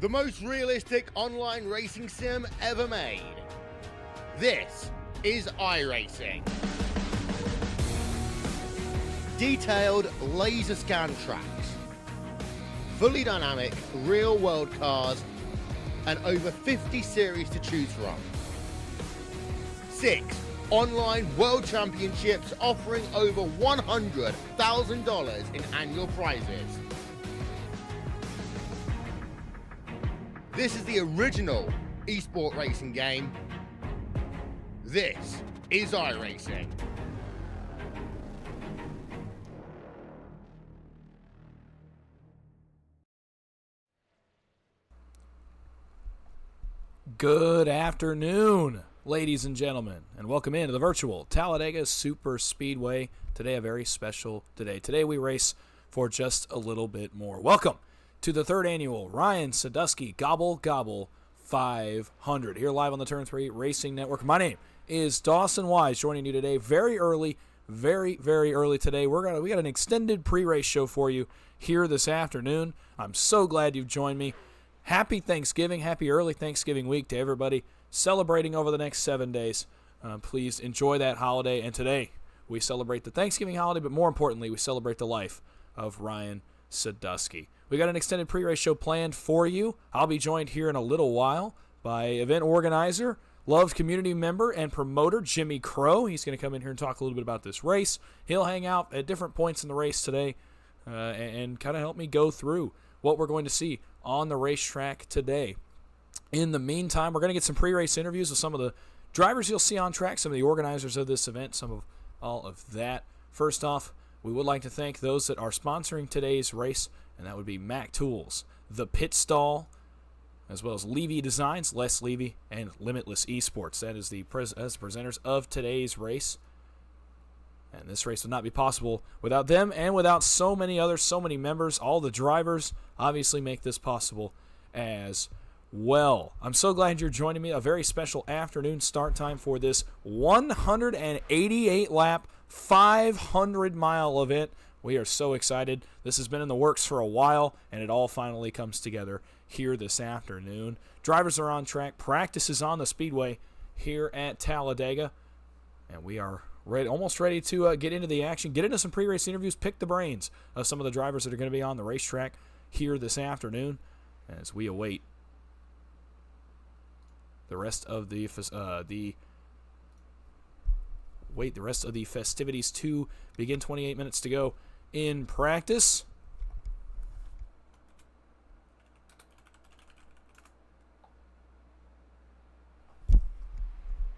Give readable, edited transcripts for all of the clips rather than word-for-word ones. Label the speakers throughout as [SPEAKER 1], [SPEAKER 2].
[SPEAKER 1] the most realistic online racing sim ever made. This is iRacing. Detailed laser scan tracks, fully dynamic real world cars, and over 50 series to choose from. 6 online world championships offering over $100,000 in annual prizes. This is the original eSport racing game. This is iRacing.
[SPEAKER 2] Good afternoon, ladies and gentlemen, and welcome into the virtual Talladega Super Speedway. Today, a very special day. Today, we race for just a little bit more. Welcome to the third annual Ryan Sadusky Gobble Gobble 500 here live on the Turn 3 Racing Network. My name is Dawson Wise, joining you today very early, very early today. We got an extended pre-race show for you here this afternoon. I'm so glad you've joined me. Happy Thanksgiving, happy early Thanksgiving week to everybody celebrating over the next 7 days. Please enjoy that holiday. And today we celebrate the Thanksgiving holiday, but more importantly, we celebrate the life of Ryan Sadusky. We got an extended pre-race show planned for you. I'll be joined here in a little while by event organizer, loved community member, and promoter Jimmy Crow. He's going to come in here and talk a little bit about this race. He'll hang out at different points in the race today and kind of help me go through what we're going to see on the racetrack today. In the meantime, we're going to get some pre-race interviews with some of the drivers you'll see on track, some of the organizers of this event, some of all of that. First off, we would like to thank those that are sponsoring today's race, and that would be Mac Tools, The Pit Stall, as well as Levy Designs, Les Levy, and Limitless eSports. That is the presenters of today's race. And this race would not be possible without them and without so many others, so many members. All the drivers obviously make this possible as well. I'm so glad you're joining me. A very special afternoon start time for this 188-lap, 500-mile event. We are so excited. This has been in the works for a while, and it all finally comes together here this afternoon. Drivers are on track. Practice is on the speedway here at Talladega, and we are almost ready to get into the action, get into some pre-race interviews, pick the brains of some of the drivers that are going to be on the racetrack here this afternoon as we await the rest of the festivities to begin. 28 minutes to go in practice.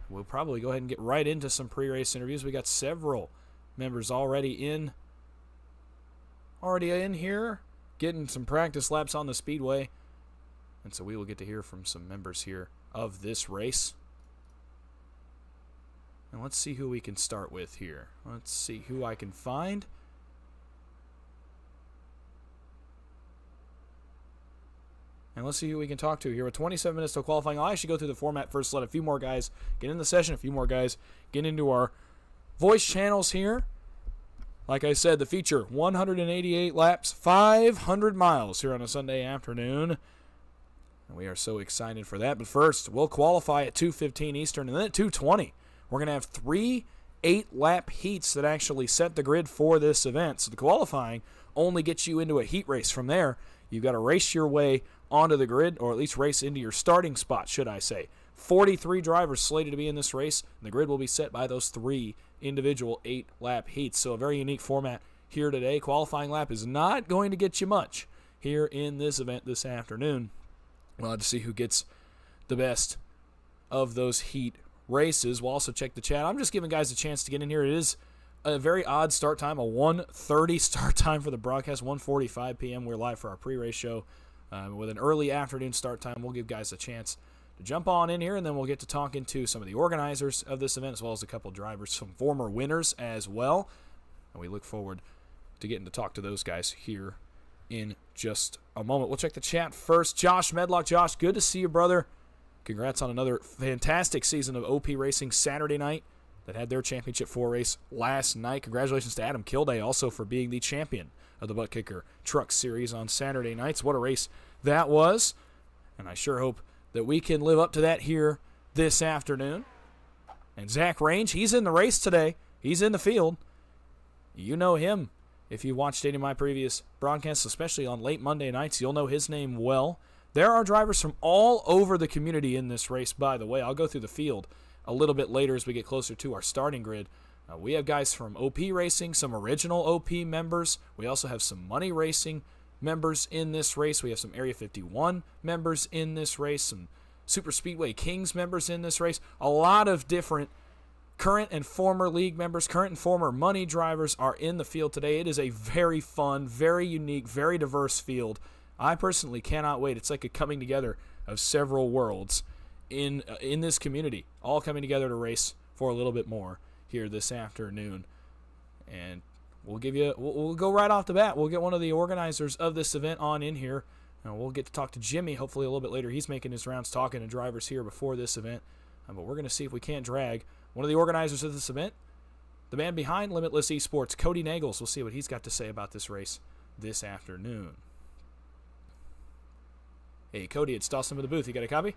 [SPEAKER 2] We'll probably go ahead and get right into some pre-race interviews. We got several members already in here, getting some practice laps on the speedway. And so we will get to hear from some members here of this race. And let's see who we can start with here. Let's see who I can find. And let's see who we can talk to here. With 27 minutes till qualifying, I'll actually go through the format first, let a few more guys get in the session, a few more guys get into our voice channels here. Like I said, the feature, 188 laps, 500 miles here on a Sunday afternoon. And we are so excited for that. But first, we'll qualify at 2:15 Eastern, and then at 2:20, we're going to have 3 8-lap heats that actually set the grid for this event. So the qualifying only gets you into a heat race. From there, you've got to race your way onto the grid, or at least race into your starting spot, should I say. 43 drivers slated to be in this race, and the grid will be set by those 3 individual 8-lap heats. So a very unique format here today. Qualifying lap is not going to get you much here in this event this afternoon. We'll have to see who gets the best of those heat races. We'll also check the chat. I'm just giving guys a chance to get in here. It is a very odd start time, a 1:30 start time for the broadcast, 1:45 p.m. We're live for our pre-race show. With an early afternoon start time, we'll give guys a chance to jump on in here, and then we'll get to talking to some of the organizers of this event, as well as a couple drivers, some former winners as well. And we look forward to getting to talk to those guys here in just a moment. We'll check the chat first. Josh Medlock. Josh, good to see you, brother. Congrats on another fantastic season of OP Racing Saturday night that had their Championship 4 race last night. Congratulations to Adam Kilday also for being the champion of the Butt Kicker Truck Series on Saturday nights. What a race that was. and I sure hope that we can live up to that here this afternoon. And Zach Range, he's in the race today. He's in the field. You know him. If you watched any of my previous broadcasts, especially on late Monday nights, you'll know his name well. There are drivers from all over the community in this race, by the way. I'll go through the field a little bit later as we get closer to our starting grid. We have guys from OP Racing, some original OP members. We also have some Money Racing members in this race. We have some Area 51 members in this race, some Super Speedway Kings members in this race. A lot of different current and former league members, current and former money drivers are in the field today. It is a very fun, very unique, very diverse field. I personally cannot wait. It's like a coming together of several worlds in this community, all coming together to race for a little bit more here this afternoon. And we'll go right off the bat. We'll get one of the organizers of this event on in here, and we'll get to talk to Jimmy hopefully a little bit later. He's making his rounds talking to drivers here before this event, but we're going to see if we can't drag one of the organizers of this event, the man behind Limitless eSports, Cody Nagels. We'll see what he's got to say about this race this afternoon. Hey, Cody, it's Dawson with the booth. You got a copy?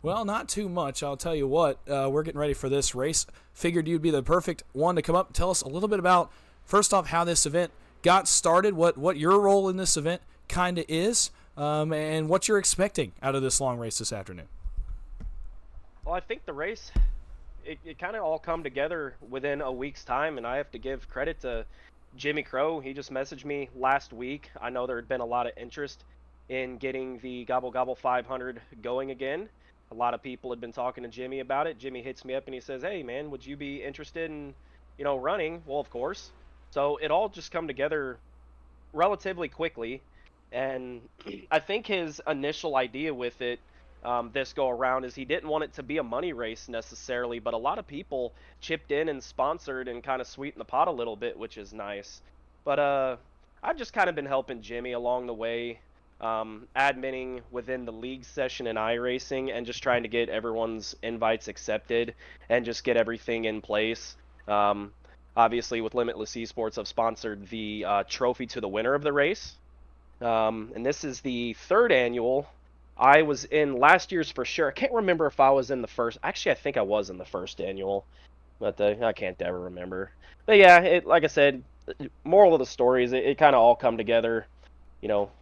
[SPEAKER 2] Well, not too much. I'll tell you what, we're getting ready for this race. Figured you'd be the perfect one to come up and tell us a little bit about, first off, how this event got started, what your role in this event kind of is, and what you're expecting out of this long race this afternoon.
[SPEAKER 3] Well, I think the race, it kind of all come together within a week's time, and I have to give credit to Jimmy Crow. He just messaged me last week. I know there had been a lot of interest in getting the Gobble Gobble 500 going again. A lot of people had been talking to Jimmy about it. Jimmy hits me up and he says, hey, man, would you be interested in, running? Well, of course. So it all just come together relatively quickly. And I think his initial idea with it this go around is he didn't want it to be a money race necessarily, but a lot of people chipped in and sponsored and kind of sweetened the pot a little bit, which is nice. But I've just kind of been helping Jimmy along the way, adminning within the league session in iRacing and just trying to get everyone's invites accepted and just get everything in place. Obviously with Limitless eSports, I've sponsored the trophy to the winner of the race. And this is the third annual. I was in last year's for sure. I can't remember if I was in the first. Actually, I think I was in the first annual, but I can't ever remember. But yeah, like I said, moral of the story is it kind of all come together,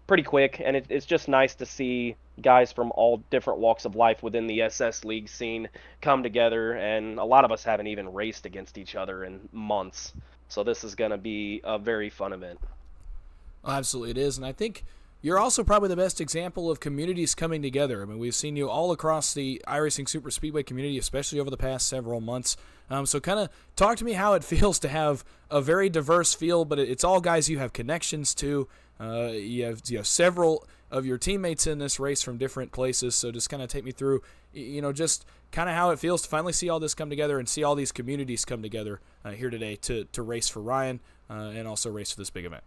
[SPEAKER 3] pretty quick, and it's just nice to see guys from all different walks of life within the SS League scene come together, and a lot of us haven't even raced against each other in months, so this is going to be a very fun event.
[SPEAKER 2] Absolutely it is, and I think you're also probably the best example of communities coming together. I mean, we've seen you all across the iRacing Super Speedway community, especially over the past several months. So kind of talk to me how it feels to have a very diverse field, but it's all guys you have connections to. You have several of your teammates in this race from different places. So just kind of take me through, just kind of how it feels to finally see all this come together and see all these communities come together here today to race for Ryan and also race for this big event.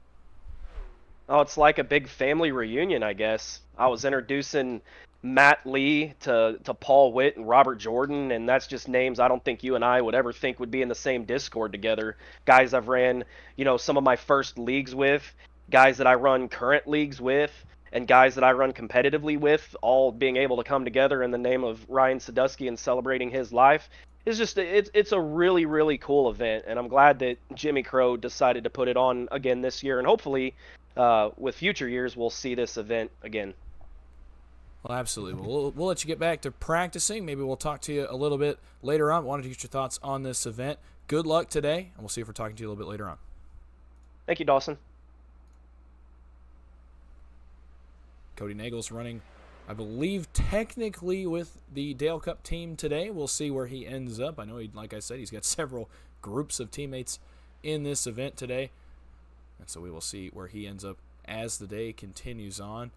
[SPEAKER 3] Oh, it's like a big family reunion, I guess. I was introducing Matt Lee to Paul Witt and Robert Jordan, and that's just names I don't think you and I would ever think would be in the same Discord together. Guys I've ran, some of my first leagues with, guys that I run current leagues with, and guys that I run competitively with, all being able to come together in the name of Ryan Sadusky and celebrating his life. It's a really, really cool event, and I'm glad that Jimmy Crow decided to put it on again this year, and hopefully with future years, we'll see this event again.
[SPEAKER 2] Well, absolutely. We'll let you get back to practicing. Maybe we'll talk to you a little bit later on. Wanted to get your thoughts on this event. Good luck today, and we'll see if we're talking to you a little bit later on.
[SPEAKER 3] Thank you, Dawson.
[SPEAKER 2] Cody Nagels running, I believe, technically with the Dale Cup team today. We'll see where he ends up. I know, like I said, he's got several groups of teammates in this event today. And so we will see where he ends up as the day continues on.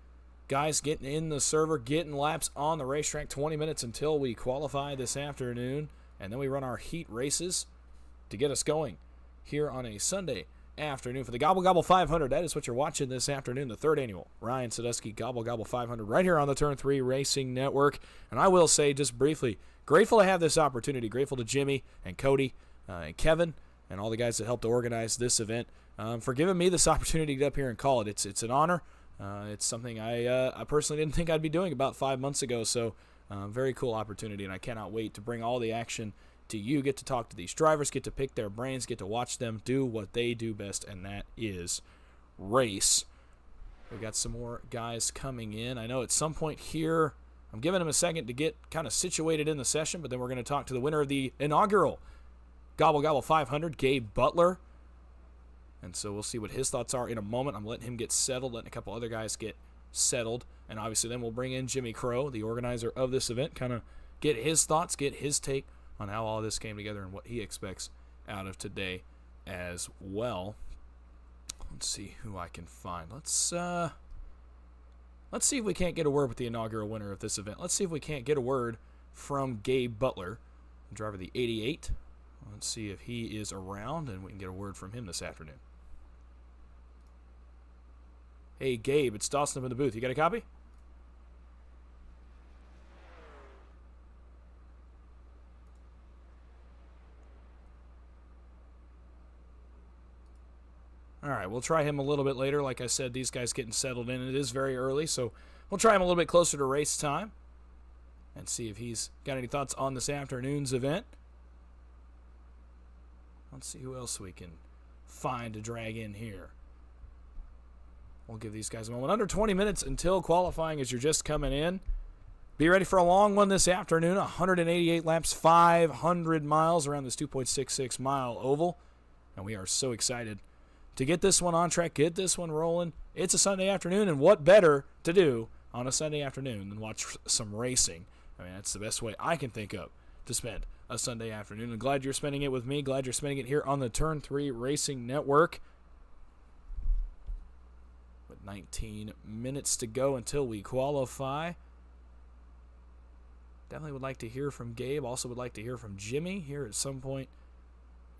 [SPEAKER 2] Guys getting in the server, getting laps on the racetrack, 20 minutes until we qualify this afternoon. And then we run our heat races to get us going here on a Sunday afternoon for the Gobble Gobble 500. That is what you're watching this afternoon, the third annual Ryan Sadusky Gobble Gobble 500 right here on the Turn 3 Racing Network. And I will say just briefly, grateful to have this opportunity, grateful to Jimmy and Cody and Kevin and all the guys that helped to organize this event. for giving me this opportunity to get up here and call it. It's an honor. It's something I personally didn't think I'd be doing about 5 months ago, so very cool opportunity, and I cannot wait to bring all the action to you, get to talk to these drivers, get to pick their brains, get to watch them do what they do best, and that is race. We've got some more guys coming in. I know at some point here, I'm giving them a second to get kind of situated in the session, but then we're going to talk to the winner of the inaugural Gobble Gobble 500, Gabe Butler. And so we'll see what his thoughts are in a moment. I'm letting him get settled, letting a couple other guys get settled. And obviously then we'll bring in Jimmy Crow, the organizer of this event, kind of get his thoughts, get his take on how all this came together and what he expects out of today as well. Let's see who I can find. Let's see if we can't get a word with the inaugural winner of this event. Let's see if we can't get a word from Gabe Butler, driver of the 88. Let's see if he is around and we can get a word from him this afternoon. Hey, Gabe, it's Dawson up in the booth. You got a copy? All right, we'll try him a little bit later. Like I said, these guys getting settled in. It is very early, so we'll try him a little bit closer to race time and see if he's got any thoughts on this afternoon's event. Let's see who else we can find to drag in here. We'll give these guys a moment. Under 20 minutes until qualifying as you're just coming in. Be ready for a long one this afternoon. 188 laps, 500 miles around this 2.66 mile oval. And we are so excited to get this one on track, get this one rolling. It's a Sunday afternoon, and what better to do on a Sunday afternoon than watch some racing? I mean, that's the best way I can think of to spend a Sunday afternoon. I'm glad you're spending it with me. Glad you're spending it here on the Turn 3 Racing Network. With 19 minutes to go until we qualify. Definitely would like to hear from Gabe. Also would like to hear from Jimmy here at some point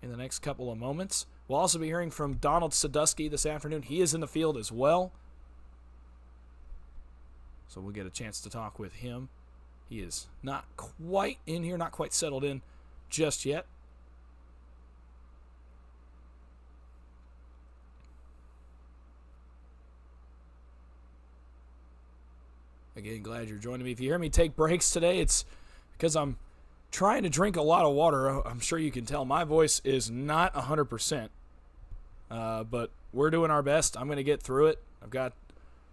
[SPEAKER 2] in the next couple of moments. We'll also be hearing from Ryan Sadusky this afternoon. He is in the field as well, so we'll get a chance to talk with him. He is not quite in here, not quite settled in just yet. Again, glad you're joining me. If you hear me take breaks today, it's because I'm trying to drink a lot of water. I'm sure you can tell my voice is not 100%, but we're doing our best. I'm going to get through it. I've got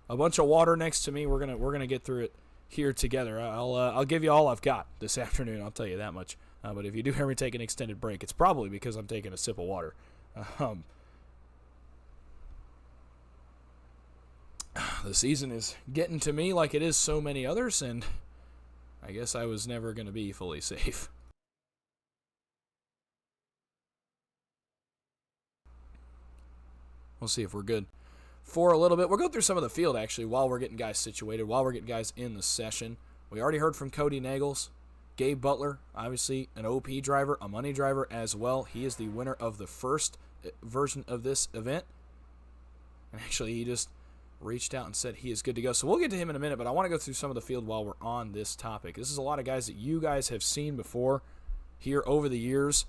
[SPEAKER 2] a bunch of water next to me. We're gonna get through it here together. I'll give you all I've got this afternoon. I'll tell you that much. But if you do hear me take an extended break, it's probably because I'm taking a sip of water. The season is getting to me like it is so many others, and I guess I was never going to be fully safe. We'll see if we're good for a little bit. We'll go through some of the field, actually, while we're getting guys situated, while we're getting guys in the session. We already heard from Cody Nagels. Gabe Butler, obviously an OP driver, a money driver as well. He is the winner of the first version of this event. And actually, he just reached out and said he is good to go. So we'll get to him in a minute, but I want to go through some of the field while we're on this topic. This is a lot of guys that you guys have seen before here over the years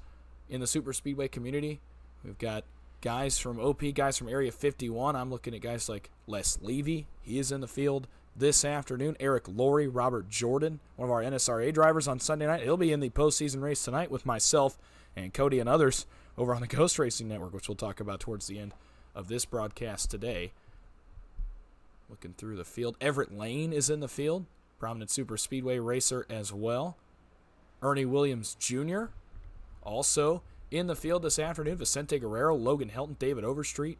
[SPEAKER 2] in the Super Speedway community. We've got guys from OP, guys from Area 51. I'm looking at guys like Les Levy. He is in the field this afternoon. Eric Laurie, Robert Jordan, one of our NSRA drivers on Sunday night. He'll be in the postseason race tonight with myself and Cody and others over on the Ghost Racing Network, which we'll talk about towards the end of this broadcast today. Looking through the field. Everett Lane is in the field. Prominent Super Speedway racer as well. Ernie Williams Jr. also in the field this afternoon. Vicente Guerrero, Logan Helton, David Overstreet,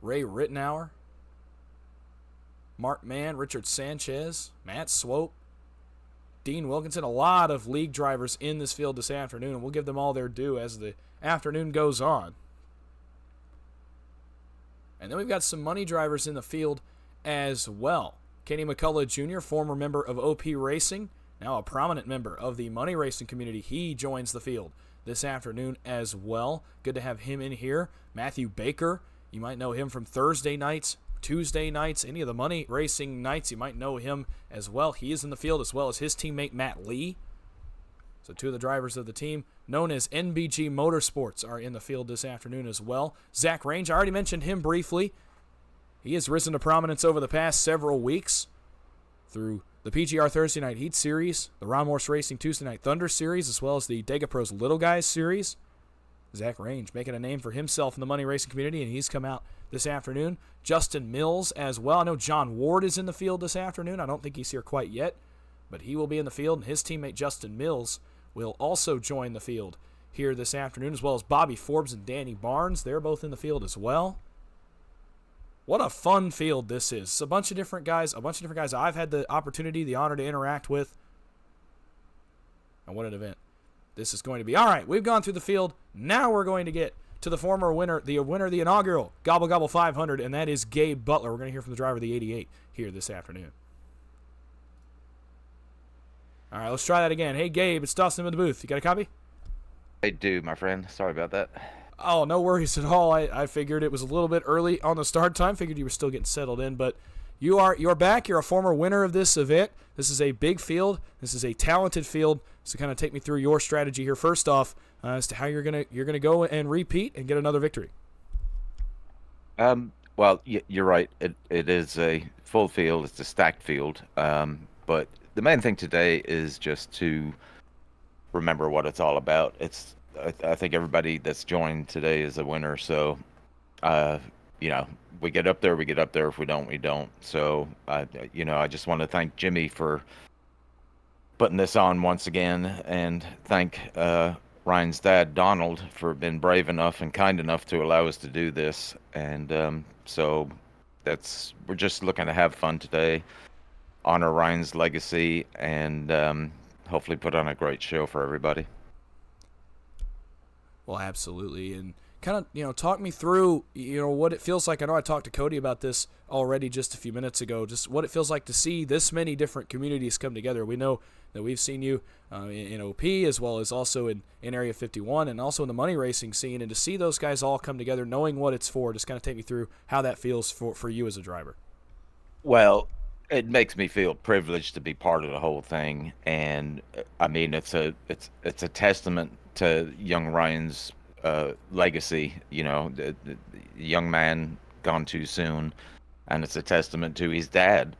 [SPEAKER 2] Ray Rittenauer, Mark Mann, Richard Sanchez, Matt Swope, Dean Wilkinson. A lot of league drivers in this field this afternoon, and we'll give them all their due as the afternoon goes on. And then we've got some money drivers in the field as well. Kenny McCullough Jr., former member of OP Racing, now a prominent member of the money racing community. He joins the field this afternoon as well. Good to have him in here. Matthew Baker, you might know him from Thursday nights, Tuesday nights, any of the money racing nights. You might know him as well. He is in the field as well as his teammate Matt Lee. So 2 of the drivers of the team, known as NBG Motorsports, are in the field this afternoon as well. Zach Range, I already mentioned him briefly. He has risen to prominence over the past several weeks through the PGR Thursday Night Heat Series, the Ron Morse Racing Tuesday Night Thunder Series, as well as the Dega Pros Little Guys Series. Zach Range making a name for himself in the money racing community, and he's come out this afternoon. Justin Mills as well. I know John Ward is in the field this afternoon. I don't think he's here quite yet, but he will be in the field, and his teammate Justin Mills will also join the field here this afternoon, as well as Bobby Forbes and Danny Barnes. They're both in the field as well. What a fun field this is. It's a bunch of different guys I've had the opportunity, the honor to interact with. And what an event this is going to be. All right, we've gone through the field. Now we're going to get to the winner of the inaugural Gobble Gobble 500, and that is Gabe Butler. We're going to hear from the driver of the 88 here this afternoon. All right, let's try that again. Hey, Gabe, it's Dawson in the booth. You got a copy?
[SPEAKER 4] I do, my friend. Sorry about that.
[SPEAKER 2] Oh, no worries at all. I figured it was a little bit early on the start time. Figured you were still getting settled in, but you're back. You're a former winner of this event. This is a big field. This is a talented field. So kind of take me through your strategy here first off as to how you're gonna go and repeat and get another victory.
[SPEAKER 4] Well, you're right. It is a full field. It's a stacked field. But the main thing today is just to remember what it's all about. I think everybody that's joined today is a winner. So, we get up there. If we don't, we don't. So, I just want to thank Jimmy for putting this on once again, and thank Ryan's dad, Donald, for being brave enough and kind enough to allow us to do this. And so we're just looking to have fun today, honor Ryan's legacy, and hopefully put on a great show for everybody.
[SPEAKER 2] Well, absolutely. And kind of, talk me through, what it feels like. I know I talked to Cody about this already just a few minutes ago, just what it feels like to see this many different communities come together. We know that we've seen you in OP as well as also in Area 51 and also in the money racing scene. And to see those guys all come together, knowing what it's for, just kind of take me through how that feels for you as a driver.
[SPEAKER 4] Well, it makes me feel privileged to be part of the whole thing. And I mean, it's a testament to young Ryan's legacy, the young man gone too soon, and it's a testament to his dad,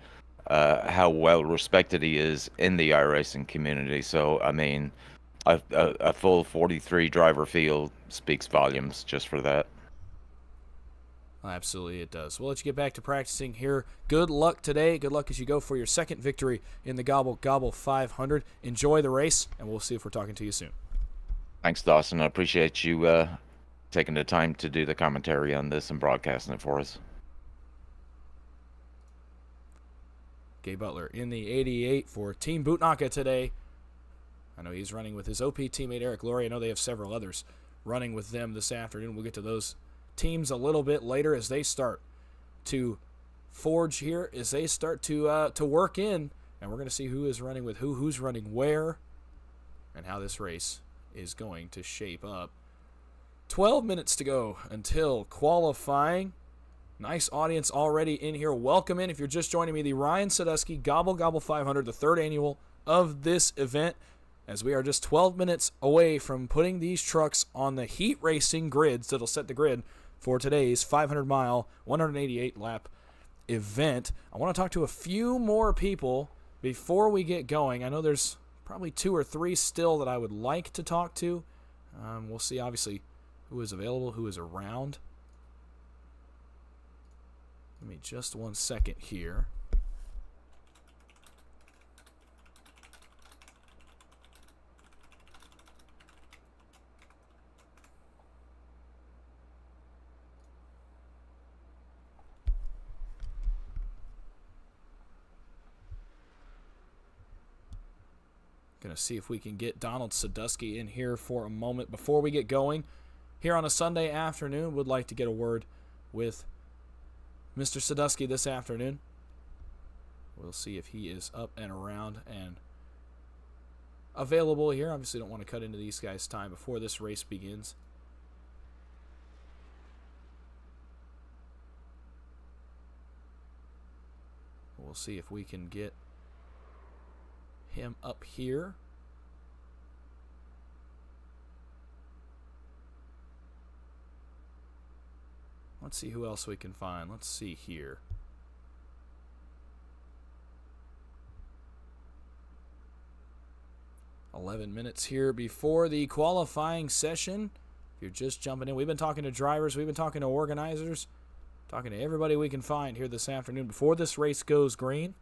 [SPEAKER 4] how well respected he is in the iRacing community. So I mean, a full 43 driver field speaks volumes just for that.
[SPEAKER 2] Absolutely, it does. We'll let you get back to practicing here. Good luck today. Good luck as you go for your second victory in the Gobble Gobble 500. Enjoy the race, and we'll see if we're talking to you soon.
[SPEAKER 4] Thanks, Dawson. I appreciate you taking the time to do the commentary on this and broadcasting it for us.
[SPEAKER 2] Gabe Butler in the 88 for Team Bootnaka today. I know he's running with his OP teammate Eric Laurie. I know they have several others running with them this afternoon. We'll get to those teams a little bit later as they start to forge here, as they start to work in, and we're going to see who is running with who's running where, and how this race is going to shape up. 12 minutes to go until qualifying. Nice audience already in here. Welcome in. If you're just joining me, the Ryan Sadusky Gobble Gobble 500, the third annual of this event, as we are just 12 minutes away from putting these trucks on the heat racing grids that'll set the grid for today's 500-mile, 188-lap event. I want to talk to a few more people before we get going. I know there's probably 2 or 3 still that I would like to talk to. We'll see, obviously, who is available, who is around. Give me just 1 second here. Going to see if we can get Donald Sadusky in here for a moment before we get going. Here on a Sunday afternoon, would like to get a word with Mr. Sadusky this afternoon. We'll see if he is up and around and available here. Obviously don't want to cut into these guys' time before this race begins. We'll see if we can get him up here. Let's see who else we can find. Let's see here. $11 minutes here before the qualifying session. If you're just jumping in, we've been talking to drivers, we've been talking to organizers, talking to everybody we can find here this afternoon before this race goes green.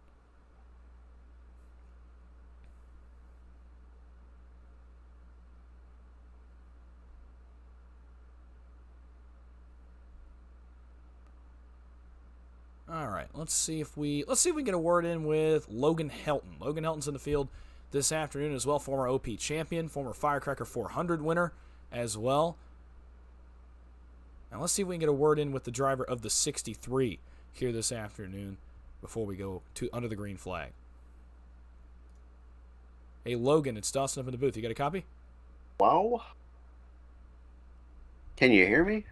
[SPEAKER 2] All right, let's see if we can get a word in with Logan Helton. Logan Helton's in the field this afternoon as well, former OP champion, former Firecracker 400 winner as well. Now let's see if we can get a word in with the driver of the 63 here this afternoon before we go to under the green flag. Hey Logan, it's Dawson up in the booth. You got a copy?
[SPEAKER 5] Wow. Can you hear me?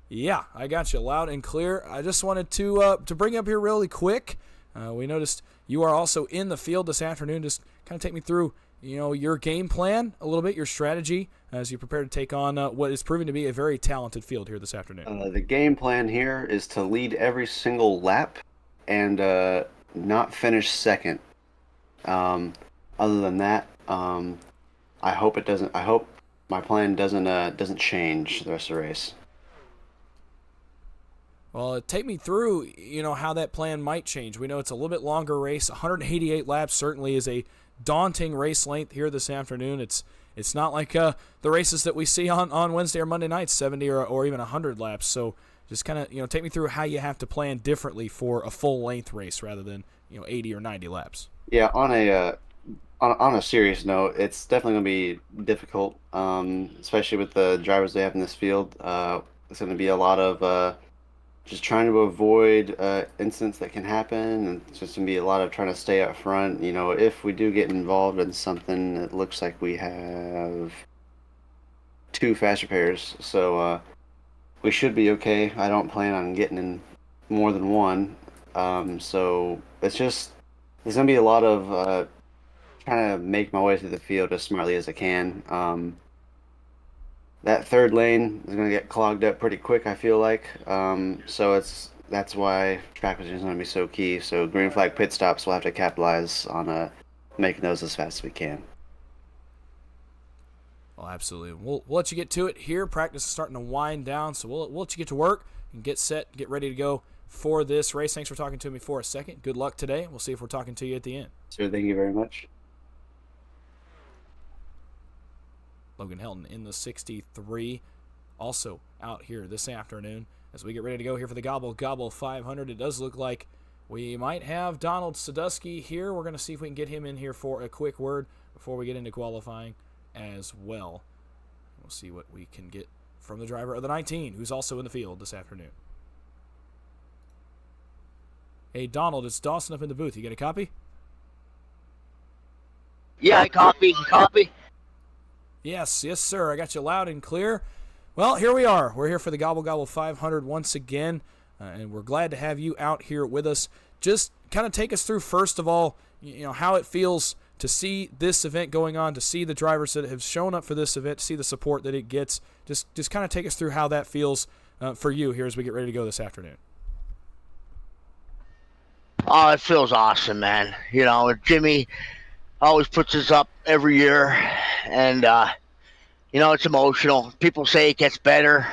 [SPEAKER 2] Yeah, I got you loud and clear. I just wanted to bring you up here really quick. We noticed you are also in the field this afternoon. Just kind of take me through, your game plan a little bit, your strategy as you prepare to take on what is proving to be a very talented field here this afternoon.
[SPEAKER 5] The game plan here is to lead every single lap and not finish second. Other than that, I hope it doesn't. I hope my plan doesn't change the rest of the race.
[SPEAKER 2] Well, take me through, how that plan might change. We know it's a little bit longer race. 188 laps certainly is a daunting race length here this afternoon. It's not like the races that we see on Wednesday or Monday nights, 70 or even 100 laps. So just kind of, take me through how you have to plan differently for a full-length race rather than, 80 or 90 laps.
[SPEAKER 5] Yeah, on a serious note, it's definitely going to be difficult, especially with the drivers they have in this field. It's going to be a lot of just trying to avoid incidents that can happen, and it's just going to be a lot of trying to stay up front. If we do get involved in something, it looks like we have 2 fast repairs, so we should be okay. I don't plan on getting in more than one, so it's just, there's going to be a lot of trying to make my way through the field as smartly as I can. That third lane is going to get clogged up pretty quick, I feel like. So that's why track position is going to be so key. So green flag pit stops, we'll have to capitalize on making those as fast as we can.
[SPEAKER 2] Well, absolutely. We'll let you get to it here. Practice is starting to wind down, so we'll let you get to work and get set, get ready to go for this race. Thanks for talking to me for a second. Good luck today. We'll see if we're talking to you at the end.
[SPEAKER 5] Sir, thank you very much.
[SPEAKER 2] Logan Helton in the 63, also out here this afternoon as we get ready to go here for the Gobble Gobble 500. It does look like we might have Ryan Sadusky here. We're going to see if we can get him in here for a quick word before we get into qualifying as well. We'll see what we can get from the driver of the 19, who's also in the field this afternoon. Hey, Donald, it's Dawson up in the booth. You got a copy?
[SPEAKER 6] Yeah, I copy.
[SPEAKER 2] Yes, sir. I got you loud and clear. Well, here we are. We're here for the Gobble Gobble 500 once again, and we're glad to have you out here with us. Just kind of take us through, first of all, how it feels to see this event going on, to see the drivers that have shown up for this event, to see the support that it gets. Just kind of take us through how that feels for you here as we get ready to go this afternoon.
[SPEAKER 6] Oh, it feels awesome, man. Jimmy always puts us up every year, and it's emotional. People say it gets better.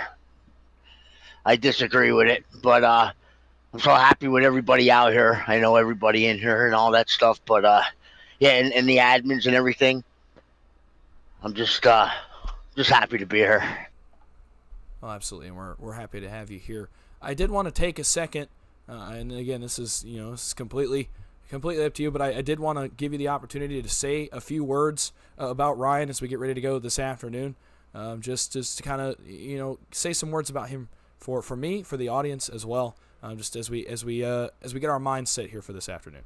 [SPEAKER 6] I disagree with it, but I'm so happy with everybody out here. I know everybody in here and all that stuff, but yeah, and the admins and everything. I'm just happy to be here.
[SPEAKER 2] Well, absolutely, and we're happy to have you here. I did want to take a second, and again, this is completely up to you, but I did want to give you the opportunity to say a few words about Ryan as we get ready to go this afternoon. Just to kind of say some words about him for me, for the audience as well. Just as we get our minds set here for this afternoon.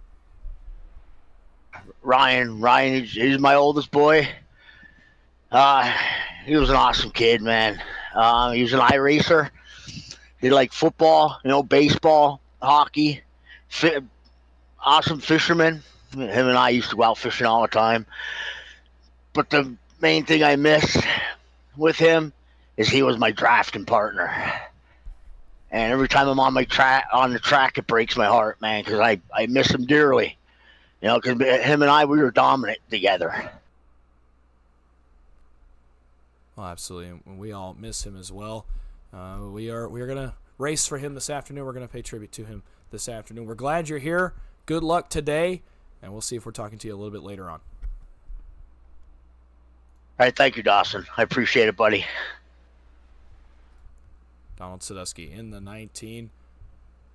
[SPEAKER 6] Ryan, he's my oldest boy. He was an awesome kid, man. He was an iRacer. He liked football, baseball, hockey. Awesome fisherman. Him and I used to go out fishing all the time. But the main thing I miss with him is he was my drafting partner. And every time I'm on the track, it breaks my heart, man, because I miss him dearly. You know, because him and I, we were dominant together.
[SPEAKER 2] Well, absolutely. We all miss him as well. We are going to race for him this afternoon. We're going to pay tribute to him this afternoon. We're glad you're here. Good luck today, and we'll see if we're talking to you a little bit later on.
[SPEAKER 6] All right, thank you, Dawson. I appreciate it, buddy.
[SPEAKER 2] Donald Sadusky in the 19.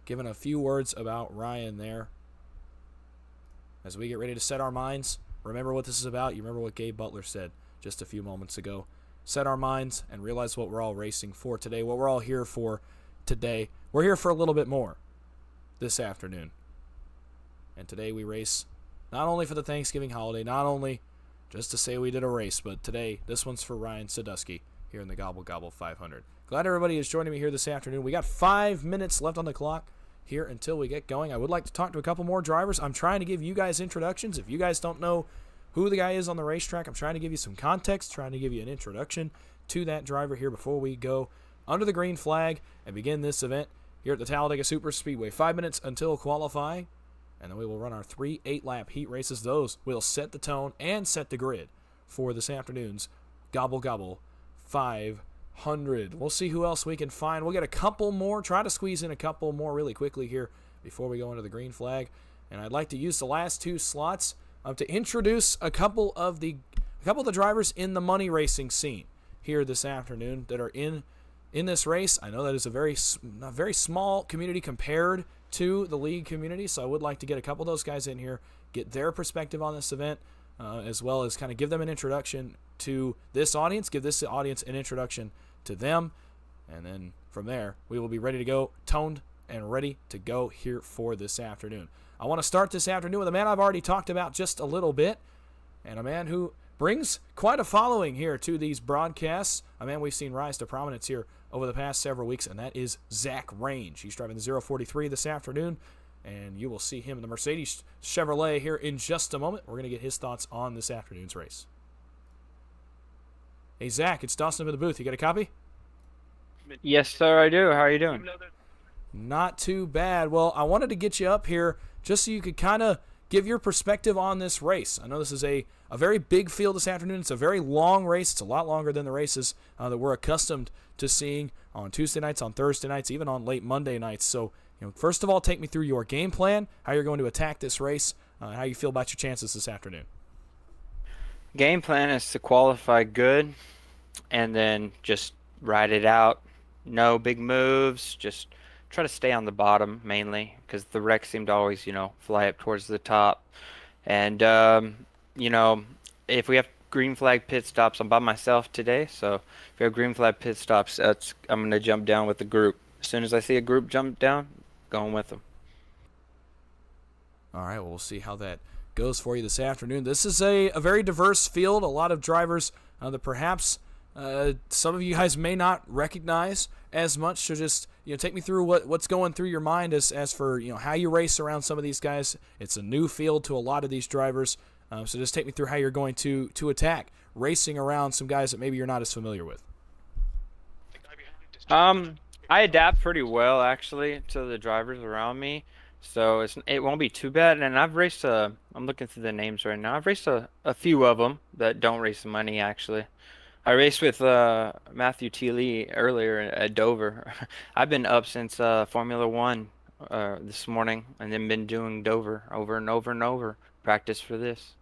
[SPEAKER 2] Giving a few words about Ryan there. As we get ready to set our minds, remember what this is about. You remember what Gabe Butler said just a few moments ago. Set our minds and realize what we're all racing for today, what we're all here for today. We're here for a little bit more this afternoon. And today we race not only for the Thanksgiving holiday, not only just to say we did a race, but today this one's for Ryan Sadusky here in the Gobble Gobble 500. Glad everybody is joining me here this afternoon. We got 5 minutes left on the clock here until we get going. I would like to talk to a couple more drivers. I'm trying to give you guys introductions. If you guys don't know who the guy is on the racetrack, I'm trying to give you some context, trying to give you an introduction to that driver here before we go under the green flag and begin this event here at the Talladega Super Speedway. 5 minutes until qualifying, and then we will run our 3 8-lap heat races. Those will set the tone and set the grid for this afternoon's Gobble Gobble 500. We'll see who else we can find. We'll get a couple more, try to squeeze in a couple more really quickly here before we go into the green flag. And I'd like to use the last 2 slots to introduce a couple of the drivers in the money racing scene here this afternoon that are in this race. I know that is a very small community compared to the league community, so I would like to get a couple of those guys in here, get their perspective on this event, as well as kind of give them an introduction to this audience, give this audience an introduction to them, and then from there we will be ready to go, toned and ready to go here for this afternoon. I want to start this afternoon with a man I've already talked about just a little bit, and a man who brings quite a following here to these broadcasts, a man we've seen rise to prominence here over the past several weeks, and that is Zach Range. He's driving the 043 this afternoon, and you will see him in the Mercedes Chevrolet here in just a moment. We're going to get his thoughts on this afternoon's race. Hey, Zach, it's Dawson in the booth. You got a copy?
[SPEAKER 7] Yes, sir, I do. How are you doing?
[SPEAKER 2] Not too bad. Well, I wanted to get you up here just so you could kind of give your perspective on this race. I know this is a very big field this afternoon. It's a very long race. It's a lot longer than the races that we're accustomed to seeing on Tuesday nights, on Thursday nights, even on late Monday nights. So, first of all, take me through your game plan, how you're going to attack this race, how you feel about your chances this afternoon.
[SPEAKER 7] Game plan is to qualify good and then just ride it out. No big moves, just try to stay on the bottom mainly because the wrecks seem to always, fly up towards the top. And, if we have green flag pit stops, I'm by myself today. So if we have green flag pit stops, I'm going to jump down with the group. As soon as I see a group jump down, going with them.
[SPEAKER 2] All right, well, we'll see how that goes for you this afternoon. This is a very diverse field, a lot of drivers that perhaps some of you guys may not recognize as much. So just take me through what's going through your mind as for how you race around some of these guys. It's a new field to a lot of these drivers, so just take me through how you're going to attack racing around some guys that maybe you're not as familiar with.
[SPEAKER 7] I adapt pretty well actually to the drivers around me, so it won't be too bad. And I've raced I'm looking through the names right now. I've raced a few of them that don't race money actually. I raced with Matthew T. Lee earlier at Dover. I've been up since Formula One this morning, and then been doing Dover over and over and over. Practice for this.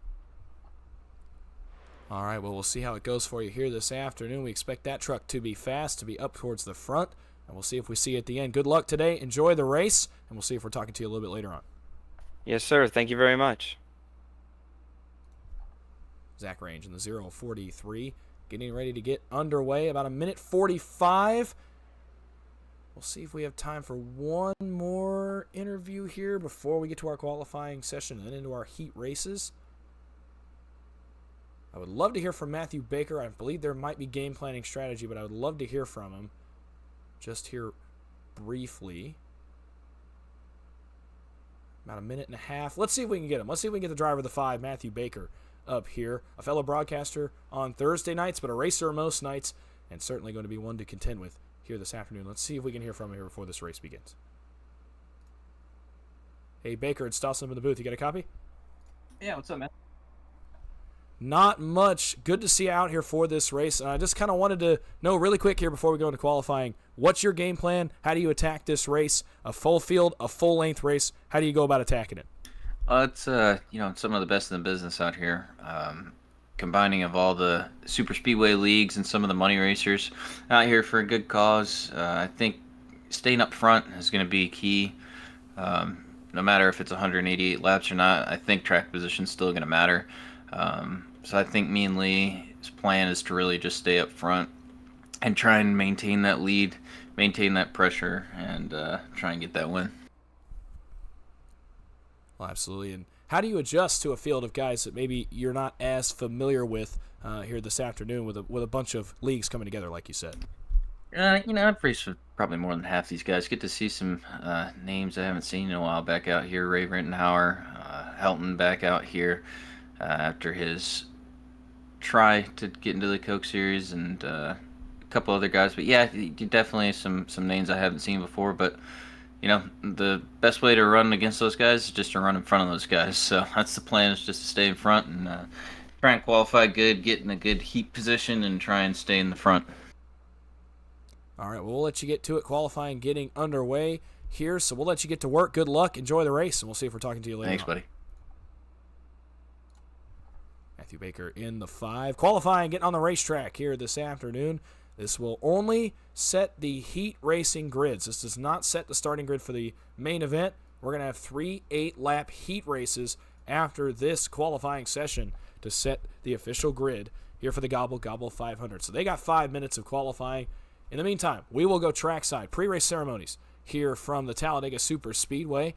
[SPEAKER 2] All right, well, we'll see how it goes for you here this afternoon. We expect that truck to be fast, to be up towards the front, and we'll see if we see you at the end. Good luck today. Enjoy the race, and we'll see if we're talking to you a little bit later on.
[SPEAKER 7] Yes, sir. Thank you very much.
[SPEAKER 2] Zach Range in the 043. Getting ready to get underway, about 1:45. We'll see if we have time for one more interview here before we get to our qualifying session and then into our heat races. I would love to hear from Matthew Baker. I believe there might be game planning strategy, but I would love to hear from him just here briefly. About 1.5 minutes. Let's see if we can get him. Let's see if we can get the driver of the 5, Matthew Baker, up here. A fellow broadcaster on Thursday nights, but a racer most nights, and certainly going to be one to contend with here this afternoon. Let's see if we can hear from him here before this race begins. Hey, Baker, it's Dawson in the booth. You got a copy?
[SPEAKER 8] Yeah, what's up, man?
[SPEAKER 2] Not much. Good to see you out here for this race. I just kind of wanted to know really quick here before we go into qualifying, what's your game plan? How do you attack this race? A full field, a full-length race. How do you go about attacking it?
[SPEAKER 8] It's some of the best in the business out here. Combining of all the super speedway leagues and some of the money racers out here for a good cause. I think staying up front is going to be key. No matter if it's 188 laps or not, I think track position is still going to matter. So I think me and Lee's plan is to really just stay up front and try and maintain that lead, maintain that pressure, and try and get that win.
[SPEAKER 2] Well, absolutely. And how do you adjust to a field of guys that maybe you're not as familiar with here this afternoon with a bunch of leagues coming together, like you said?
[SPEAKER 8] I've raced with probably more than half these guys. Get to see some names I haven't seen in a while back out here. Ray Rittenhauer, Helton back out here after his try to get into the Coke Series, and a couple other guys. But yeah, definitely some names I haven't seen before. But the best way to run against those guys is just to run in front of those guys. So that's the plan, is just to stay in front and try and qualify good, get in a good heat position, and try and stay in the front.
[SPEAKER 2] All right, well, we'll let you get to it. Qualifying getting underway here, so we'll let you get to work. Good luck. Enjoy the race, and we'll see if we're talking to you later.
[SPEAKER 8] Thanks,
[SPEAKER 2] on.
[SPEAKER 8] buddy.
[SPEAKER 2] Matthew Baker in the 5. Qualifying getting on the racetrack here this afternoon. This will only set the heat racing grids. This does not set the starting grid for the main event. We're going to have 3 8-lap heat races after this qualifying session to set the official grid here for the Gobble Gobble 500. So they got 5 minutes of qualifying. In the meantime, we will go trackside, pre-race ceremonies here from the Talladega Super Speedway.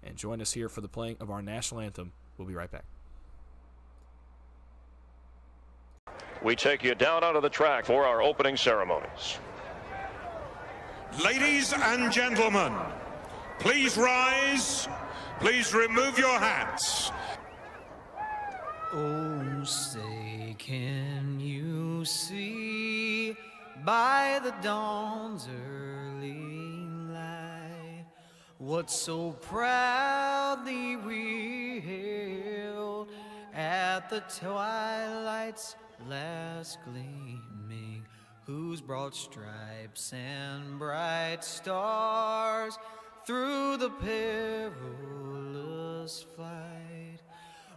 [SPEAKER 2] And join us here for the playing of our national anthem. We'll be right back.
[SPEAKER 9] We take you down onto the track for our opening ceremonies.
[SPEAKER 10] Ladies and gentlemen, please rise. Please remove your hats.
[SPEAKER 11] Oh, say, can you see by the dawn's early light what so proudly we hailed at the twilight's last gleaming, whose broad stripes and bright stars through the perilous flight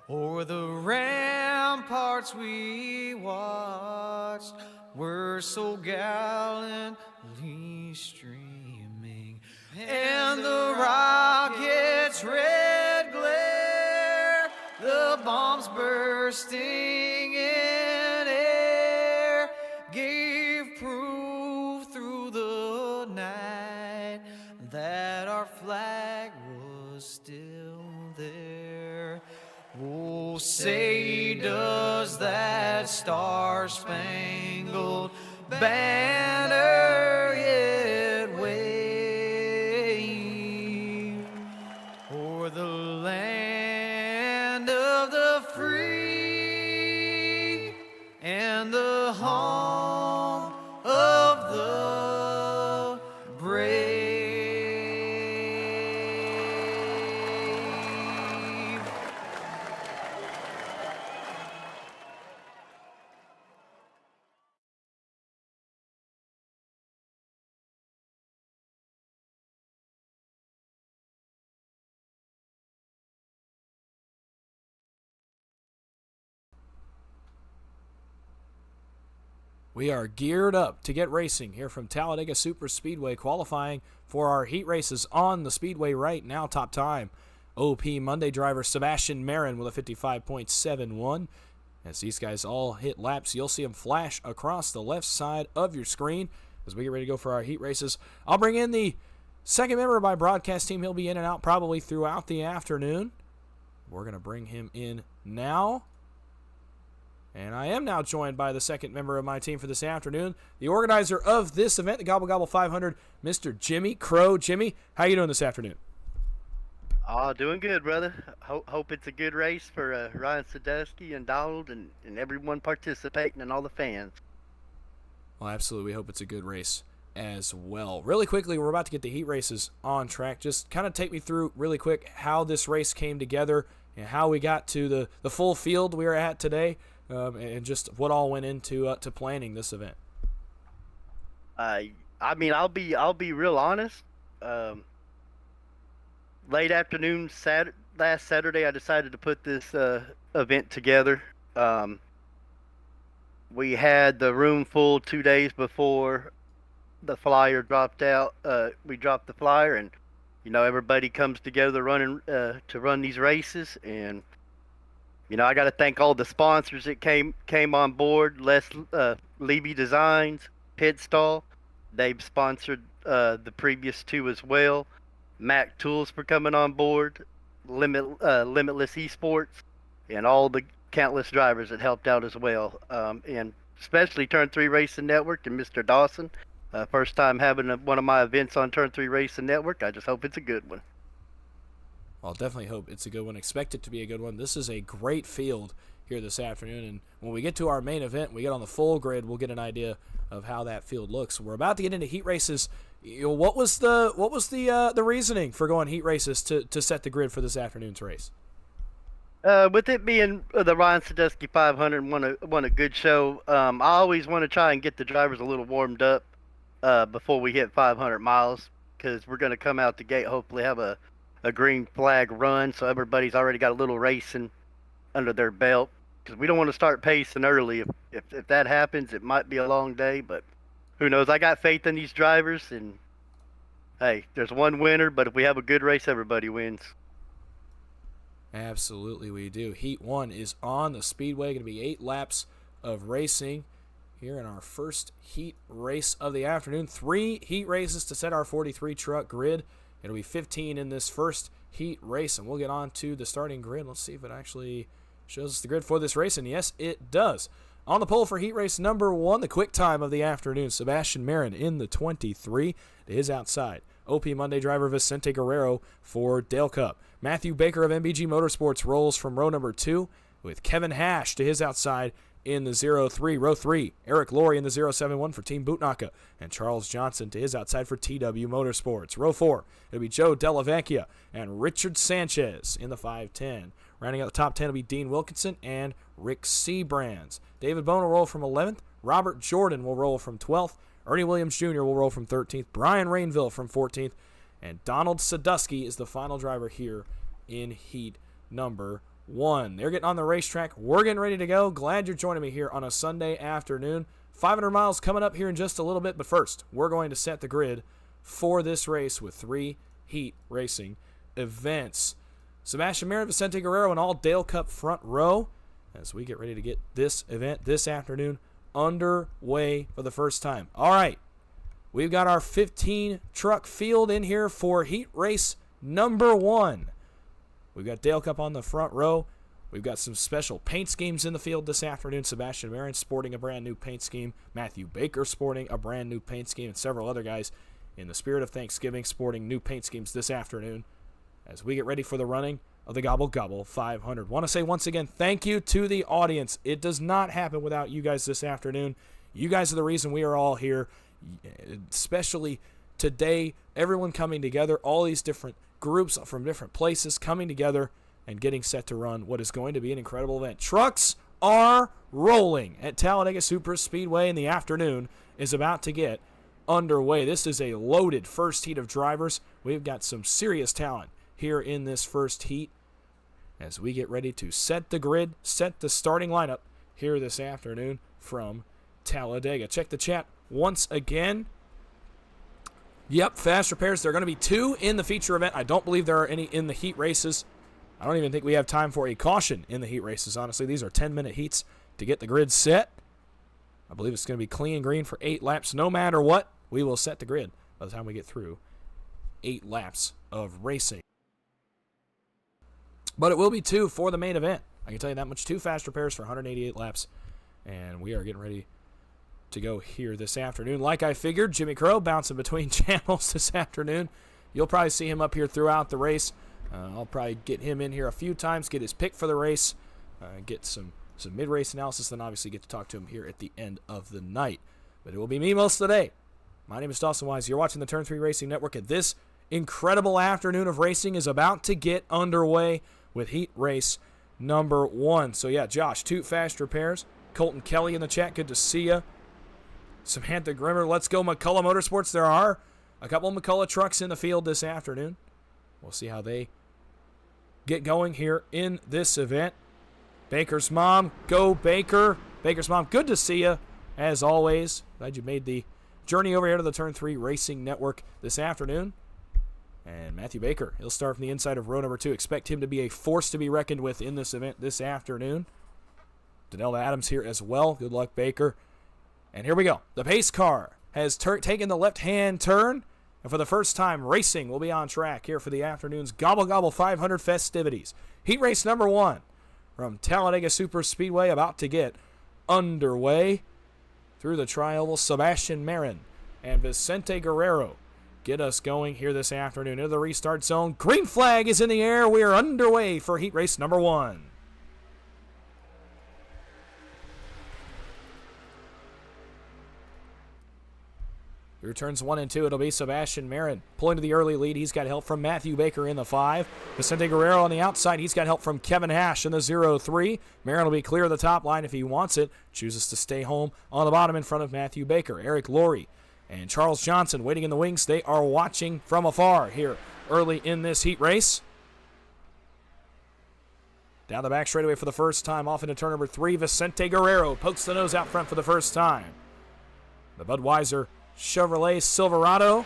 [SPEAKER 11] o'er the ramparts we watched were so gallantly streaming, and the rocket's red glare, the bombs bursting in air, gave proof through the night that our flag was still there. Oh, say does that star-spangled banner yet wave o'er the land of the free and the home of the brave?
[SPEAKER 2] We are geared up to get racing here from Talladega Super Speedway, qualifying for our heat races on the speedway right now. Top time, OP Monday driver Sebastian Marin with a 55.71. As these guys all hit laps, you'll see them flash across the left side of your screen as we get ready to go for our heat races. I'll bring in the second member of my broadcast team. He'll be in and out probably throughout the afternoon. We're going to bring him in now. And I am now joined by the second member of my team for this afternoon, the organizer of this event, the Gobble Gobble 500, Mr. Jimmy Crow. Jimmy, how you doing this afternoon?
[SPEAKER 12] Doing good, brother. Hope it's a good race for Ryan Sadusky and Donald and everyone participating and all the fans.
[SPEAKER 2] Well, absolutely. We hope it's a good race as well. Really quickly, we're about to get the heat races on track. Just kind of take me through really quick how this race came together and how we got to the full field we are at today, and just what all went into to planning this event.
[SPEAKER 12] I mean, I'll be real honest. Late afternoon, last Saturday, I decided to put this event together. We had the room full 2 days before the flyer dropped out. We dropped the flyer, and everybody comes together to run these races. And I got to thank all the sponsors that came on board. Levy Designs, Pit Stall, they've sponsored the previous two as well. Mac Tools for coming on board, Limitless eSports, and all the countless drivers that helped out as well. And especially Turn 3 Racing Network and Mr. Dawson. First time having one of my events on Turn 3 Racing Network. I just hope it's a good one.
[SPEAKER 2] I'll definitely hope it's a good one. Expect it to be a good one. This is a great field here this afternoon, and when we get to our main event, we get on the full grid, we'll get an idea of how that field looks. We're about to get into heat races. What was the reasoning for going heat races to set the grid for this afternoon's race?
[SPEAKER 12] With it being the Ryan Sadusky 500 won a good show, I always want to try and get the drivers a little warmed up before we hit 500 miles, because we're going to come out the gate, hopefully have a green flag run, so everybody's already got a little racing under their belt, because we don't want to start pacing early. If that happens, it might be a long day, but who knows? I got faith in these drivers, and hey, there's one winner, but if we have a good race, everybody wins.
[SPEAKER 2] Absolutely we do. Heat 1 is on the speedway. Going to be 8 laps of racing here in our first heat race of the afternoon. 3 heat races to set our 43 truck grid. It'll be 15 in this first heat race, and we'll get on to the starting grid. Let's see if it actually shows us the grid for this race, and yes, it does. On the pole for heat race number 1, the quick time of the afternoon, Sebastian Marin in the 23 to his outside. OP Monday driver Vicente Guerrero for Dale Cup. Matthew Baker of MBG Motorsports rolls from row number 2 with Kevin Hash to his outside in the 03. Row 3, Eric Laurie in the 071 for Team Bootnaka, and Charles Johnson to his outside for TW Motorsports. Row 4, it'll be Joe Delavecchia and Richard Sanchez in the 510. Rounding out the top 10 will be Dean Wilkinson and Rick Seabrands. David Bone will roll from 11th. Robert Jordan will roll from 12th. Ernie Williams Jr. will roll from 13th. Brian Rainville from 14th. And Donald Sadusky is the final driver here in heat number 1. They're getting on the racetrack. We're getting ready to go. Glad you're joining me here on a Sunday afternoon. 500 miles coming up here in just a little bit, but first, we're going to set the grid for this race with 3 heat racing events. Sebastian Marin, Vicente Guerrero, and all Dale Cup front row as we get ready to get this event this afternoon underway for the first time. All right, we've got our 15 truck field in here for heat race number 1. We've got Dale Cup on the front row. We've got some special paint schemes in the field this afternoon. Sebastian Marin sporting a brand new paint scheme. Matthew Baker sporting a brand new paint scheme, and several other guys in the spirit of Thanksgiving sporting new paint schemes this afternoon as we get ready for the running of the Gobble Gobble 500. Want to say once again, thank you to the audience. It does not happen without you guys this afternoon. You guys are the reason we are all here, especially today. Everyone coming together, all these different groups from different places coming together and getting set to run what is going to be an incredible event. Trucks are rolling at Talladega Super Speedway, and the afternoon is about to get underway. This is a loaded first heat of drivers. We've got some serious talent here in this first heat as we get ready to set the grid, set the starting lineup here this afternoon from Talladega. Check the chat once again. Yep, fast repairs. There are going to be 2 in the feature event. I don't believe there are any in the heat races. I don't even think we have time for a caution in the heat races, honestly. These are 10-minute heats to get the grid set. I believe it's going to be clean and green for 8 laps. No matter what, we will set the grid by the time we get through 8 laps of racing. But it will be 2 for the main event. I can tell you that much. 2 fast repairs for 188 laps. And we are getting ready to go here this afternoon. Like I figured, Jimmy Crow bouncing between channels this afternoon. You'll probably see him up here throughout the race. I'll probably get him in here a few times, get his pick for the race, get some mid-race analysis, then obviously get to talk to him here at the end of the night. but it will be me most of the day. My name is Dawson Wise. You're watching the Turn 3 Racing Network, and this incredible afternoon of racing is about to get underway with heat race number 1. So, yeah, Josh, Toot Fast Repairs, Colton Kelly in the chat, good to see you. Samantha Grimmer, let's go McCullough Motorsports. There are a couple of McCullough trucks in the field this afternoon. We'll see how they get going here in this event. Baker's mom, go Baker. Baker's mom, good to see you, as always. Glad you made the journey over here to the Turn 3 Racing Network this afternoon. And Matthew Baker, he'll start from the inside of row number 2. Expect him to be a force to be reckoned with in this event this afternoon. Danelle Adams here as well. Good luck, Baker. And here we go. The pace car has taken the left-hand turn. And for the first time, racing will be on track here for the afternoon's Gobble Gobble 500 festivities. Heat race number 1 from Talladega Super Speedway about to get underway. Through the trial, Sebastian Marin and Vicente Guerrero get us going here this afternoon into the restart zone. Green flag is in the air. We are underway for heat race number 1. Through turns 1 and 2, it'll be Sebastian Marin pulling to the early lead. He's got help from Matthew Baker in the 5. Vicente Guerrero on the outside. He's got help from Kevin Hash in the 0-3. Marin will be clear of the top line if he wants it. Chooses to stay home on the bottom in front of Matthew Baker. Eric Laurie and Charles Johnson waiting in the wings. They are watching from afar here early in this heat race. Down the back straightaway for the first time. Off into turn number 3. Vicente Guerrero pokes the nose out front for the first time. The Budweiser Chevrolet Silverado,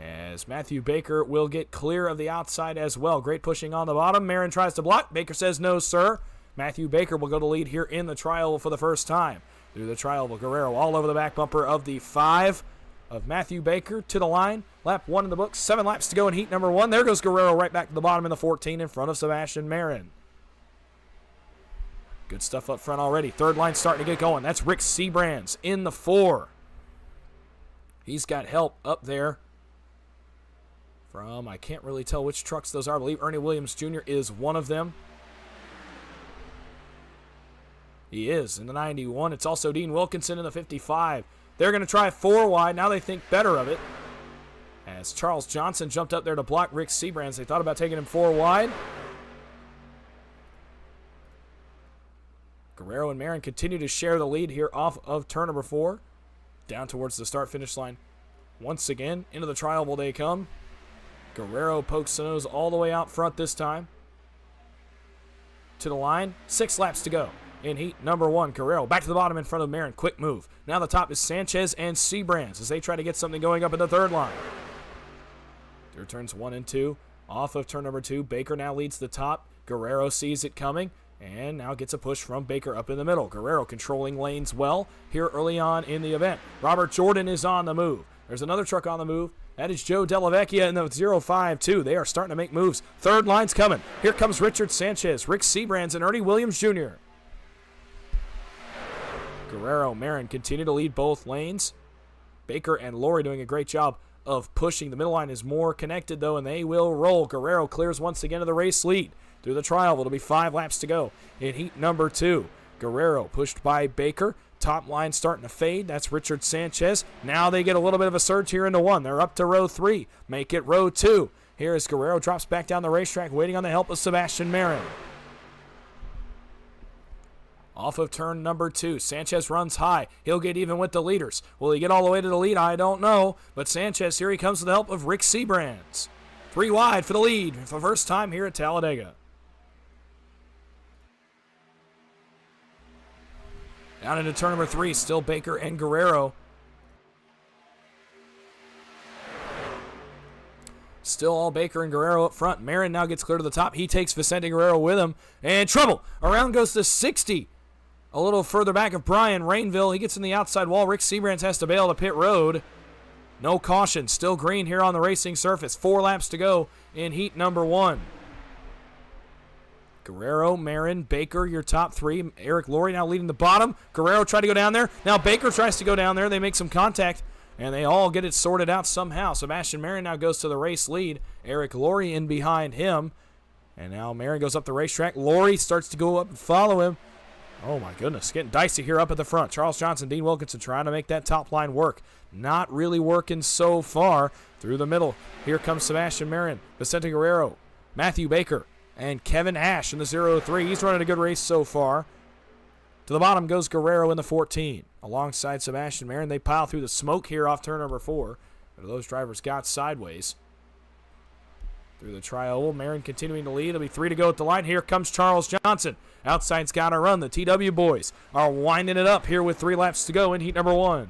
[SPEAKER 2] as Matthew Baker will get clear of the outside as well. Great pushing on the bottom. Marin tries to block. Baker says no, sir. Matthew Baker will go to lead here in the trial for the first time. Through the trial, Guerrero all over the back bumper of the 5 of Matthew Baker to the line. Lap 1 in the books. 7 laps to go in heat number 1. There goes Guerrero right back to the bottom in the 14 in front of Sebastian Marin. Good stuff up front already. Third line starting to get going. That's Rick Seabrands in the 4. He's got help up there from, I can't really tell which trucks those are. I believe Ernie Williams Jr. is one of them. He is in the 91. It's also Dean Wilkinson in the 55. They're going to try 4 wide. Now they think better of it. As Charles Johnson jumped up there to block Rick Seabrands. They thought about taking him 4 wide. Guerrero and Marin continue to share the lead here off of turn number 4. Down towards the start-finish line. Once again, into the trial will they come. Guerrero pokes the nose all the way out front this time. To the line. 6 laps to go in heat number 1. Guerrero back to the bottom in front of Marin. Quick move. Now the top is Sanchez and Seabrands as they try to get something going up in the third line. Through turns 1 and 2. Off of turn number 2. Baker now leads the top. Guerrero sees it coming. And now gets a push from Baker up in the middle. Guerrero controlling lanes well here early on in the event. Robert Jordan is on the move. There's another truck on the move. That is Joe Delavecchia in the 052. They are starting to make moves. Third line's coming. Here comes Richard Sanchez, Rick Seabrands, and Ernie Williams Jr. Guerrero, Marin continue to lead both lanes. Baker and Laurie doing a great job of pushing. The middle line is more connected, though, and they will roll. Guerrero clears once again to the race lead. Through the trial, it'll be 5 laps to go in heat number 2. Guerrero pushed by Baker. Top line starting to fade. That's Richard Sanchez. Now they get a little bit of a surge here into 1. They're up to row 3. Make it row 2. Here as Guerrero drops back down the racetrack, waiting on the help of Sebastian Marin. Off of turn number 2. Sanchez runs high. He'll get even with the leaders. Will he get all the way to the lead? I don't know. But Sanchez, here he comes with the help of Rick Seabrands. 3 wide for the lead for the first time here at Talladega. Down into turn number 3, still Baker and Guerrero. Still all Baker and Guerrero up front. Marin now gets clear to the top. He takes Vicente Guerrero with him. And trouble. Around goes to 60. A little further back of Brian Rainville. He gets in the outside wall. Rick Seabrands has to bail to pit road. No caution. Still green here on the racing surface. 4 laps to go in heat number 1. Guerrero, Marin, Baker, your top 3. Eric Laurie now leading the bottom. Guerrero tried to go down there. Now Baker tries to go down there. They make some contact, and they all get it sorted out somehow. Sebastian Marin now goes to the race lead. Eric Laurie in behind him. And now Marin goes up the racetrack. Laurie starts to go up and follow him. Oh, my goodness. Getting dicey here up at the front. Charles Johnson, Dean Wilkinson trying to make that top line work. Not really working so far. Through the middle. Here comes Sebastian Marin, Vicente Guerrero, Matthew Baker, and Kevin Ash in the 0-3. He's running a good race so far. To the bottom goes Guerrero in the 14. Alongside Sebastian Marin, they pile through the smoke here off turn number 4. But those drivers got sideways. Through the tri-oval, Marin continuing to lead. It'll be 3 to go at the line. Here comes Charles Johnson. Outside's got to run. The TW boys are winding it up here with 3 laps to go in heat number 1.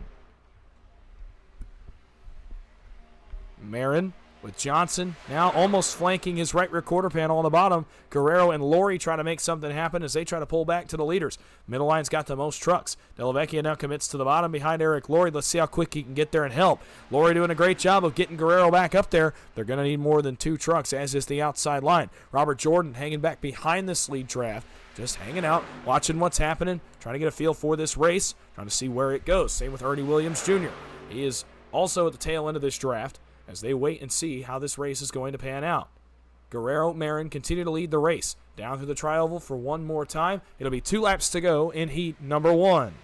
[SPEAKER 2] Marin with Johnson now almost flanking his right rear quarter panel on the bottom. Guerrero and Laurie try to make something happen as they try to pull back to the leaders. Middle line's got the most trucks. Delavecchia now commits to the bottom behind Eric Laurie. Let's see how quick he can get there and help. Laurie doing a great job of getting Guerrero back up there. They're going to need more than 2 trucks, as is the outside line. Robert Jordan hanging back behind this lead draft. Just hanging out, watching what's happening, trying to get a feel for this race, trying to see where it goes. Same with Ernie Williams Jr. He is also at the tail end of this draft, as they wait and see how this race is going to pan out. Guerrero, Marin continue to lead the race. Down through the tri-oval for one more time. It'll be 2 laps to go in heat number 1.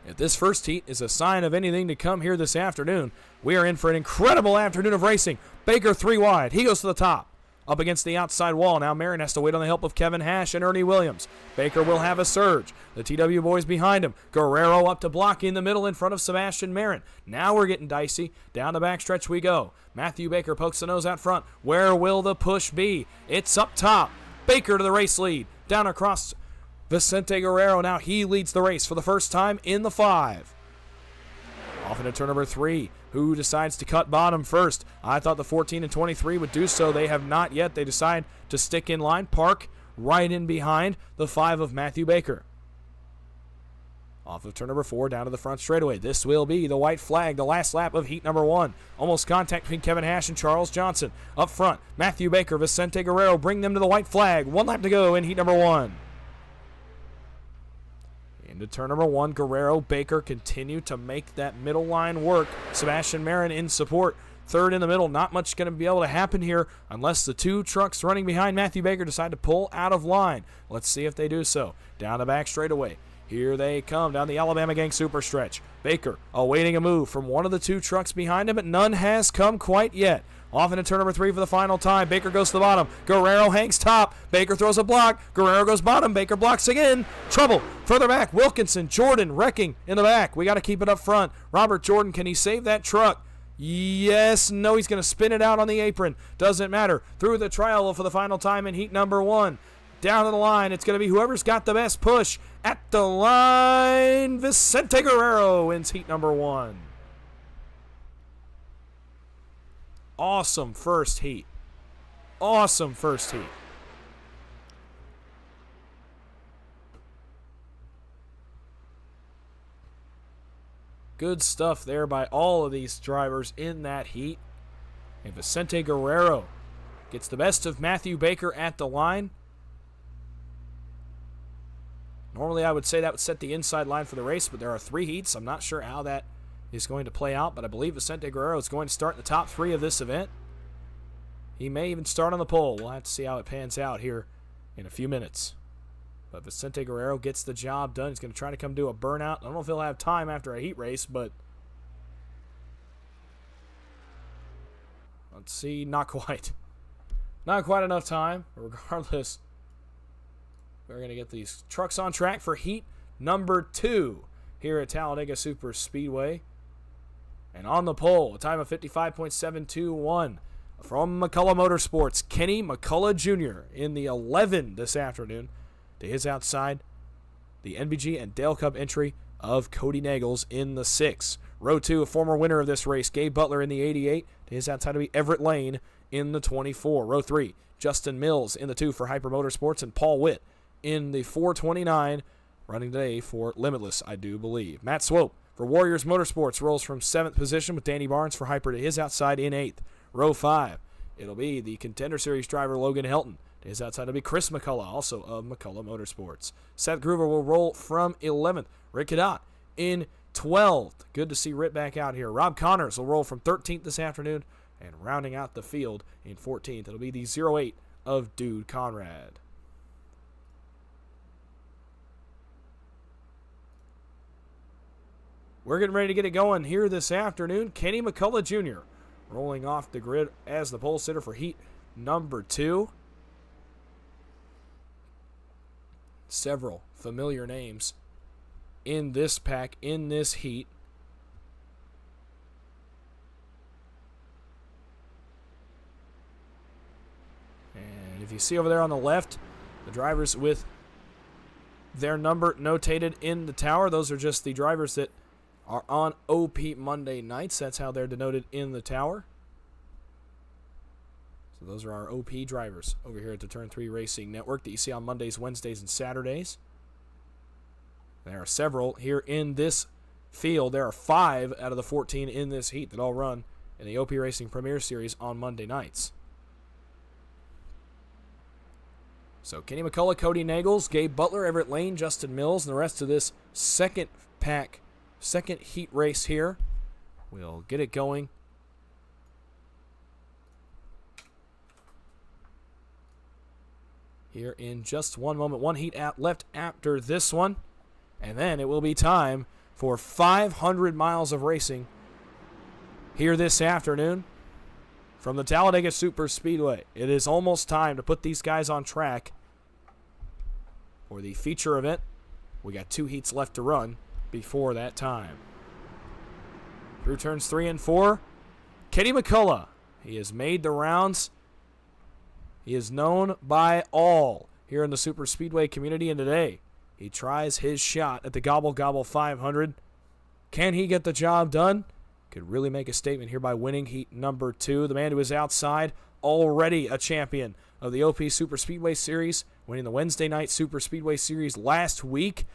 [SPEAKER 2] If this first heat is a sign of anything to come here this afternoon, we are in for an incredible afternoon of racing. Baker 3 wide. He goes to the top. Up against the outside wall. Now Marin has to wait on the help of Kevin Hash and Ernie Williams. Baker will have a surge. The TW boys behind him. Guerrero up to block in the middle in front of Sebastian Marin. Now we're getting dicey. Down the backstretch we go. Matthew Baker pokes the nose out front. Where will the push be? It's up top. Baker to the race lead. Down across Vicente Guerrero. Now he leads the race for the first time in the 5. Off into turn number 3. Who decides to cut bottom first? I thought the 14 and 23 would do so. They have not yet. They decide to stick in line. Park right in behind the 5 of Matthew Baker. Off of turn number 4 down to the front straightaway. This will be the white flag, the last lap of heat number 1. Almost contact between Kevin Hash and Charles Johnson. Up front, Matthew Baker, Vicente Guerrero bring them to the white flag. 1 lap to go in heat number 1. Into turn number 1, Guerrero, Baker continue to make that middle line work. Sebastian Marin in support. 3rd in the middle. Not much going to be able to happen here unless the 2 trucks running behind Matthew Baker decide to pull out of line. Let's see if they do so. Down the back straightaway. Here they come down the Alabama Gang super stretch. Baker awaiting a move from one of the 2 trucks behind him, but none has come quite yet. Off into turn number 3 for the final time. Baker goes to the bottom. Guerrero hangs top. Baker throws a block. Guerrero goes bottom. Baker blocks again. Trouble. Further back. Wilkinson, Jordan wrecking in the back. We got to keep it up front. Robert Jordan, can he save that truck? Yes. No, he's going to spin it out on the apron. Doesn't matter. Through the trial for the final time in heat number 1. Down to the line. It's going to be whoever's got the best push. At the line, Vicente Guerrero wins heat number 1. Awesome first heat. Awesome first heat. Good stuff there by all of these drivers in that heat. And Vicente Guerrero gets the best of Matthew Baker at the line. Normally I would say that would set the inside line for the race, but there are 3 heats. I'm not sure how that is going to play out, but I believe Vicente Guerrero is going to start in the top 3 of this event. He may even start on the pole. We'll have to see how it pans out here in a few minutes. But Vicente Guerrero gets the job done. He's going to try to come do a burnout. I don't know if he'll have time after a heat race, but let's see. Not quite. Not quite enough time. Regardless, we're going to get these trucks on track for heat number 2 here at Talladega Super Speedway. And on the pole, a time of 55.721 from McCullough Motorsports, Kenny McCullough Jr. in the 11 this afternoon. To his outside, the NBG and Dale Cup entry of Cody Nagels in the 6. Row 2, a former winner of this race, Gabe Butler in the 88. To his outside will be Everett Lane in the 24. Row 3, Justin Mills in the 2 for Hyper Motorsports, and Paul Witt in the 429, running today for Limitless, I do believe. Matt Swope for Warriors Motorsports rolls from 7th position with Danny Barnes for Hyper to his outside in 8th. Row 5, it'll be the Contender Series driver Logan Helton. To his outside will be Chris McCullough, also of McCullough Motorsports. Seth Groover will roll from 11th. Rick Cadot in 12th. Good to see Rick back out here. Rob Connors will roll from 13th this afternoon, and rounding out the field in 14th, it'll be the 08 of Dude Conrad. We're getting ready to get it going here this afternoon. Kenny McCullough Jr. rolling off the grid as the pole sitter for heat number 2. Several familiar names in this pack, in this heat. And if you see over there on the left, the drivers with their number notated in the tower, those are just the drivers that are on OP Monday nights. That's how they're denoted in the tower. So those are our OP drivers over here at the Turn 3 Racing Network that you see on Mondays, Wednesdays, and Saturdays. There are several here in this field. There are 5 out of the 14 in this heat that all run in the OP Racing Premier Series on Monday nights. So Kenny McCullough, Cody Nagels, Gabe Butler, Everett Lane, Justin Mills, and the rest of this second heat race here. We'll get it going. Here in just one moment. One heat left after this one. And then it will be time for 500 miles of racing here this afternoon from the Talladega Super Speedway. It is almost time to put these guys on track for the feature event. We got 2 heats left to run before that time. Through turns 3 and 4, Kenny McCullough. He has made the rounds. He is known by all here in the Super Speedway community, and today he tries his shot at the Gobble Gobble 500. Can he get the job done? Could really make a statement here by winning heat number 2. The man who is outside, already a champion of the OP Super Speedway Series, winning the Wednesday night Super Speedway Series last week.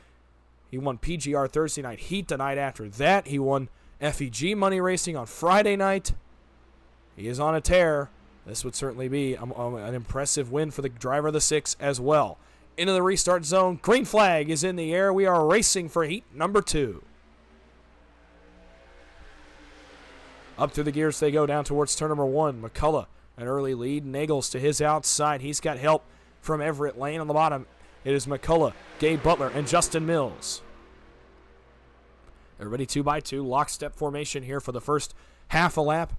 [SPEAKER 2] He won PGR Thursday night heat the night after that. He won FEG Money Racing on Friday night. He is on a tear. This would certainly be an impressive win for the driver of the 6 as well. Into the restart zone. Green flag is in the air. We are racing for heat number 2. Up through the gears they go down towards turn number 1. McCullough, an early lead. Nagels to his outside. He's got help from Everett Lane on the bottom. It is McCullough, Gabe Butler, and Justin Mills. Everybody 2x2. Lockstep formation here for the first half a lap.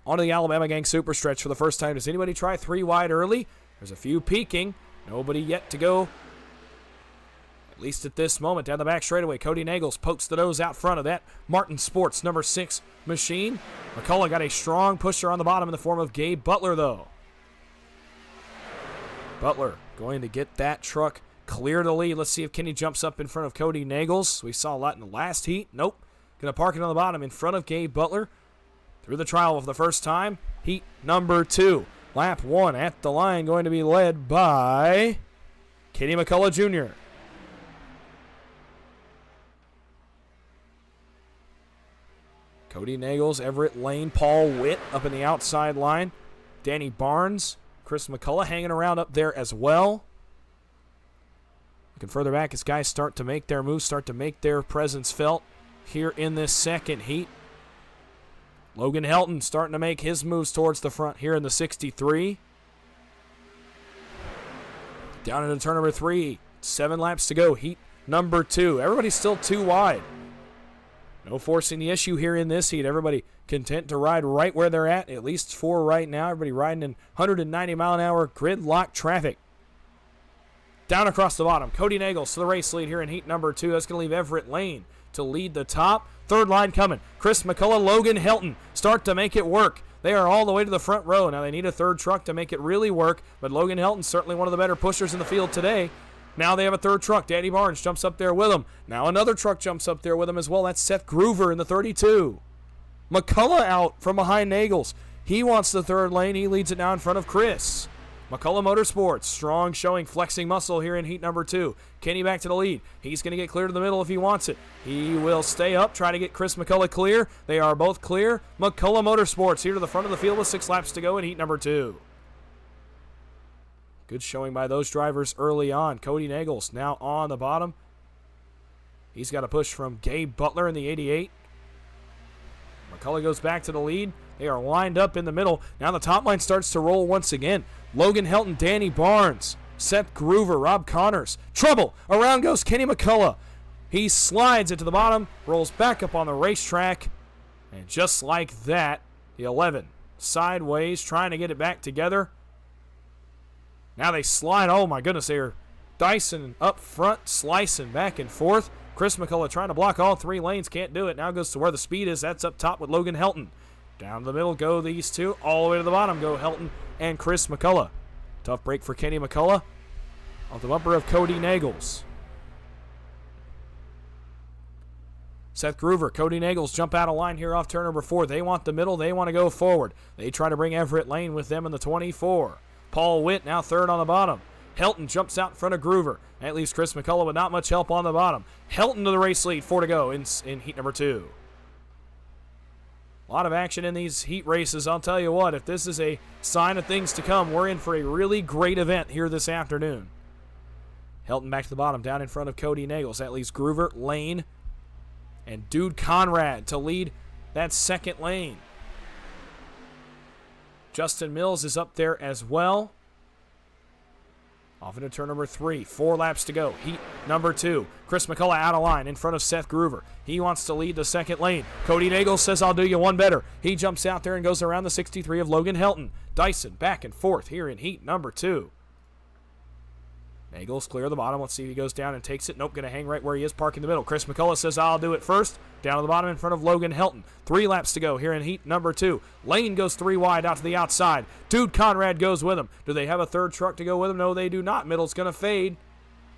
[SPEAKER 2] Onto the Alabama Gang Super Stretch for the first time. Does anybody try 3 wide early? There's a few peeking. Nobody yet to go, at least at this moment. Down the back straightaway, Cody Nagels pokes the nose out front of that Martin Sports number 6 machine. McCullough got a strong pusher on the bottom in the form of Gabe Butler, though. Butler going to get that truck clear to lead. Let's see if Kenny jumps up in front of Cody Nagels. We saw a lot in the last heat. Nope. Going to park it on the bottom in front of Gabe Butler. Through the trial for the first time, heat number 2. Lap 1 at the line going to be led by Kenny McCullough Jr. Cody Nagels, Everett Lane, Paul Witt up in the outside line. Danny Barnes, Chris McCullough hanging around up there as well. Looking further back as guys start to make their moves, start to make their presence felt here in this second heat. Logan Helton starting to make his moves towards the front here in the 63. Down into turn number 3. 7 laps to go. Heat number 2. Everybody's still 2 wide. No forcing the issue here in this heat. Everybody content to ride right where they're at least 4 right now. Everybody riding in 190 mile an hour gridlock traffic. Down across the bottom. Cody Nagels to the race lead here in heat number 2. That's going to leave Everett Lane to lead the top. Third line coming. Chris McCullough, Logan Helton start to make it work. They are all the way to the front row. Now they need a third truck to make it really work, but Logan Helton's certainly one of the better pushers in the field today. Now they have a third truck. Danny Barnes jumps up there with him. Now another truck jumps up there with him as well. That's Seth Groover in the 32. McCullough out from behind Nagels. He wants the third lane. He leads it now in front of Chris. McCullough Motorsports, strong showing, flexing muscle here in heat number 2. Kenny back to the lead. He's going to get clear to the middle if he wants it. He will stay up, try to get Chris McCullough clear. They are both clear. McCullough Motorsports here to the front of the field with 6 laps to go in heat number 2. Good showing by those drivers early on. Cody Nagels now on the bottom. He's got a push from Gabe Butler in the 88. McCullough goes back to the lead. They are lined up in the middle. Now the top line starts to roll once again. Logan Helton, Danny Barnes, Seth Groover, Rob Connors. Trouble. Around goes Kenny McCullough. He slides it to the bottom, rolls back up on the racetrack, and just like that, the 11 sideways, trying to get it back together. Now they slide. Oh, my goodness, they're Dyson up front, slicing back and forth. Chris McCullough trying to block all three lanes, can't do it. Now goes to where the speed is. That's up top with Logan Helton. Down the middle go these two. All the way to the bottom go Helton and Chris McCullough. Tough break for Kenny McCullough off the bumper of Cody Nagels. Seth Groover, Cody Nagels jump out of line here off turn number 4. They want the middle. They want to go forward. They try to bring Everett Lane with them in the 24. Paul Witt now third on the bottom. Helton jumps out in front of Groover. That leaves Chris McCullough with not much help on the bottom. Helton to the race lead, 4 to go in heat number 2. A lot of action in these heat races. I'll tell you what, if this is a sign of things to come, we're in for a really great event here this afternoon. Helton back to the bottom, down in front of Cody Nagels. That leaves Groover, Lane, and Dude Conrad to lead that second lane. Justin Mills is up there as well. Off into turn number 3. 4 laps to go. Heat number 2. Chris McCullough out of line in front of Seth Groover. He wants to lead the second lane. Cody Nagels says, I'll do you one better. He jumps out there and goes around the 63 of Logan Helton. Dyson back and forth here in heat number 2. Nagels clear the bottom. Let's see if he goes down and takes it. Nope, going to hang right where he is, park in the middle. Chris McCullough says, I'll do it first. Down to the bottom in front of Logan Helton. 3 laps to go here in heat number 2. Lane goes 3 wide out to the outside. Dude Conrad goes with him. Do they have a third truck to go with him? No, they do not. Middle's going to fade.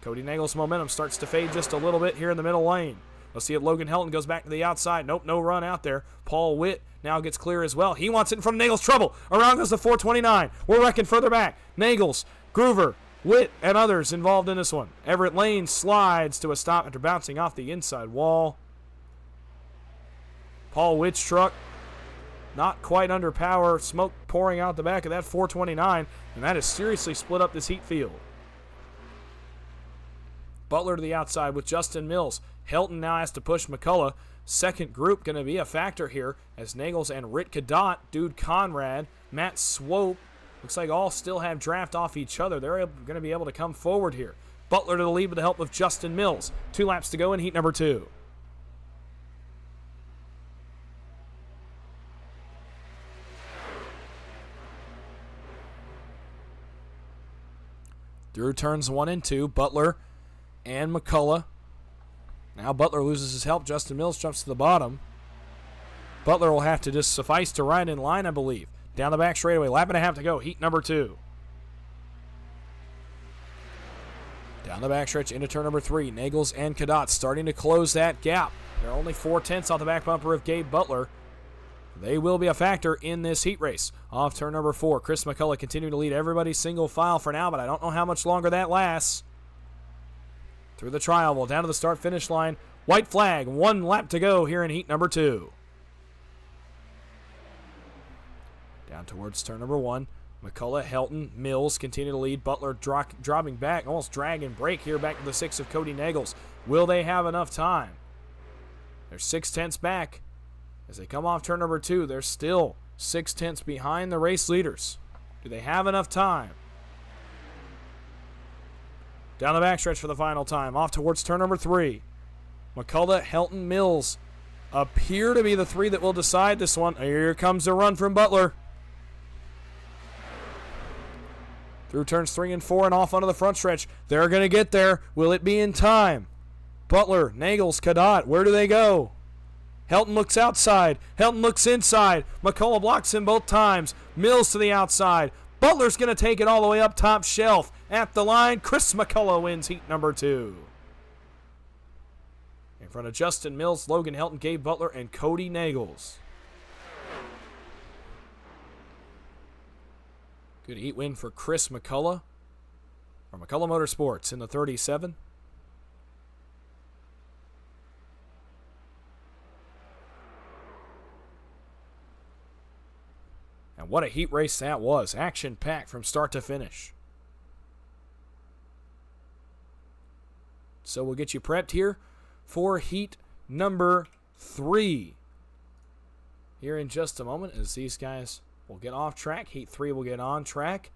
[SPEAKER 2] Cody Nagels' momentum starts to fade just a little bit here in the middle lane. Let's see if Logan Helton goes back to the outside. Nope, no run out there. Paul Witt now gets clear as well. He wants it in front of Nagels. Trouble. Around goes the 429. We're wrecking further back. Nagels, Groover, Witt, and others involved in this one. Everett Lane slides to a stop after bouncing off the inside wall. Paul Witt's truck not quite under power. Smoke pouring out the back of that 429, and that has seriously split up this heat field. Butler to the outside with Justin Mills. Helton now has to push McCullough. Second group going to be a factor here as Nagels and Rit Cadot, Dude Conrad, Matt Swope, looks like all still have draft off each other. They're going to be able to come forward here. Butler to the lead with the help of Justin Mills. 2 laps to go in heat number 2. Through turns 1 and 2, Butler and McCullough. Now Butler loses his help. Justin Mills jumps to the bottom. Butler will have to just suffice to ride in line, I believe. Down the back straightaway, lap and a half to go, heat number 2. Down the backstretch into turn number 3. Nagels and Cadot starting to close that gap. They're only 4/10 off the back bumper of Gabe Butler. They will be a factor in this heat race. Off turn number 4, Chris McCullough continuing to lead everybody single file for now, but I don't know how much longer that lasts. Through the trial wall, down to the start-finish line. White flag, 1 lap to go here in heat number 2. Down towards turn number 1. McCullough, Helton, Mills continue to lead. Butler dropping back, almost drag and break here back to the 6 of Cody Nagels. Will they have enough time? They're 6/10 back. As they come off turn number 2, they're still 6/10 behind the race leaders. Do they have enough time? Down the backstretch for the final time. Off towards turn number 3. McCullough, Helton, Mills appear to be the 3 that will decide this one. Here comes the run from Butler. Through turns 3 and 4 and off onto the front stretch. They're going to get there. Will it be in time? Butler, Nagels, Cadot, where do they go? Helton looks outside. Helton looks inside. McCullough blocks him both times. Mills to the outside. Butler's going to take it all the way up top shelf. At the line, Chris McCullough wins heat number 2. In front of Justin Mills, Logan Helton, Gabe Butler, and Cody Nagels. Good heat win for Chris McCullough from McCullough Motorsports in the 37. And what a heat race that was. Action-packed from start to finish. So we'll get you prepped here for heat number 3. Here in just a moment as these guys will get off track. Heat 3 will get on track.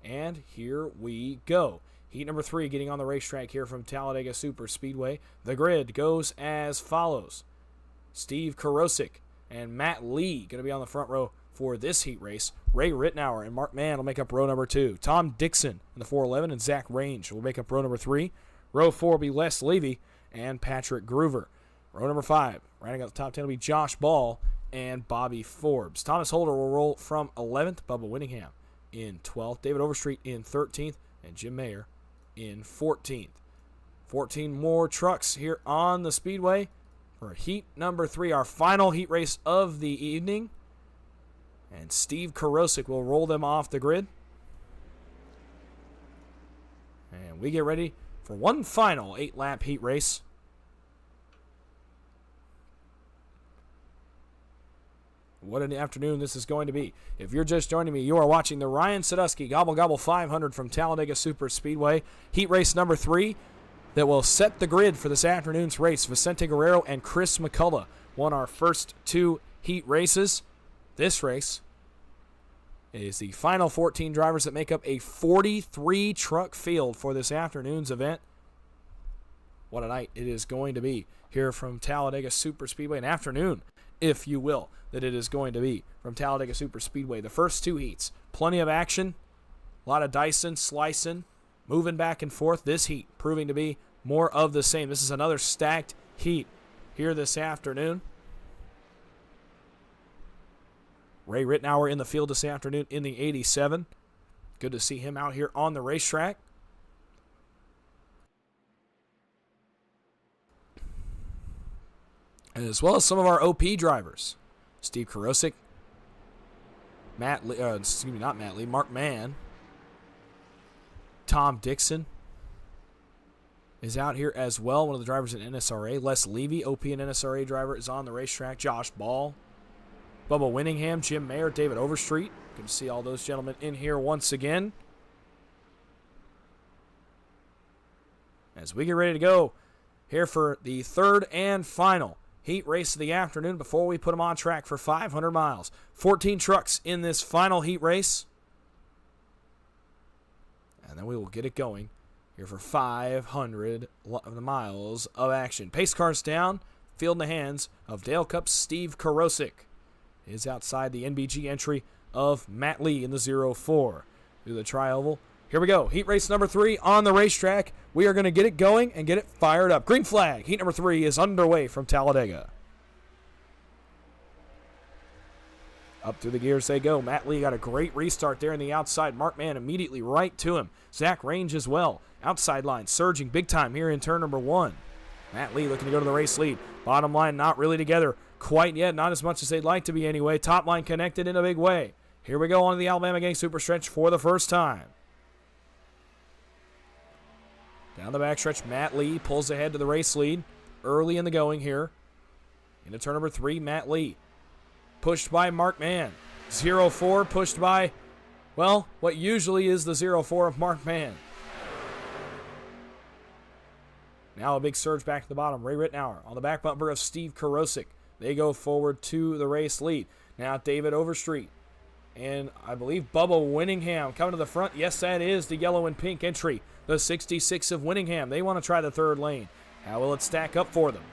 [SPEAKER 2] And here we go. Heat number 3 getting on the racetrack here from Talladega Super Speedway. The grid goes as follows. Steve Karosik and Matt Lee going to be on the front row for this heat race. Ray Rittenauer and Mark Mann will make up row number 2. Tom Dixon in the 411 and Zach Range will make up row number 3. Row 4 will be Les Levy and Patrick Groover. Row number 5, rounding out the top 10 will be Josh Ball and Bobby Forbes. Thomas Holder will roll from 11th, Bubba Winningham in 12th, David Overstreet in 13th, and Jim Mayer in 14th. 14 more trucks here on the speedway for heat number 3, our final heat race of the evening. And Steve Karosik will roll them off the grid. And we get ready for one final 8-lap heat race. What an afternoon this is going to be. If you're just joining me, you are watching the Ryan Sadusky Gobble Gobble 500 from Talladega Super Speedway. Heat race number 3 that will set the grid for this afternoon's race. Vicente Guerrero and Chris McCullough won our first 2 heat races. This race is the final 14 drivers that make up a 43 truck field for this afternoon's event. What a night it is going to be here from Talladega Super Speedway. An afternoon, if you will, that it is going to be from Talladega Super Speedway. The first 2 heats, plenty of action, a lot of dicing, slicing, moving back and forth. This heat proving to be more of the same. This is another stacked heat here this afternoon. Ray Rittenauer in the field this afternoon in the 87. Good to see him out here on the racetrack. As well as some of our OP drivers. Steve Karosik, Mark Mann, Tom Dixon is out here as well, one of the drivers in NSRA. Les Levy, OP and NSRA driver, is on the racetrack. Josh Ball, Bubba Winningham, Jim Mayer, David Overstreet. Good to see all those gentlemen in here once again. As we get ready to go here for the third and final heat race of the afternoon before we put them on track for 500 miles. 14 trucks in this final heat race. And then we will get it going here for 500 miles of action. Pace cars down, field in the hands of Dale Cupp's Steve Karosik. Is outside the NBG entry of Matt Lee in the 04. Through the tri-oval. Here we go. Heat race number 3 on the racetrack. We are going to get it going and get it fired up. Green flag. Heat number 3 is underway from Talladega. Up through the gears they go. Matt Lee got a great restart there in the outside. Mark Mann immediately right to him. Zach Range as well. Outside line surging big time here in turn number 1. Matt Lee looking to go to the race lead. Bottom line not really together quite yet. Not as much as they'd like to be anyway. Top line connected in a big way. Here we go on the Alabama Gang Super Stretch for the first time. Down the backstretch, Matt Lee pulls ahead to the race lead early in the going here. Into turn number 3, Matt Lee. Pushed by Mark Mann. 04 pushed by, well, what usually is the 04 of Mark Mann. Now a big surge back to the bottom. Ray Rittenauer on the back bumper of Steve Karosik. They go forward to the race lead. Now David Overstreet. And I believe Bubba Winningham coming to the front. Yes, that is the yellow and pink entry. The 66 of Winningham. They want to try the third lane. How will it stack up for them?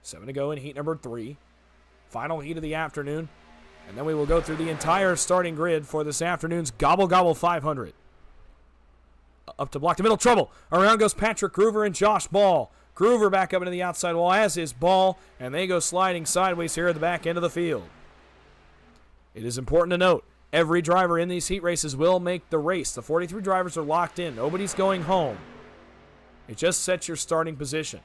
[SPEAKER 2] 7 to go in heat number 3. Final heat of the afternoon. And then we will go through the entire starting grid for this afternoon's Gobble Gobble 500. Up to block to middle, trouble. Around goes Patrick Groover and Josh Ball. Groover back up into the outside wall, as is Ball. And they go sliding sideways here at the back end of the field. It is important to note, every driver in these heat races will make the race. The 43 drivers are locked in. Nobody's going home. It just sets your starting position.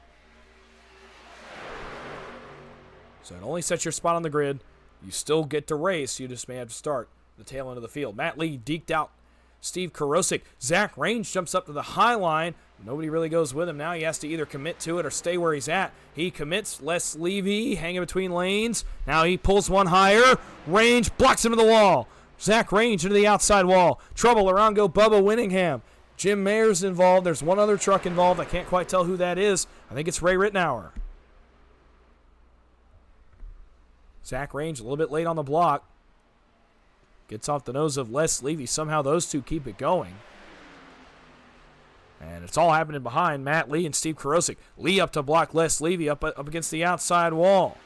[SPEAKER 2] So it only sets your spot on the grid. You still get to race. You just may have to start the tail end of the field. Matt Lee deked out Steve Karosik. Zach Range jumps up to the high line. Nobody really goes with him now. He has to either commit to it or stay where he's at. He commits. Les Levy hanging between lanes. Now he pulls one higher. Range blocks him to the wall. Zach Range into the outside wall. Trouble. Around go Bubba Winningham. Jim Mayer's involved. There's one other truck involved. I can't quite tell who that is. I think it's Ray Rittenauer. Zach Range a little bit late on the block. Gets off the nose of Les Levy. Somehow those two keep it going. And it's all happening behind Matt Lee and Steve Karosik. Lee up to block Les Levy up against the outside wall.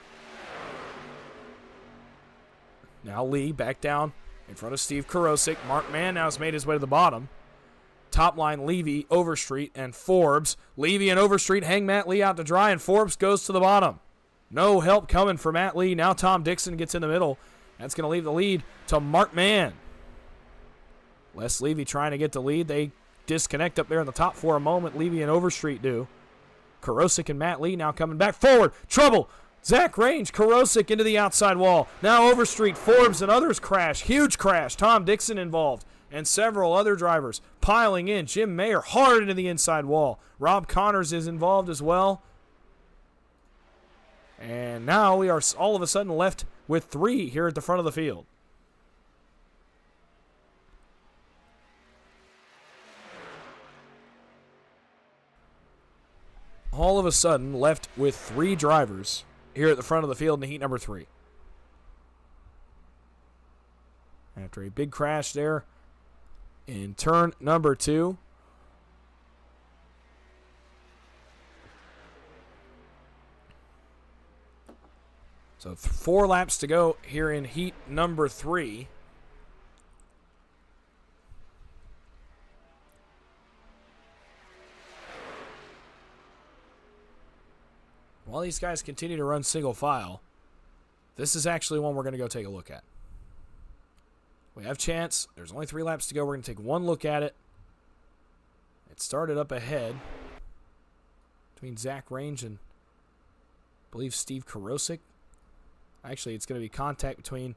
[SPEAKER 2] Now Lee back down in front of Steve Karosik. Mark Mann now has made his way to the bottom. Top line, Levy, Overstreet, and Forbes. Levy and Overstreet hang Matt Lee out to dry, and Forbes goes to the bottom. No help coming for Matt Lee. Now Tom Dixon gets in the middle. That's going to leave the lead to Mark Mann. Les Levy trying to get the lead. They disconnect up there in the top for a moment. Levy and Overstreet do. Karosik and Matt Lee now coming back forward. Trouble. Zach Range, Karosik into the outside wall. Now Overstreet, Forbes, and others crash. Huge crash. Tom Dixon involved. And several other drivers piling in. Jim Mayer hard into the inside wall. Rob Connors is involved as well. And now we are all of a sudden left with 3 here at the front of the field. All of a sudden left with 3 drivers here at the front of the field in heat number 3. After a big crash there in turn number 2. So 4 laps to go here in heat number 3. While these guys continue to run single file, this is actually one we're going to go take a look at. We have chance. There's only 3 laps to go. We're going to take one look at it. It started up ahead between Zach Range and, I believe, Steve Karosik. Actually, it's going to be contact between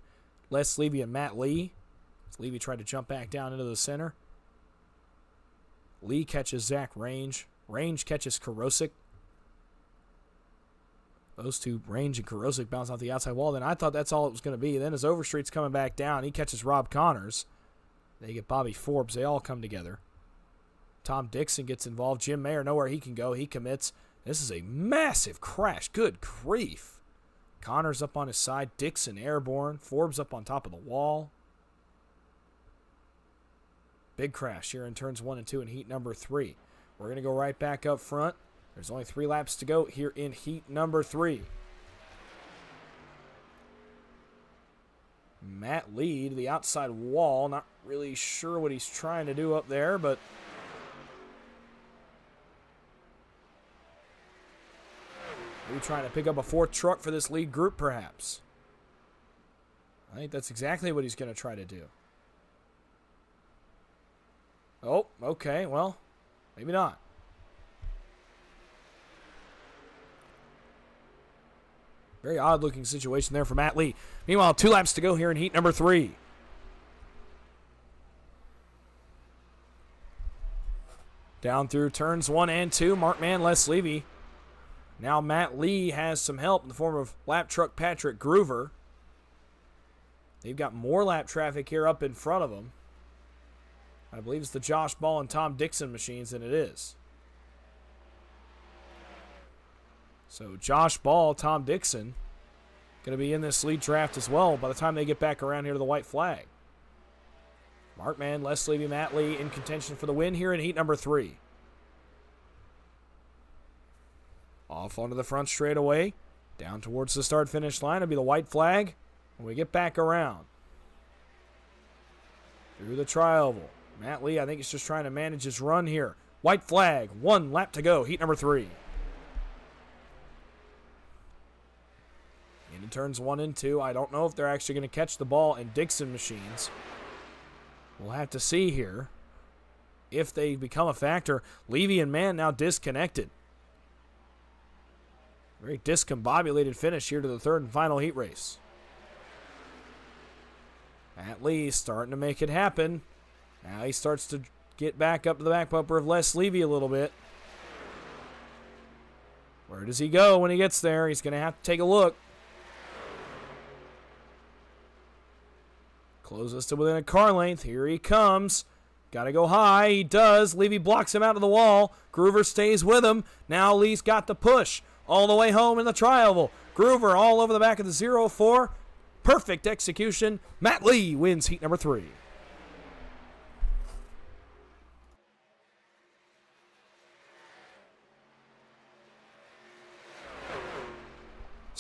[SPEAKER 2] Les Levy and Matt Lee. As Levy tried to jump back down into the center. Lee catches Zach Range. Range catches Karosik. Those 2, Range and Karosik, bounce off the outside wall. Then I thought that's all it was going to be. Then as Overstreet's coming back down, he catches Rob Connors. They get Bobby Forbes. They all come together. Tom Dixon gets involved. Jim Mayer, nowhere he can go. He commits. This is a massive crash. Good grief. Connors up on his side. Dixon airborne. Forbes up on top of the wall. Big crash here in turns 1 and 2 in heat number 3. We're going to go right back up front. There's only 3 laps to go here in heat number 3. Matt Lee to the outside wall. Not really sure what he's trying to do up there, but maybe trying to pick up a 4th truck for this lead group, perhaps. I think that's exactly what he's going to try to do. Oh, okay, well, maybe not. Very odd-looking situation there for Matt Lee. Meanwhile, 2 laps to go here in heat number 3. Down through turns 1 and 2, Mark Mann, Les Levy. Now Matt Lee has some help in the form of lap truck Patrick Groover. They've got more lap traffic here up in front of them. I believe it's the Josh Ball and Tom Dixon machines than it is. So Josh Ball, Tom Dixon, going to be in this lead draft as well by the time they get back around here to the white flag. Mark Mann, Les Levy, Matt Lee in contention for the win here in heat number 3. Off onto the front straightaway. Down towards the start-finish line. It'll be the white flag when we get back around. Through the tri-oval. Matt Lee, I think, is just trying to manage his run here. White flag. 1 lap to go. Heat number 3. Into turns 1 and 2. I don't know if they're actually going to catch the ball in Dixon machines. We'll have to see here if they become a factor. Levy and Mann now disconnected. Very discombobulated finish here to the 3rd and final heat race. Matt Lee starting to make it happen. Now he starts to get back up to the back bumper of Les Levy a little bit. Where does he go when he gets there? He's going to have to take a look. Closes to within a car length. Here he comes. Got to go high. He does. Levy blocks him out of the wall. Groover stays with him. Now Lee's got the push all the way home in the tri-oval. Groover all over the back of the 0-4. Perfect execution. Matt Lee wins heat number 3.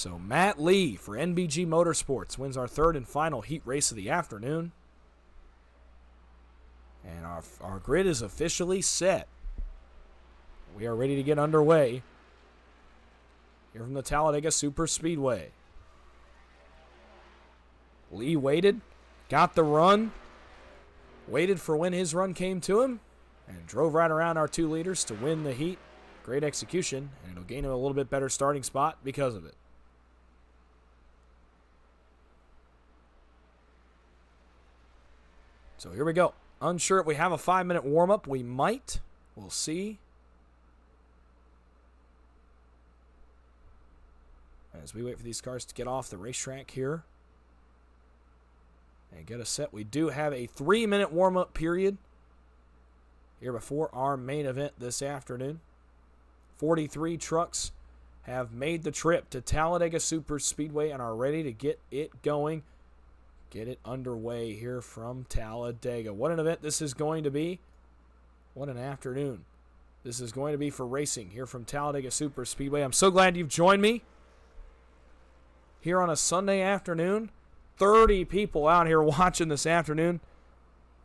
[SPEAKER 2] So Matt Lee for NBG Motorsports wins our third and final heat race of the afternoon. And our grid is officially set. We are ready to get underway here from the Talladega Super Speedway. Lee waited, got the run, waited for when his run came to him, and drove right around our 2 leaders to win the heat. Great execution, and it'll gain him a little bit better starting spot because of it. So here we go. Unsure if we have a 5-minute warm-up. We might. We'll see. As we wait for these cars to get off the racetrack here and get us set. We do have a 3-minute warm-up period here before our main event this afternoon. 43 trucks have made the trip to Talladega Super Speedway and are ready to get it going. Get it underway here from Talladega. What an event this is going to be. What an afternoon this is going to be for racing here from Talladega Super Speedway. I'm so glad you've joined me here on a Sunday afternoon. 30 people out here watching this afternoon.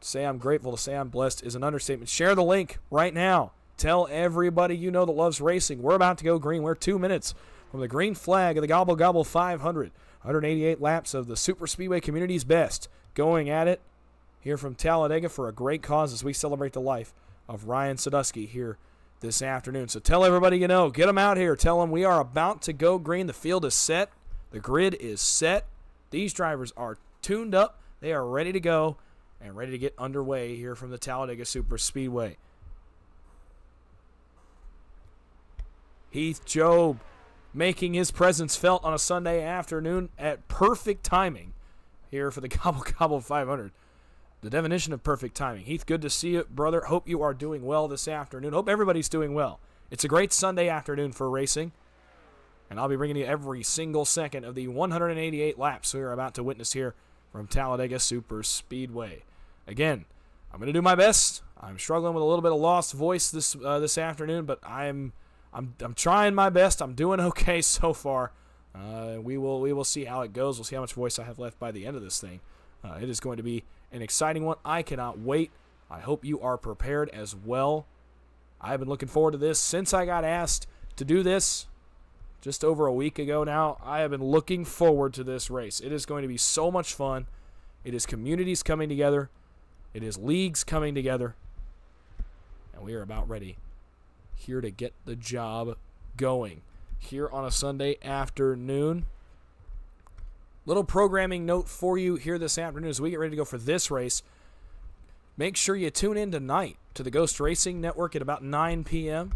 [SPEAKER 2] To say I'm grateful, to say I'm blessed is an understatement. Share the link right now. Tell everybody you know that loves racing. We're about to go green. We're 2 minutes from the green flag of the Gobble Gobble 500. 188 laps of the Super Speedway community's best. Going at it here from Talladega for a great cause as we celebrate the life of Ryan Sadusky here this afternoon. So tell everybody you know. Get them out here. Tell them we are about to go green. The field is set. The grid is set. These drivers are tuned up. They are ready to go and ready to get underway here from the Talladega Super Speedway. Heath Job making his presence felt on a Sunday afternoon at perfect timing here for the Gobble Gobble 500. The definition of perfect timing. Heath, good to see you, brother. Hope you are doing well this afternoon. Hope everybody's doing well. It's a great Sunday afternoon for racing, and I'll be bringing you every single second of the 188 laps we are about to witness here from Talladega Super Speedway. Again, I'm going to do my best. I'm struggling with a little bit of lost voice this afternoon, but I'm trying my best. I'm doing okay so far. We will see how it goes. We'll see how much voice I have left by the end of this thing. It is going to be an exciting one. I cannot wait. I hope you are prepared as well. I've been looking forward to this since I got asked to do this just over a week ago now. I have been looking forward to this race. It is going to be so much fun. It is communities coming together. It is leagues coming together. And we are about ready here to get the job going here on a Sunday afternoon. Little programming note for you here this afternoon as we get ready to go for this race. Make sure you tune in tonight to the Ghost Racing Network at about 9 p.m.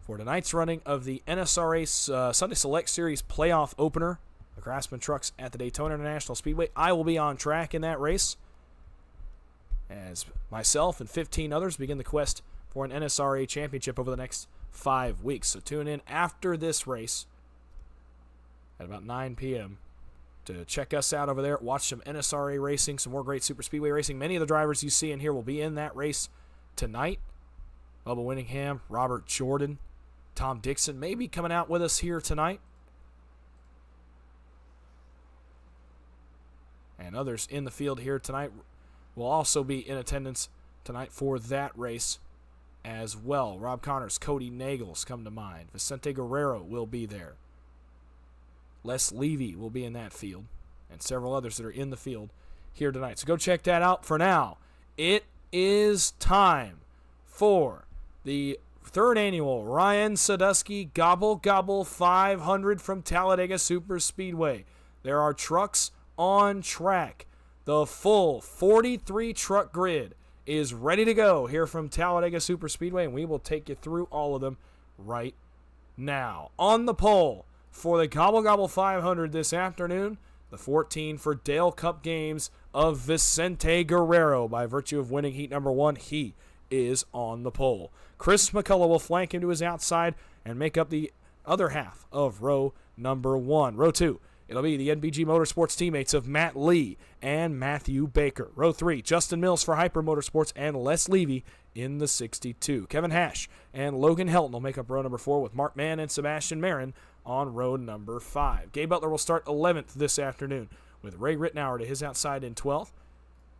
[SPEAKER 2] for tonight's running of the NSRA Sunday Select Series playoff opener, the Craftsman Trucks at the Daytona International Speedway. I will be on track in that race as myself and 15 others begin the quest for an NSRA championship over the next 5 weeks. So tune in after this race at about 9 p.m. to check us out over there, watch some NSRA racing, some more great Super Speedway racing. Many of the drivers you see in here will be in that race tonight. Bubba Winningham, Robert Jordan, Tom Dixon may be coming out with us here tonight. And others in the field here tonight will also be in attendance tonight for that race as well. Rob Connors, Cody Nagels come to mind. Vicente Guerrero will be there. Les Levy will be in that field, and several others that are in the field here tonight. So go check that out. For now, it is time for the third annual Ryan Sadusky Gobble Gobble 500 from Talladega Super Speedway. There are trucks on track. The full 43 truck grid is ready to go here from Talladega Super Speedway, and we will take you through all of them right now. On the pole for the Gobble Gobble 500 this afternoon, the 14 for Dale Cup Games of Vicente Guerrero. By virtue of winning heat number 1, he is on the pole. Chris McCullough will flank him to his outside and make up the other half of row number 1. Row 2, it'll be the NBG Motorsports teammates of Matt Lee and Matthew Baker. Row 3, Justin Mills for Hyper Motorsports and Les Levy in the 62. Kevin Hash and Logan Helton will make up row number 4 with Mark Mann and Sebastian Marin on row number 5. Gabe Butler will start 11th this afternoon, with Ray Rittenauer to his outside in 12th.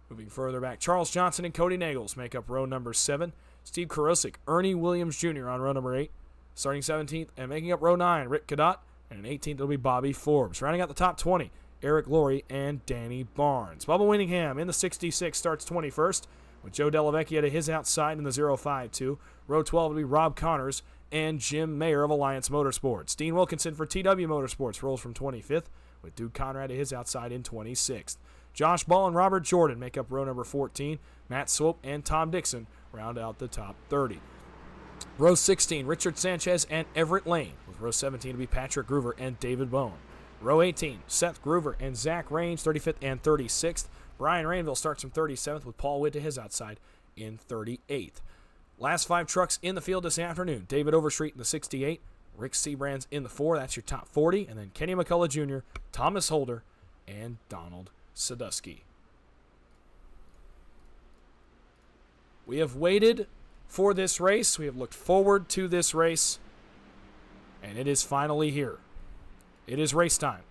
[SPEAKER 2] Moving further back, Charles Johnson and Cody Nagels make up row number 7. Steve Karosik, Ernie Williams Jr. on row number 8. Starting 17th and making up row 9, Rick Cadott. And in 18th, it'll be Bobby Forbes. Rounding out the top 20, Eric Laurie and Danny Barnes. Bubba Winningham in the 66 starts 21st, with Joe Delavecchia to his outside in the 052. Row 12 will be Rob Connors and Jim Mayer of Alliance Motorsports. Dean Wilkinson for TW Motorsports rolls from 25th, with Duke Conrad to his outside in 26th. Josh Ball and Robert Jordan make up row number 14. Matt Swope and Tom Dixon round out the top 30. Row 16, Richard Sanchez and Everett Lane, with row 17 to be Patrick Groover and David Bone. Row 18, Seth Groover and Zach Range, 35th and 36th. Brian Rainville starts from 37th, with Paul Witt to his outside in 38th. Last 5 trucks in the field this afternoon. David Overstreet in the 68, Rick Seabrands in the 4, that's your top 40, and then Kenny McCullough Jr., Thomas Holder, and Donald Sadusky. We have waited for this race. We have looked forward to this race, and it is finally here. It is race time.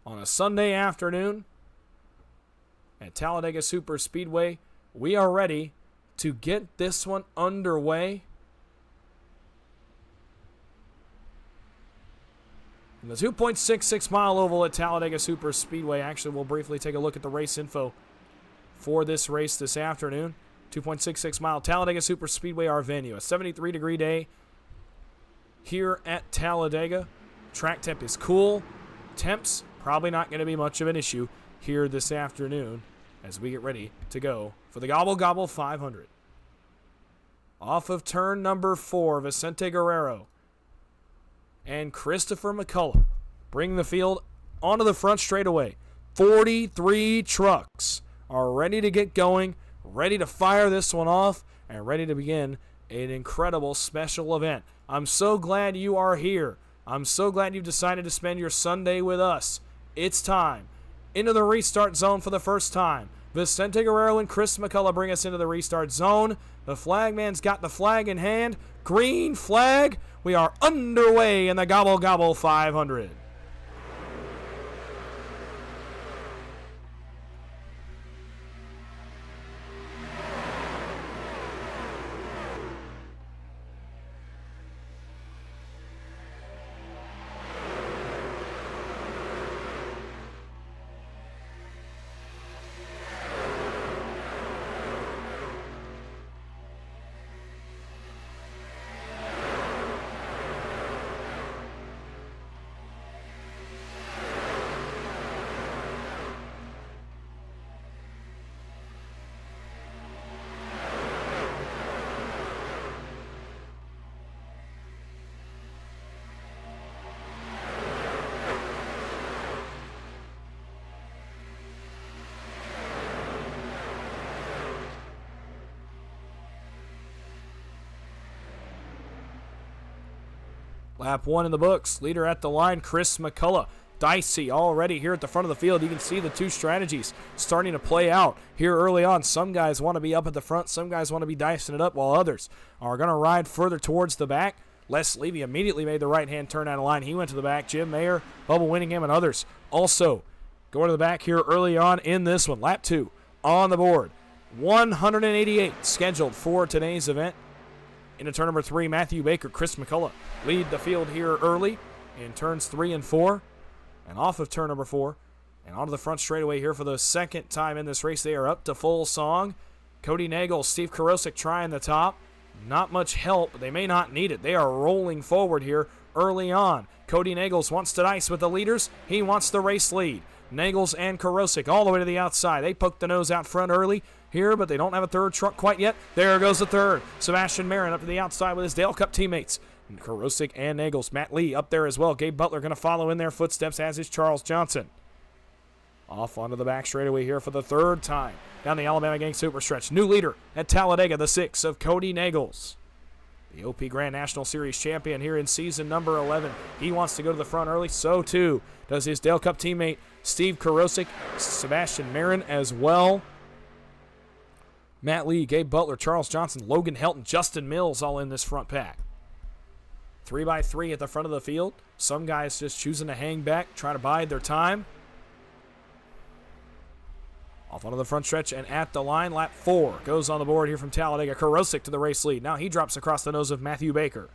[SPEAKER 2] On a Sunday afternoon at Talladega Super Speedway, we are ready to get this one underway. In the 2.66 mile oval at Talladega Super Speedway. Actually, we'll briefly take a look at the race info for this race this afternoon. 2.66 mile Talladega Super Speedway, our venue. A 73-degree day here at Talladega. Track temp is cool. Temps probably not going to be much of an issue here this afternoon as we get ready to go for the Gobble Gobble 500. Off of turn number 4, Vicente Guerrero and Christopher McCullough bring the field onto the front straightaway. 43 trucks are ready to get going, ready to fire this one off, and ready to begin an incredible special event. I'm so glad you are here. I'm so glad you've decided to spend your Sunday with us. It's time. Into the restart zone for the first time. Vicente Guerrero and Chris McCullough bring us into the restart zone. The flagman's got the flag in hand. Green flag. We are underway in the Gobble Gobble 500. Lap 1 in the books. Leader at the line, Chris McCullough. Dicey already here at the front of the field. You can see the two strategies starting to play out here early on. Some guys want to be up at the front. Some guys want to be dicing it up, while others are going to ride further towards the back. Les Levy immediately made the right-hand turn out of line. He went to the back. Jim Mayer, Bubba Winningham, and others also going to the back here early on in this one. Lap 2 on the board. 188 scheduled for today's event. Into turn number 3, Matthew Baker, Chris McCullough lead the field here early in turns 3 and 4. And off of turn number 4 and onto the front straightaway here for the second time in this race. They are up to full song. Cody Nagel, Steve Karosik trying the top. Not much help, but they may not need it. They are rolling forward here early on. Cody Nagels wants to dice with the leaders. He wants the race lead. Nagels and Karosik all the way to the outside. They poke the nose out front early here, but they don't have a third truck quite yet. There goes the third. Sebastian Marin up to the outside with his Dale Cup teammates. And Karosik and Nagels. Matt Lee up there as well. Gabe Butler going to follow in their footsteps, as is Charles Johnson. Off onto the back straightaway here for the third time. Down the Alabama Gang Super Stretch. New leader at Talladega, the 6 of Cody Nagels. The OP Grand National Series champion here in season number 11. He wants to go to the front early. So too does his Dale Cup teammate Steve Karosik, Sebastian Marin as well. Matt Lee, Gabe Butler, Charles Johnson, Logan Helton, Justin Mills all in this front pack. 3x3 at the front of the field. Some guys just choosing to hang back, try to bide their time. Off onto the front stretch and at the line, lap 4 goes on the board here from Talladega. Kurosik to the race lead. Now he drops across the nose of Matthew Baker.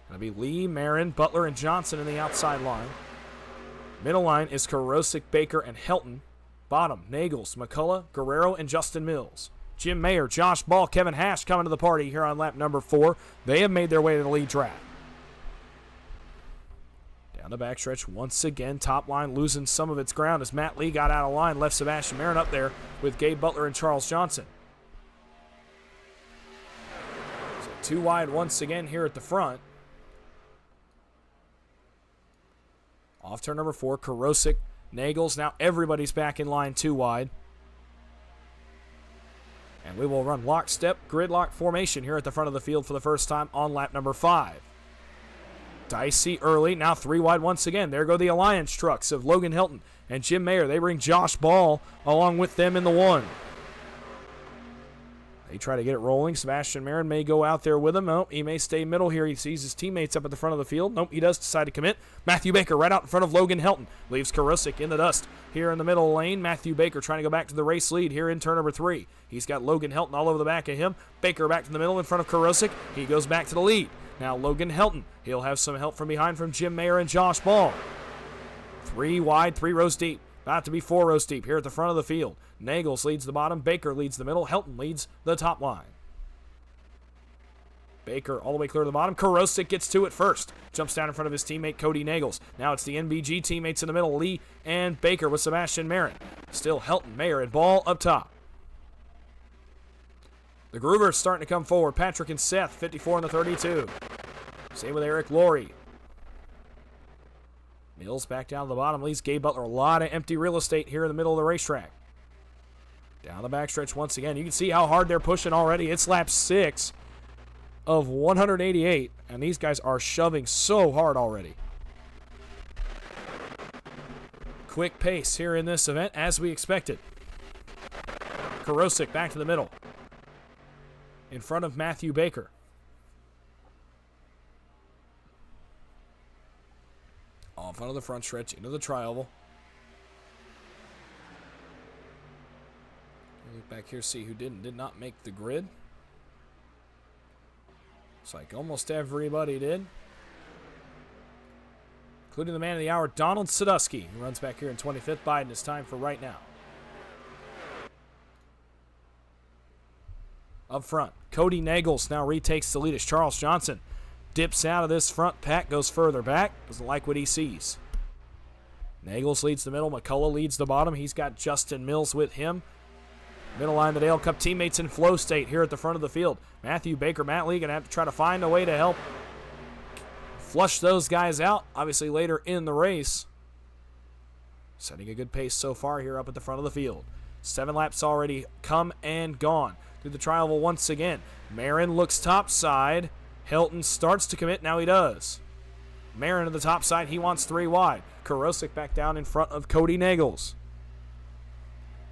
[SPEAKER 2] Going to be Lee, Marin, Butler, and Johnson in the outside line. Middle line is Kurosik, Baker, and Helton. Bottom, Nagels, McCullough, Guerrero, and Justin Mills. Jim Mayer, Josh Ball, Kevin Hash coming to the party here on lap number 4. They have made their way to the lead track. Down the backstretch once again. Top line losing some of its ground as Matt Lee got out of line. Left Sebastian Marin up there with Gabe Butler and Charles Johnson. So 2 wide once again here at the front. Off turn number 4, Kurosik, Nagels. Now everybody's back in line 2 wide. And we will run lockstep gridlock formation here at the front of the field for the first time on lap number 5. Dicey early, now 3 wide once again. There go the Alliance trucks of Logan Hilton and Jim Mayer. They bring Josh Ball along with them in the 1. They try to get it rolling. Sebastian Marin may go out there with him. Nope, he may stay middle here. He sees his teammates up at the front of the field. Nope, he does decide to commit. Matthew Baker right out in front of Logan Hilton. Leaves Kurosik in the dust here in the middle lane. Matthew Baker trying to go back to the race lead here in turn number 3. He's got Logan Hilton all over the back of him. Baker back to the middle in front of Kurosik. He goes back to the lead. Now Logan Hilton. He'll have some help from behind from Jim Mayer and Josh Ball. 3 wide, 3 rows deep. About to be 4 rows deep here at the front of the field. Nagels leads the bottom. Baker leads the middle. Hilton leads the top line. Baker all the way clear to the bottom. Kurosik gets to it first. Jumps down in front of his teammate Cody Nagels. Now it's the NBG teammates in the middle. Lee and Baker with Sebastian Marin. Still Hilton, Mayer, and Ball up top. The Groovers starting to come forward. Patrick and Seth, 54 and the 32. Same with Eric Laurie. Mills back down to the bottom. Leaves Gabe Butler a lot of empty real estate here in the middle of the racetrack. Down the backstretch once again. You can see how hard they're pushing already. It's lap 6 of 188, and these guys are shoving so hard already. Quick pace here in this event, as we expected. Kurosik back to the middle. In front of Matthew Baker. Off onto the front stretch, into the tri-oval. Look back here, see who did not make the grid. Looks like almost everybody did. Including the man of the hour, Donald Sadusky, who runs back here in 25th. Biden is time for right now. Up front, Cody Nagels now retakes the lead as Charles Johnson dips out of this front pack, goes further back, doesn't like what he sees. Nagels leads the middle, McCullough leads the bottom. He's got Justin Mills with him. Middle line, the Dale Cup teammates in flow state here at the front of the field. Matthew Baker, Matt Lee going to have to try to find a way to help flush those guys out, obviously later in the race. Setting a good pace so far here up at the front of the field. 7 laps already come and gone. Through the tri-oval once again. Marin looks topside. Hilton starts to commit. Now he does. Marin to the top side. He wants 3 wide. Kurosik back down in front of Cody Nagels.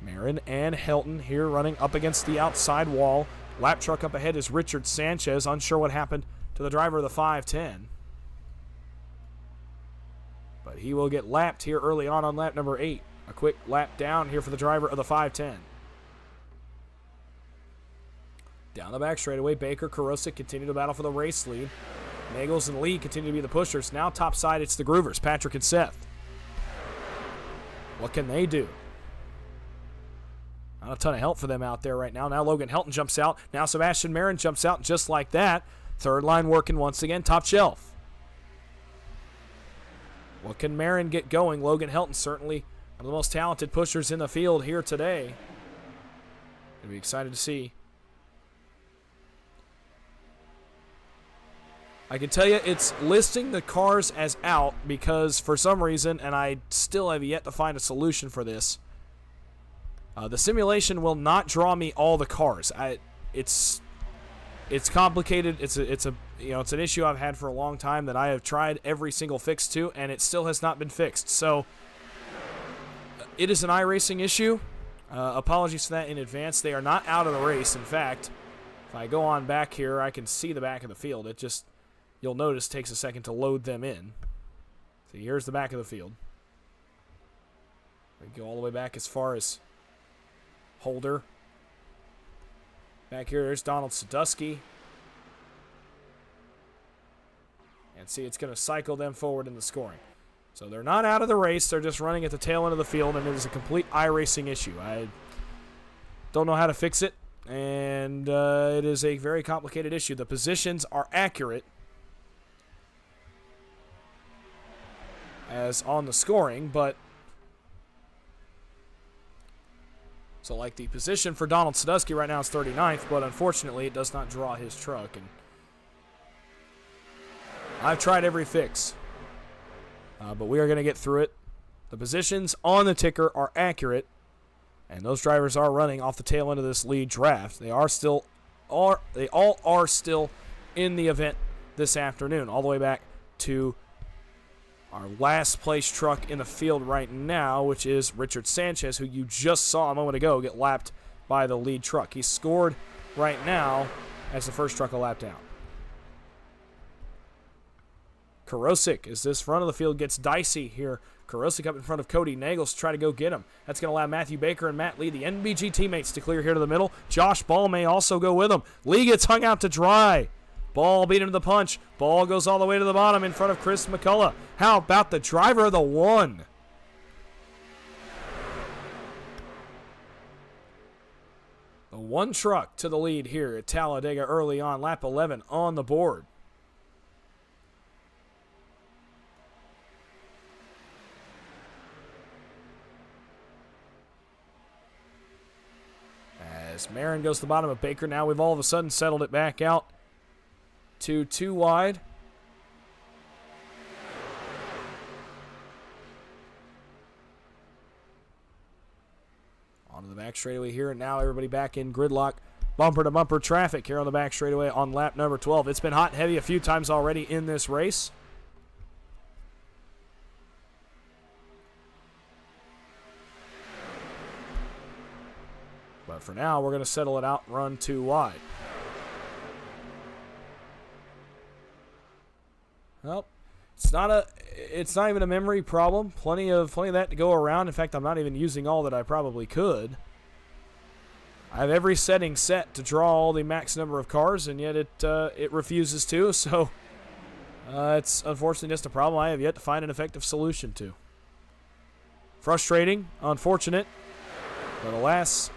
[SPEAKER 2] Marin and Hilton here running up against the outside wall. Lap truck up ahead is Richard Sanchez. Unsure what happened to the driver of the 510. But he will get lapped here early on lap number 8. A quick lap down here for the driver of the 510. Down the back straightaway, Baker, Kurosik continue to battle for the race lead. Nagels and Lee continue to be the pushers. Now top side, it's the Groovers, Patrick and Seth. What can they do? Not a ton of help for them out there right now. Now Logan Hilton jumps out. Now Sebastian Marin jumps out just like that. Third line working once again, top shelf. What can Marin get going? Logan Hilton, certainly one of the most talented pushers in the field here today. Gonna be excited to see. I can tell you it's listing the cars as out because for some reason, and I still have yet to find a solution for this, the simulation will not draw me all the cars. It's complicated. It's an issue I've had for a long time that I have tried every single fix to, and it still has not been fixed. So it is an iRacing issue. Apologies for that in advance. They are not out of the race. In fact, if I go on back here, I can see the back of the field. you'll notice takes a second to load them in. So here's the back of the field. We go all the way back as far as Holder. Back here, there's Donald Sadusky. And see, it's going to cycle them forward in the scoring. So they're not out of the race. They're just running at the tail end of the field, and it is a complete iRacing issue. I don't know how to fix it, and it is a very complicated issue. The positions are accurate as on the scoring, but so like the position for Donald Sadusky right now is 39th, but unfortunately it does not draw his truck. And I've tried every fix, but we are going to get through it. The positions on the ticker are accurate, and those drivers are running off the tail end of this lead draft. They all are still in the event this afternoon, all the way back to our last place truck in the field right now, which is Richard Sanchez, who you just saw a moment ago get lapped by the lead truck. He scored right now as the first truck a lap down. Karosik, as this front of the field gets dicey here. Karosik up in front of Cody Nagels to try to go get him. That's going to allow Matthew Baker and Matt Lee, the NBG teammates, to clear here to the middle. Josh Ball may also go with him. Lee gets hung out to dry. Ball beat him to the punch. Ball goes all the way to the bottom in front of Chris McCullough. How about the driver of the one? The one truck to the lead here at Talladega early on, lap 11 on the board. As Marin goes to the bottom of Baker, now we've all of a sudden settled it back out to 2 wide. Onto the back straightaway here, and now everybody back in gridlock. Bumper-to-bumper traffic here on the back straightaway on lap number 12. It's been hot and heavy a few times already in this race. But for now, we're going to settle it out and run 2 wide. Well, it's not even a memory problem. Plenty of that to go around. In fact, I'm not even using all that I probably could. I have every setting set to draw all the max number of cars, and yet it refuses to. So it's unfortunately just a problem I have yet to find an effective solution to. Frustrating, unfortunate, but alas,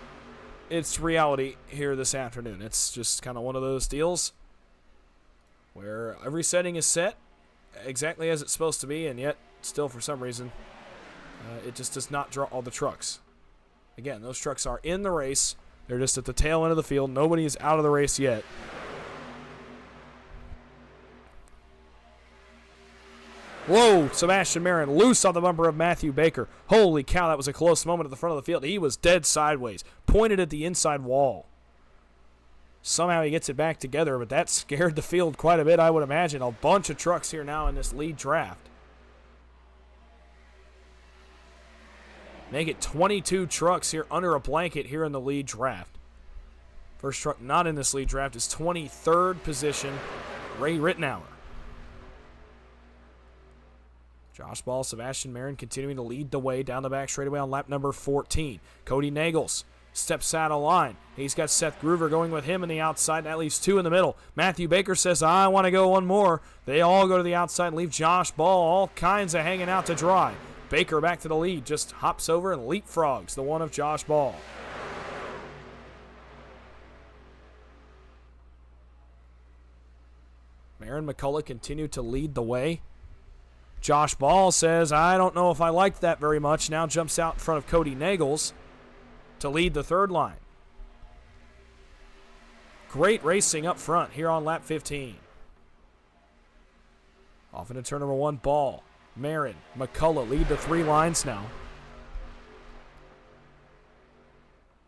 [SPEAKER 2] it's reality here this afternoon. It's just kind of one of those deals where every setting is set exactly as it's supposed to be, and yet still for some reason it just does not draw all the trucks. Again, those trucks are in the race. They're just at the tail end of the field. Nobody is out of the race yet. Whoa, Sebastian Marin loose on the bumper of Matthew Baker. Holy cow, that was a close moment at the front of the field. He was dead sideways, pointed at the inside wall. Somehow he gets it back together, but that scared the field quite a bit, I would imagine. A bunch of trucks here now in this lead draft. Make it 22 trucks here under a blanket here in the lead draft. First truck not in this lead draft is 23rd position, Ray Rittenauer. Josh Ball, Sebastian Marin continuing to lead the way down the back straightaway on lap number 14. Cody Nagels steps out of line. He's got Seth Groover going with him in the outside, and that leaves 2 in the middle. Matthew Baker says, I want to go one more. They all go to the outside and leave Josh Ball all kinds of hanging out to dry. Baker back to the lead, just hops over and leapfrogs the one of Josh Ball. Marin McCullough continued to lead the way. Josh Ball says, I don't know if I liked that very much. Now jumps out in front of Cody Nagels to lead the third line. Great racing up front here on lap 15. Off into turn number 1, Ball, Marin, McCullough lead the 3 lines now.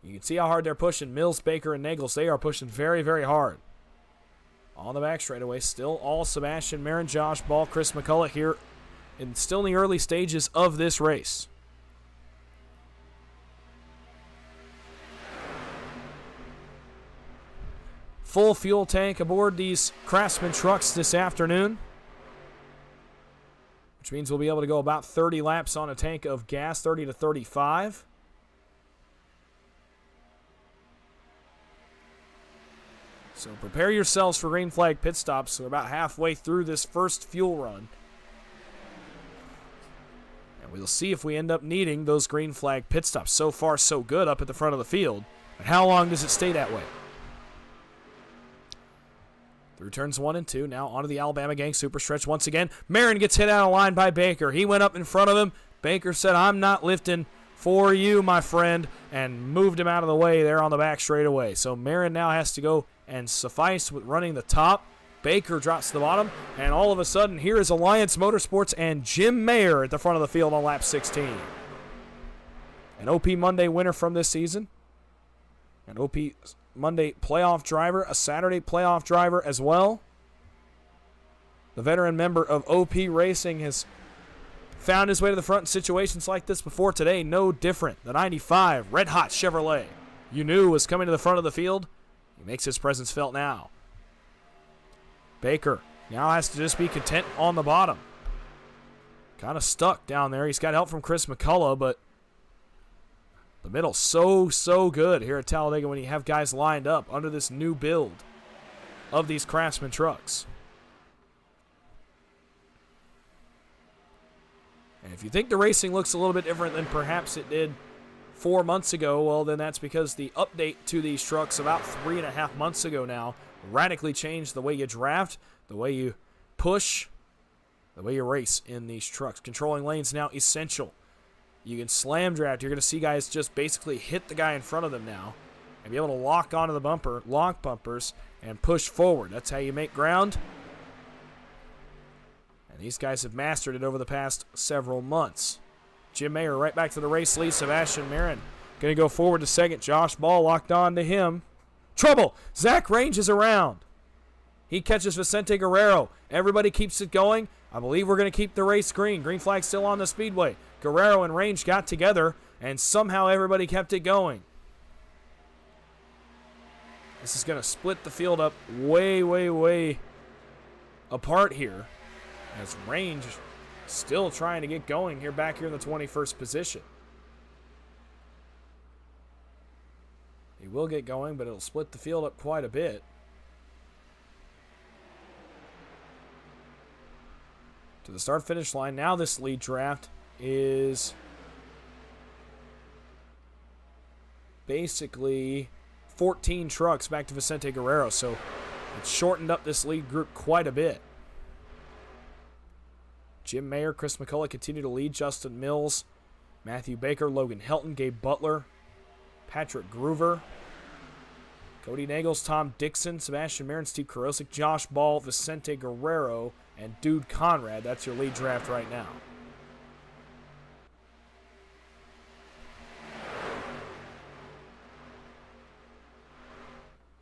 [SPEAKER 2] You can see how hard they're pushing. Mills, Baker, and Nagels, they are pushing very, very hard. On the back straightaway, still all Sebastian Marin, Josh Ball, Chris McCullough here, and still in the early stages of this race. full fuel tank aboard these Craftsman trucks this afternoon, which means we'll be able to go about 30 laps on a tank of gas, 30 to 35. So prepare yourselves for green flag pit stops. We're about halfway through this first fuel run. And we'll see if we end up needing those green flag pit stops. So far, so good up at the front of the field. But how long does it stay that way? Through turns 1 and 2. Now onto the Alabama Gang super stretch once again. Marin gets hit out of line by Baker. He went up in front of him. Baker said, "I'm not lifting for you, my friend," and moved him out of the way there on the back straightaway. So Marin now has to go and suffice with running the top. Baker drops to the bottom, and all of a sudden, here is Alliance Motorsports and Jim Mayer at the front of the field on lap 16. An OP Monday winner from this season. An OP Monday playoff driver, a Saturday playoff driver as well. The veteran member of OP Racing has found his way to the front in situations like this before. Today, no different. The 95 Red Hot Chevrolet you knew was coming to the front of the field. He makes his presence felt now. Baker now has to just be content on the bottom. Kind of stuck down there. He's got help from Chris McCullough, but the middle's so good here at Talladega when you have guys lined up under this new build of these Craftsman trucks. And if you think the racing looks a little bit different than perhaps it did 4 months ago, well, then that's because the update to these trucks about 3.5 months ago now radically changed the way you draft, the way you push, the way you race in these trucks. Controlling lanes now essential. You can slam draft. You're going to see guys just basically hit the guy in front of them now and be able to lock onto the bumper, lock bumpers, and push forward. That's how you make ground. And these guys have mastered it over the past several months. Jim Mayer right back to the race lead. Sebastian Marin going to go forward to second. Josh Ball locked on to him. Trouble. Zach Range is around. He catches Vicente Guerrero. Everybody keeps it going. I believe we're going to keep the race green. Green flag still on the speedway. Guerrero and Range got together, and somehow everybody kept it going. This is going to split the field up way apart here, as Range still trying to get going here back here in the 21st position. He will get going, but it'll split the field up quite a bit. To the start-finish line. Now this lead draft is basically 14 trucks back to Vicente Guerrero, so it's shortened up this lead group quite a bit. Jim Mayer, Chris McCullough continue to lead. Justin Mills, Matthew Baker, Logan Helton, Gabe Butler, Patrick Groover, Cody Nagels, Tom Dixon, Sebastian Marin, Steve Karosik, Josh Ball, Vicente Guerrero, and Dude Conrad. That's your lead draft right now.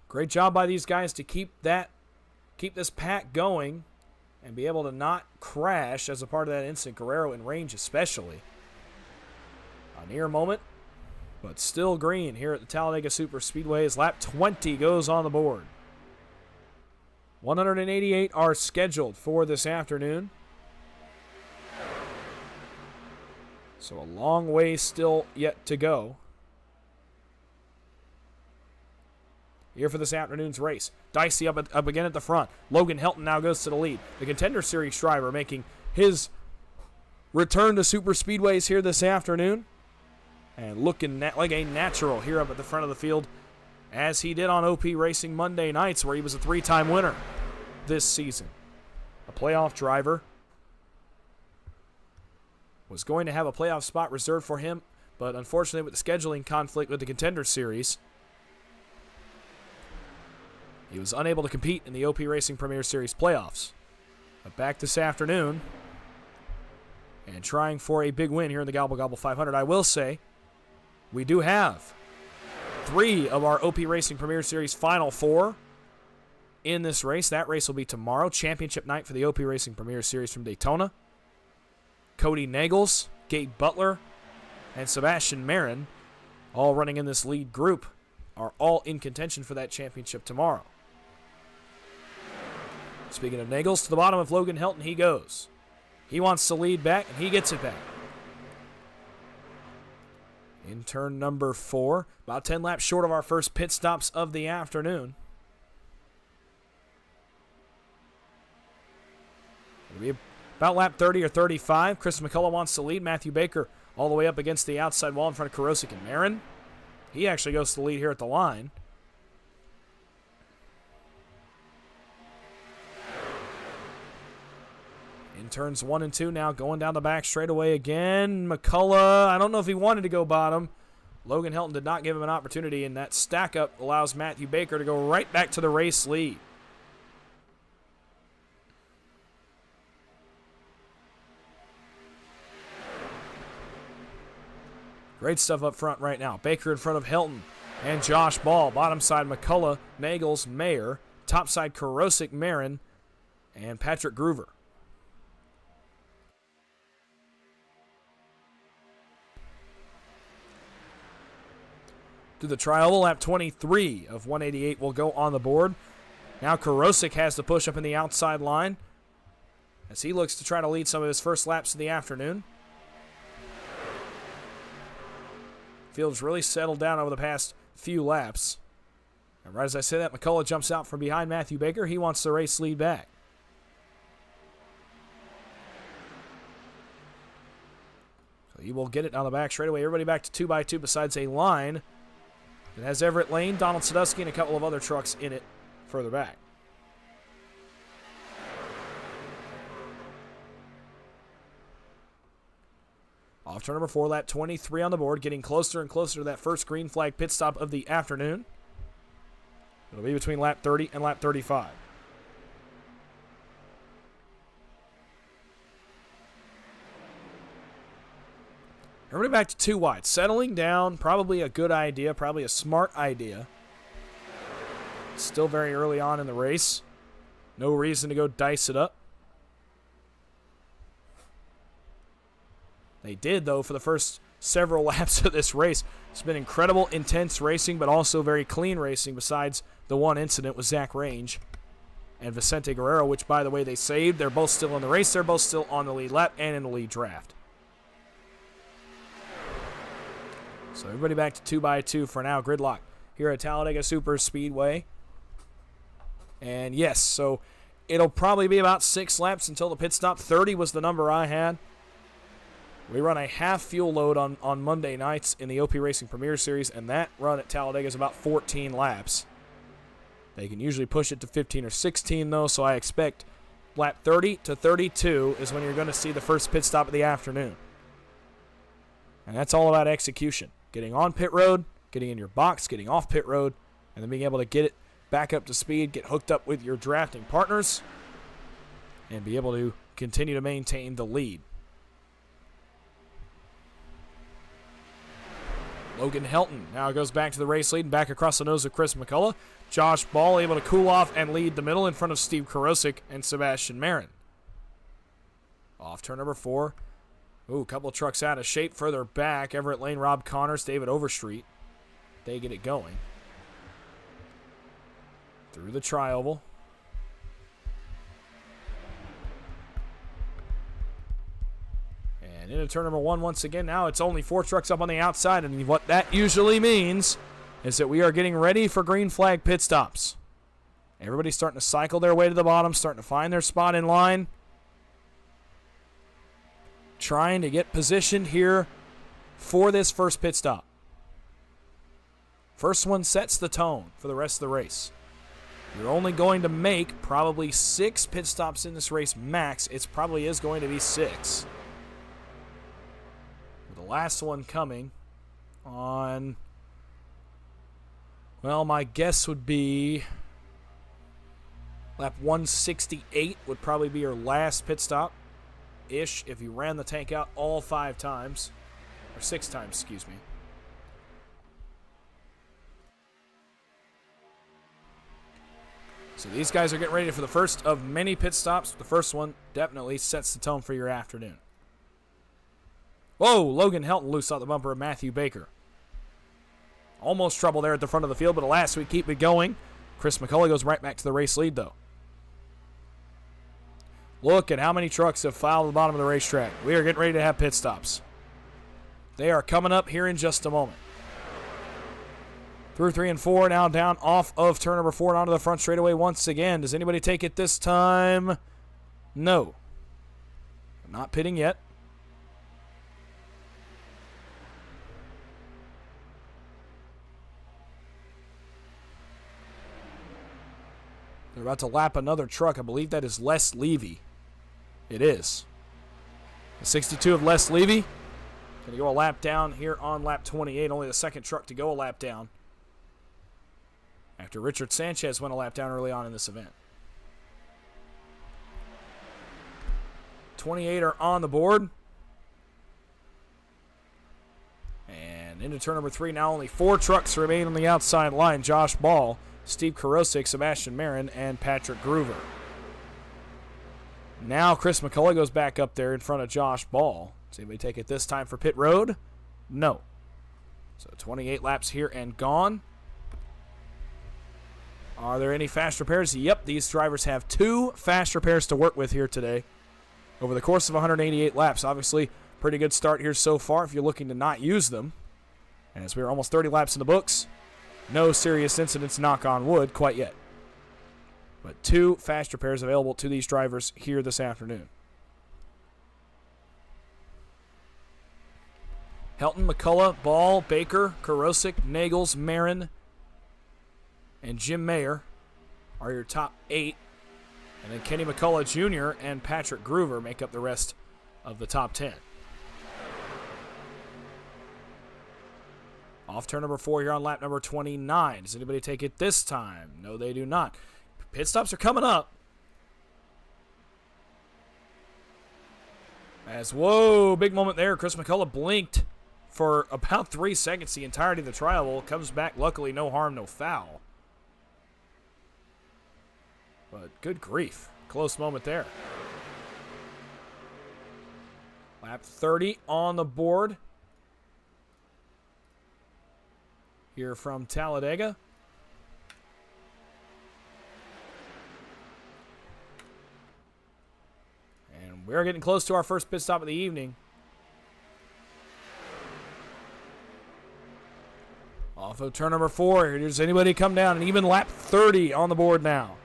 [SPEAKER 2] Great job by these guys to keep this pack going and be able to not crash as a part of that incident. Guerrero in Range especially. A near moment, but still green here at the Talladega Super Speedway as lap 20 goes on the board. 188 are scheduled for this afternoon. So a long way still yet to go here for this afternoon's race. Dicey up again at the front. Logan Helton now goes to the lead. The Contender Series driver making his return to super speedways here this afternoon. And looking like a natural here up at the front of the field, as he did on OP Racing Monday nights, where he was a 3-time winner this season. A playoff driver. Was going to have a playoff spot reserved for him, but unfortunately with the scheduling conflict with the Contender Series, he was unable to compete in the OP Racing Premier Series playoffs. But back this afternoon and trying for a big win here in the Gobble Gobble 500. I will say, we do have 3 of our OP Racing Premier Series Final 4 in this race. That race will be tomorrow. Championship night for the OP Racing Premier Series from Daytona. Cody Nagels, Gabe Butler, and Sebastian Marin, all running in this lead group, are all in contention for that championship tomorrow. Speaking of Nagels, to the bottom of Logan Helton he goes. He wants the lead back, and he gets it back. In turn number 4, about 10 laps short of our first pit stops of the afternoon. It'll be about lap 30 or 35. Chris McCullough wants the lead. Matthew Baker all the way up against the outside wall in front of Karosik and Marin. He actually goes to the lead here at the line. In turns 1 and 2 now, going down the back straightaway again. McCullough, I don't know if he wanted to go bottom. Logan Helton did not give him an opportunity, and that stack up allows Matthew Baker to go right back to the race lead. Great stuff up front right now. Baker in front of Helton and Josh Ball. Bottom side, McCullough, Nagels, Mayer. Top side, Karosik, Marin, and Patrick Groover. To the trial, lap 23 of 188 will go on the board. Now Karosik has to push up in the outside line as he looks to try to lead some of his first laps of the afternoon. Field's really settled down over the past few laps. And right as I say that, McCullough jumps out from behind Matthew Baker. He wants the race lead back. So he will get it on the back straightaway. Everybody back to 2x2 besides a line. It has Everett Lane, Donald Sadusky, and a couple of other trucks in it further back. Off turn number 4, lap 23 on the board, getting closer and closer to that first green flag pit stop of the afternoon. It'll be between lap 30 and lap 35. Everybody back to 2 wide. Settling down, probably a good idea, probably a smart idea. Still very early on in the race. No reason to go dice it up. They did, though, for the first several laps of this race. It's been incredible, intense racing, but also very clean racing, besides the one incident with Zach Range and Vicente Guerrero, which, by the way, they saved. They're both still in the race. They're both still on the lead lap and in the lead draft. So everybody back to 2x2 for now. Gridlock here at Talladega Super Speedway. And yes, so it'll probably be about 6 laps until the pit stop. 30 was the number I had. We run a half fuel load on Monday nights in the OP Racing Premier Series, and that run at Talladega is about 14 laps. They can usually push it to 15 or 16, though, so I expect lap 30 to 32 is when you're going to see the first pit stop of the afternoon. And that's all about execution. Getting on pit road, getting in your box, getting off pit road, and then being able to get it back up to speed, get hooked up with your drafting partners, and be able to continue to maintain the lead. Logan Helton now goes back to the race lead and back across the nose of Chris McCullough. Josh Ball able to cool off and lead the middle in front of Steve Karosik and Sebastian Marin. Off turn number 4. Ooh, a couple of trucks out of shape further back. Everett Lane, Rob Connors, David Overstreet. They get it going. Through the tri-oval. And into turn number 1 once again. Now it's only 4 trucks up on the outside, and what that usually means is that we are getting ready for green flag pit stops. Everybody's starting to cycle their way to the bottom, starting to find their spot in line. Trying to get positioned here for this first pit stop. First one sets the tone for the rest of the race. You're only going to make probably 6 pit stops in this race max. It probably is going to be 6. The last one coming on, well, my guess would be lap 168 would probably be your last pit stop. Ish, if you ran the tank out all 5 times, or 6 times, excuse me. So these guys are getting ready for the first of many pit stops. The first one definitely sets the tone for your afternoon. Whoa, Logan Helton loose out the bumper of Matthew Baker. Almost trouble there at the front of the field, but alas, we keep it going. Chris McCullough goes right back to the race lead, though. Look at how many trucks have filed at the bottom of the racetrack. We are getting ready to have pit stops. They are coming up here in just a moment. Through 3 and 4, now down off of turn number 4 and onto the front straightaway once again. Does anybody take it this time? No. Not pitting yet. They're about to lap another truck. I believe that is Les Levy. It is. The 62 of Les Levy. Going to go a lap down here on lap 28. Only the second truck to go a lap down, after Richard Sanchez went a lap down early on in this event. 28 are on the board. And into turn number 3. Now only 4 trucks remain on the outside line. Josh Ball, Steve Karosik, Sebastian Marin, and Patrick Groover. Now Chris McCullough goes back up there in front of Josh Ball. Does anybody take it this time for pit road? No. So 28 laps here and gone. Are there any fast repairs? Yep, these drivers have 2 fast repairs to work with here today over the course of 188 laps. Obviously, pretty good start here so far if you're looking to not use them. And as we're almost 30 laps in the books, no serious incidents, knock on wood, quite yet. But 2 fast repairs available to these drivers here this afternoon. Helton, McCullough, Ball, Baker, Karosik, Nagels, Marin, and Jim Mayer are your top 8. And then Kenny McCullough Jr. and Patrick Groover make up the rest of the top 10. Off turn number 4 here on lap number 29. Does anybody take it this time? No, they do not. Pit stops are coming up. Whoa, big moment there. Chris McCullough blinked for about 3 seconds the entirety of the trial. Comes back, luckily, no harm, no foul. But good grief. Close moment there. Lap 30 on the board here from Talladega. And we're getting close to our first pit stop of the evening. Off of turn number 4. Does anybody come down? And even lap 30 on the board now.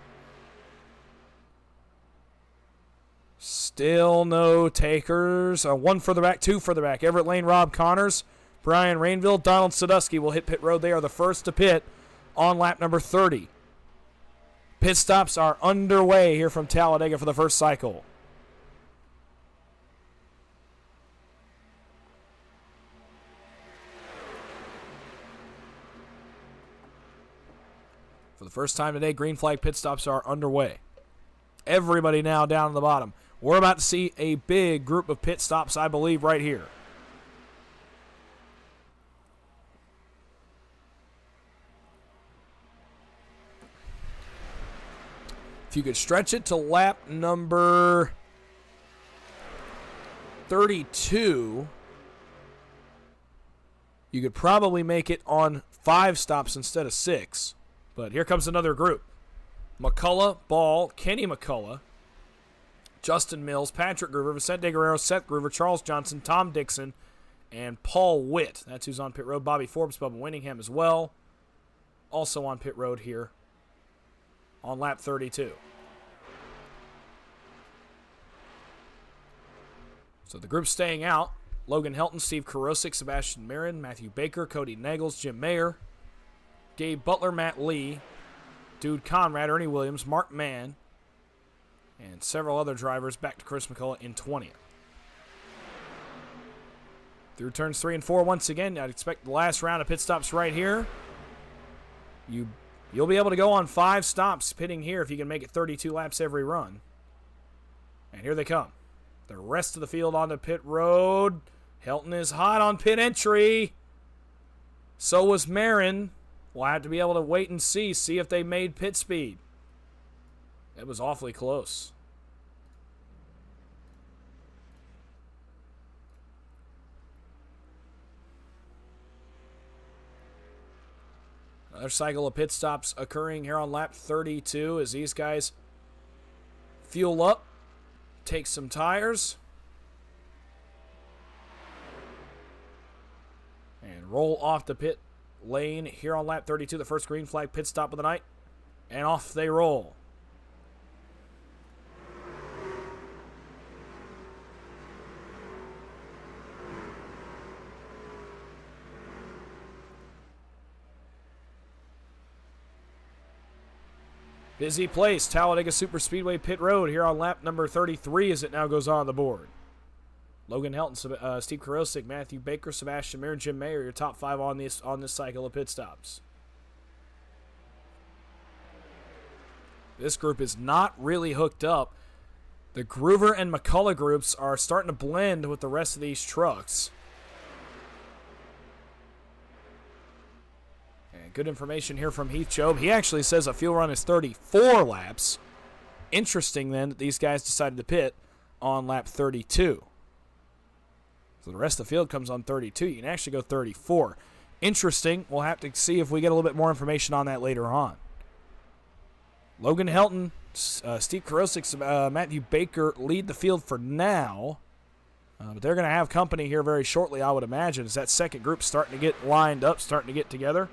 [SPEAKER 2] Still no takers. 1 further back, 2 further back. Everett Lane, Rob Connors, Brian Rainville, Donald Sadusky will hit pit road. They are the first to pit on lap number 30. Pit stops are underway here from Talladega for the first cycle. For the first time today, green flag pit stops are underway. Everybody now down on the bottom. We're about to see a big group of pit stops, I believe, right here. If you could stretch it to lap number 32, you could probably make it on 5 stops instead of 6. But here comes another group. McCullough, Ball, Kenny McCullough, Justin Mills, Patrick Groover, Vicente Guerrero, Seth Groover, Charles Johnson, Tom Dixon, and Paul Witt. That's who's on pit road. Bobby Forbes, Bubba Winningham as well. Also on pit road here on lap 32. So the group's staying out. Logan Helton, Steve Karosik, Sebastian Marin, Matthew Baker, Cody Nagels, Jim Mayer, Gabe Butler, Matt Lee, Dude Conrad, Ernie Williams, Mark Mann, and several other drivers back to Chris McCullough in 20th. Through turns 3 and 4 once again, I'd expect the last round of pit stops right here. You'll be able to go on 5 stops pitting here if you can make it 32 laps every run. And here they come. The rest of the field onto pit road. Helton is hot on pit entry. So was Marin. We'll have to be able to wait and see if they made pit speed. It was awfully close. Another cycle of pit stops occurring here on lap 32 as these guys fuel up take some tires. And roll off the pit lane here on lap 32, the first green flag pit stop of the night. And off they roll. Busy place, Talladega Superspeedway pit road here on lap number 33 as it now goes on the board. Logan Helton, Steve Karosik, Matthew Baker, Sebastian Mir, and Jim Mayer, your top 5 on this cycle of pit stops. This group is not really hooked up. The Groover and McCullough groups are starting to blend with the rest of these trucks. And good information here from Heath Job. He actually says a fuel run is 34 laps. Interesting then that these guys decided to pit on lap 32. So the rest of the field comes on 32. You can actually go 34. Interesting. We'll have to see if we get a little bit more information on that later on. Logan Helton, Steve Karosik, Matthew Baker lead the field for now. But they're going to have company here very shortly, I would imagine, as that second group starting to get lined up, starting to get together.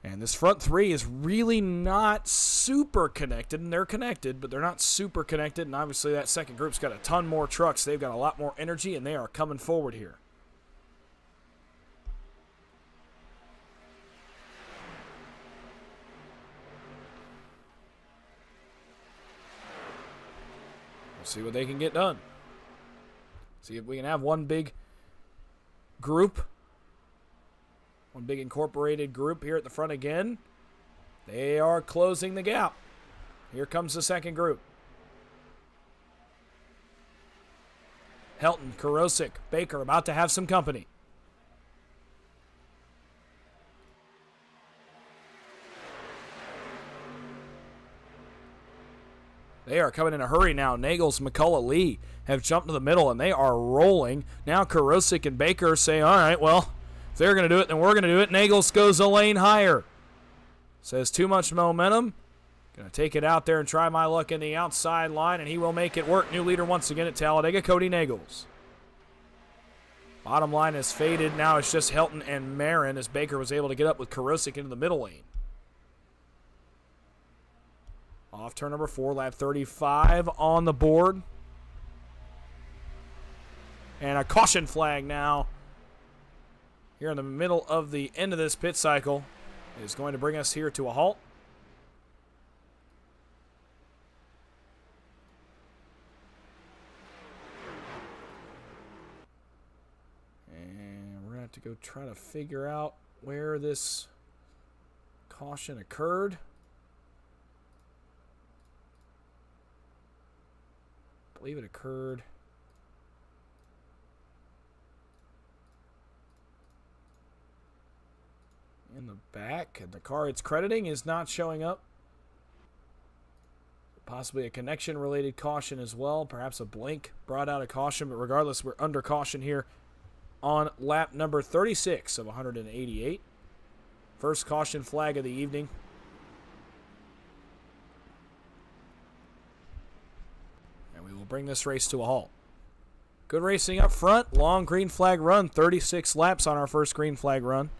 [SPEAKER 2] And this front three is really not super connected, and they're connected, but they're not super connected, and obviously that second group's got a ton more trucks. They've got a lot more energy, and they are coming forward here. We'll see what they can get done. See if we can have one big group. One big incorporated group here at the front again. They are closing the gap. Here comes the second group. Helton, Karosik, Baker about to have some company. They are coming in a hurry now. Nagels, McCullough, Lee have jumped to the middle, and they are rolling. Now Karosik and Baker say, all right, well, if they're going to do it, then we're going to do it. Nagels goes a lane higher. Says too much momentum. Going to take it out there and try my luck in the outside line, and he will make it work. New leader once again at Talladega, Cody Nagels. Bottom line is faded. Now it's just Helton and Marin as Baker was able to get up with Karosik into the middle lane. Off turn number 4, lap 35 on the board. And a caution flag now here in the middle of the end of this pit cycle is going to bring us here to a halt. And we're going to have to go try to figure out where this caution occurred. I believe it occurred in the back, and the car it's crediting is not showing up. Possibly a connection-related caution as well. Perhaps a blink brought out a caution, but regardless, we're under caution here on lap number 36 of 188. First caution flag of the evening. And we will bring this race to a halt. Good racing up front. Long green flag run. 36 laps on our first green flag run.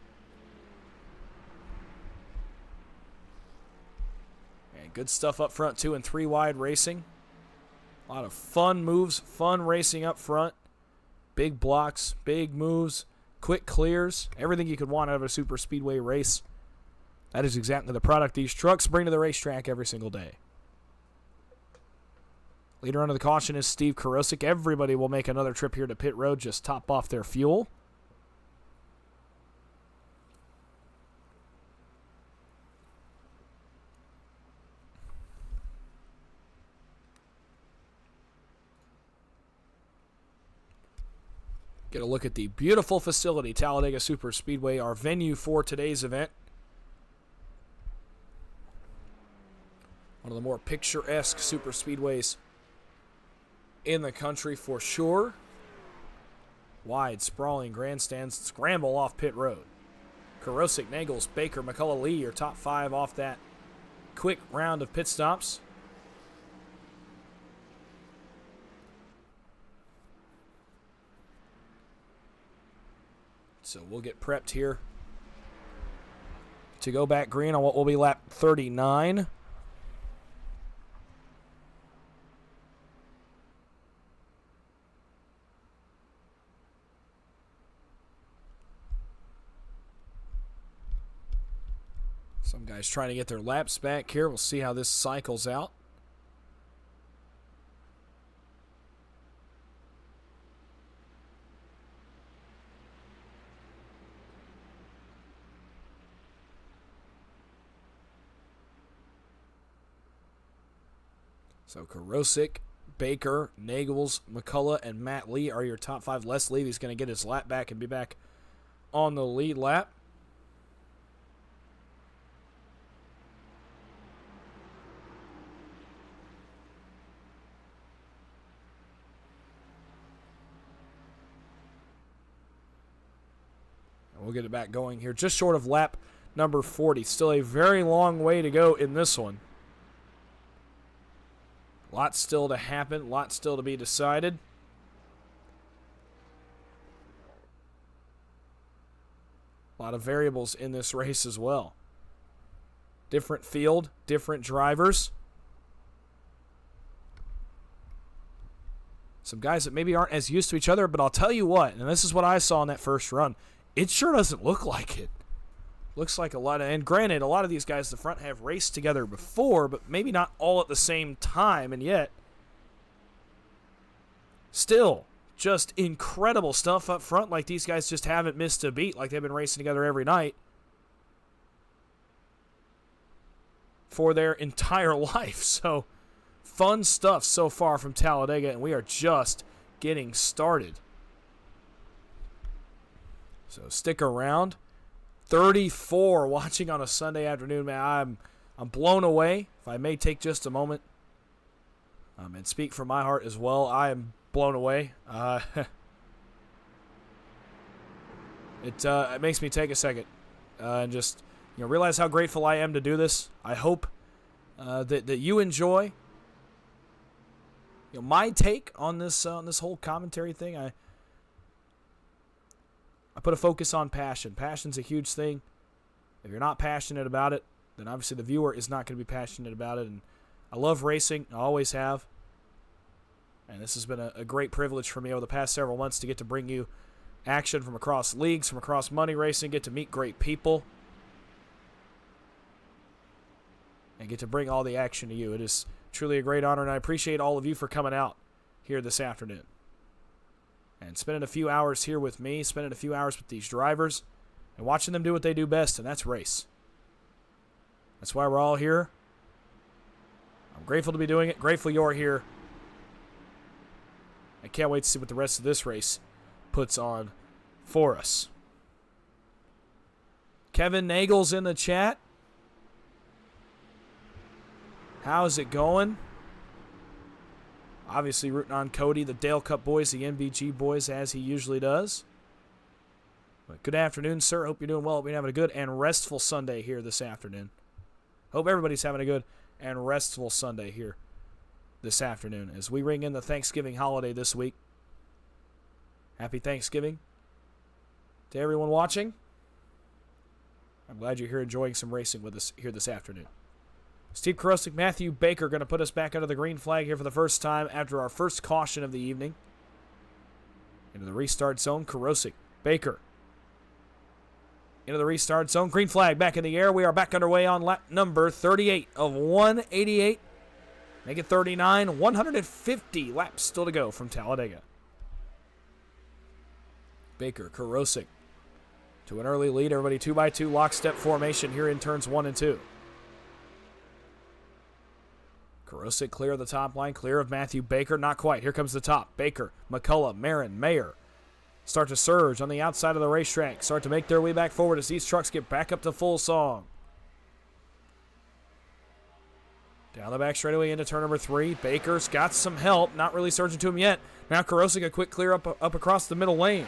[SPEAKER 2] And good stuff up front, 2 and 3 wide racing. A lot of fun moves, fun racing up front. Big blocks, big moves, quick clears. Everything you could want out of a super speedway race. That is exactly the product these trucks bring to the racetrack every single day. Leader under the caution is Steve Karosik. Everybody will make another trip here to pit road, just top off their fuel. Get a look at the beautiful facility, Talladega Superspeedway, our venue for today's event. One of the more picturesque superspeedways in the country for sure. Wide, sprawling grandstands scramble off pit road. Karosik, Nagels, Baker, McCullough, Lee, your top 5 off that quick round of pit stops. So we'll get prepped here to go back green on what will be lap 39. Some guys trying to get their laps back here. We'll see how this cycles out. So Karosik, Baker, Nagels, McCullough, and Matt Lee are your top 5. Les Levy's going to get his lap back and be back on the lead lap. We'll get it back going here, just short of lap number 40. Still a very long way to go in this one. Lots still to happen, lots still to be decided. A lot of variables in this race as well. Different field, different drivers. Some guys that maybe aren't as used to each other, but I'll tell you what, and this is what I saw in that first run, it sure doesn't look like it. Looks like a lot of, and granted, a lot of these guys at the front have raced together before, but maybe not all at the same time, and yet, still, just incredible stuff up front, like these guys just haven't missed a beat, like they've been racing together every night for their entire life. So, fun stuff so far from Talladega, and we are just getting started. So stick around. 34 watching on a Sunday afternoon, man. I'm blown away. If I may take just a moment and speak from my heart as well, I am blown away. It makes me take a second and just realize how grateful I am to do this. I hope that you enjoy my take on this whole commentary thing. I put a focus on passion. Passion's a huge thing. If you're not passionate about it, then obviously the viewer is not going to be passionate about it. And I love racing. I always have. And this has been a great privilege for me over the past several months to get to bring you action from across leagues, from across money racing, get to meet great people, and get to bring all the action to you. It is truly a great honor, and I appreciate all of you for coming out here this afternoon and spending a few hours here with me, spending a few hours with these drivers, and watching them do what they do best, and that's race. That's why we're all here. I'm grateful to be doing it, grateful you're here. I can't wait to see what the rest of this race puts on for us. Kevin Nagel's in the chat. How's it going? Obviously rooting on Cody, the Dale Cup boys, the MVG boys, as he usually does. But good afternoon, sir. Hope you're doing well. Hope you're having a good and restful Sunday here this afternoon. Hope everybody's having a good and restful Sunday here this afternoon as we ring in the Thanksgiving holiday this week. Happy Thanksgiving to everyone watching. I'm glad you're here enjoying some racing with us here this afternoon. Steve Karosik, Matthew Baker going to put us back under the green flag here for the first time after our first caution of the evening. Into the restart zone, Karosik, Baker. Into the restart zone, green flag back in the air. We are back underway on lap number 38 of 188. Make it 39, 150 laps still to go from Talladega. Baker, Karosik to an early lead. Everybody 2x2 lockstep formation here in turns 1 and 2. Karosik clear of the top line, clear of Matthew Baker. Not quite. Here comes the top. Baker, McCullough, Marin, Mayer start to surge on the outside of the racetrack. Start to make their way back forward as these trucks get back up to full song. Down the back straightaway into turn number 3. Baker's got some help. Not really surging to him yet. Now Karosik a quick clear up across the middle lane.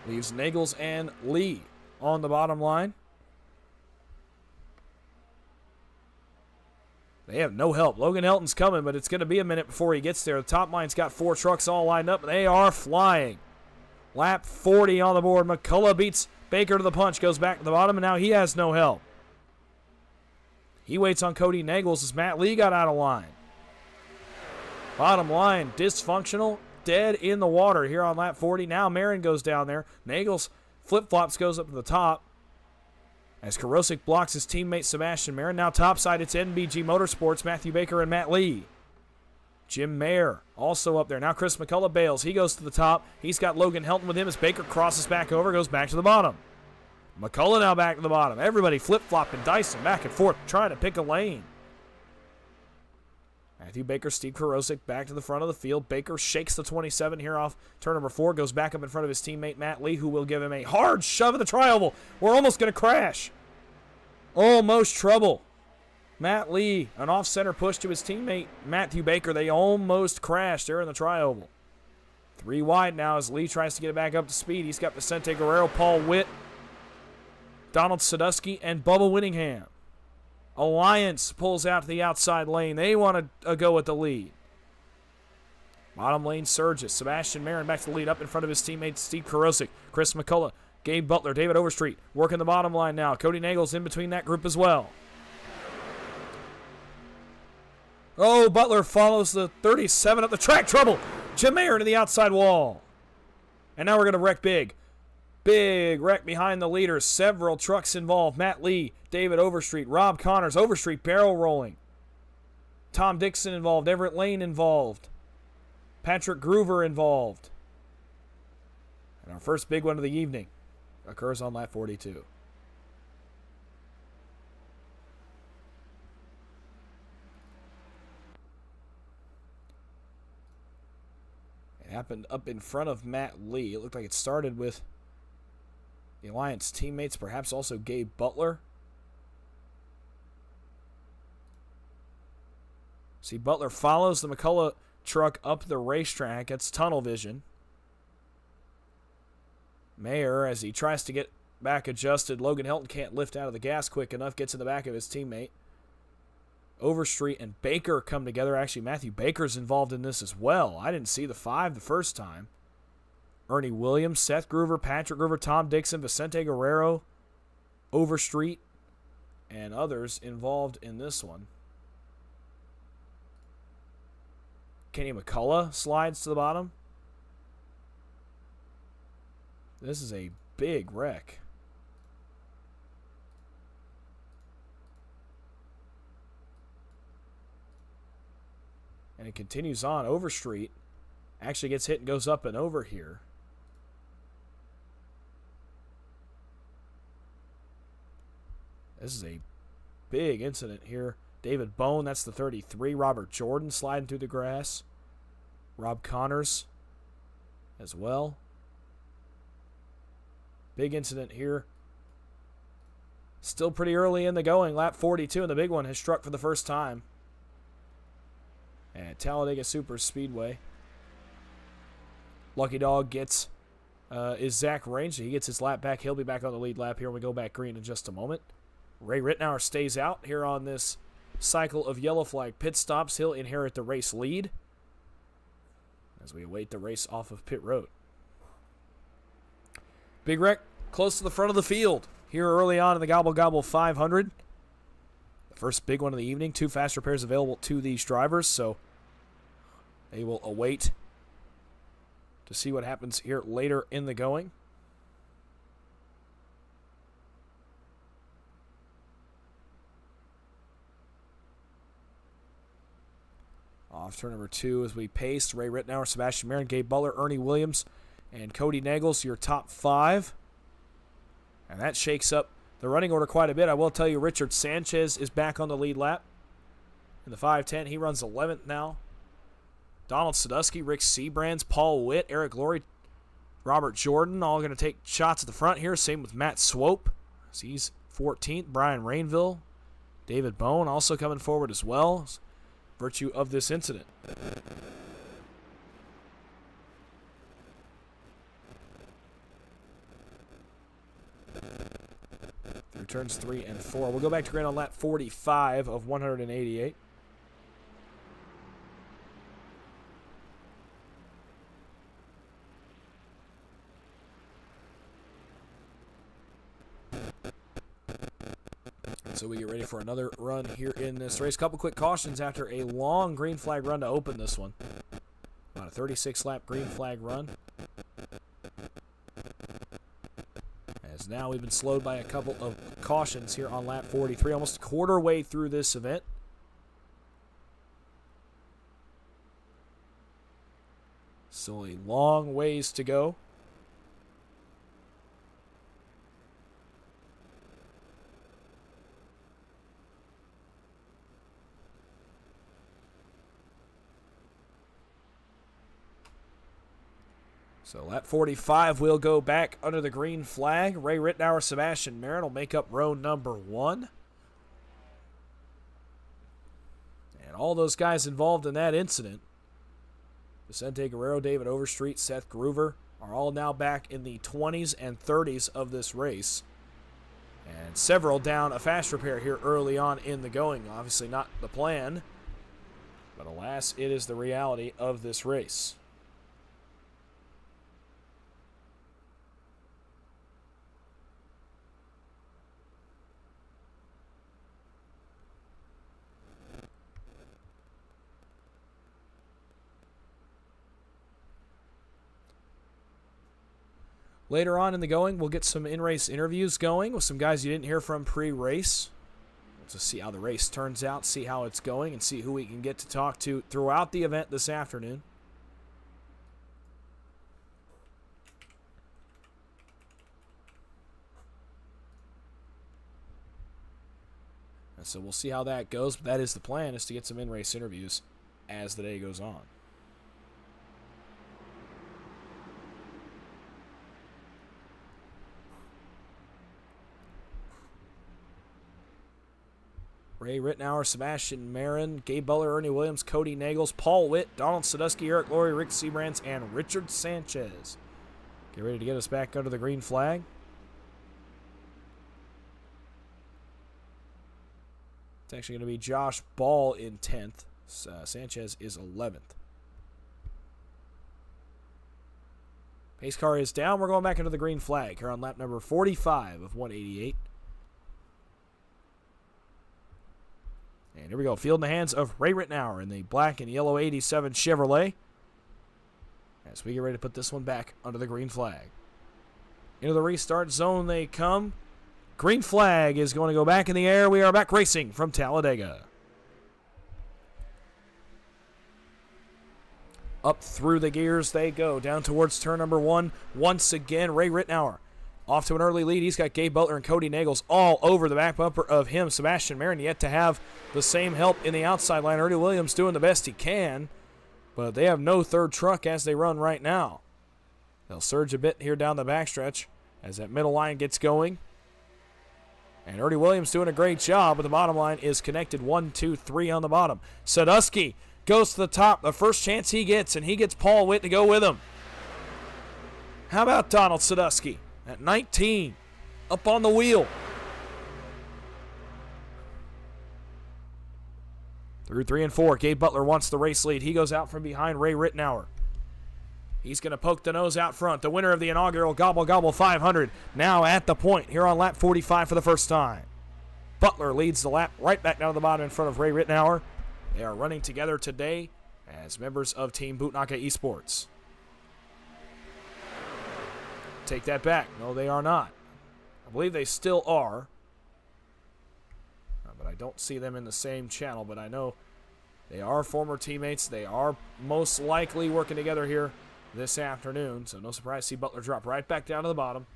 [SPEAKER 2] Leaves Nagels and Lee on the bottom line. They have no help. Logan Helton's coming, but it's going to be a minute before he gets there. The top line's got 4 trucks all lined up, and they are flying. Lap 40 on the board. McCullough beats Baker to the punch, goes back to the bottom, and now he has no help. He waits on Cody Nagels as Matt Lee got out of line. Bottom line, dysfunctional, dead in the water here on lap 40. Now Marin goes down there. Nagels flip-flops, goes up to the top. As Karosik blocks his teammate Sebastian Marin. Now topside, it's NBG Motorsports, Matthew Baker and Matt Lee. Jim Mayer also up there. Now Chris McCullough bails. He goes to the top. He's got Logan Helton with him as Baker crosses back over, goes back to the bottom. McCullough now back to the bottom. Everybody flip-flopping, dicing back and forth, trying to pick a lane. Matthew Baker, Steve Karosik back to the front of the field. Baker shakes the 27 here off turn number 4, goes back up in front of his teammate Matt Lee, who will give him a hard shove at the tri-oval. We're almost going to crash. Almost trouble. Matt Lee, an off-center push to his teammate Matthew Baker. They almost crashed there in the tri-oval. 3 wide now as Lee tries to get it back up to speed. He's got Vicente Guerrero, Paul Witt, Donald Sadusky, and Bubba Winningham. Alliance pulls out to the outside lane. They want to go at the lead. Bottom lane surges. Sebastian Marin back to the lead up in front of his teammate Steve Karosik. Chris McCullough, Gabe Butler, David Overstreet working the bottom line now. Cody Nagels in between that group as well. Oh, Butler follows the 37 up the track. Trouble. Jim Mayer to the outside wall. And now we're going to wreck big. Big wreck behind the leaders. Several trucks involved. Matt Lee, David Overstreet, Rob Connors, Overstreet barrel rolling. Tom Dixon involved. Everett Lane involved. Patrick Groover involved. And our first big one of the evening occurs on lap 42. It happened up in front of Matt Lee. It looked like it started with the Alliance teammates, perhaps also Gabe Butler. See, Butler follows the McCullough truck up the racetrack. It's tunnel vision. Mayer, as he tries to get back adjusted, Logan Helton can't lift out of the gas quick enough, gets in the back of his teammate. Overstreet and Baker come together. Actually, Matthew Baker's involved in this as well. I didn't see the 5 the first time. Ernie Williams, Seth Groover, Patrick Groover, Tom Dixon, Vicente Guerrero, Overstreet, and others involved in this one. Kenny McCullough slides to the bottom. This is a big wreck. And it continues on. Overstreet actually gets hit and goes up and over here. This is a big incident here. David Bone, that's the 33. Robert Jordan sliding through the grass. Rob Connors as well. Big incident here. Still pretty early in the going. Lap 42, and the big one has struck for the first time at Talladega Super Speedway. Lucky Dog gets is Zach Range. He gets his lap back. He'll be back on the lead lap here when we go back green in just a moment. Ray Rittenauer stays out here on this cycle of yellow flag pit stops. He'll inherit the race lead as we await the race off of pit road. Big wreck close to the front of the field here early on in the Gobble Gobble 500. The first big one of the evening. 2 fast repairs available to these drivers, so they will await to see what happens here later in the going. Off turn number 2 as we pace. Ray Rittenauer, Sebastian Marin, Gabe Butler, Ernie Williams, and Cody Nagels, your top 5. And that shakes up the running order quite a bit. I will tell you, Richard Sanchez is back on the lead lap. In the 5:10, he runs 11th now. Donald Sadusky, Rick Seabrands, Paul Witt, Eric Laurie, Robert Jordan, all going to take shots at the front here. Same with Matt Swope, as he's 14th. Brian Rainville, David Bone also coming forward as well. Virtue of this incident. Through turns 3 and 4. We'll go back to green on lap 45 of 188. So we get ready for another run here in this race. Couple quick cautions after a long green flag run to open this one. About a 36-lap green flag run. As now we've been slowed by a couple of cautions here on lap 43, almost a quarter way through this event. Still a long ways to go. So lap 45 will go back under the green flag. Ray Rittenauer, Sebastian Marin will make up row number 1. And all those guys involved in that incident, Vicente Guerrero, David Overstreet, Seth Groover, are all now back in the 20s and 30s of this race. And several down a fast repair here early on in the going. Obviously not the plan, but alas, it is the reality of this race. Later on in the going, we'll get some in-race interviews going with some guys you didn't hear from pre-race. We'll just see how the race turns out, see how it's going, and see who we can get to talk to throughout the event this afternoon. And so we'll see how that goes, but that is the plan, is to get some in-race interviews as the day goes on. Ray Rittenauer, Sebastian Marin, Gabe Butler, Ernie Williams, Cody Nagels, Paul Witt, Donald Sadusky, Eric Laurie, Rick Seabrands, and Richard Sanchez. Get ready to get us back under the green flag. It's actually going to be Josh Ball in 10th. Sanchez is 11th. Pace car is down. We're going back under the green flag here on lap number 45 of 188. And here we go. Field in the hands of Ray Rittenauer in the black and yellow 87 Chevrolet. As we get ready to put this one back under the green flag. Into the restart zone they come. Green flag is going to go back in the air. We are back racing from Talladega. Up through the gears they go. Down towards turn number 1. Once again, Ray Rittenauer off to an early lead. He's got Gabe Butler and Cody Nagels all over the back bumper of him. Sebastian Marin yet to have the same help in the outside line. Ernie Williams doing the best he can, but they have no third truck as they run right now. They'll surge a bit here down the backstretch as that middle line gets going. And Ernie Williams doing a great job, but the bottom line is connected 1, 2, 3 on the bottom. Sadusky goes to the top, the first chance he gets, and he gets Paul Witt to go with him. How about Donald Sadusky? At 19, up on the wheel. Through 3 and 4, Gabe Butler wants the race lead. He goes out from behind Ray Rittenauer. He's going to poke the nose out front. The winner of the inaugural Gobble Gobble 500 now at the point here on lap 45 for the first time. Butler leads the lap right back down to the bottom in front of Ray Rittenauer. They are running together today as members of Team Bootnaka eSports. Take that back. No, they are not. I believe they still are. But I don't see them in the same channel. But I know they are former teammates. They are most likely working together here this afternoon. So no surprise to see Butler drop right back down to the bottom.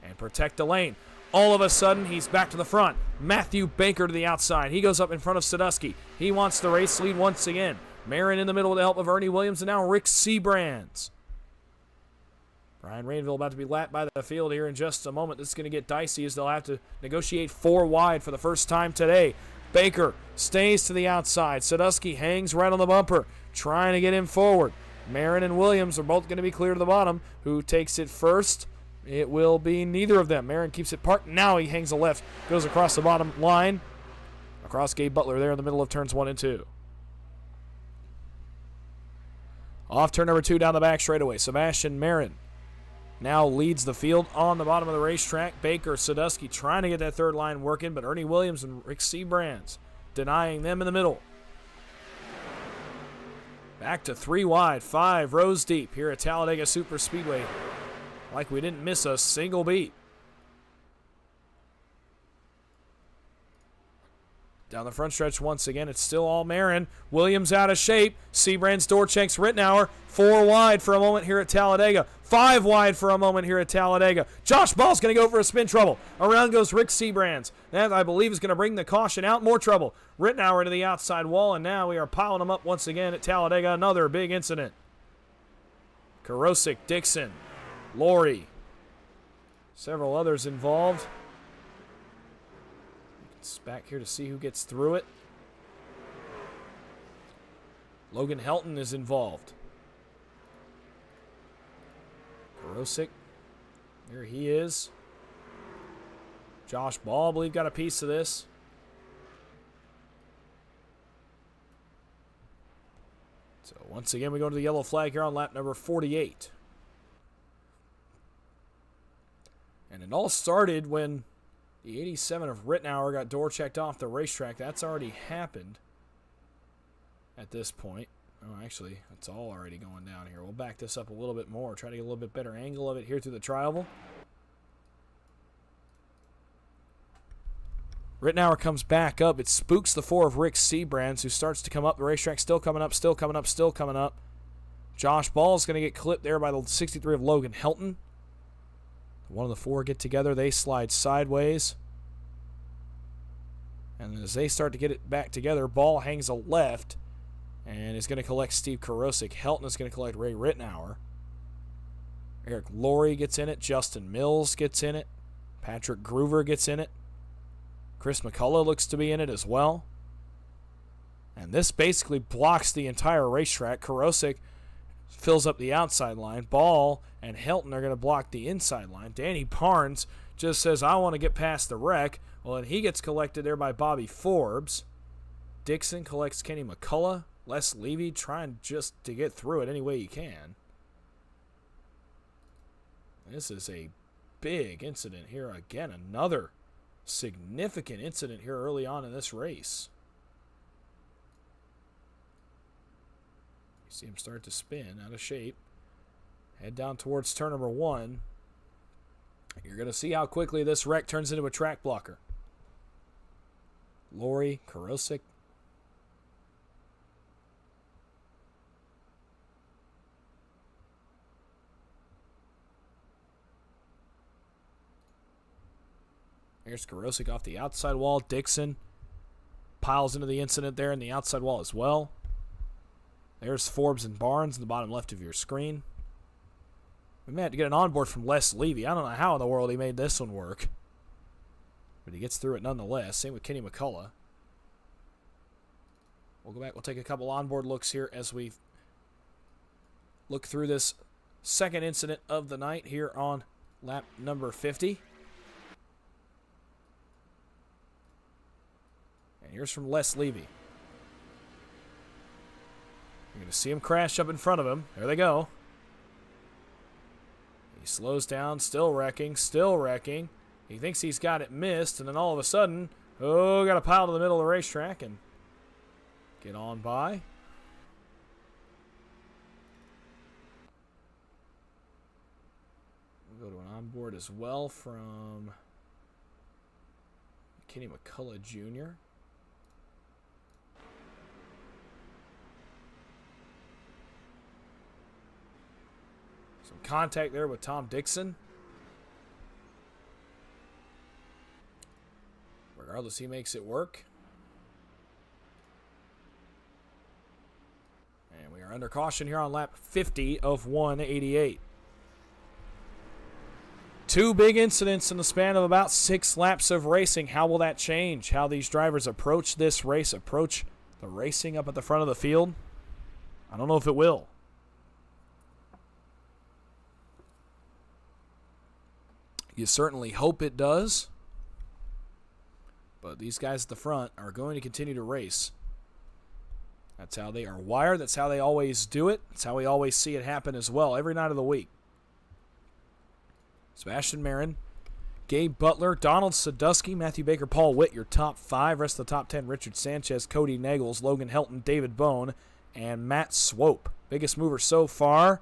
[SPEAKER 2] And protect the lane. All of a sudden, he's back to the front. Matthew Baker to the outside. He goes up in front of Sadusky. He wants the race lead once again. Marin in the middle with the help of Ernie Williams. And now Rick Seabrands. Brian Rainville about to be lapped by the field here in just a moment. This is going to get dicey as they'll have to negotiate 4 wide for the first time today. Baker stays to the outside. Sadusky hangs right on the bumper, trying to get him forward. Marin and Williams are both going to be clear to the bottom. Who takes it first? It will be neither of them. Marin keeps it parked. Now he hangs a left, goes across the bottom line. Across Gabe Butler there in the middle of turns 1 and 2. Off turn number 2 down the back straightaway. Sebastian Marin now leads the field on the bottom of the racetrack. Baker, Sadusky trying to get that third line working, but Ernie Williams and Rick Seabrands denying them in the middle. Back to 3 wide, 5 rows deep here at Talladega Super Speedway. Like we didn't miss a single beat. Down the front stretch once again, it's still all Marin. Williams out of shape. Seabrands, Dorcheks, Rittenauer. 4 wide for a moment here at Talladega. 5 wide for a moment here at Talladega. Josh Ball's going to go for a spin trouble. Around goes Rick Seabrands. That, I believe, is going to bring the caution out. More trouble. Rittenauer to the outside wall, and now we are piling them up once again at Talladega. Another big incident. Karosik, Dixon, Laurie. Several others involved. It's back here to see who gets through it. Logan Helton is involved. Karosik. There he is. Josh Ball, I believe, got a piece of this. So once again, we go to the yellow flag here on lap number 48. And it all started when the 87 of Rittenauer got door checked off the racetrack. That's already happened at this point. Oh, actually, it's all already going down here. We'll back this up a little bit more. Try to get a little bit better angle of it here through the tri-oval. Rittenauer comes back up. It spooks the 4 of Rick Seabrands, who starts to come up the racetrack. Still coming up, still coming up, still coming up. Josh Ball is going to get clipped there by the 63 of Logan Helton. One of the 4 get together. They slide sideways. And as they start to get it back together, Ball hangs a left and is going to collect Steve Karosik. Helton is going to collect Ray Rittenauer. Eric Laurie gets in it. Justin Mills gets in it. Patrick Groover gets in it. Chris McCullough looks to be in it as well. And this basically blocks the entire racetrack. Karosik fills up the outside line. Ball and Helton are going to block the inside line. Danny Barnes just says, I want to get past the wreck. Well, and he gets collected there by Bobby Forbes. Dixon collects Kenny McCullough. Les Levy trying just to get through it any way he can. This is a big incident here. Again, another significant incident here early on in this race. You see him start to spin out of shape. Head down towards turn number 1. You're going to see how quickly this wreck turns into a track blocker. Laurie, Karosik. Here's Karosik off the outside wall. Dixon piles into the incident there in the outside wall as well. There's Forbes and Barnes in the bottom left of your screen. We may have to get an onboard from Les Levy. I don't know how in the world he made this one work. But he gets through it nonetheless. Same with Kenny McCullough. We'll go back. We'll take a couple onboard looks here as we look through this second incident of the night here on lap number 50. And here's from Les Levy. You're going to see him crash up in front of him. There they go. He slows down, still wrecking, still wrecking. He thinks he's got it missed, and then all of a sudden, got to pile to the middle of the racetrack and get on by. We'll go to an onboard as well from Kenny McCullough Jr. Some contact there with Tom Dixon. Regardless, he makes it work. And we are under caution here on lap 50 of 188. 2 big incidents in the span of about 6 laps of racing. How will that change? How these drivers approach this race, approach the racing up at the front of the field? I don't know if it will. You certainly hope it does. But these guys at the front are going to continue to race. That's how they are wired. That's how they always do it. That's how we always see it happen as well, every night of the week. Sebastian Marin, Gabe Butler, Donald Sadusky, Matthew Baker, Paul Witt, your top 5. Rest of the top 10, Richard Sanchez, Cody Nagels, Logan Helton, David Bone, and Matt Swope. Biggest mover so far,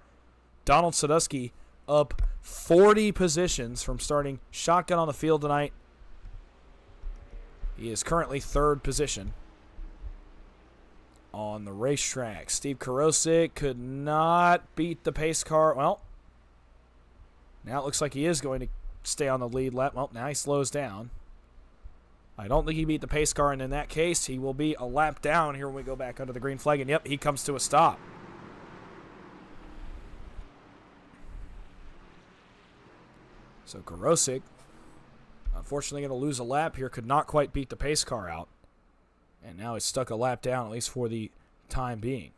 [SPEAKER 2] Donald Sadusky up 40 positions from starting shotgun on the field tonight. He is currently 3rd position on the racetrack. Steve Karosik could not beat the pace car. Well, now it looks like he is going to stay on the lead lap. Well, now he slows down. I don't think he beat the pace car, and in that case, he will be a lap down here when we go back under the green flag. And yep, he comes to a stop. So Karosik, unfortunately going to lose a lap here, could not quite beat the pace car out. And now he's stuck a lap down, at least for the time being.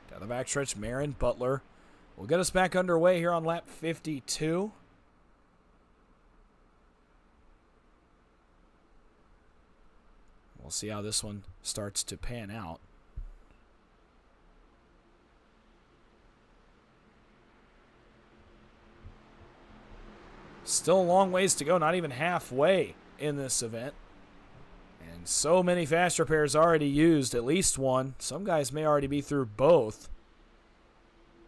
[SPEAKER 2] Down the backstretch, Marin, Butler will get us back underway here on lap 52. We'll see how this one starts to pan out. Still a long ways to go, not even halfway in this event. And so many fast repairs already used, at least one. Some guys may already be through both.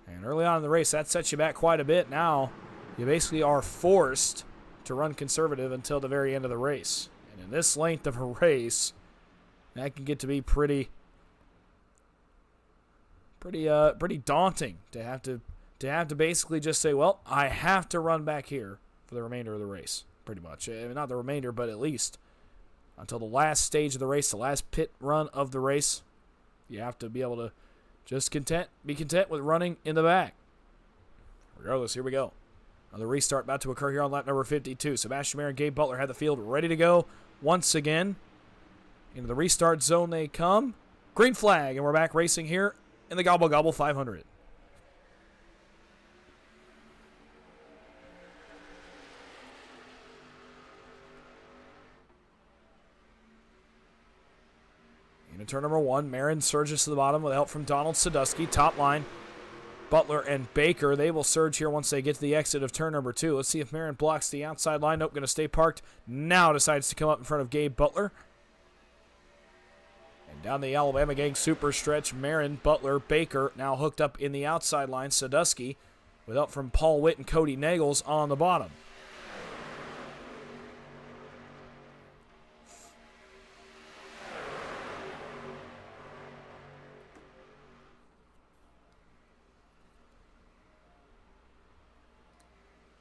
[SPEAKER 2] And early on in the race, that sets you back quite a bit. Now, you basically are forced to run conservative until the very end of the race. And in this length of a race, that can get to be pretty daunting to have to basically just say, well, I have to run back here for the remainder of the race, pretty much. I mean, not the remainder, but at least until the last stage of the race, the last pit run of the race. You have to be able to just be content with running in the back. Regardless, here we go. Another restart about to occur here on lap number 52. Sebastian Mayer and Gabe Butler had the field ready to go once again. Into the restart zone they come. Green flag, and we're back racing here in the Gobble Gobble 500. Into turn number 1, Marin surges to the bottom with help from Donald Sadusky. Top line, Butler and Baker. They will surge here once they get to the exit of turn number 2. Let's see if Marin blocks the outside line. Nope, going to stay parked. Now decides to come up in front of Gabe Butler. And down the Alabama Gang super stretch, Marin, Butler, Baker now hooked up in the outside line. Sadusky with help from Paul Witt and Cody Nagels on the bottom.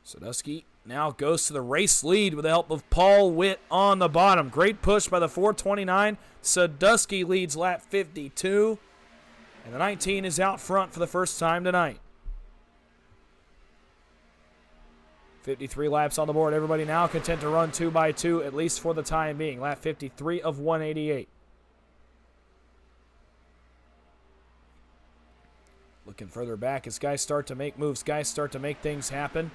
[SPEAKER 2] Sadusky now goes to the race lead with the help of Paul Witt on the bottom. Great push by the 429. Sadusky leads lap 52. And the 19 is out front for the first time tonight. 53 laps on the board. Everybody now content to run 2x2, at least for the time being. Lap 53 of 188. Looking further back as guys start to make moves. Guys start to make things happen.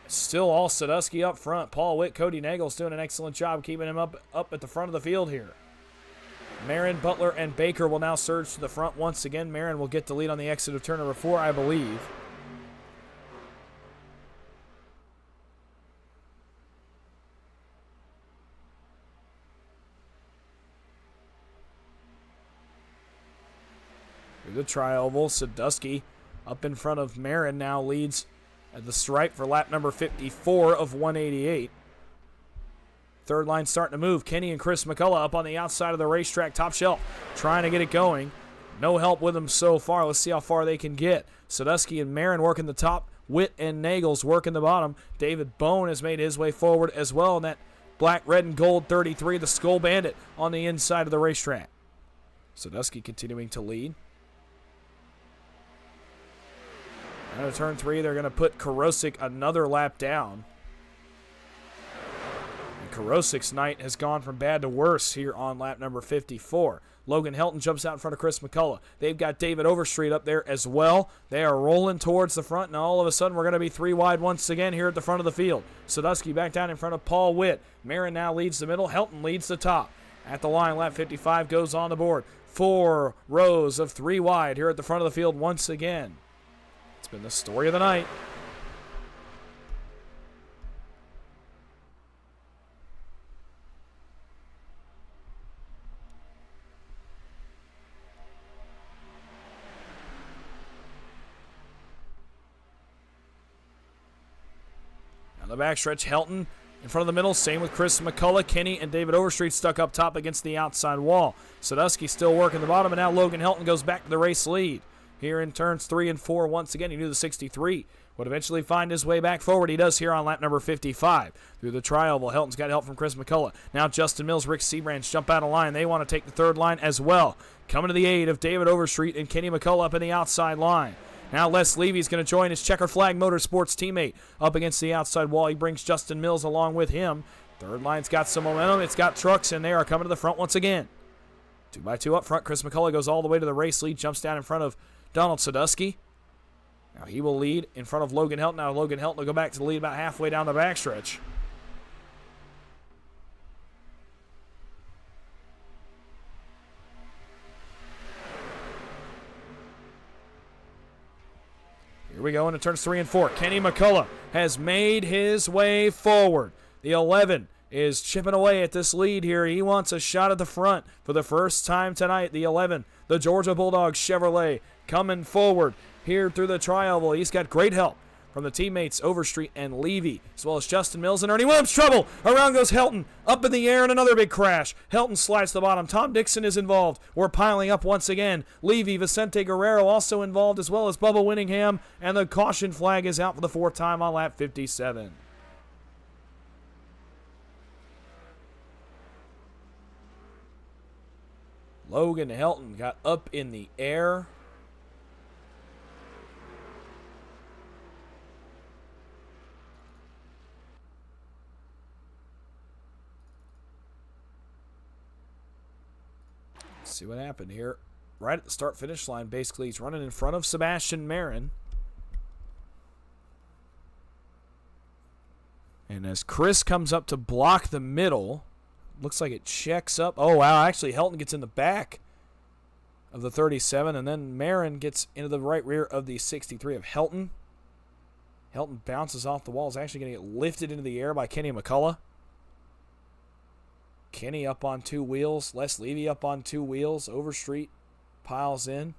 [SPEAKER 2] Still all Sadusky up front. Paul Witt, Cody Nagels doing an excellent job keeping him up at the front of the field here. Marin, Butler, and Baker will now surge to the front once again. Marin will get the lead on the exit of turn number 4, I believe. Through the tri-oval, Sadusky up in front of Marin now leads at the stripe for lap number 54 of 188. Third line starting to move. Kenny and Chris McCullough up on the outside of the racetrack. Top shelf trying to get it going. No help with them so far. Let's see how far they can get. Sadusky and Marin working the top. Witt and Nagels working the bottom. David Bone has made his way forward as well in that black, red, and gold 33, the Skull Bandit on the inside of the racetrack. Sadusky continuing to lead. Out of turn 3, they're going to put Karosik another lap down. And Korosik's night has gone from bad to worse here on lap number 54. Logan Helton jumps out in front of Chris McCullough. They've got David Overstreet up there as well. They are rolling towards the front, and all of a sudden we're going to be 3 wide once again here at the front of the field. Sadusky back down in front of Paul Witt. Marin now leads the middle. Helton leads the top. At the line, lap 55 goes on the board. 4 rows of 3 wide here at the front of the field once again. It's been the story of the night. On the backstretch, Helton in front of the middle. Same with Chris McCullough. Kenny and David Overstreet stuck up top against the outside wall. Sadusky still working the bottom, and now Logan Helton goes back to the race lead. Here in turns 3 and 4 once again. He knew the 63 would eventually find his way back forward. He does here on lap number 55. Through the tri-oval, Helton's got help from Chris McCullough. Now Justin Mills, Rick Seabranch jump out of line. They want to take the third line as well. Coming to the aid of David Overstreet and Kenny McCullough up in the outside line. Now Les Levy's going to join his Checker Flag Motorsports teammate up against the outside wall. He brings Justin Mills along with him. Third line's got some momentum. It's got trucks, and they are coming to the front once again. 2x2 up front. Chris McCullough goes all the way to the race lead, jumps down in front of Donald Sadusky. Now he will lead in front of Logan Helton. Now Logan Helton will go back to the lead about halfway down the backstretch. Here we go into turns 3 and 4. Kenny McCullough has made his way forward. The 11 is chipping away at this lead here. He wants a shot at the front for the first time tonight. The 11, the Georgia Bulldog Chevrolet, coming forward here through the tri-oval. He's got great help from the teammates Overstreet and Levy, as well as Justin Mills and Ernie Williams. Trouble! Around goes Helton. Up in the air and another big crash. Helton slides to the bottom. Tom Dixon is involved. We're piling up once again. Levy, Vicente Guerrero also involved, as well as Bubba Winningham. And the caution flag is out for the 4th time on lap 57. Logan Helton got up in the air. See what happened here. Right at the start-finish line, basically, he's running in front of Sebastian Marin. And as Chris comes up to block the middle, looks like it checks up. Oh, wow, actually, Helton gets in the back of the 37, and then Marin gets into the right rear of the 63 of Helton. Helton bounces off the wall. Is actually going to get lifted into the air by Kenny McCullough. Kenny up on 2 wheels. Les Levy up on 2 wheels. Overstreet piles in.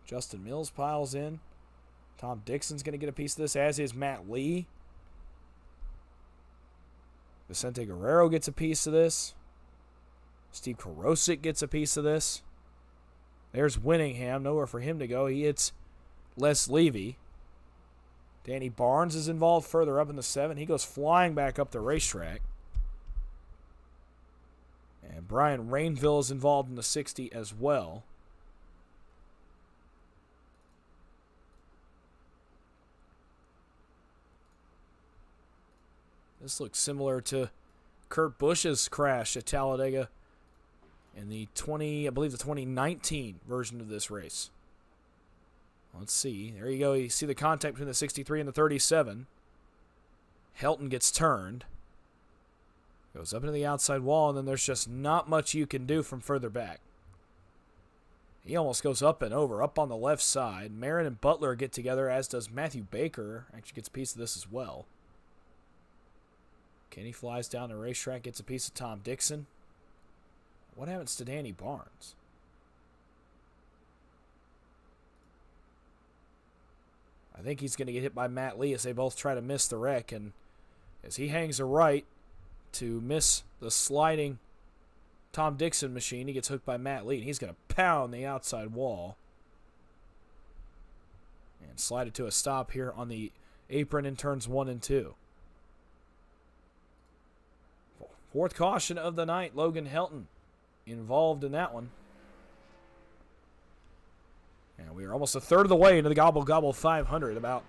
[SPEAKER 2] Justin Mills piles in. Tom Dixon's going to get a piece of this, as is Matt Lee. Vicente Guerrero gets a piece of this. Steve Korosik gets a piece of this. There's Winningham. Nowhere for him to go. He hits Les Levy. Danny Barnes is involved further up in the 7. He goes flying back up the racetrack. And Brian Rainville is involved in the 60 as well. This looks similar to Kurt Busch's crash at Talladega in the 2019 version of this race. Let's see. There you go. You see the contact between the 63 and the 37. Helton gets turned. Goes up into the outside wall, and then there's just not much you can do from further back. He almost goes up and over, up on the left side. Marin and Butler get together, as does Matthew Baker. Actually gets a piece of this as well. Kenny flies down the racetrack, gets a piece of Tom Dixon. What happens to Danny Barnes? I think he's going to get hit by Matt Lee as they both try to miss the wreck, and as he hangs a right to miss the sliding Tom Dixon machine, he gets hooked by Matt Lee, and he's going to pound the outside wall and slide it to a stop here on the apron in turns 1 and 2. 4th caution of the night. Logan Helton involved in that one. And we are almost a third of the way into the Gobble Gobble 500, about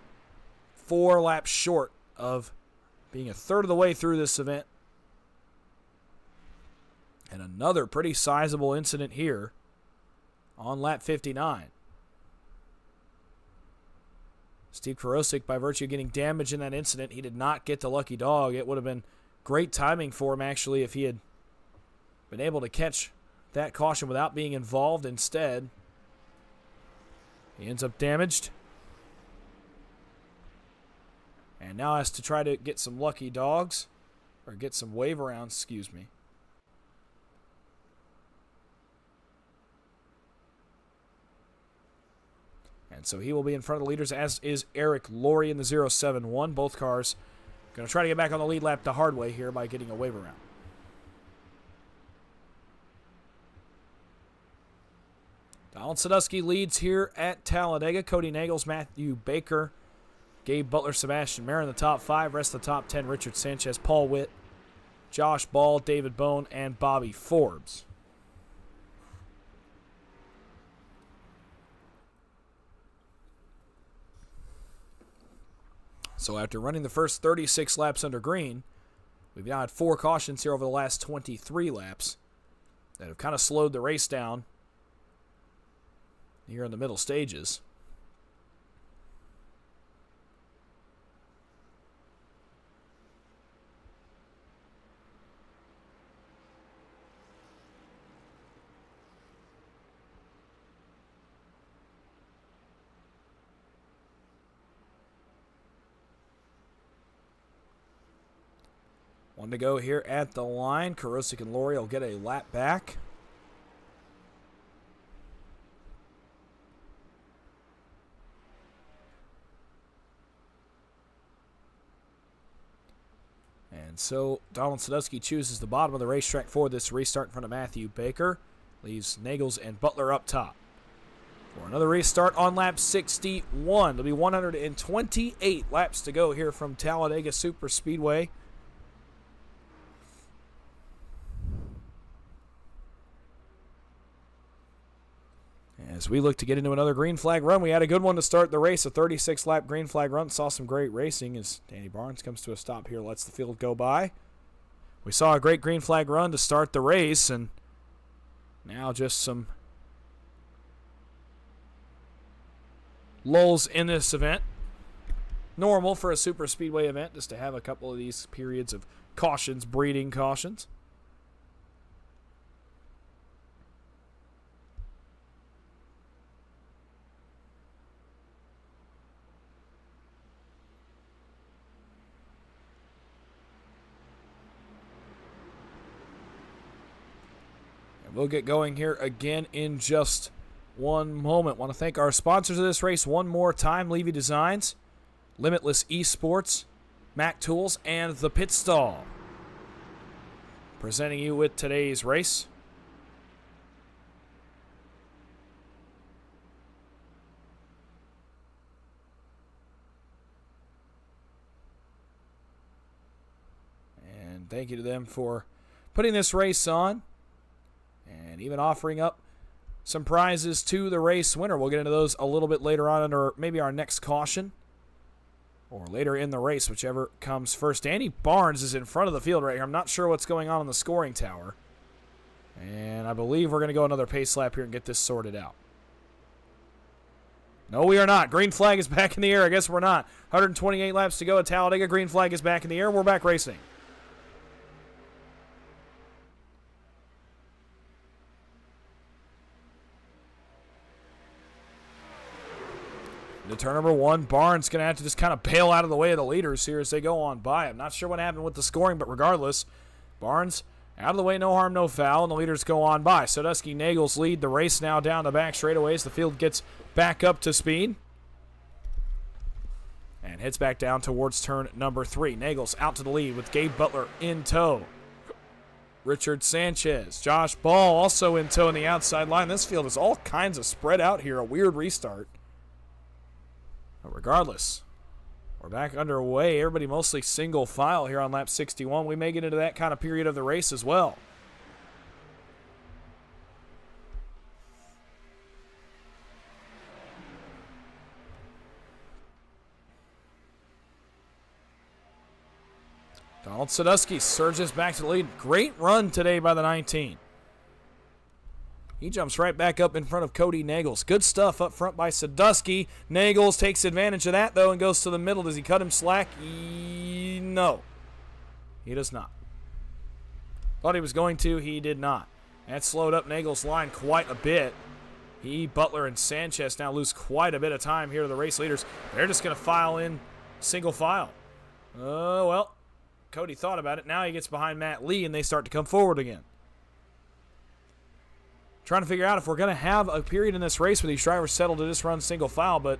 [SPEAKER 2] 4 laps short of being a third of the way through this event. And another pretty sizable incident here on lap 59. Steve Karosik, by virtue of getting damaged in that incident, he did not get the lucky dog. It would have been great timing for him, actually, if he had been able to catch that caution without being involved. Instead, he ends up damaged. And now has to try to get some lucky dogs, or get some wave arounds, excuse me. And so he will be in front of the leaders, as is Eric Laurie in the 071. Both cars going to try to get back on the lead lap the hard way here by getting a wave around. Dawson Sadusky leads here at Talladega. Cody Nagels, Matthew Baker, Gabe Butler, Sebastian Mayer in the top 5. Rest of the top 10, Richard Sanchez, Paul Witt, Josh Ball, David Bone, and Bobby Forbes. So after running the first 36 laps under green, we've now had 4 cautions here over the last 23 laps that have kind of slowed the race down here in the middle stages. One to go here at the line. Karosik and Laurie will get a lap back. And so Dawson Sadusky chooses the bottom of the racetrack for this restart in front of Matthew Baker. Leaves Nagels and Butler up top. For another restart on lap 61. There'll be 128 laps to go here from Talladega Superspeedway. As we look to get into another green flag run, we had a good one to start the race, a 36-lap green flag run. Saw some great racing as Danny Barnes comes to a stop here, lets the field go by. We saw a great green flag run to start the race, and now just some lulls in this event. Normal for a super speedway event, just to have a couple of these periods of cautions, breeding cautions. We'll get going here again in just one moment. Want to thank our sponsors of this race one more time: Levy Designs, Limitless eSports, Mac Tools, and The Pit Stall. Presenting you with today's race. And thank you to them for putting this race on, and even offering up some prizes to the race winner. We'll get into those a little bit later on under maybe our next caution, or later in the race, whichever comes first. Danny Barnes is in front of the field right here. I'm not sure what's going on the scoring tower. And I believe we're going to go another pace lap here and get this sorted out. No, we are not. Green flag is back in the air. I guess we're not. 128 laps to go at Talladega. Green flag is back in the air. We're back racing. To turn number 1, Barnes going to have to just kind of bail out of the way of the leaders here as they go on by. I'm not sure what happened with the scoring, but regardless, Barnes out of the way, no harm, no foul, and the leaders go on by. Sadusky Nagels lead the race now down the back straightaways. The field gets back up to speed and heads back down towards turn number 3. Nagels out to the lead with Gabe Butler in tow. Richard Sanchez, Josh Ball also in tow on the outside line. This field is all kinds of spread out here, a weird restart. But regardless, we're back underway. Everybody mostly single file here on lap 61. We may get into that kind of period of the race as well. Donald Sadusky surges back to the lead. Great run today by the 19. He jumps right back up in front of Cody Nagels. Good stuff up front by Sadusky. Nagels takes advantage of that, though, and goes to the middle. Does he cut him slack? No. He does not. Thought he was going to. He did not. That slowed up Nagels' line quite a bit. Butler, and Sanchez now lose quite a bit of time here to the race leaders. They're just going to file in single file. Well, Cody thought about it. Now he gets behind Matt Lee, and they start to come forward again. Trying to figure out if we're going to have a period in this race where these drivers settle to just run single file, but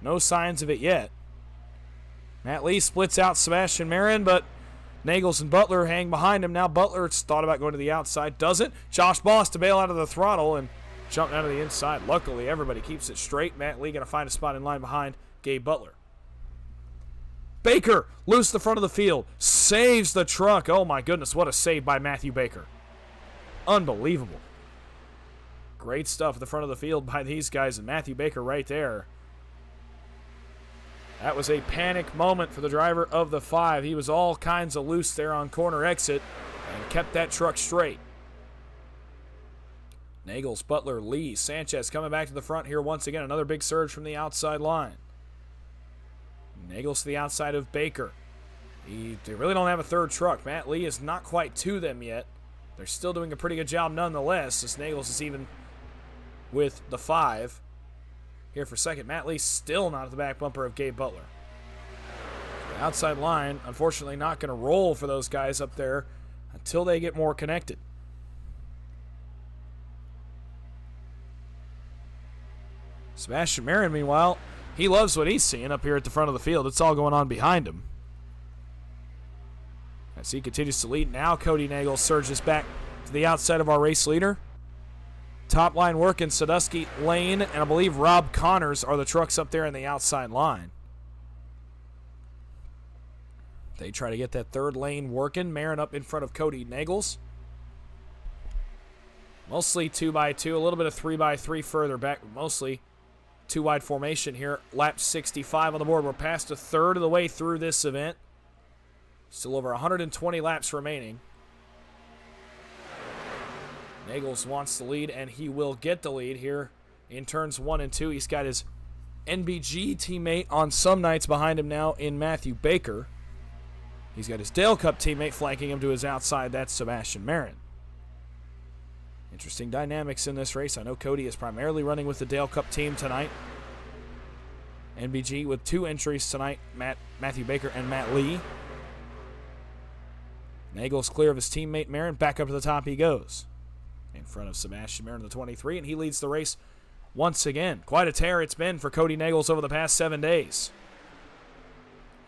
[SPEAKER 2] no signs of it yet. Matt Lee splits out Sebastian Marin, but Nagels and Butler hang behind him. Now Butler's thought about going to the outside. Doesn't. Josh Boss to bail out of the throttle and jump out of the inside. Luckily, everybody keeps it straight. Matt Lee going to find a spot in line behind Gabe Butler. Baker, loose the front of the field. Saves the truck. Oh, my goodness. What a save by Matthew Baker. Unbelievable. Great stuff at the front of the field by these guys, and Matthew Baker right there. That was a panic moment for the driver of the 5. He was all kinds of loose there on corner exit and kept that truck straight. Nagels, Butler, Lee, Sanchez coming back to the front here once again. Another big surge from the outside line. Nagels to the outside of Baker. They really don't have a third truck. Matt Lee is not quite to them yet. They're still doing a pretty good job nonetheless, as Nagels is even with the 5. Here for second. Matt Lee still not at the back bumper of Gabe Butler. The outside line, unfortunately, not going to roll for those guys up there until they get more connected. Sebastian Marin, meanwhile, he loves what he's seeing up here at the front of the field. It's all going on behind him. As he continues to lead, now Cody Nagels surges back to the outside of our race leader. Top line working, Sadusky, Lane, and I believe Rob Connors are the trucks up there in the outside line. They try to get that third lane working. Marin up in front of Cody Nagels. Mostly 2x2, a little bit of 3x3 further back, but mostly 2-wide formation here. Lap 65 on the board. We're past a third of the way through this event. Still over 120 laps remaining. Nagels wants the lead, and he will get the lead here in turns 1 and 2. He's got his NBG teammate on some nights behind him now in Matthew Baker. He's got his Dale Cup teammate flanking him to his outside. That's Sebastian Marin. Interesting dynamics in this race. I know Cody is primarily running with the Dale Cup team tonight. NBG with 2 entries tonight, Matthew Baker and Matt Lee. Nagels clear of his teammate Marin. Back up to the top he goes. In front of Sebastian Marin, the 23, and he leads the race once again. Quite a tear it's been for Cody Nagels over the past 7 days.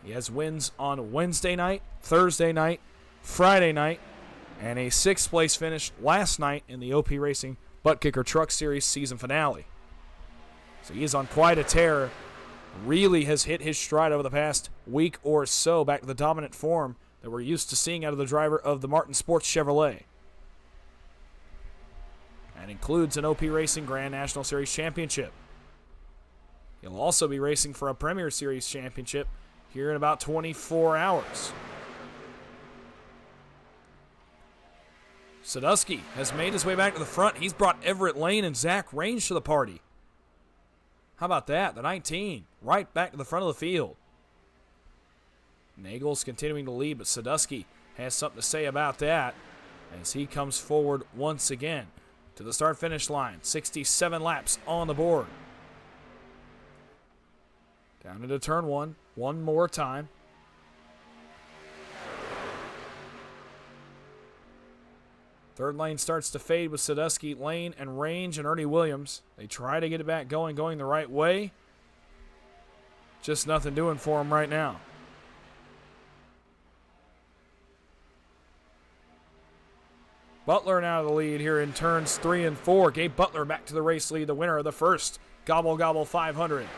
[SPEAKER 2] He has wins on Wednesday night, Thursday night, Friday night, and a 6th place finish last night in the OP Racing Butt Kicker Truck Series season finale. So he is on quite a tear. Really has hit his stride over the past week or so, back to the dominant form that we're used to seeing out of the driver of the Martin Sports Chevrolet. That includes an OP Racing Grand National Series Championship. He'll also be racing for a Premier Series Championship here in about 24 hours. Sadusky has made his way back to the front. He's brought Everett Lane and Zach Range to the party. How about that? The 19 right back to the front of the field. Nagels continuing to lead, but Sadusky has something to say about that as he comes forward once again to the start-finish line. 67 laps on the board. Down into turn 1. One more time. Third lane starts to fade with Sadusky, Lane, and Range, and Ernie Williams. They try to get it back going the right way. Just nothing doing for them right now. Butler now the lead here in turns 3 and 4. Gabe Butler back to the race lead, the winner of the first Gobble Gobble 500.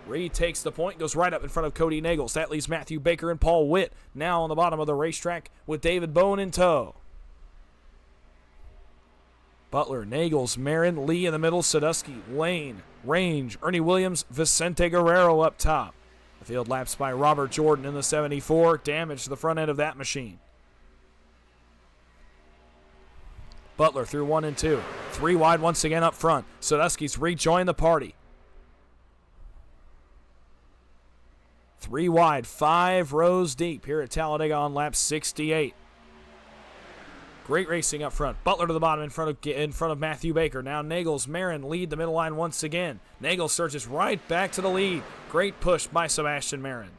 [SPEAKER 2] Retakes the point, goes right up in front of Cody Nagels. That leaves Matthew Baker and Paul Witt now on the bottom of the racetrack with David Bowen in tow. Butler, Nagels, Marin, Lee in the middle, Sadusky, Lane, Range, Ernie Williams, Vicente Guerrero up top. The field laps by Robert Jordan in the 74. Damage to the front end of that machine. Butler through 1 and 2. 3 wide once again up front. Sadusky's rejoined the party. 3 wide, 5 rows deep here at Talladega on lap 68. Great racing up front. Butler to the bottom in front of Matthew Baker. Now Nagels, Marin lead the middle line once again. Nagels surges right back to the lead. Great push by Sebastian Marin.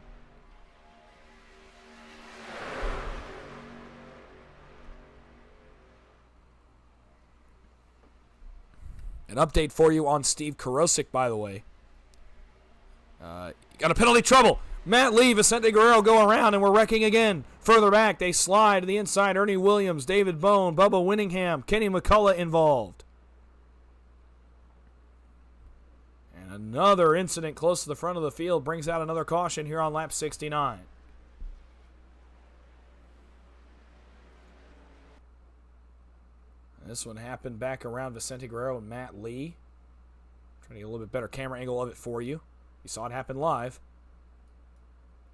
[SPEAKER 2] An update for you on Steve Karosik, by the way. Got a penalty trouble. Matt Lee, Vicente Guerrero go around, and we're wrecking again. Further back, they slide to the inside. Ernie Williams, David Bone, Bubba Winningham, Kenny McCullough involved. And another incident close to the front of the field brings out another caution here on lap 69. This one happened back around Vicente Guerrero and Matt Lee. Trying to get a little bit better camera angle of it for you. You saw it happen live.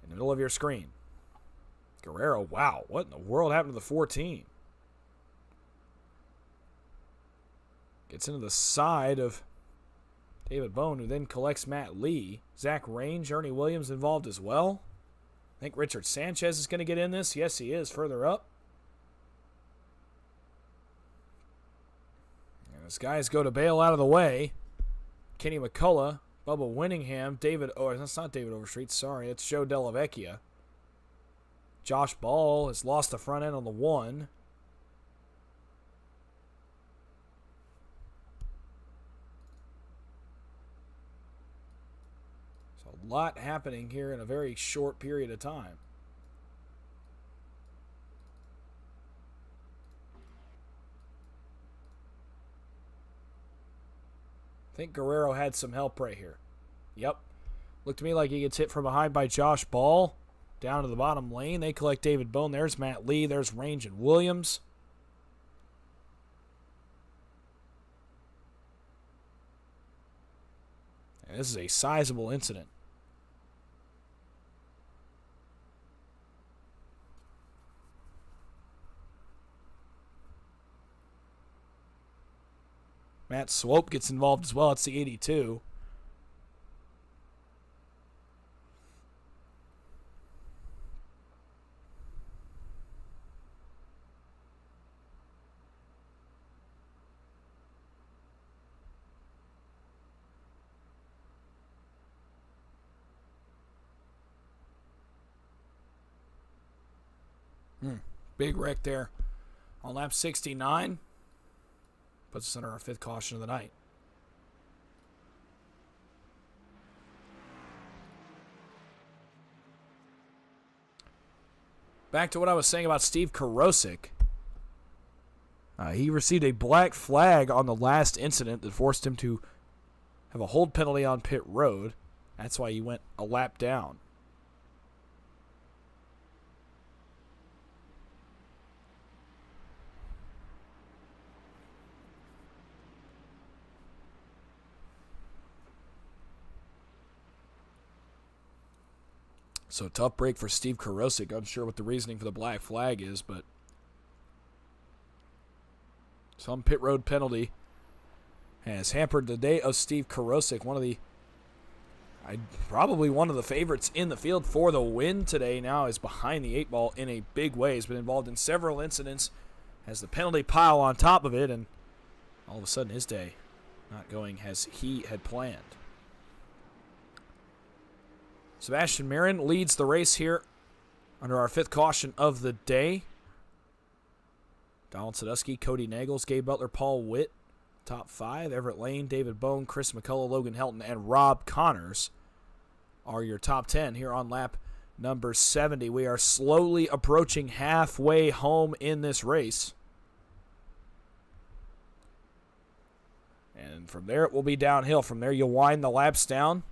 [SPEAKER 2] In the middle of your screen. Guerrero, wow, what in the world happened to the 14? Gets into the side of David Bone, who then collects Matt Lee. Zach Range, Ernie Williams involved as well. I think Richard Sanchez is going to get in this. Yes, he is, further up. And as guys go to bail out of the way, Kenny McCullough, Bubba Winningham, that's not David Overstreet, sorry, it's Joe Delavecchia. Josh Ball has lost the front end on the 1. So a lot happening here in a very short period of time. I think Guerrero had some help right here. Yep. Looked to me like he gets hit from behind by Josh Ball. Down to the bottom lane. They collect David Bone. There's Matt Lee. There's Range and Williams. And this is a sizable incident. Matt Swope gets involved as well. It's the 82. Big wreck there on lap 69. Puts us under our 5th caution of the night. Back to what I was saying about Steve Karosik. He received a black flag on the last incident that forced him to have a hold penalty on pit road. That's why he went a lap down. So tough break for Steve Karosik. Unsure what the reasoning for the black flag is, but some pit road penalty has hampered the day of Steve Karosik, probably one of the favorites in the field for the win today. Now is behind the 8 ball in a big way. He's been involved in several incidents, has the penalty pile on top of it, and all of a sudden his day not going as he had planned. Sebastian Marin leads the race here under our 5th caution of the day. Ryan Sadusky, Cody Nagels, Gabe Butler, Paul Witt, top 5. Everett Lane, David Bone, Chris McCullough, Logan Helton, and Rob Connors are your top 10 here on lap number 70. We are slowly approaching halfway home in this race. And from there it will be downhill. From there you'll wind the laps down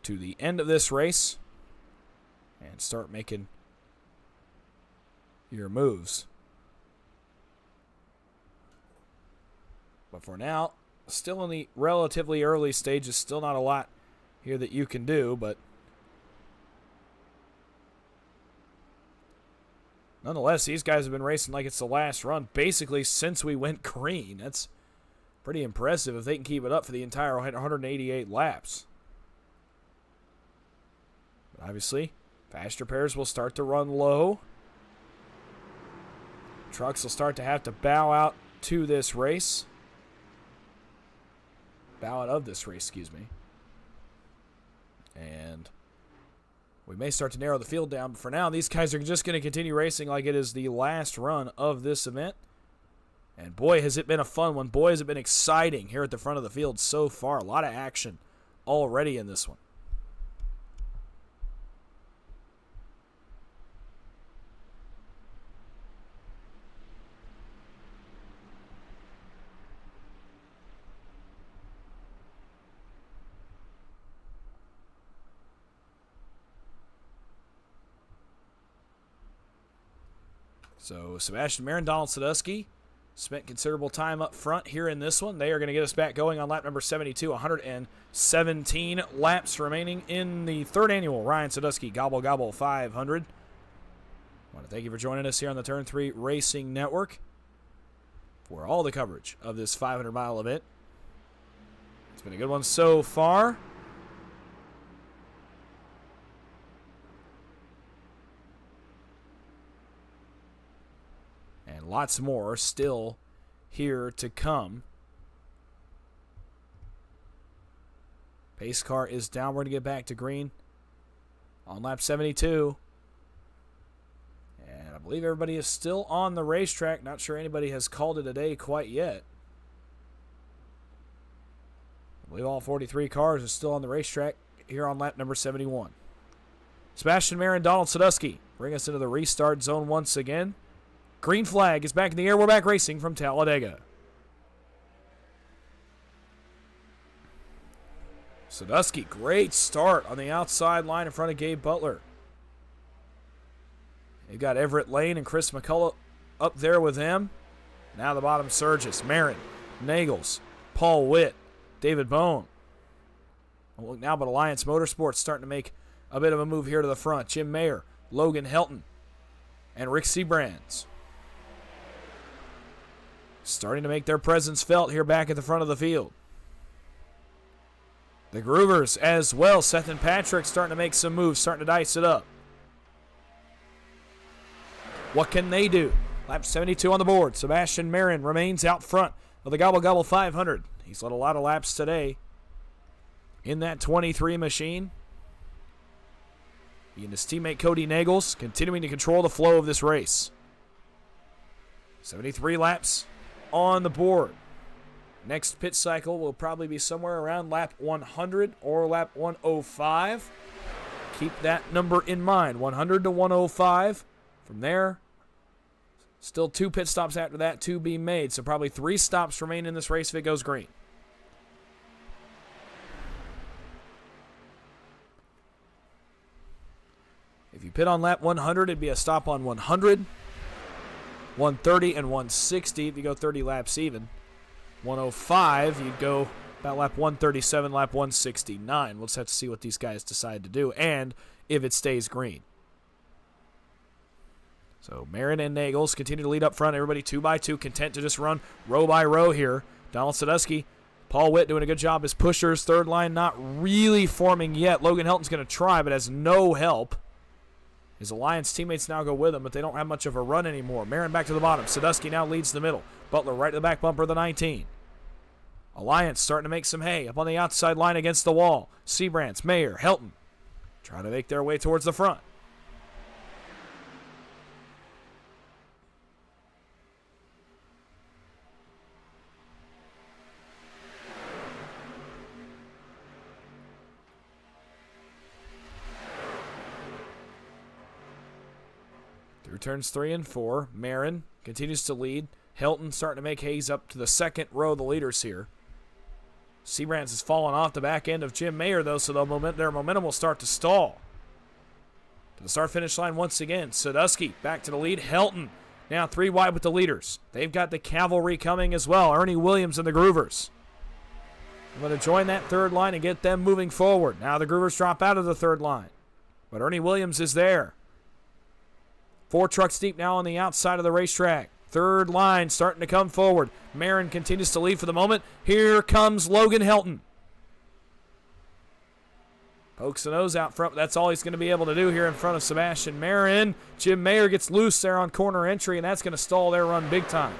[SPEAKER 2] to the end of this race and start making your moves. But for now, still in the relatively early stages, still not a lot here that you can do, but Nonetheless, these guys have been racing like it's the last run basically since we went green. That's pretty impressive if they can keep it up for the entire 188 laps. But obviously, faster pairs will start to run low. Trucks will start to have to bow out to this race. Bow out of this race, excuse me. And we may start to narrow the field down, but for now, these guys are just going to continue racing like it is the last run of this event. And boy, has it been a fun one. Boy, has it been exciting here at the front of the field so far. A lot of action already in this one. So Sebastian Marin, Donald Sadusky spent considerable time up front here in this one. They are going to get us back going on lap number 72. 117 laps remaining in the third annual Ryan Sadusky Gobble Gobble 500. I want to thank you for joining us here on the Turn 3 Racing Network for all the coverage of this 500-mile event. It's been a good one so far. And lots more still here to come. Pace car is downward to get back to green on lap 72. And I believe everybody is still on the racetrack. Not sure anybody has called it a day quite yet. I believe all 43 cars are still on the racetrack here on lap number 71. Sebastian Marin, Donald Sadusky bring us into the restart zone once again. Green flag is back in the air. We're back racing from Talladega. Sadusky, great start on the outside line in front of Gabe Butler. They've got Everett Lane and Chris McCullough up there with them. Now the bottom surges. Marin, Nagels, Paul Witt, David Bone. Look now, but Alliance Motorsports starting to make a bit of a move here to the front. Jim Mayer, Logan Helton, and Rick Seabrands starting to make their presence felt here back at the front of the field. The Groovers as well. Seth and Patrick starting to make some moves, starting to dice it up. What can they do? Lap 72 on the board. Sebastian Marin remains out front of the Gobble Gobble 500. He's led a lot of laps today in that 23 machine. He and his teammate Cody Nagels continuing to control the flow of this race. 73 laps on the board. Next pit cycle will probably be somewhere around lap 100 or lap 105. Keep that number in mind, 100 to 105. From there, still 2 pit stops after that to be made, so probably 3 stops remain in this race if it goes green. If you pit on lap 100, it'd be a stop on 100, 130, and 160 if you go 30 laps even. 105, you'd go about lap 137, lap 169. We'll just have to see what these guys decide to do, and if it stays green. So Marin and Nagels continue to lead up front. Everybody 2 by 2, content to just run row by row here. Donald Sadusky, Paul Witt doing a good job as pushers. Third line not really forming yet. Logan Helton's going to try, but has no help. His Alliance teammates now go with him, but they don't have much of a run anymore. Marin back to the bottom. Sadusky now leads the middle. Butler right to the back bumper of the 19. Alliance starting to make some hay up on the outside line against the wall. Seabrands, Mayer, Helton trying to make their way towards the front. Through turns 3 and 4, Marin continues to lead. Helton starting to make haze up to the second row of the leaders here. Seabrands has fallen off the back end of Jim Mayer, though, so their momentum will start to stall. To the start-finish line once again. Sadusky back to the lead. Helton now 3 wide with the leaders. They've got the cavalry coming as well. Ernie Williams and the Groovers. I'm going to join that third line and get them moving forward. Now the Groovers drop out of the third line. But Ernie Williams is there. 4 trucks deep now on the outside of the racetrack. Third line starting to come forward. Marin continues to lead for the moment. Here comes Logan Helton. Pokes the nose out front. That's all he's going to be able to do here in front of Sebastian Marin. Jim Mayer gets loose there on corner entry, and that's going to stall their run big time.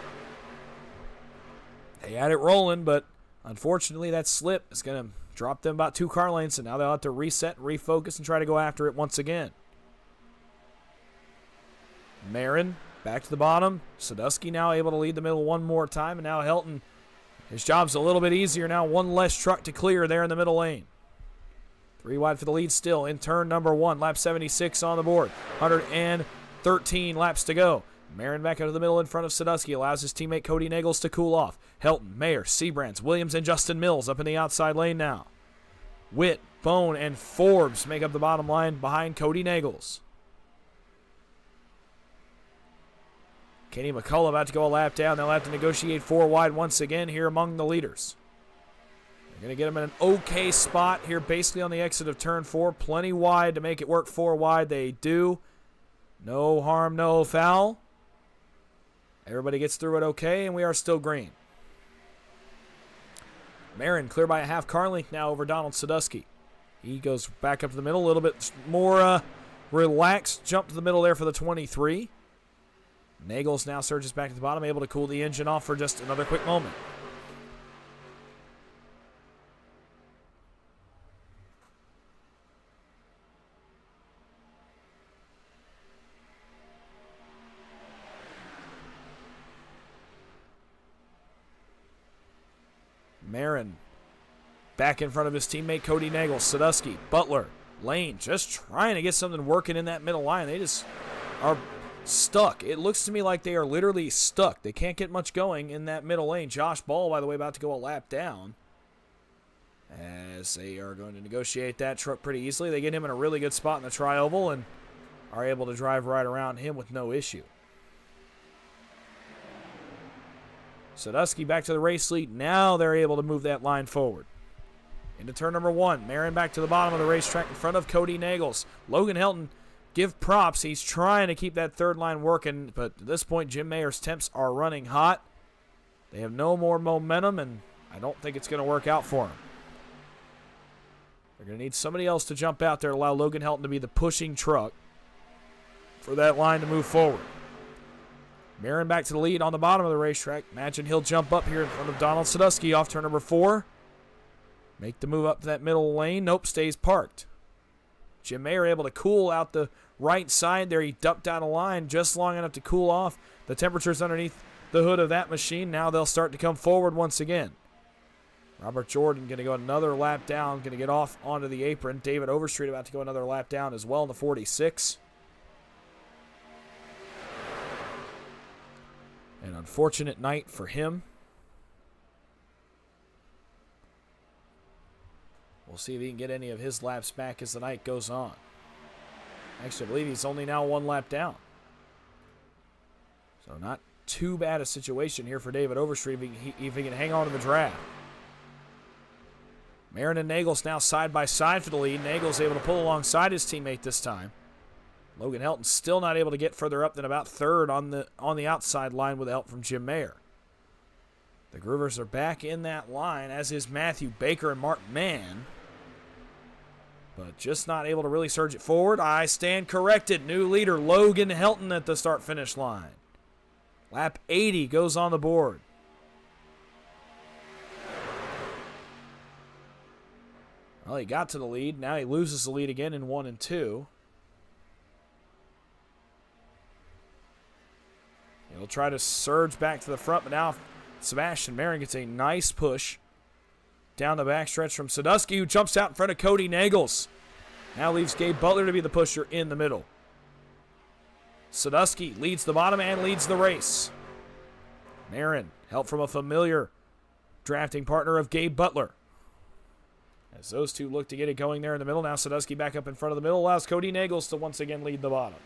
[SPEAKER 2] They had it rolling, but unfortunately that slip is going to drop them about 2 car lengths, and now they'll have to reset, refocus, and try to go after it once again. Marin back to the bottom. Sadusky now able to lead the middle one more time, and now Helton, his job's a little bit easier now. 1 less truck to clear there in the middle lane. 3 wide for the lead still in turn number 1. Lap 76 on the board. 113 laps to go. Marin back out of the middle in front of Sadusky. Allows his teammate Cody Nagels to cool off. Helton, Mayer, Seabrands, Williams, and Justin Mills up in the outside lane now. Witt, Bone, and Forbes make up the bottom line behind Cody Nagels. Kenny McCullough about to go a lap down. They'll have to negotiate 4 wide once again here among the leaders. They're going to get him in an okay spot here basically on the exit of turn 4. Plenty wide to make it work 4 wide. They do. No harm, no foul. Everybody gets through it okay, and we are still green. Marin clear by a half car length now over Donald Sadusky. He goes back up to the middle, a little bit more relaxed jump to the middle there for the 23. Nagels now surges back to the bottom, able to cool the engine off for just another quick moment. Marin back in front of his teammate Cody Nagels. Sadusky, Butler, Lane just trying to get something working in that middle line. They just are stuck. It looks to me like they are literally stuck. They can't get much going in that middle lane. Josh Ball, by the way, about to go a lap down as they are going to negotiate that truck pretty easily. They get him in a really good spot in the tri-oval and are able to drive right around him with no issue. Sadusky back to the race lead. Now they're able to move that line forward. Into turn number 1. Marin back to the bottom of the racetrack in front of Cody Nagels. Logan Helton, give props. He's trying to keep that third line working, but at this point, Jim Mayer's temps are running hot. They have no more momentum, and I don't think it's going to work out for them. They're going to need somebody else to jump out there to allow Logan Helton to be the pushing truck for that line to move forward. Marin back to the lead on the bottom of the racetrack. Imagine he'll jump up here in front of Donald Sadusky off turn number 4. Make the move up to that middle lane. Nope, stays parked. Jim Mayer able to cool out the right side there. He ducked down a line just long enough to cool off the temperatures underneath the hood of that machine. Now they'll start to come forward once again. Robert Jordan going to go another lap down, going to get off onto the apron. David Overstreet about to go another lap down as well in the 46. An unfortunate night for him. We'll see if he can get any of his laps back as the night goes on. Actually, I believe he's only now 1 lap down. So not too bad a situation here for David Overstreet if he can hang on to the draft. Marin and Nagels now side by side for the lead. Nagels able to pull alongside his teammate this time. Logan Helton still not able to get further up than about 3rd on the outside line with help from Jim Mayer. The Groovers are back in that line, as is Matthew Baker and Mark Mann. But just not able to really surge it forward. I stand corrected. New leader Logan Helton at the start-finish line. Lap 80 goes on the board. Well, he got to the lead. Now he loses the lead again in 1 and 2. He'll try to surge back to the front, but now Sebastian Marin gets a nice push down the backstretch from Sadusky, who jumps out in front of Cody Nagels. Now leaves Gabe Butler to be the pusher in the middle. Sadusky leads the bottom and leads the race. Marin, help from a familiar drafting partner of Gabe Butler. As those two look to get it going there in the middle, now Sadusky back up in front of the middle, allows Cody Nagels to once again lead the bottom.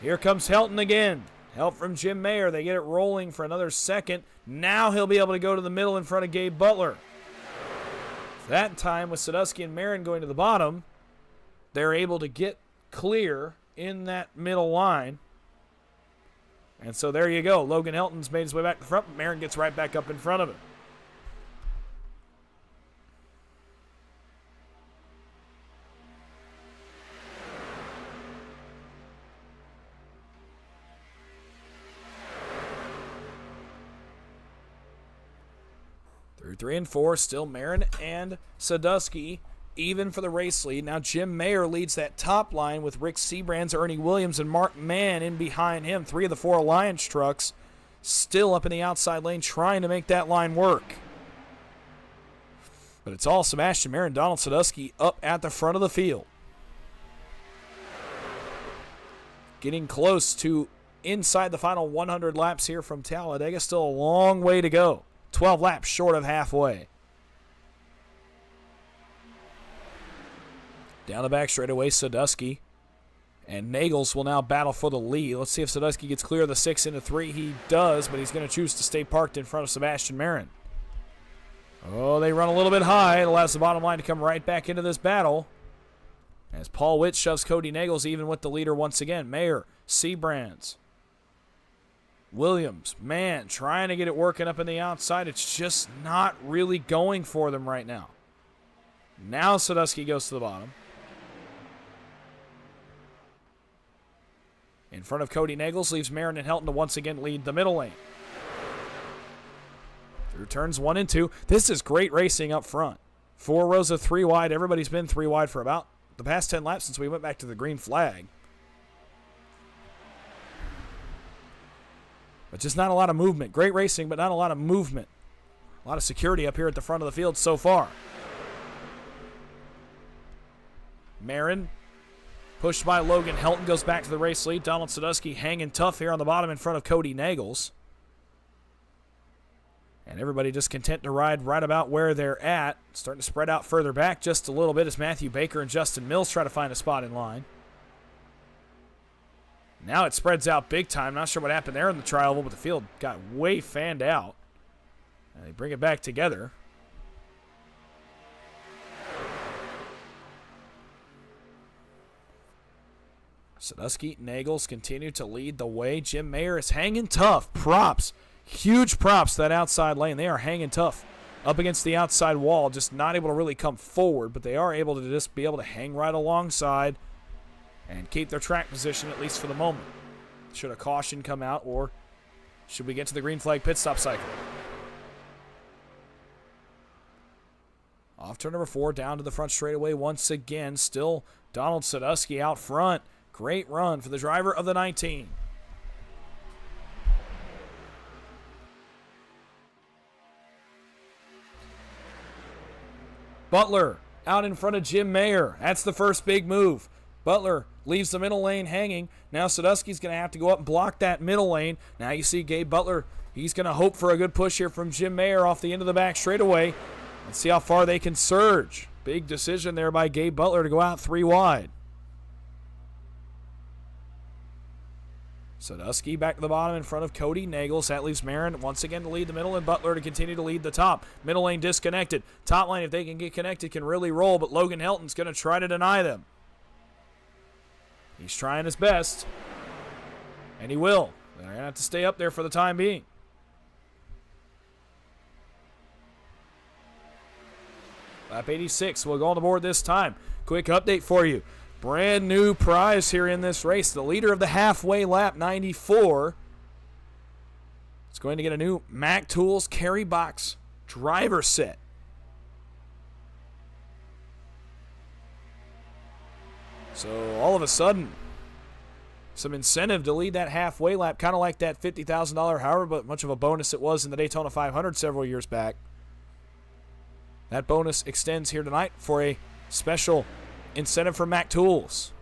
[SPEAKER 2] Here comes Helton again. Help from Jim Mayer. They get it rolling for another second. Now he'll be able to go to the middle in front of Gabe Butler. That time with Sadusky and Marin going to the bottom, they're able to get clear in that middle line. And so there you go. Logan Helton's made his way back to the front, but Marin gets right back up in front of him. Through 3 and 4, still Marin and Sadusky even for the race lead. Now Jim Mayer leads that top line with Rick Sebrands, Ernie Williams, and Mark Mann in behind him. 3 of the 4 Alliance trucks still up in the outside lane trying to make that line work. But it's all Sebastian Mayer and Donald Sadusky up at the front of the field. Getting close to inside the final 100 laps here from Talladega. Still a long way to go. 12 laps short of halfway. Down the back straightaway, Sadusky and Nagels will now battle for the lead. Let's see if Sadusky gets clear of the 6 into 3. He does, but he's going to choose to stay parked in front of Sebastian Marin. Oh, they run a little bit high. It allows the bottom line to come right back into this battle. As Paul Witt shoves Cody Nagels even with the leader once again. Mayer, Sebrands, Williams, man, trying to get it working up in the outside. It's just not really going for them right now. Now Sadusky goes to the bottom. In front of Cody Nagels, leaves Marin and Helton to once again lead the middle lane. Through turns 1 and 2. This is great racing up front. 4 rows of 3 wide. Everybody's been 3 wide for about the past 10 laps since we went back to the green flag. But just not a lot of movement. Great racing, but not a lot of movement. A lot of security up here at the front of the field so far. Marin, pushed by Logan Helton, goes back to the race lead. Donald Sadusky hanging tough here on the bottom in front of Cody Nagels. And everybody just content to ride right about where they're at. Starting to spread out further back just a little bit as Matthew Baker and Justin Mills try to find a spot in line. Now it spreads out big time. Not sure what happened there in the trial, but the field got way fanned out. And they bring it back together. Sadusky, Nagels continue to lead the way. Jim Mayer is hanging tough. Props. Huge props to that outside lane. They are hanging tough up against the outside wall. Just not able to really come forward, but they are able to just be able to hang right alongside and keep their track position, at least for the moment. Should a caution come out, or should we get to the green flag pit stop cycle? Off turn number 4, down to the front straightaway once again. Still Donald Sadusky out front. Great run for the driver of the 19. Butler out in front of Jim Mayer. That's the first big move. Butler leaves the middle lane hanging. Now Sadusky's going to have to go up and block that middle lane. Now you see Gabe Butler. He's going to hope for a good push here from Jim Mayer off the end of the back straightaway. Let's see how far they can surge. Big decision there by Gabe Butler to go out 3 wide. Sadusky back to the bottom in front of Cody Nagels. That leaves Marin once again to lead the middle and Butler to continue to lead the top. Middle lane disconnected. Top lane, if they can get connected, can really roll, but Logan Helton's going to try to deny them. He's trying his best, and he will. They're going to have to stay up there for the time being. Lap 86 will go on the board this time. Quick update for you. Brand new prize here in this race. The leader of the halfway lap, 94, is going to get a new Mac Tools Carry Box driver set. So all of a sudden, some incentive to lead that halfway lap, kind of like that $50,000, however but much of a bonus it was in the Daytona 500 several years back. That bonus extends here tonight for a special incentive for Mac Tools.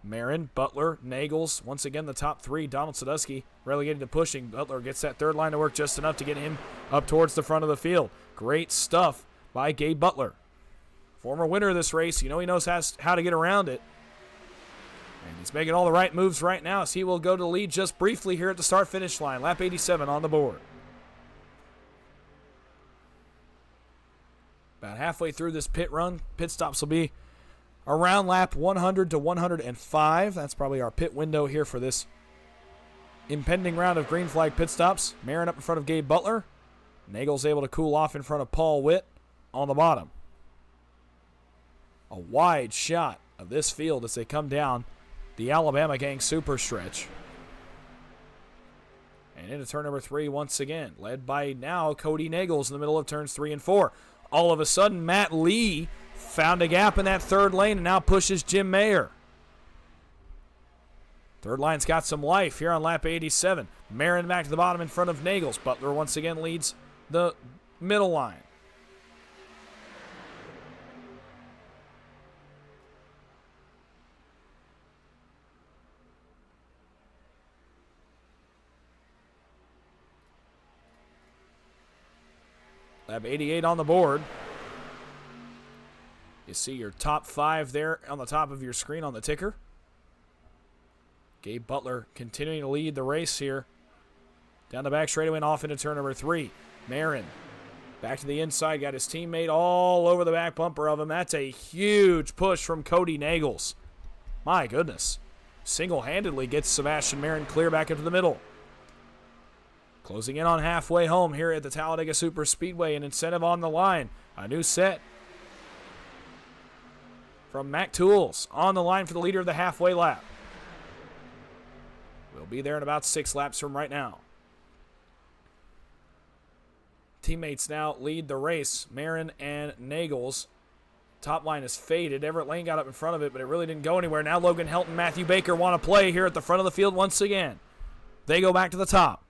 [SPEAKER 2] Marin, Butler, Nagels, once again the top 3. Donald Sadusky relegated to pushing. Butler gets that third line to work just enough to get him up towards the front of the field. Great stuff by Gabe Butler. Former winner of this race. You know he knows how to get around it. And he's making all the right moves right now as he will go to the lead just briefly here at the start-finish line. Lap 87 on the board. About halfway through this pit run. Pit stops will be around lap 100 to 105. That's probably our pit window here for this impending round of green flag pit stops. Marin up in front of Gabe Butler. Nagel's able to cool off in front of Paul Witt on the bottom. A wide shot of this field as they come down the Alabama Gang super stretch. And into turn number 3 once again, led by now Cody Nagels in the middle of turns 3 and 4. All of a sudden, Matt Lee found a gap in that third lane and now pushes Jim Mayer. Third line's got some life here on lap 87. Marin back to the bottom in front of Nagels. Butler once again leads the middle line. Lap 88 on the board. You see your top 5 there on the top of your screen on the ticker. Gabe Butler continuing to lead the race here. Down the back straightaway and off into turn number 3. Marin back to the inside. Got his teammate all over the back bumper of him. That's a huge push from Cody Nagels. My goodness. Single-handedly gets Sebastian Marin clear back into the middle. Closing in on halfway home here at the Talladega Super Speedway. An incentive on the line. A new set from Mac Tools on the line for the leader of the halfway lap. We'll be there in about 6 laps from right now. Teammates now lead the race. Marin and Nagels. Top line is faded. Everett Lane got up in front of it, but it really didn't go anywhere. Now Logan Helton and Matthew Baker want to play here at the front of the field once again. They go back to the top.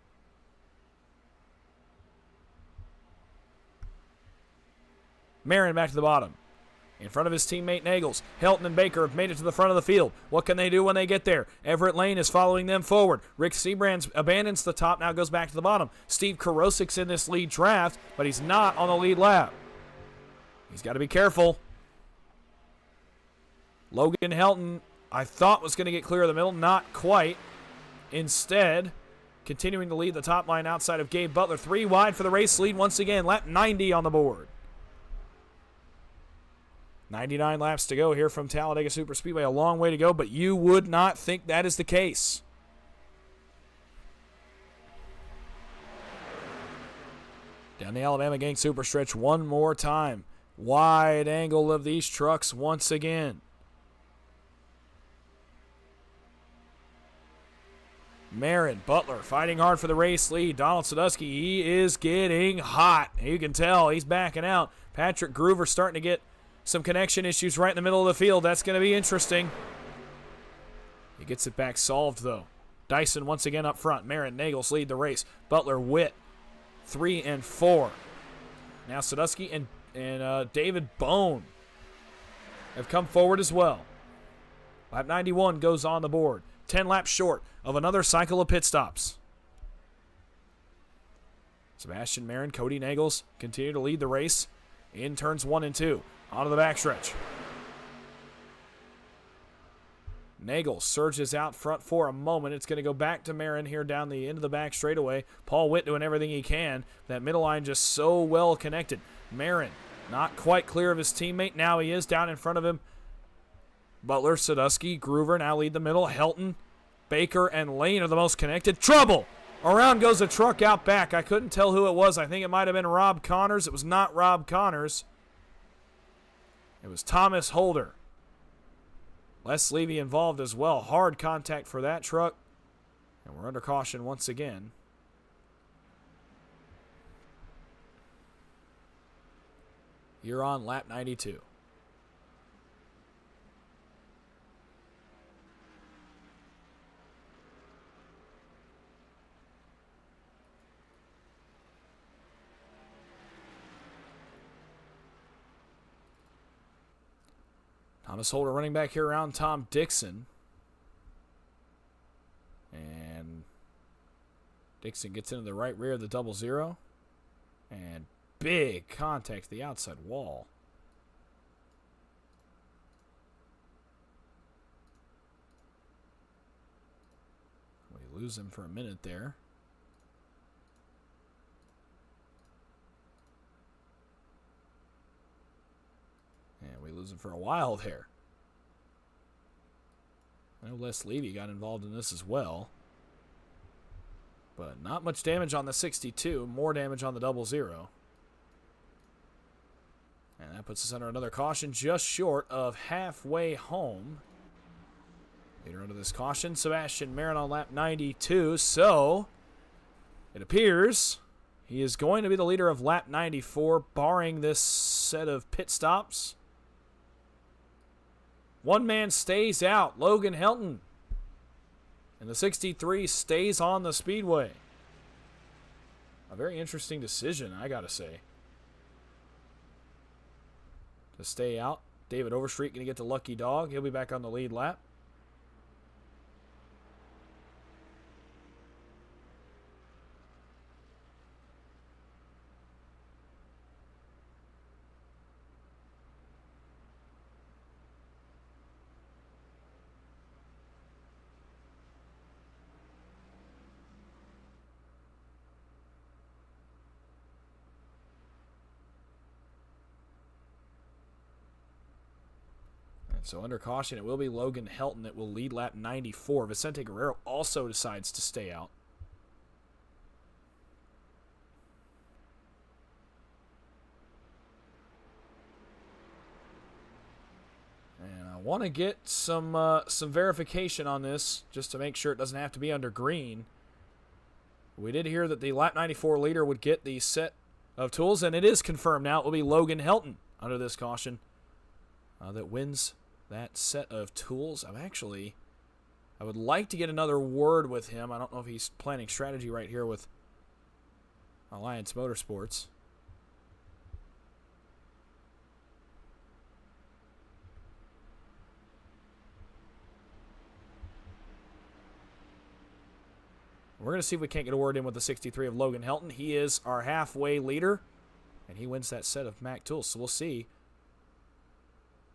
[SPEAKER 2] Marin back to the bottom. In front of his teammate Nagels. Helton and Baker have made it to the front of the field. What can they do when they get there? Everett Lane is following them forward. Rick Seabrands abandons the top, now goes back to the bottom. Steve Karosik's in this lead draft, but he's not on the lead lap. He's got to be careful. Logan Helton, I thought was going to get clear of the middle. Not quite. Instead, continuing to lead the top line outside of Gabe Butler. 3 wide for the race lead once again. Lap 90 on the board. 99 laps to go here from Talladega Super Speedway. A long way to go, but you would not think that is the case. Down the Alabama Gang super stretch one more time. Wide angle of these trucks once again. Marin, Butler fighting hard for the race lead. Donald Sadusky, he is getting hot. You can tell he's backing out. Patrick Groover starting to get some connection issues right in the middle of the field. That's going to be interesting. He gets it back solved, though. Dyson once again up front. Marin, Nagels lead the race. Butler, Witt, 3 and 4. Now Sadusky and David Bone have come forward as well. Lap 91 goes on the board. 10 laps short of another cycle of pit stops. Sebastian Marin, Cody Nagels continue to lead the race in turns 1 and 2. Onto the backstretch. Nagels surges out front for a moment. It's going to go back to Marin here down the end of the back straightaway. Paul Witt doing everything he can. That middle line just so well connected. Marin not quite clear of his teammate. Now he is down in front of him. Butler, Sadusky, Groover now lead the middle. Helton, Baker, and Lane are the most connected. Trouble! Around goes a truck out back. I couldn't tell who it was. I think it might have been Rob Connors. It was not Rob Connors. It was Thomas Holder. Les Levy involved as well. Hard contact for that truck. And we're under caution once again. You're on lap 92. Thomas Holder running back here around Tom Dixon. And Dixon gets into the right rear of the 00. And big contact to the outside wall. We lose him for a minute there. losing for a while there. I know Les Levy got involved in this as well. But not much damage on the 62. More damage on the 00. And that puts us under another caution just short of halfway home. Later under this caution, Sebastian Marin on lap 92. So, it appears he is going to be the leader of lap 94, barring this set of pit stops. One man stays out, Logan Helton. And the 63 stays on the speedway. A very interesting decision, I gotta say. To stay out. David Overstreet going to get the lucky dog. He'll be back on the lead lap. So under caution, it will be Logan Helton that will lead lap 94. Vicente Guerrero also decides to stay out. And I want to get some verification on this just to make sure it doesn't have to be under green. We did hear that the lap 94 leader would get the set of tools, and it is confirmed now. It will be Logan Helton under this caution that wins that set of tools. I would like to get another word with him. I don't know if he's planning strategy right here with Alliance Motorsports. We're going to see if we can't get a word in with the 63 of Logan Helton. He is our halfway leader, and he wins that set of Mac tools. So we'll see.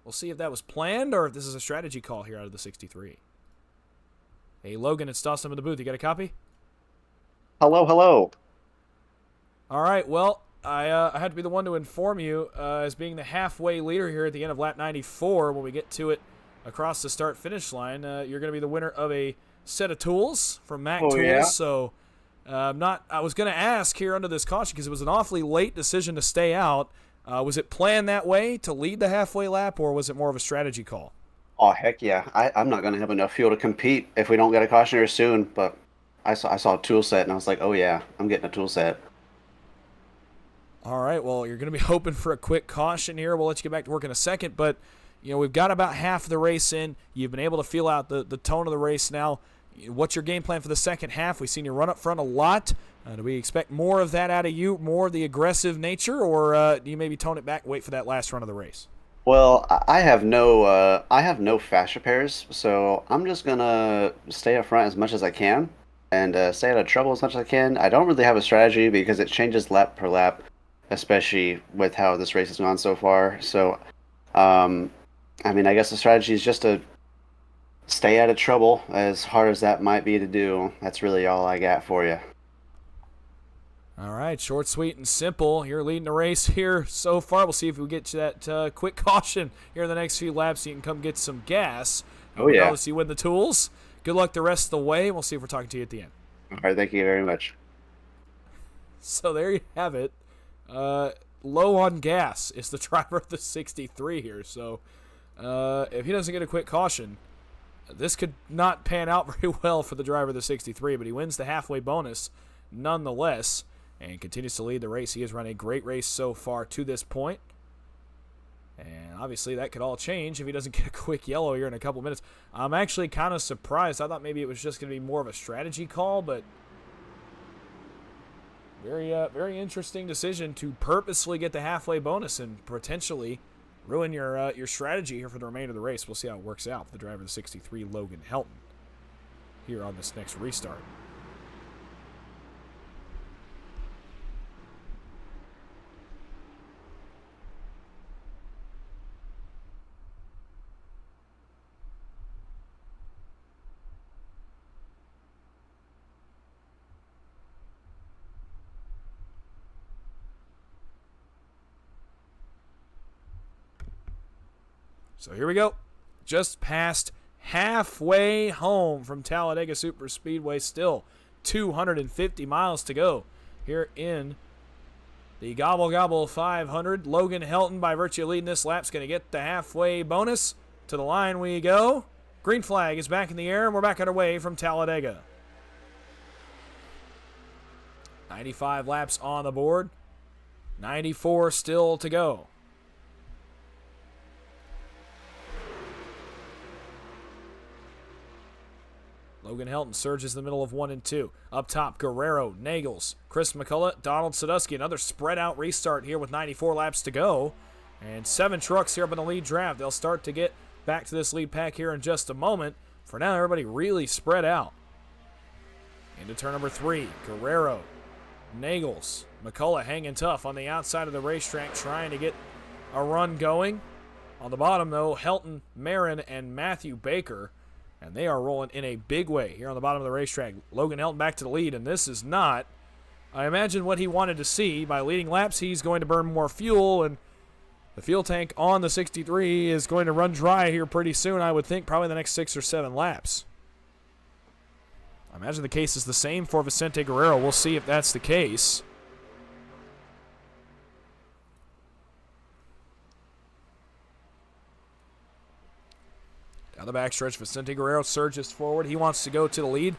[SPEAKER 2] We'll see if that was planned or if this is a strategy call here out of the 63. Hey, Logan, it's Dawson in the booth. You got a copy?
[SPEAKER 5] Hello, hello.
[SPEAKER 2] All right, well, I had to be the one to inform you as being the halfway leader here at the end of lap 94. When we get to it across the start-finish line, you're going to be the winner of a set of tools from Mac Tools.
[SPEAKER 5] Yeah.
[SPEAKER 2] So I was going to ask here under this caution because it was an awfully late decision to stay out. Was it planned that way to lead the halfway lap, or was it more of a strategy call?
[SPEAKER 5] Oh, heck yeah. I'm not going to have enough fuel to compete if we don't get a cautionary soon, but I saw a tool set, and I was like, oh, yeah, I'm getting a tool set.
[SPEAKER 2] All right, well, you're going to be hoping for a quick caution here. We'll let you get back to work in a second, but we've got about half the race in. You've been able to feel out the tone of the race now. What's your game plan for the second half? We've seen you run up front a lot. Do we expect more of that out of you, more of the aggressive nature, or do you maybe tone it back and wait for that last run of the race?
[SPEAKER 5] Well, I have no fast repairs, so I'm just gonna stay up front as much as I can and stay out of trouble as much as I can. I don't really have a strategy because it changes lap per lap, especially with how this race has gone so far. So, I guess the strategy is just to stay out of trouble, as hard as that might be to do. That's really all I got for you.
[SPEAKER 2] All right, short, sweet, and simple. You're leading the race here so far. We'll see if we get to that quick caution here in the next few laps so you can come get some gas.
[SPEAKER 5] Oh, yeah.
[SPEAKER 2] Regardless, you win the tools. Good luck the rest of the way. We'll see if we're talking to you at the end.
[SPEAKER 5] All right, thank you very much.
[SPEAKER 2] So there you have it. Low on gas is the driver of the 63 here. So if he doesn't get a quick caution, this could not pan out very well for the driver of the 63, but he wins the halfway bonus nonetheless and continues to lead the race. He has run a great race so far to this point. And obviously that could all change if he doesn't get a quick yellow here in a couple minutes. I'm actually kind of surprised. I thought maybe it was just going to be more of a strategy call, but very interesting decision to purposely get the halfway bonus and potentially ruin your strategy here for the remainder of the race. We'll see how it works out for the driver of the 63, Logan Helton, here on this next restart. So here we go. Just past halfway home from Talladega Superspeedway. Still 250 miles to go here in the Gobble Gobble 500. Logan Helton, by virtue of leading this lap, is going to get the halfway bonus. To the line we go. Green flag is back in the air, and we're back on our way from Talladega. 95 laps on the board. 94 still to go. Logan Helton surges in the middle of 1 and 2. Up top, Guerrero, Nagels, Chris McCullough, Donald Sadusky. Another spread out restart here with 94 laps to go. And 7 trucks here up in the lead draft. They'll start to get back to this lead pack here in just a moment. For now, everybody really spread out. Into turn number 3, Guerrero, Nagels, McCullough hanging tough on the outside of the racetrack, trying to get a run going. On the bottom, though, Helton, Marin, and Matthew Baker. And they are rolling in a big way here on the bottom of the racetrack. Logan Helton back to the lead, and this is not, I imagine, what he wanted to see. By leading laps, he's going to burn more fuel, and the fuel tank on the 63 is going to run dry here pretty soon, I would think, probably the next 6 or 7 laps. I imagine the case is the same for Vicente Guerrero. We'll see if that's the case. Down the backstretch, Vicente Guerrero surges forward. He wants to go to the lead.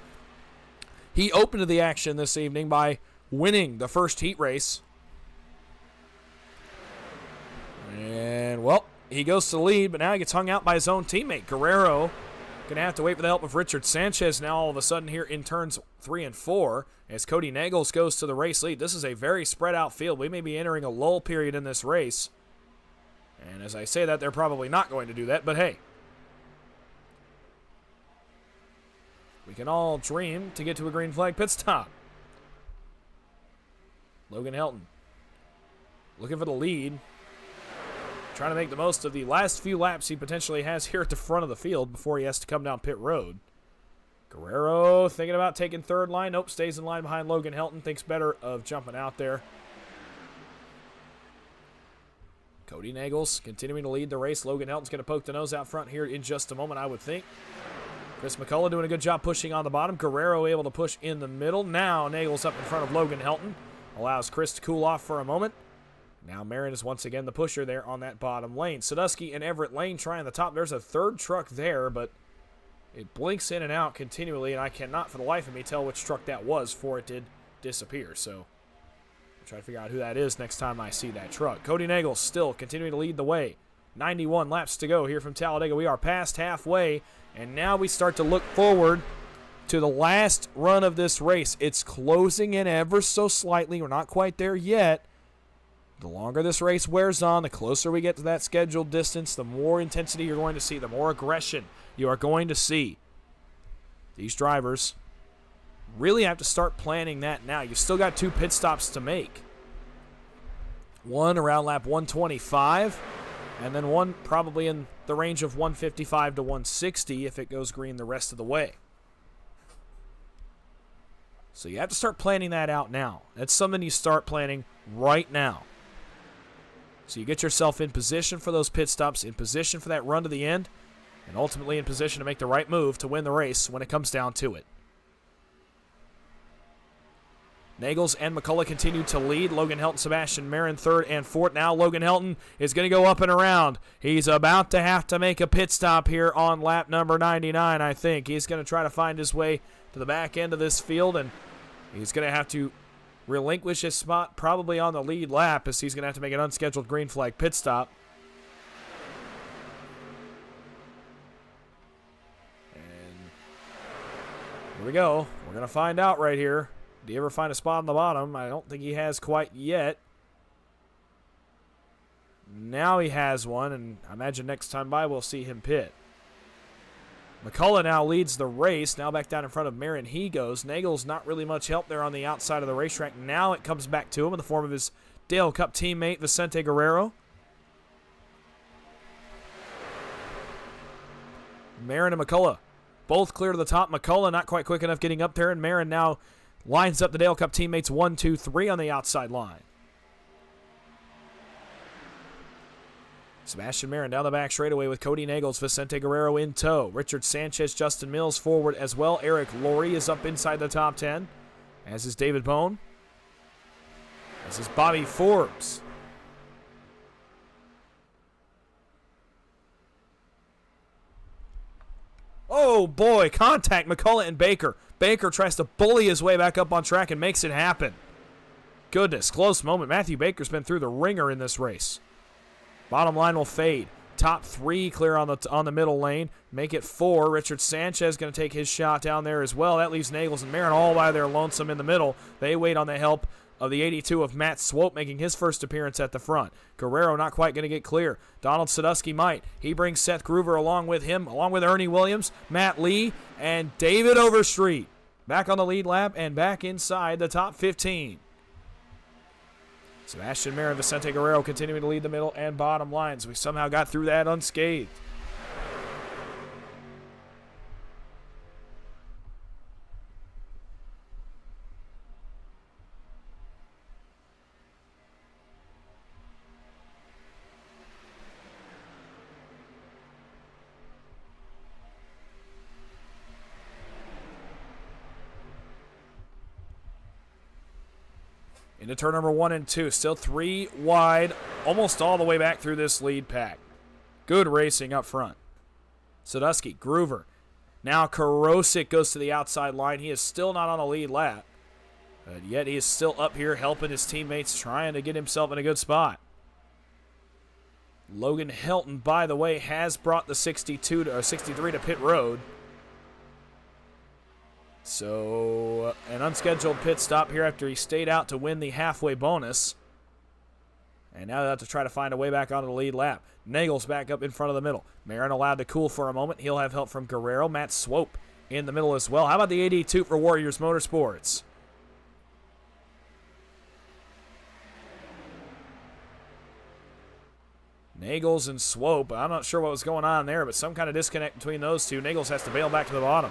[SPEAKER 2] He opened the action this evening by winning the first heat race. And, well, he goes to the lead, but now he gets hung out by his own teammate. Guerrero going to have to wait for the help of Richard Sanchez now all of a sudden here in turns 3 and 4 as Cody Nagels goes to the race lead. This is a very spread out field. We may be entering a lull period in this race. And as I say that, they're probably not going to do that, but hey. We can all dream to get to a green flag pit stop. Logan Helton looking for the lead. Trying to make the most of the last few laps he potentially has here at the front of the field before he has to come down pit road. Guerrero thinking about taking third line. Nope, stays in line behind Logan Helton. Thinks better of jumping out there. Cody Nagels continuing to lead the race. Logan Helton's going to poke the nose out front here in just a moment, I would think. Chris McCullough doing a good job pushing on the bottom. Guerrero able to push in the middle. Now Nagels up in front of Logan Helton. Allows Chris to cool off for a moment. Now Marin is once again the pusher there on that bottom lane. Sadusky and Everett Lane trying the top. There's a third truck there, but it blinks in and out continually, and I cannot for the life of me tell which truck that was before it did disappear. So I'll try to figure out who that is next time I see that truck. Cody Nagels still continuing to lead the way. 91 laps to go here from Talladega. We are past halfway, and now we start to look forward to the last run of this race. It's closing in ever so slightly. We're not quite there yet. The longer this race wears on, the closer we get to that scheduled distance, the more intensity you're going to see, the more aggression you are going to see. These drivers really have to start planning that now. You've still got 2 pit stops to make. One around lap 125, and then one probably in the range of 155 to 160 if it goes green the rest of the way. So you have to start planning that out now. That's something you start planning right now. So you get yourself in position for those pit stops, in position for that run to the end, and ultimately in position to make the right move to win the race when it comes down to it. Nagels and McCullough continue to lead. Logan Helton, Sebastian Marin, third and fourth. Now Logan Helton is going to go up and around. He's about to have to make a pit stop here on lap number 99, I think. He's going to try to find his way to the back end of this field, and he's going to have to relinquish his spot probably on the lead lap as he's going to have to make an unscheduled green flag pit stop. And here we go. We're going to find out right here. Did he ever find a spot on the bottom? I don't think he has quite yet. Now he has one, and I imagine next time by we'll see him pit. McCullough now leads the race. Now back down in front of Marin he goes. Nagels not really much help there on the outside of the racetrack. Now it comes back to him in the form of his Dale Cup teammate Vicente Guerrero. Marin and McCullough both clear to the top. McCullough not quite quick enough getting up there, and Marin now lines up the Dale Cup teammates 1, 2, 3 on the outside line. Sebastian Marin down the back straightaway with Cody Nagels, Vicente Guerrero in tow. Richard Sanchez, Justin Mills forward as well. Eric Laurie is up inside the top 10, as is David Bone. As is Bobby Forbes. Oh boy, contact McCullough and Baker. Baker tries to bully his way back up on track and makes it happen. Goodness, close moment. Matthew Baker's been through the ringer in this race. Bottom line will fade. Top 3 clear on the middle lane. Make it 4. Richard Sanchez going to take his shot down there as well. That leaves Nagels and Marin all by their lonesome in the middle. They wait on the help of the 82 of Matt Swope, making his first appearance at the front. Guerrero not quite going to get clear. Donald Sadusky might. He brings Seth Groover along with him, along with Ernie Williams, Matt Lee, and David Overstreet. Back on the lead lap and back inside the top 15. Sebastian Marin, Vicente Guerrero continuing to lead the middle and bottom lines. We somehow got through that unscathed. Into turn number 1 and 2. Still 3 wide, almost all the way back through this lead pack. Good racing up front. Sadusky, Groover. Now Karosik goes to the outside line. He is still not on a lead lap. But yet he is still up here helping his teammates, trying to get himself in a good spot. Logan Helton, by the way, has brought the 63 to pit road. So, an unscheduled pit stop here after he stayed out to win the halfway bonus. And now they have to try to find a way back onto the lead lap. Nagels back up in front of the middle. Marin allowed to cool for a moment. He'll have help from Guerrero. Matt Swope in the middle as well. How about the 82 for Warriors Motorsports? Nagels and Swope. I'm not sure what was going on there, but some kind of disconnect between those two. Nagels has to bail back to the bottom.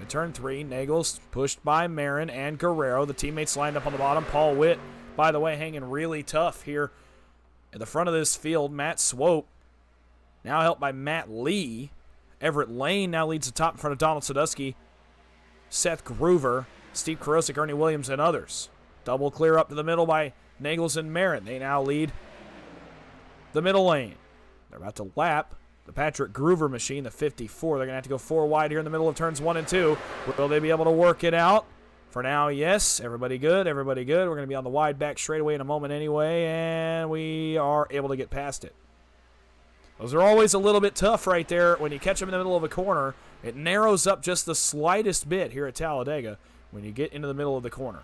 [SPEAKER 2] Turn 3, Nagels pushed by Marin and Guerrero. The teammates lined up on the bottom. Paul Witt, by the way, hanging really tough here at the front of this field. Matt Swope, now helped by Matt Lee. Everett Lane now leads the top in front of Donald Sadusky. Seth Groover, Steve Karosik, Ernie Williams, and others. Double clear up to the middle by Nagels and Marin. They now lead the middle lane. They're about to lap the Patrick Groover machine, the 54. They're going to have to go 4 wide here in the middle of turns 1 and 2. Will they be able to work it out? For now, yes. Everybody good, everybody good. We're going to be on the wide back straightaway in a moment anyway, and we are able to get past it. Those are always a little bit tough right there. When you catch them in the middle of a corner, it narrows up just the slightest bit here at Talladega when you get into the middle of the corner.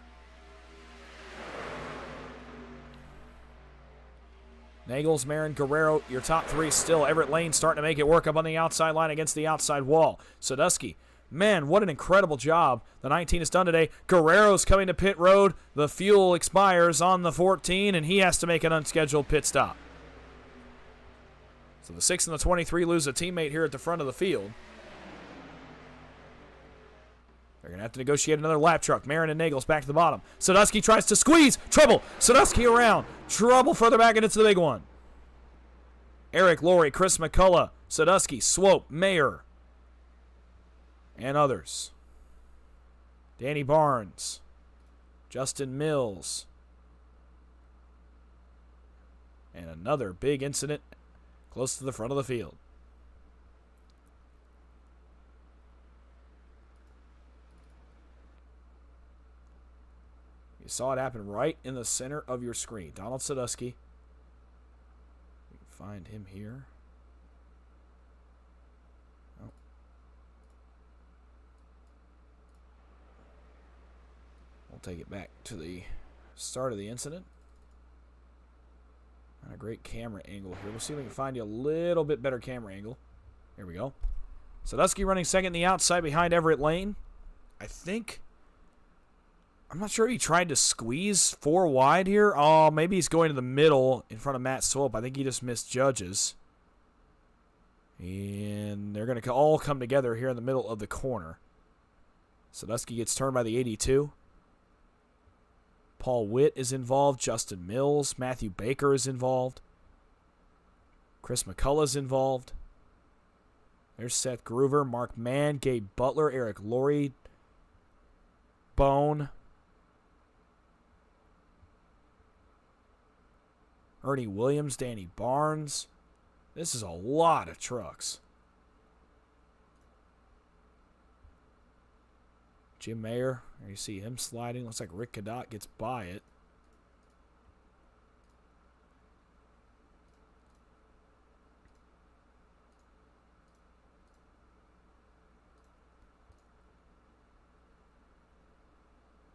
[SPEAKER 2] Nagels, Marin, Guerrero, your top 3 still. Everett Lane starting to make it work up on the outside line against the outside wall. Sadusky, man, what an incredible job the 19 has done today. Guerrero's coming to pit road. The fuel expires on the 14, and he has to make an unscheduled pit stop. So the 6 and the 23 lose a teammate here at the front of the field. They're going to have to negotiate another lap truck. Marin and Nagels back to the bottom. Sadusky tries to squeeze. Trouble. Sadusky around. Trouble further back, and it's the big one. Eric Laurie, Chris McCullough, Sadusky, Swope, Mayer, and others. Danny Barnes, Justin Mills. And another big incident close to the front of the field. You saw it happen right in the center of your screen. Donald Sadusky. We can find him here. Oh. We'll take it back to the start of the incident. Not a great camera angle here. We'll see if we can find you a little bit better camera angle. Here we go. Sadusky running second in the outside behind Everett Lane. I think I'm not sure if he tried to squeeze 4 wide here. Oh, maybe he's going to the middle in front of Matt Swope. I think he just misjudges. And they're going to all come together here in the middle of the corner. Sadusky gets turned by the 82. Paul Witt is involved. Justin Mills. Matthew Baker is involved. Chris McCullough's involved. There's Seth Groover, Mark Mann, Gabe Butler, Eric Laurie, Bone, Ernie Williams, Danny Barnes. This is a lot of trucks. Jim Mayer, there you see him sliding. Looks like Rick Cadott gets by it.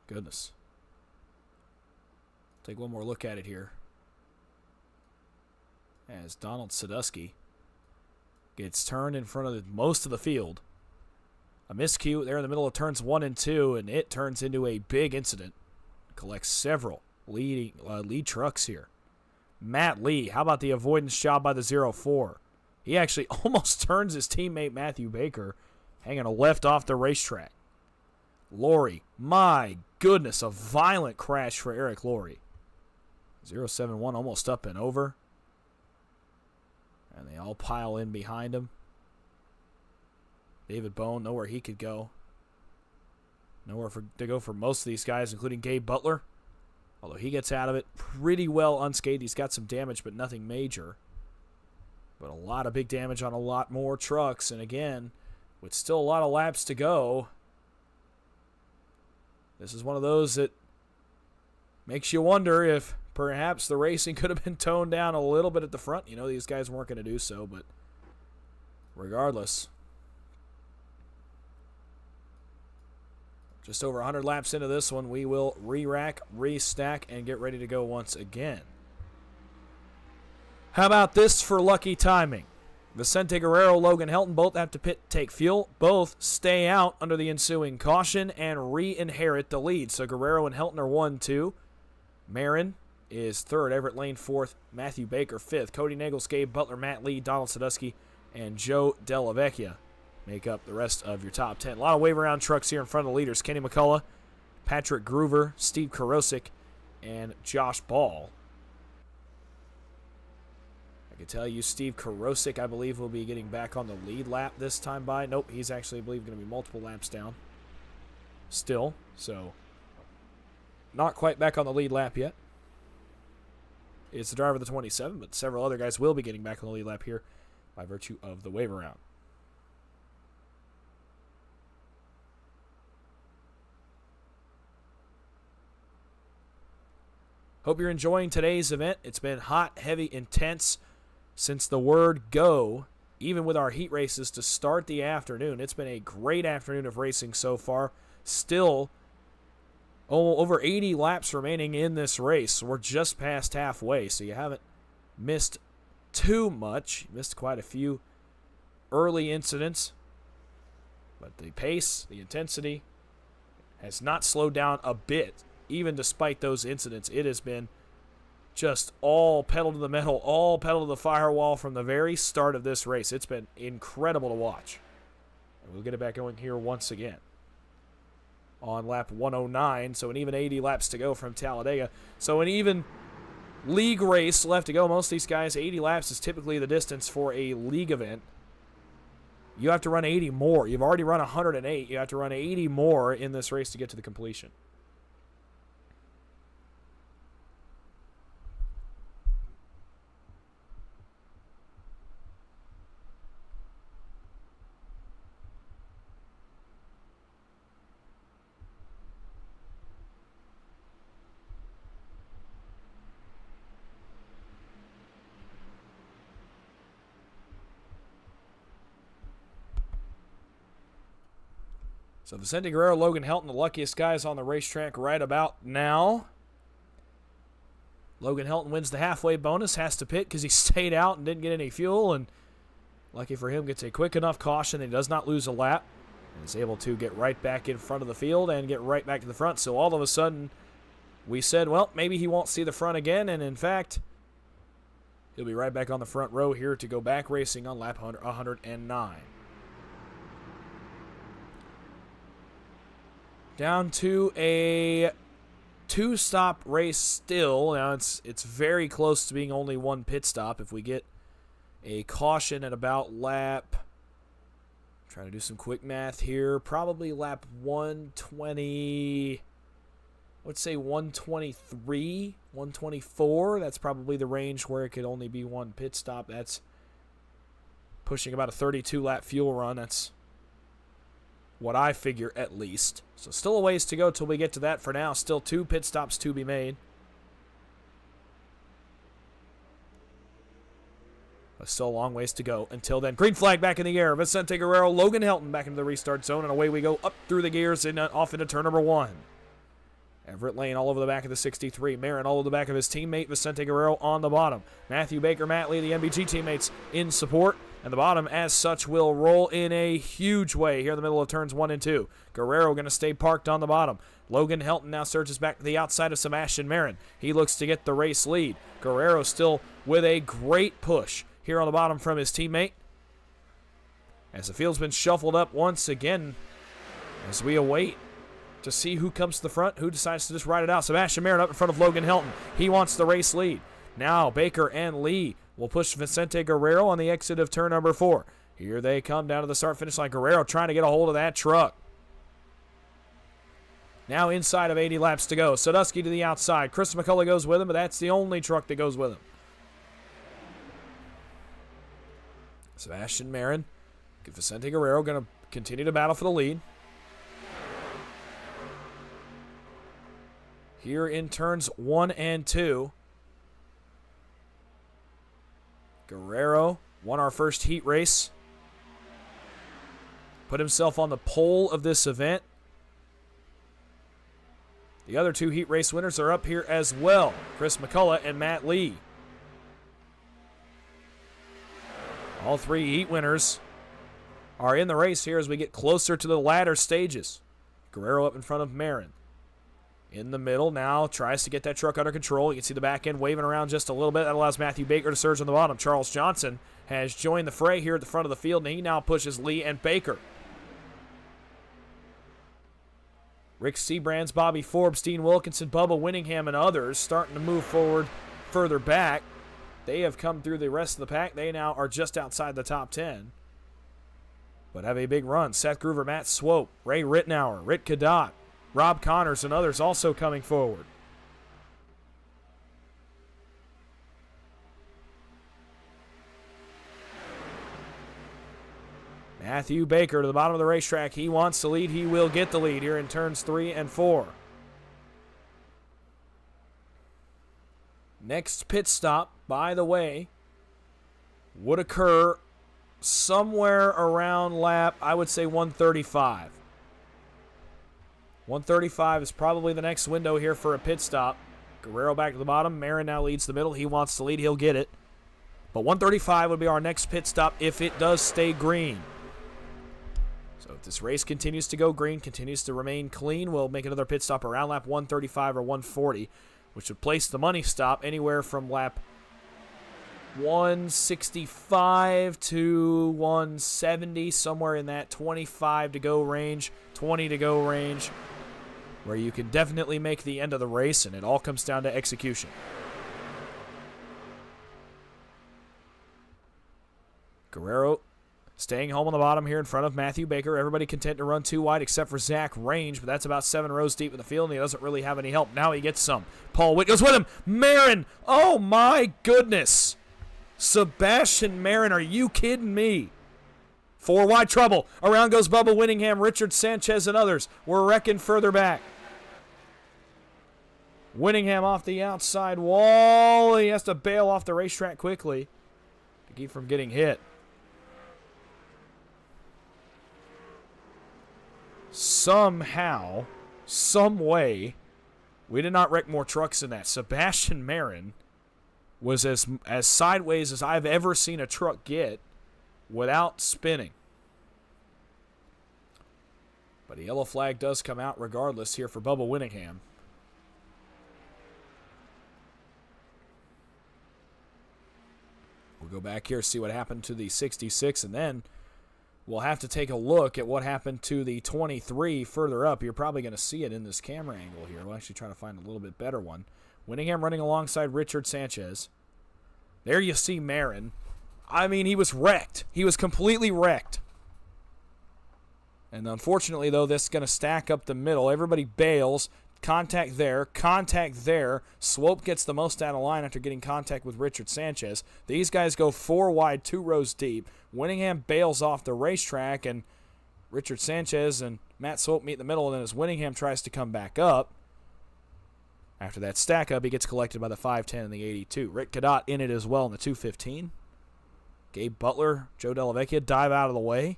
[SPEAKER 2] Goodness. Take one more look at it here. As Donald Sadusky gets turned in front of most of the field. A miscue there in the middle of turns 1 and 2, and it turns into a big incident. Collects several lead trucks here. Matt Lee, how about the avoidance job by the 0-4? He actually almost turns his teammate Matthew Baker, hanging a left off the racetrack. Laurie, my goodness, a violent crash for Eric Laurie. 0-7-1 almost up and over. And they all pile in behind him. David Bone, nowhere he could go. Nowhere to go for most of these guys, including Gabe Butler. Although he gets out of it pretty well unscathed. He's got some damage, but nothing major. But a lot of big damage on a lot more trucks. And again, with still a lot of laps to go, this is one of those that makes you wonder if perhaps the racing could have been toned down a little bit at the front. You know, these guys weren't going to do so, but regardless, just over 100 laps into this one, we will re-rack, re-stack, and get ready to go once again. How about this for lucky timing? Vicente Guerrero, Logan Helton both have to take fuel. Both stay out under the ensuing caution and re-inherit the lead. So Guerrero and Helton are 1-2. Marin is 3rd. Everett Lane 4th. Matthew Baker 5th. Cody Nagels, Gabe Butler, Matt Lee, Donald Sadusky, and Joe Della Vecchia make up the rest of your top 10. A lot of wave around trucks here in front of the leaders. Kenny McCullough, Patrick Groover, Steve Karosik, and Josh Ball. I can tell you Steve Karosik, I believe, will be getting back on the lead lap this time by. Nope, he's actually, I believe, going to be multiple laps down still. So, not quite back on the lead lap yet. It's the driver of the 27, but several other guys will be getting back on the lead lap here by virtue of the wave around. Hope you're enjoying today's event. It's been hot, heavy, intense since the word go, even with our heat races to start the afternoon. It's been a great afternoon of racing so far. Still, over 80 laps remaining in this race. We're just past halfway, so you haven't missed too much. You missed quite a few early incidents, but the pace, the intensity has not slowed down a bit. Even despite those incidents, it has been just all pedal to the metal, all pedal to the firewall from the very start of this race. It's been incredible to watch. And we'll get it back going here once again on lap 109. So an even 80 laps to go from Talladega. So an even league race left to go. Most of these guys, 80 laps is typically the distance for a league event. You have to run 80 more. You've already run 108. You have to run 80 more in this race to get to the completion. So Vicente Guerrero, Logan Helton, the luckiest guys on the racetrack right about now. Logan Helton wins the halfway bonus, has to pit because he stayed out and didn't get any fuel, and lucky for him, gets a quick enough caution that he does not lose a lap. and is able to get right back in front of the field and get right back to the front. So all of a sudden, we said, well, maybe he won't see the front again, and in fact, he'll be right back on the front row here to go back racing on lap 109. Down to a 2-stop race still. Now it's very close to being only one pit stop. If we get a caution at about lap, trying to do some quick math here, probably lap 120, let's say 123, 124. That's probably the range where it could only be one pit stop. That's pushing about a 32-lap fuel run. That's what I figure, at least. So still a ways to go till we get to that. For now, still 2 pit stops to be made. But still a long ways to go until then. Green flag back in the air. Vicente Guerrero, Logan Helton back into the restart zone, and away we go up through the gears and off into turn number 1. Everett Lane all over the back of the 63. Marin all over the back of his teammate, Vicente Guerrero, on the bottom. Matthew Baker, Matt Lee, the MBG teammates in support. And the bottom, as such, will roll in a huge way here in the middle of turns 1 and 2. Guerrero going to stay parked on the bottom. Logan Helton now surges back to the outside of Sebastian Marin. He looks to get the race lead. Guerrero still with a great push here on the bottom from his teammate. As the field's been shuffled up once again, as we await to see who comes to the front, who decides to just ride it out. Sebastian Marin up in front of Logan Helton. He wants the race lead. Now Baker and Lee will push Vicente Guerrero on the exit of turn number 4. Here they come down to the start-finish line. Guerrero trying to get a hold of that truck. Now inside of 80 laps to go. Sadusky to the outside. Chris McCullough goes with him, but that's the only truck that goes with him. Sebastian Marin, Vicente Guerrero going to continue to battle for the lead. Here in turns 1 and 2. Guerrero won our first heat race. Put himself on the pole of this event. The other 2 heat race winners are up here as well. Chris McCullough and Matt Lee. All 3 heat winners are in the race here as we get closer to the latter stages. Guerrero up in front of Marin. In the middle now, tries to get that truck under control. You can see the back end waving around just a little bit. That allows Matthew Baker to surge on the bottom. Charles Johnson has joined the fray here at the front of the field, and he now pushes Lee and Baker. Rick Seabrands, Bobby Forbes, Dean Wilkinson, Bubba Winningham, and others starting to move forward further back. They have come through the rest of the pack. They now are just outside the top 10, but have a big run. Seth Groover, Matt Swope, Ray Rittenauer, Rick Cadott, Rob Connors, and others also coming forward. Matthew Baker to the bottom of the racetrack. He wants the lead. He will get the lead here in turns 3 and 4. Next pit stop, by the way, would occur somewhere around lap, I would say 135. 135 is probably the next window here for a pit stop. Guerrero back to the bottom. Marin now leads the middle. He wants the lead. He'll get it. But 135 would be our next pit stop if it does stay green. So if this race continues to go green, continues to remain clean, we'll make another pit stop around lap 135 or 140, which would place the money stop anywhere from lap 165 to 170, somewhere in that 25 to go range, 20 to go range, where you can definitely make the end of the race, and it all comes down to execution. Guerrero staying home on the bottom here in front of Matthew Baker. Everybody content to run 2 wide except for Zach Range, but that's about 7 rows deep in the field, and he doesn't really have any help. Now he gets some. Paul Witt goes with him. Marin! Oh, my goodness! Sebastian Marin, are you kidding me? 4 wide trouble. Around goes Bubba Winningham, Richard Sanchez, and others. We're wrecking further back. Winningham off the outside wall. He has to bail off the racetrack quickly to keep from getting hit. Somehow, some way, we did not wreck more trucks than that. Sebastian Marin was as sideways as I've ever seen a truck get without spinning. But a yellow flag does come out regardless here for Bubba Winningham. We'll go back here, see what happened to the 66, and then we'll have to take a look at what happened to the 23 further up. You're probably going to see it in this camera angle here. We'll actually try to find a little bit better one. Winningham running alongside Richard Sanchez. There you see Marin. I mean, he was wrecked. He was completely wrecked. And unfortunately, though, this is going to stack up the middle. Everybody bails. Contact there. Contact there. Swope gets the most out of line after getting contact with Richard Sanchez. These guys go 4 wide, 2 rows deep. Winningham bails off the racetrack, and Richard Sanchez and Matt Swope meet in the middle, and then as Winningham tries to come back up, after that stack up, he gets collected by the 510 and the 82. Rick Cadott in it as well in the 215. Gabe Butler, Joe Delavecchia dive out of the way.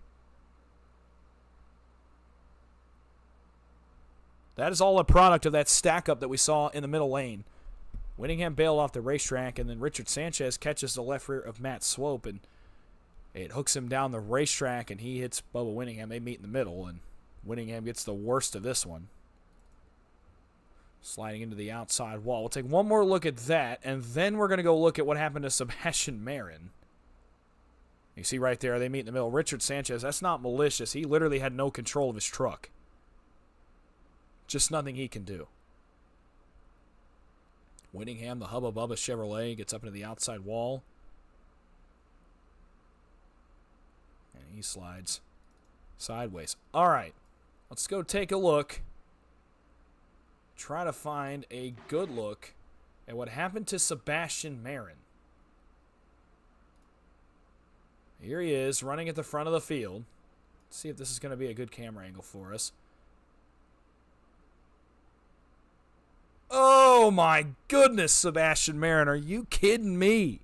[SPEAKER 2] That is all a product of that stack up that we saw in the middle lane. Winningham bailed off the racetrack, and then Richard Sanchez catches the left rear of Matt Swope, and it hooks him down the racetrack, and he hits Bubba Winningham. They meet in the middle, and Winningham gets the worst of this one. Sliding into the outside wall. We'll take one more look at that, and then we're going to go look at what happened to Sebastian Marin. You see right there, they meet in the middle. Richard Sanchez, that's not malicious. He literally had no control of his truck. Just nothing he can do. Winningham, the Hubba Bubba Chevrolet, gets up into the outside wall. And he slides sideways. All right, let's go take a look. Try to find a good look at what happened to Sebastian Marin. Here he is, running at the front of the field. Let's see if this is going to be a good camera angle for us. Oh my goodness, Sebastian Marin, are you kidding me?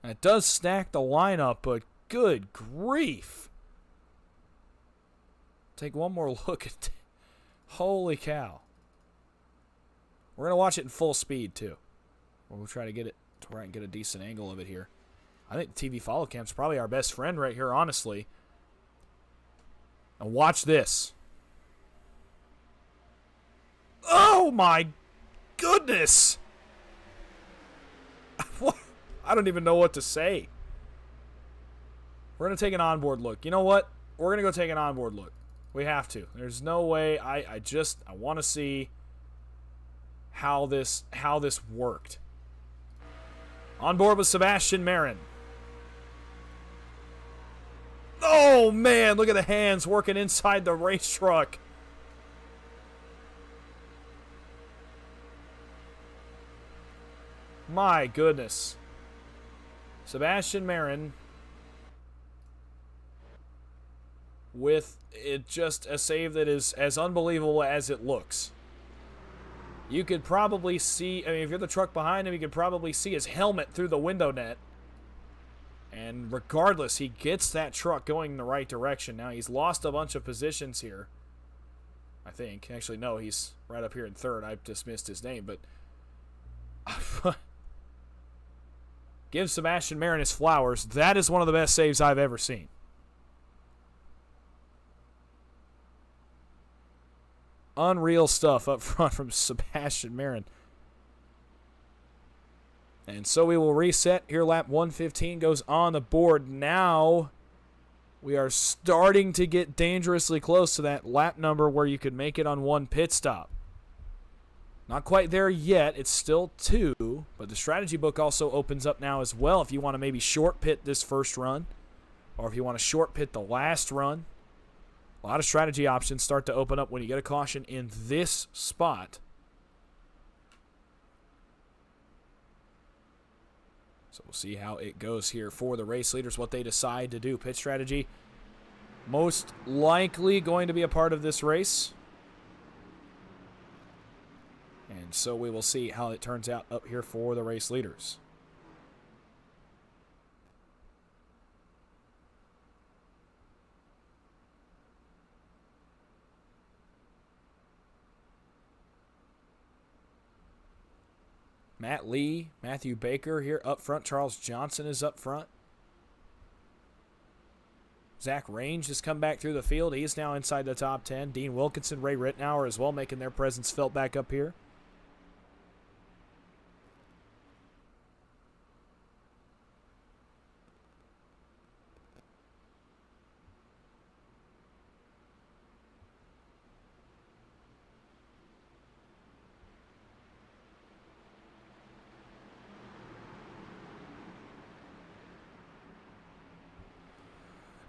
[SPEAKER 2] It does stack the lineup, but good grief. Take one more look at it. Holy cow. We're going to watch it in full speed, too. We'll try to get it to where I can get a decent angle of it here. I think the TV follow cam's probably our best friend right here, honestly. And watch this. Oh, my goodness. I don't even know what to say. We're going to take an onboard look. You know what? We're going to go take an onboard look. We have to. There's no way. I want to see how this worked. On board with Sebastian Marin. Oh man, look at the hands working inside the race truck. My goodness. Sebastian Marin with it just a save that is as unbelievable as it looks. You could probably see, I mean, if you're the truck behind him, you could probably see his helmet through the window net. And regardless, he gets that truck going in the right direction. Now, he's lost a bunch of positions here, I think. Actually, no, he's right up here in third. I just missed his name, but give Sebastian Marin his flowers. That is one of the best saves I've ever seen. Unreal stuff up front from Sebastian Marin. And so we will reset. Here lap 115 goes on the board. Now we are starting to get dangerously close to that lap number where you could make it on one pit stop. Not quite there yet. It's still 2. But the strategy book also opens up now as well if you want to maybe short pit this first run. Or if you want to short pit the last run. A lot of strategy options start to open up when you get a caution in this spot. So we'll see how it goes here for the race leaders, what they decide to do. Pit strategy, most likely going to be a part of this race. And so we will see how it turns out up here for the race leaders. Matt Lee, Matthew Baker here up front. Charles Johnson is up front. Zach Range has come back through the field. He's now inside the top 10. Dean Wilkinson, Ray Rittenauer as well, making their presence felt back up here.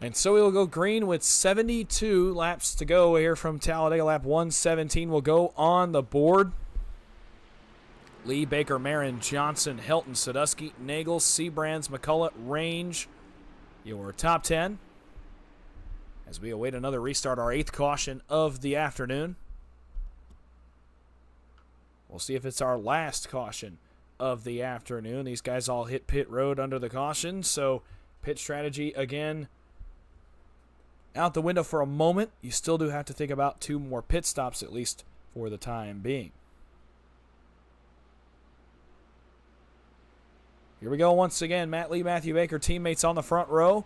[SPEAKER 2] And so we will go green with 72 laps to go here from Talladega. Lap 117 will go on the board. Lee, Baker, Marin, Johnson, Helton, Sadusky, Nagel, Seabrands, McCullough, Range. Your top 10. As we await another restart, our 8th caution of the afternoon. We'll see if it's our last caution of the afternoon. These guys all hit pit road under the caution, so pit strategy again out the window for a moment. You still do have to think about 2 more pit stops, at least for the time being. Here we go once again. Matt Lee, Matthew Baker, teammates on the front row.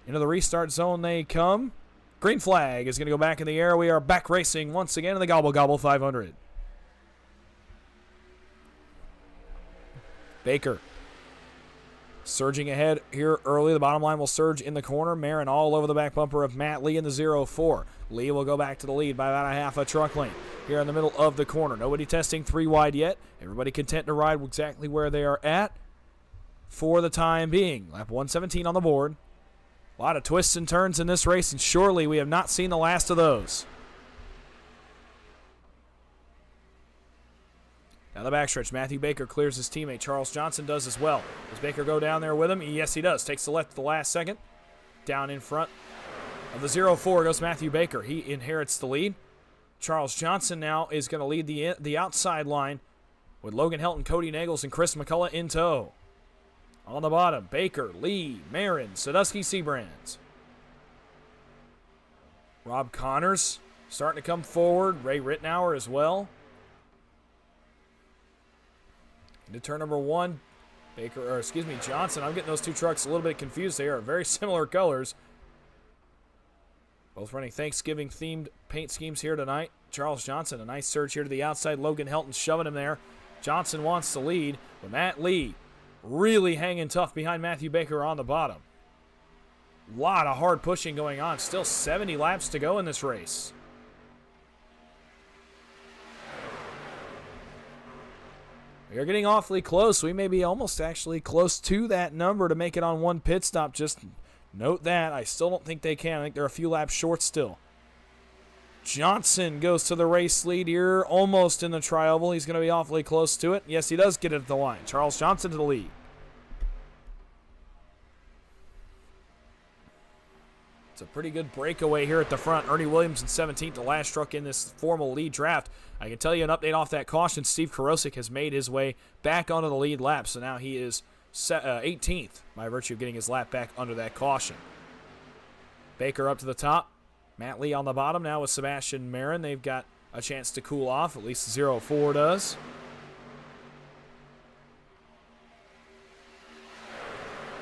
[SPEAKER 2] Into the restart zone they come. Green flag is going to go back in the air. We are back racing once again in the Gobble Gobble 500. Baker surging ahead here early. The bottom line will surge in the corner. Marin all over the back bumper of Matt Lee in the 0-4. Lee will go back to the lead by about a half a truck lane here in the middle of the corner. Nobody testing 3 wide yet. Everybody content to ride exactly where they are at for the time being. Lap 117 on the board. A lot of twists and turns in this race, and surely we have not seen the last of those. Now the backstretch, Matthew Baker clears his teammate. Charles Johnson does as well. Does Baker go down there with him? Yes, he does. Takes the left at the last second. Down in front of the 0-4 goes Matthew Baker. He inherits the lead. Charles Johnson now is going to lead the outside line with Logan Helton, Cody Nagels, and Chris McCullough in tow. On the bottom, Baker, Lee, Marin, Sadusky, Seabrands. Rob Connors starting to come forward. Ray Rittenauer as well.Into turn number 1, Johnson. I'm getting those 2 trucks a little bit confused. They are very similar colors. Both running Thanksgiving-themed paint schemes here tonight. Charles Johnson, a nice surge here to the outside. Logan Helton shoving him there. Johnson wants to lead, but Matt Lee really hanging tough behind Matthew Baker on the bottom. A lot of hard pushing going on. Still 70 laps to go in this race. We are getting awfully close. We may be almost actually close to that number to make it on 1 pit stop. Just note that. I still don't think they can. I think they're a few laps short still. Johnson goes to the race lead here, almost in the tri-oval. He's going to be awfully close to it. Yes, he does get it at the line. Charles Johnson to the lead. It's a pretty good breakaway here at the front. Ernie Williams in 17th, the last truck in this formal lead draft. I can tell you an update off that caution. Steve Karosik has made his way back onto the lead lap, so now he is 18th by virtue of getting his lap back under that caution. Baker up to the top. Matt Lee on the bottom now with Sebastian Marin. They've got a chance to cool off, at least 0-4 does.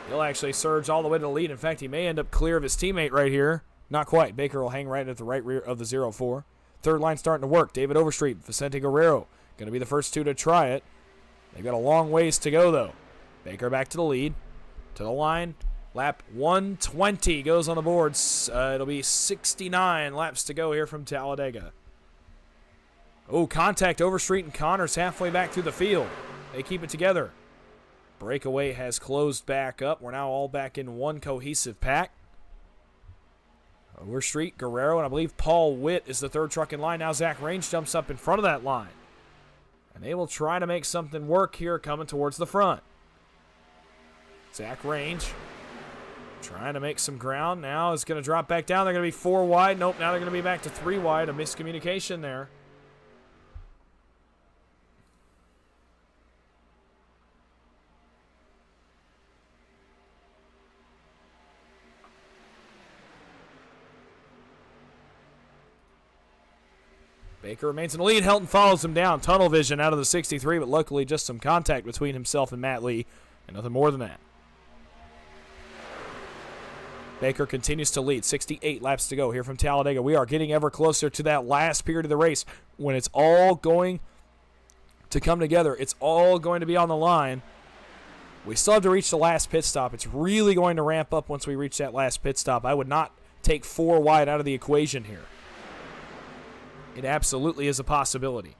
[SPEAKER 2] He'll actually surge all the way to the lead. In fact, he may end up clear of his teammate right here. Not quite. Baker will hang right at the right rear of the 0-4. Third line starting to work. David Overstreet, Vicente Guerrero, going to be the first 2 to try it. They've got a long ways to go, though. Baker back to the lead. To the line. Lap 120 goes on the boards. It'll be 69 laps to go here from Talladega. Oh, contact Overstreet and Connors halfway back through the field. They keep it together. Breakaway has closed back up. We're now all back in one cohesive pack. Overstreet, Guerrero, and I believe Paul Witt is the 3rd truck in line. Now Zach Range jumps up in front of that line. And they will try to make something work here coming towards the front. Zach Range trying to make some ground. Now is going to drop back down. They're going to be 4 wide. Nope, now they're going to be back to 3 wide. A miscommunication there. Baker remains in the lead. Helton follows him down. Tunnel vision out of the 63, but luckily just some contact between himself and Matt Lee, and nothing more than that. Baker continues to lead. 68 laps to go here from Talladega. We are getting ever closer to that last period of the race when it's all going to come together. It's all going to be on the line. We still have to reach the last pit stop. It's really going to ramp up once we reach that last pit stop. I would not take 4 wide out of the equation here. It absolutely is a possibility.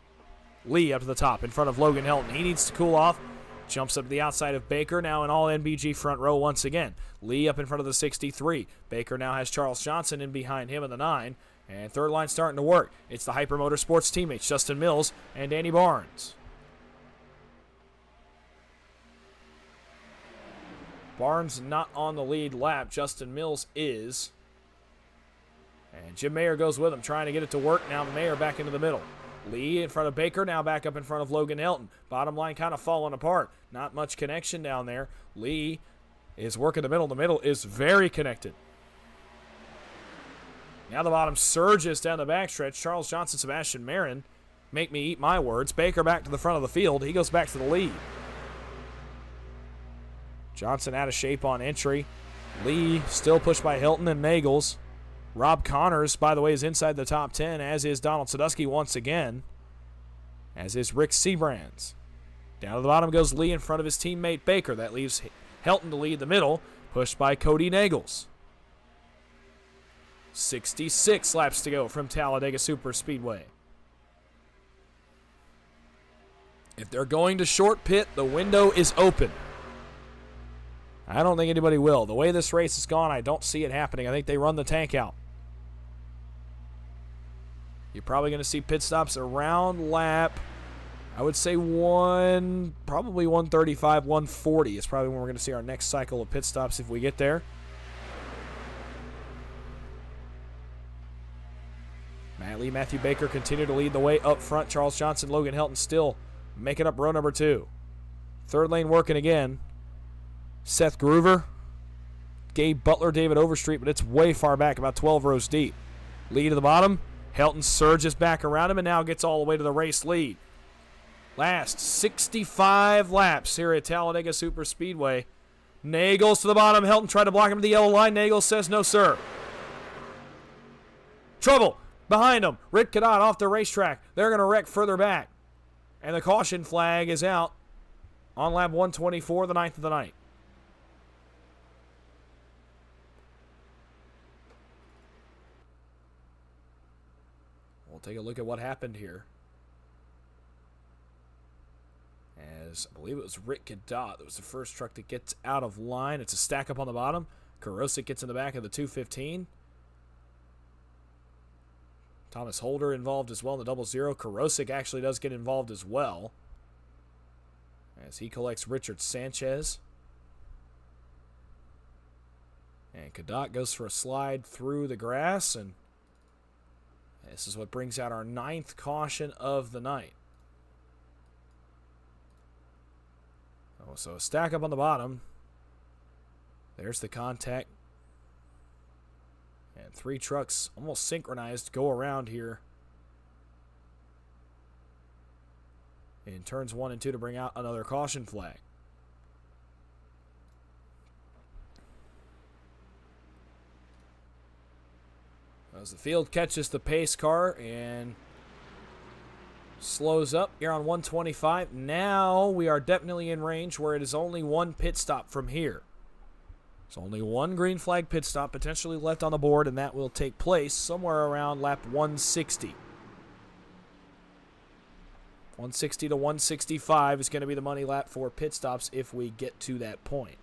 [SPEAKER 2] Lee up to the top in front of Logan Helton. He needs to cool off. Jumps up to the outside of Baker, now in all NBG front row once again. Lee up in front of the 63. Baker now has Charles Johnson in behind him in the 9. And third line starting to work. It's the Hyper Motorsports teammates, Justin Mills and Danny Barnes. Barnes not on the lead lap. Justin Mills is. And Jim Mayer goes with him, trying to get it to work. Now Mayer back into the middle. Lee in front of Baker, now back up in front of Logan Helton. Bottom line kind of falling apart. Not much connection down there. Lee is working the middle. The middle is very connected. Now the bottom surges down the backstretch. Charles Johnson, Sebastian Marin. Make me eat my words. Baker back to the front of the field. He goes back to the lead. Johnson out of shape on entry. Lee still pushed by Hilton and Nagels. Rob Connors, by the way, is inside the top 10, as is Donald Sadusky once again, as is Rick Sebrands. Down to the bottom goes Lee in front of his teammate Baker. That leaves Helton to lead the middle, pushed by Cody Nagels. 66 laps to go from Talladega Superspeedway. If they're going to short pit, the window is open. I don't think anybody will. The way this race has gone, I don't see it happening. I think they run the tank out. You're probably going to see pit stops around lap, I would say probably 135, 140 is probably when we're going to see our next cycle of pit stops if we get there. Matt Lee, Matthew Baker continue to lead the way up front. Charles Johnson, Logan Helton still making up row number 2. Third lane working again. Seth Groover, Gabe Butler, David Overstreet, but it's way far back, about 12 rows deep. Lee to the bottom. Helton surges back around him and now gets all the way to the race lead. Last 65 laps here at Talladega Superspeedway. Nagels to the bottom. Helton tried to block him to the yellow line. Nagels says no, sir. Trouble behind him. Rick Cadot off the racetrack. They're going to wreck further back. And the caution flag is out on lap 124, the 9th of the night. We'll take a look at what happened here. As I believe it was Rick Cadot that was the first truck that gets out of line. It's a stack up on the bottom. Karosik gets in the back of the 215. Thomas Holder involved as well in the 00. Karosik actually does get involved as well, as he collects Richard Sanchez. And Cadot goes for a slide through the grass, and this is what brings out our 9th caution of the night. Oh, so a stack up on the bottom. There's the contact. And 3 trucks almost synchronized go around here in turns 1 and 2 to bring out another caution flag. As the field catches the pace car and slows up here on 125. Now we are definitely in range where it is only 1 pit stop from here. There's only 1 green flag pit stop potentially left on the board, and that will take place somewhere around lap 160. 160 to 165 is going to be the money lap for pit stops if we get to that point.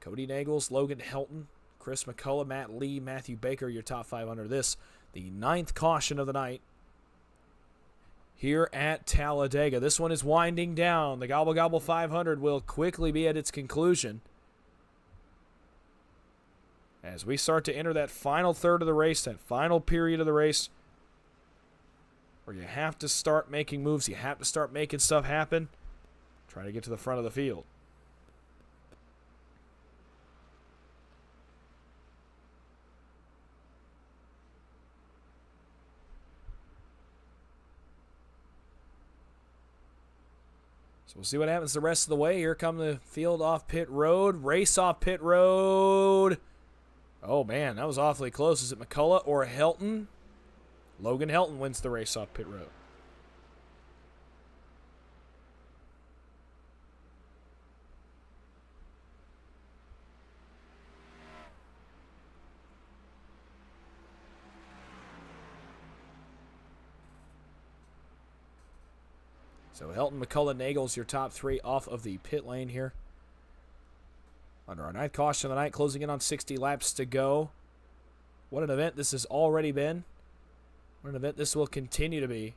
[SPEAKER 2] Cody Nagels, Logan Helton, Chris McCullough, Matt Lee, Matthew Baker, your top 5 under this. The 9th caution of the night here at Talladega. This one is winding down. The Gobble Gobble 500 will quickly be at its conclusion as we start to enter that final third of the race, that final period of the race where you have to start making moves. You have to start making stuff happen. Try to get to the front of the field. So we'll see what happens the rest of the way. Here come the field off pit road. Race off pit road. Oh, man, that was awfully close. Is it McCullough or Helton? Logan Helton wins the race off pit road. So Helton, McCullough, Nagels, your top three off of the pit lane here. Under our ninth caution of the night, closing in on 60 laps to go. What an event this has already been. What an event this will continue to be.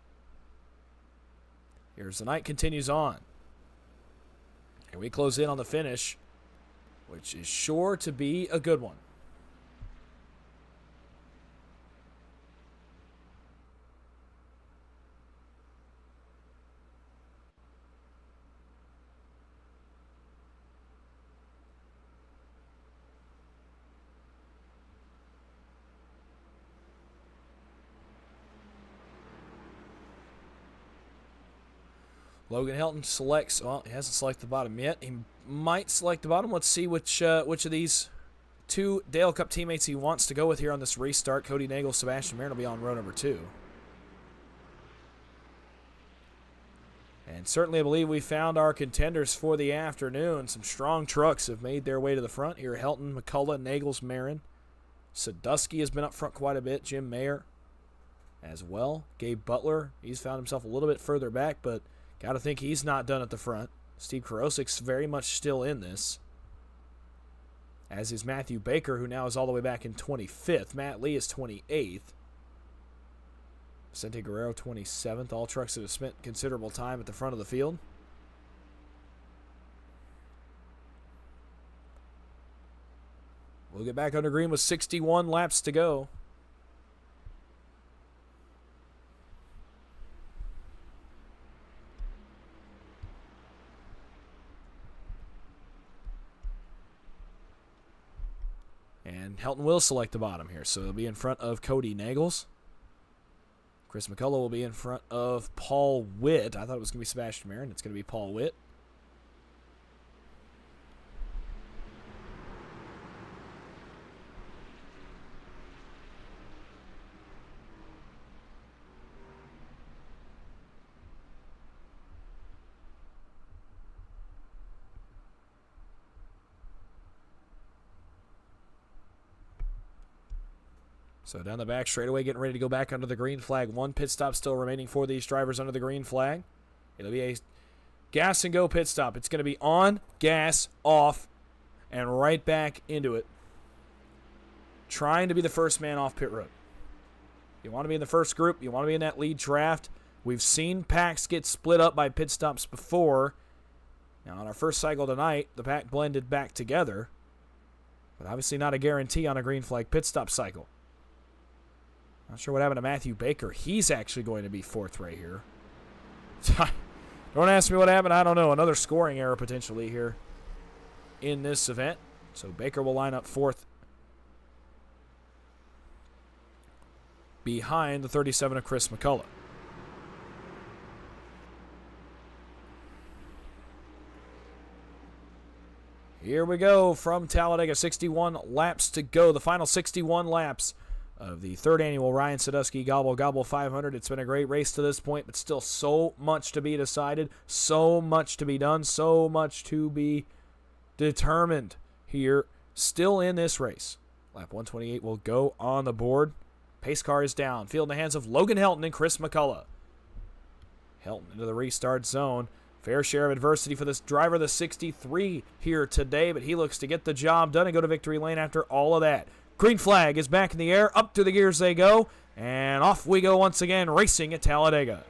[SPEAKER 2] Here's the night continues on. And we close in on the finish, which is sure to be a good one. Logan Helton selects, well, he hasn't selected the bottom yet. He might select the bottom. Let's see which of these two Dale Cup teammates he wants to go with here on this restart. Cody Nagel, Sebastian Marin will be on row number 2. And certainly I believe we found our contenders for the afternoon. Some strong trucks have made their way to the front here. Helton, McCullough, Nagels, Marin. Sadusky has been up front quite a bit. Jim Mayer as well. Gabe Butler, he's found himself a little bit further back, but got to think he's not done at the front. Steve Karosik's very much still in this, as is Matthew Baker, who now is all the way back in 25th. Matt Lee is 28th. Vicente Guerrero 27th. All trucks that have spent considerable time at the front of the field. We'll get back under green with 61 laps to go. And Helton will select the bottom here, so he'll be in front of Cody Nagels. Chris McCullough will be in front of Paul Witt. I thought it was going to be Sebastian Marin. It's going to be Paul Witt. So down the back straightaway, getting ready to go back under the green flag. One pit stop still remaining for these drivers under the green flag. It'll be a gas and go pit stop. It's going to be on, gas, off, and right back into it. Trying to be the first man off pit road. You want to be in the first group. You want to be in that lead draft. We've seen packs get split up by pit stops before. Now on our first cycle tonight, the pack blended back together. But obviously not a guarantee on a green flag pit stop cycle. Not sure what happened to Matthew Baker. He's actually going to be 4th right here. Don't ask me what happened. I don't know. Another scoring error potentially here in this event. So Baker will line up 4th behind the 37 of Chris McCullough. Here we go from Talladega. 61 laps to go. The final 61 laps of the 3rd annual Ryan Sadusky Gobble Gobble 500. It's been a great race to this point, but still so much to be decided, so much to be done, so much to be determined here still in this race. Lap 128 will go on the board. Pace car is down. Field in the hands of Logan Helton and Chris McCullough. Helton into the restart zone. Fair share of adversity for this driver, the 63 here today, but he looks to get the job done and go to victory lane after all of that. Green flag is back in the air. Up through the gears they go. And off we go once again, racing at Talladega.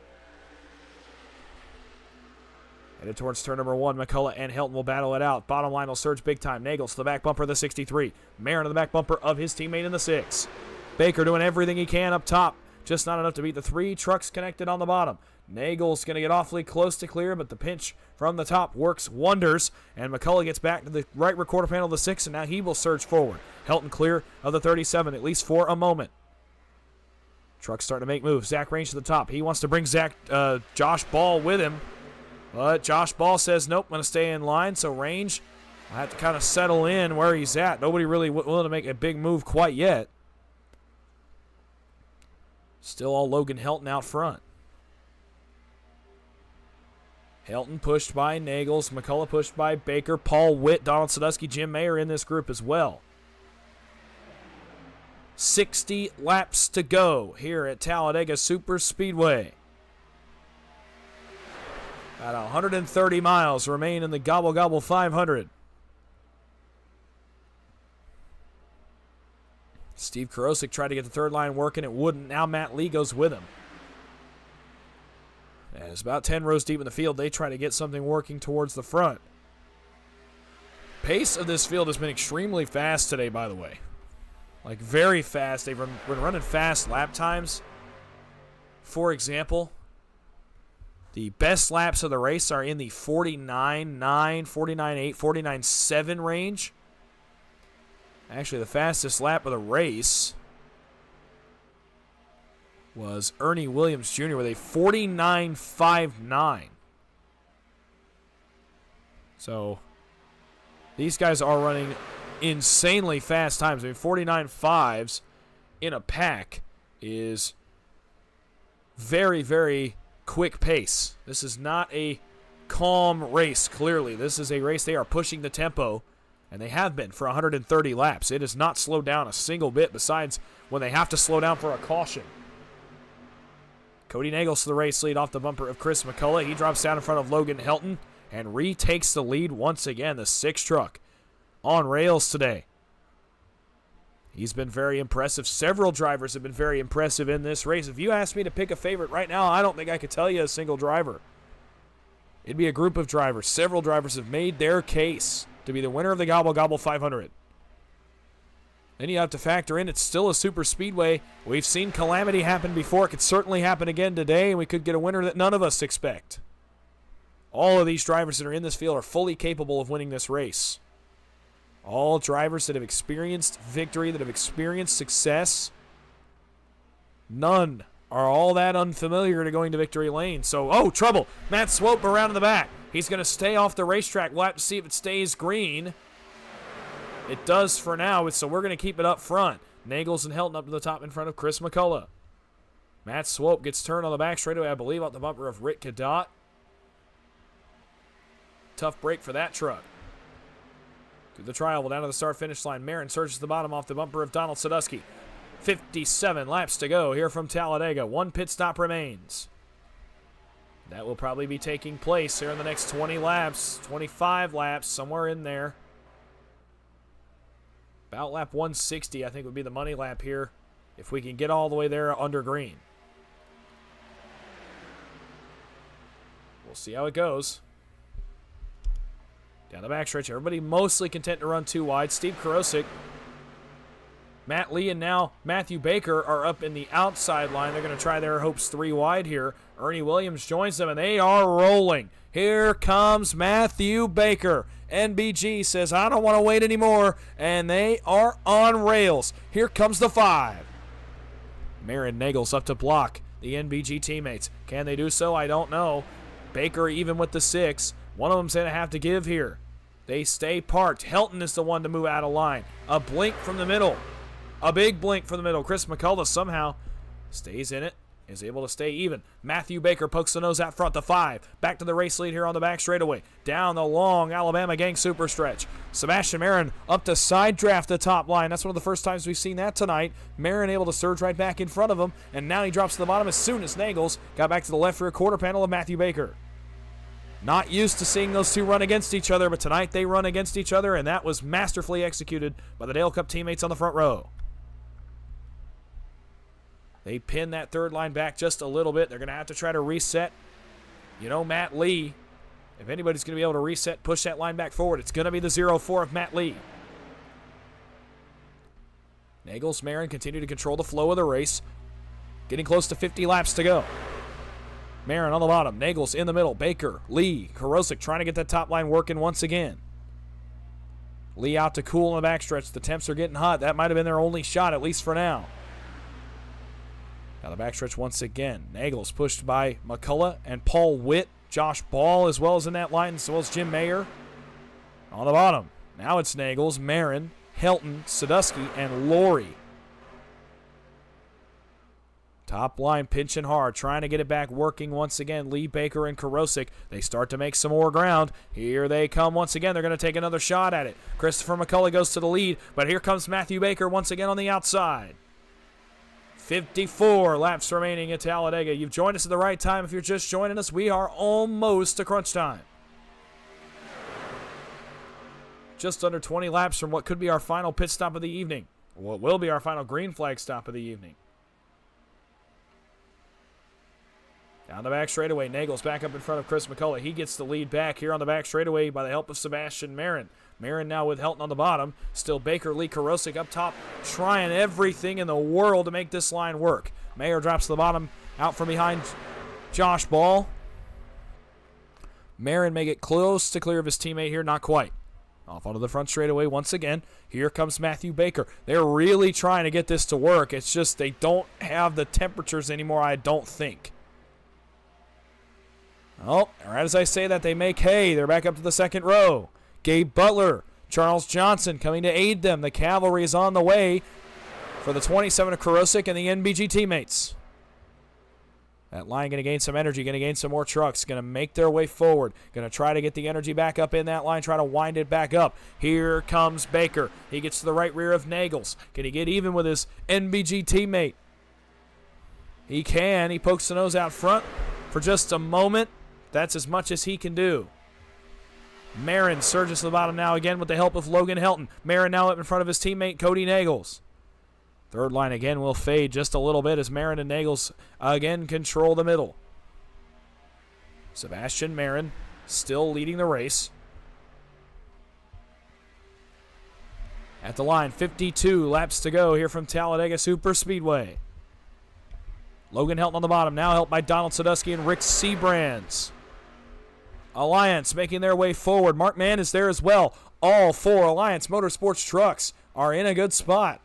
[SPEAKER 2] Headed towards turn number 1. McCullough and Helton will battle it out. Bottom line will surge big time. Nagels to the back bumper of the 63. Marin to the back bumper of his teammate in the 6. Baker doing everything he can up top. Just not enough to beat the 3 trucks connected on the bottom. Nagel's going to get awfully close to clear, but the pinch from the top works wonders. And McCullough gets back to the right rear quarter panel of the 6, and now he will surge forward. Helton clear of the 37, at least for a moment. Truck's starting to make moves. Zach Range to the top. He wants to bring Josh Ball with him. But Josh Ball says, nope, I'm going to stay in line. So Range will have to kind of settle in where he's at. Nobody really willing to make a big move quite yet. Still all Logan Helton out front. Helton pushed by Nagels. McCullough pushed by Baker. Paul Witt, Donald Sadusky, Jim Mayer in this group as well. 60 laps to go here at Talladega Super Speedway. About 130 miles remain in the Gobble Gobble 500. Steve Karosik tried to get the third line working. It wouldn't. Now Matt Lee goes with him. And it's about 10 rows deep in the field. They try to get something working towards the front. Pace of this field has been extremely fast today, by the way. Like, very fast. They've been running fast lap times. For example, the best laps of the race are in the 49.9, 49.8, 49.7 range. Actually, the fastest lap of the race was Ernie Williams Jr. with a 49.59. So, these guys are running insanely fast times. I mean, 49.5s in a pack is very, very quick pace. This is not a calm race, clearly. This is a race they are pushing the tempo, and they have been for 130 laps. It has not slowed down a single bit besides when they have to slow down for a caution. Cody Nagels to the race lead off the bumper of Chris McCullough. He drops down in front of Logan Helton and retakes the lead once again. The 6 truck on rails today. He's been very impressive. Several drivers have been very impressive in this race. If you ask me to pick a favorite right now, I don't think I could tell you a single driver. It'd be a group of drivers. Several drivers have made their case to be the winner of the Gobble Gobble 500. Then you have to factor in it's still a super speedway. We've seen calamity happen before. It could certainly happen again today, and we could get a winner that none of us expect. All of these drivers that are in this field are fully capable of winning this race. All drivers that have experienced victory, that have experienced success. None are all that unfamiliar to going to victory lane. So, oh, trouble. Matt Swope around in the back. He's going to stay off the racetrack. We'll have to see if it stays green. It does for now, so we're going to keep it up front. Nagels and Helton up to the top in front of Chris McCullough. Matt Swope gets turned on the back straightaway, I believe, out the bumper of Rick Cadott. Tough break for that truck. Through the trial, down to the start-finish line. Marin surges to the bottom off the bumper of Donald Sadusky. 57 laps to go here from Talladega. 1 pit stop remains. That will probably be taking place here in the next 20 laps, 25 laps, somewhere in there. About lap 160, I think, would be the money lap here if we can get all the way there under green. We'll see how it goes. Down the backstretch, everybody mostly content to run 2 wide. Steve Karosik, Matt Lee, and now Matthew Baker are up in the outside line. They're going to try their hopes 3 wide here. Ernie Williams joins them, and they are rolling. Here comes Matthew Baker. NBG says, I don't want to wait anymore, and they are on rails. Here comes the 5. Marin Nagels up to block the NBG teammates. Can they do so? I don't know. Baker even with the 6. One of them's going to have to give here. They stay parked. Helton is the one to move out of line. A blink from the middle. A big blink from the middle. Chris McCullough somehow stays in it. Is able to stay even. Matthew Baker pokes the nose out front, the 5. Back to the race lead here on the back straightaway. Down the long Alabama gang super stretch. Sebastian Marin up to side draft the top line. That's one of the first times we've seen that tonight. Marin able to surge right back in front of him. And now he drops to the bottom as soon as Nagels got back to the left rear quarter panel of Matthew Baker. Not used to seeing those two run against each other, but tonight they run against each other, and that was masterfully executed by the Dale Cup teammates on the front row. They pin that third line back just a little bit. They're going to have to try to reset. You know, Matt Lee, if anybody's going to be able to reset, push that line back forward, it's going to be the 0-4 of Matt Lee. Nagels, Marin continue to control the flow of the race. Getting close to 50 laps to go. Marin on the bottom. Nagels in the middle. Baker, Lee, Karosik trying to get that top line working once again. Lee out to cool in the backstretch. The temps are getting hot. That might have been their only shot, at least for now. Now the backstretch once again. Nagels pushed by McCullough and Paul Witt. Josh Ball as well as in that line, as well as Jim Mayer. On the bottom, now it's Nagels, Marin, Helton, Sadusky, and Laurie. Top line pinching hard, trying to get it back, working once again. Lee, Baker, and Karosik. They start to make some more ground. Here they come once again. They're going to take another shot at it. Christopher McCullough goes to the lead, but here comes Matthew Baker once again on the outside. 54 laps remaining at Talladega. You've joined us at the right time. If you're just joining us, we are almost to crunch time. Just under 20 laps from what could be our final pit stop of the evening. What will be our final green flag stop of the evening. Down the back straightaway, Nagels back up in front of Chris McCullough. He gets the lead back here on the back straightaway by the help of Sebastian Marin. Marin now with Helton on the bottom. Still Baker, Lee, Karosik up top, trying everything in the world to make this line work. Mayer drops to the bottom, out from behind Josh Ball. Marin may get close to clear of his teammate here, not quite. Off onto the front straightaway once again. Here comes Matthew Baker. They're really trying to get this to work. It's just they don't have the temperatures anymore, I don't think. Oh, right as I say that, they make hay. They're back up to the second row. Gabe Butler, Charles Johnson coming to aid them. The cavalry is on the way for the 27 of Karosik and the NBG teammates. That line going to gain some energy, going to gain some more trucks, going to make their way forward, going to try to get the energy back up in that line, try to wind it back up. Here comes Baker. He gets to the right rear of Nagels. Can he get even with his NBG teammate? He can. He pokes the nose out front for just a moment. That's as much as he can do. Marin surges to the bottom now again with the help of Logan Helton. Marin now up in front of his teammate Cody Nagels. Third line again will fade just a little bit as Marin and Nagels again control the middle. Sebastian Marin still leading the race. At the line, 52 laps to go here from Talladega Superspeedway. Logan Helton on the bottom, now helped by Donald Sadusky and Rick Seabrands. Alliance making their way forward. Mark Mann is there as well. All four Alliance Motorsports trucks are in a good spot.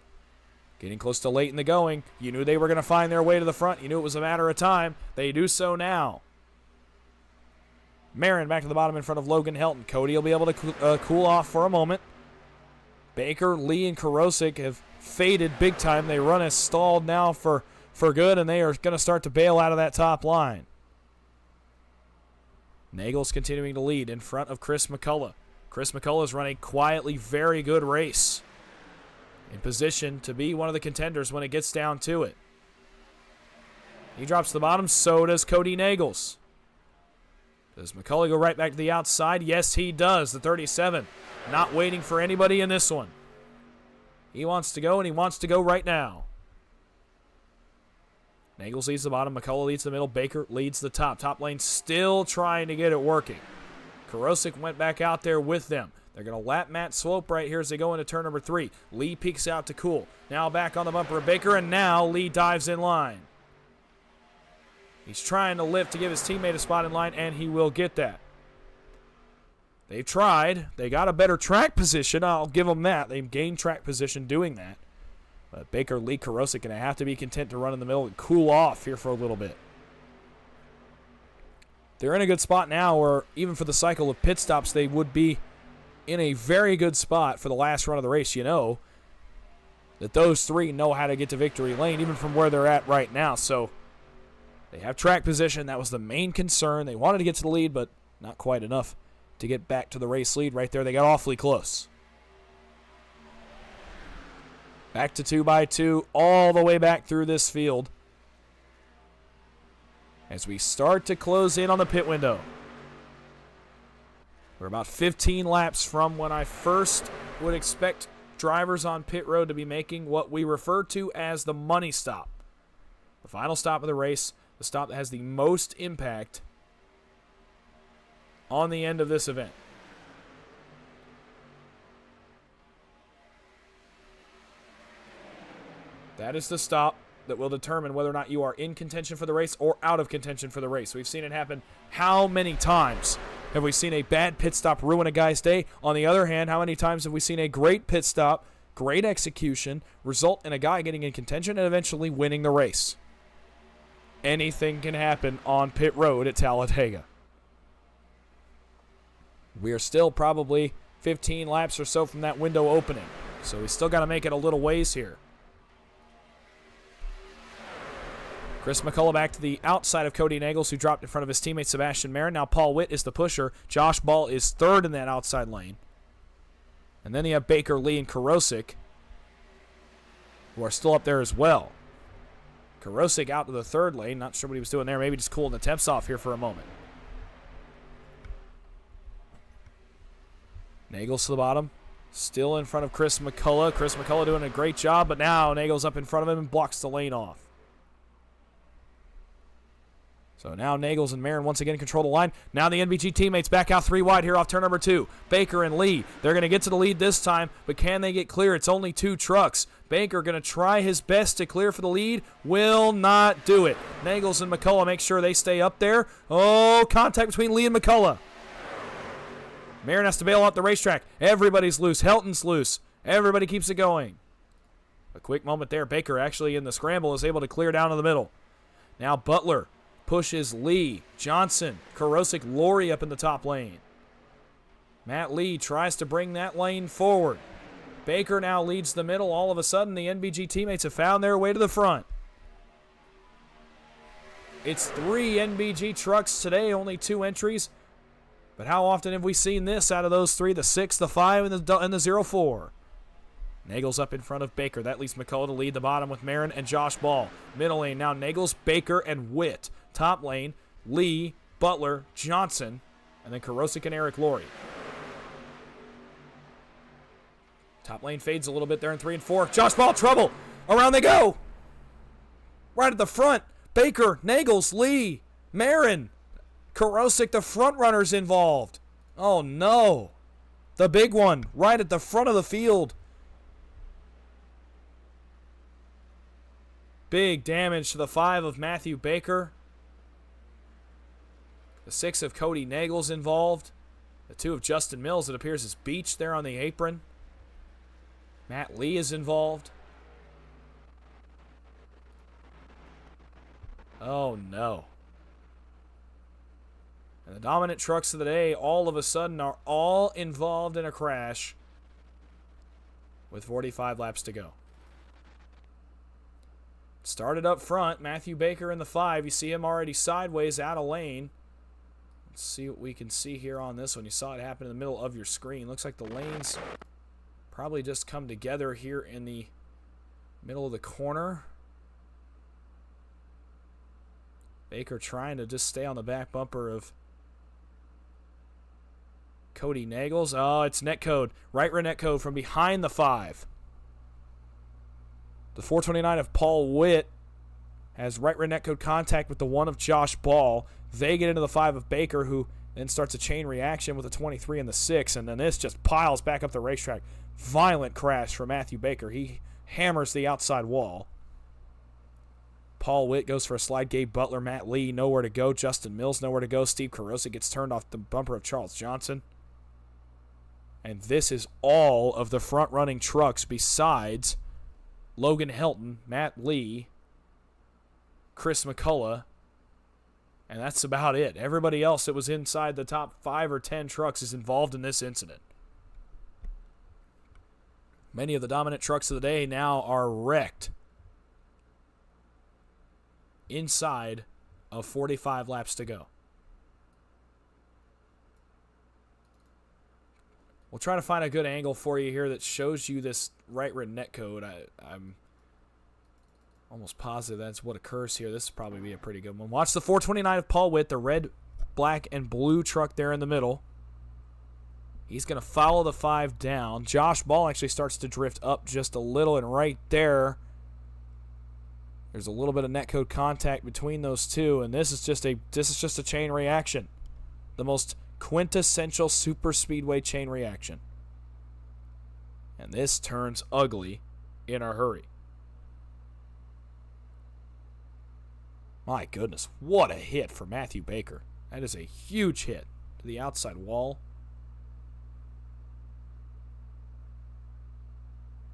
[SPEAKER 2] Getting close to late in the going. You knew they were going to find their way to the front. You knew it was a matter of time. They do so now. Marin back to the bottom in front of Logan Helton. Cody will be able to cool off for a moment. Baker, Lee, and Karosik have faded big time. They run as stalled now for good, and they are going to start to bail out of that top line. Nagels continuing to lead in front of Chris McCullough. Chris McCullough is running quietly very good race. In position to be one of the contenders when it gets down to it. He drops to the bottom, so does Cody Nagels. Does McCullough go right back to the outside? Yes, he does. The 37 not waiting for anybody in this one. He wants to go, and he wants to go right now. Nagels leads the bottom, McCullough leads the middle, Baker leads the top. Top lane still trying to get it working. Karosik went back out there with them. They're going to lap Matt Swope right here as they go into turn number 3. Lee peeks out to cool. Now back on the bumper of Baker, and now Lee dives in line. He's trying to lift to give his teammate a spot in line, and he will get that. They've tried. They got a better track position. I'll give them that. They've gained track position doing that. But Baker, Lee, Karosik going to have to be content to run in the middle and cool off here for a little bit. They're in a good spot now, or even for the cycle of pit stops, they would be in a very good spot for the last run of the race. You know that those three know how to get to victory lane, even from where they're at right now. So they have track position. That was the main concern. They wanted to get to the lead, but not quite enough to get back to the race lead right there. They got awfully close. Back to 2x2, all the way back through this field. As we start to close in on the pit window. We're about 15 laps from when I first would expect drivers on pit road to be making what we refer to as the money stop. The final stop of the race, the stop that has the most impact on the end of this event. That is the stop that will determine whether or not you are in contention for the race or out of contention for the race. We've seen it happen how many times? Have we seen a bad pit stop ruin a guy's day? On the other hand, how many times have we seen a great pit stop, great execution, result in a guy getting in contention and eventually winning the race? Anything can happen on pit road at Talladega. We are still probably 15 laps or so from that window opening. So we still got to make it a little ways here. Chris McCullough back to the outside of Cody Nagels, who dropped in front of his teammate Sebastian Marin. Now Paul Witt is the pusher. Josh Ball is third in that outside lane. And then you have Baker, Lee, and Karosik, who are still up there as well. Karosik out to the third lane. Not sure what he was doing there. Maybe just cooling the temps off here for a moment. Nagels to the bottom. Still in front of Chris McCullough. Chris McCullough doing a great job, but now Nagels up in front of him and blocks the lane off. So now Nagels and Marin once again control the line. Now the NBG teammates back out 3 wide here off turn number 2. Baker and Lee. They're going to get to the lead this time, but can they get clear? It's only 2 trucks. Baker going to try his best to clear for the lead. Will not do it. Nagels and McCullough make sure they stay up there. Oh, contact between Lee and McCullough. Marin has to bail out the racetrack. Everybody's loose. Helton's loose. Everybody keeps it going. A quick moment there. Baker actually in the scramble is able to clear down to the middle. Now Butler pushes Lee, Johnson, Karosik, Laurie up in the top lane. Matt Lee tries to bring that lane forward. Baker now leads the middle. All of a sudden, the NBG teammates have found their way to the front. It's 3 NBG trucks today, only 2 entries. But how often have we seen this out of those 3? The 6, the 5, and the 04. Nagels up in front of Baker. That leaves McCullough to lead the bottom with Marin and Josh Ball. Middle lane now Nagels, Baker, and Witt. Top lane, Lee, Butler, Johnson, and then Karosik and Eric Laurie. Top lane fades a little bit there in 3 and 4. Josh Ball, trouble. Around they go. Right at the front. Baker, Nagels, Lee, Marin, Karosik, the front runners involved. Oh no. The big one right at the front of the field. Big damage to the 5 of Matthew Baker. The 6 of Cody Nagels involved. The 2 of Justin Mills, it appears, is beached there on the apron. Matt Lee is involved. Oh no. And the dominant trucks of the day all of a sudden are all involved in a crash with 45 laps to go. Started up front, Matthew Baker in the 5. You see him already sideways out of lane. Let's see what we can see here on this one. You saw it happen in the middle of your screen. Looks like the lanes probably just come together here in the middle of the corner. Baker trying to just stay on the back bumper of Cody Nagels. Oh, it's netcode. Right rear netcode from behind the 5. The 429 of Paul Witt has right rear netcode contact with the 1 of Josh Ball. They get into the 5 of Baker, who then starts a chain reaction with the 23 and the 6, and then this just piles back up the racetrack. Violent crash for Matthew Baker. He hammers the outside wall. Paul Witt goes for a slide. Gabe Butler, Matt Lee, nowhere to go. Justin Mills, nowhere to go. Steve Karosik gets turned off the bumper of Charles Johnson. And this is all of the front-running trucks besides Logan Helton, Matt Lee, Chris McCullough, and that's about it. Everybody else that was inside the top 5 or 10 trucks is involved in this incident. Many of the dominant trucks of the day now are wrecked inside of 45 laps to go. We'll try to find a good angle for you here that shows you this right rear netcode. I'm almost positive that's what occurs here. This will probably be a pretty good one. Watch the 429 of Paul Witt, the red, black, and blue truck there in the middle. He's going to follow the 5 down. Josh Ball actually starts to drift up just a little, and right there's a little bit of netcode contact between those two, and this is just a chain reaction. The most quintessential super speedway chain reaction. And this turns ugly in a hurry. My goodness, what a hit for Matthew Baker. That is a huge hit to the outside wall.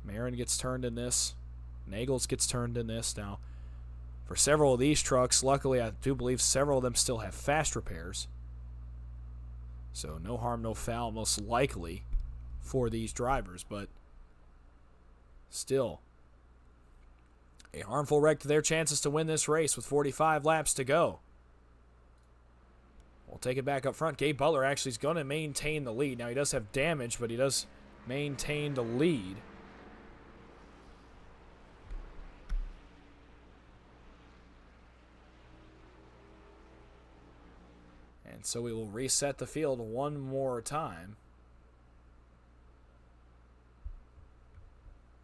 [SPEAKER 2] Marin gets turned in this. Nagels gets turned in this. Now, for several of these trucks, luckily I do believe several of them still have fast repairs. So no harm, no foul, most likely, for these drivers. But still, a harmful wreck to their chances to win this race with 45 laps to go. We'll take it back up front. Gabe Butler actually is going to maintain the lead. Now, he does have damage, but he does maintain the lead. And so we will reset the field one more time.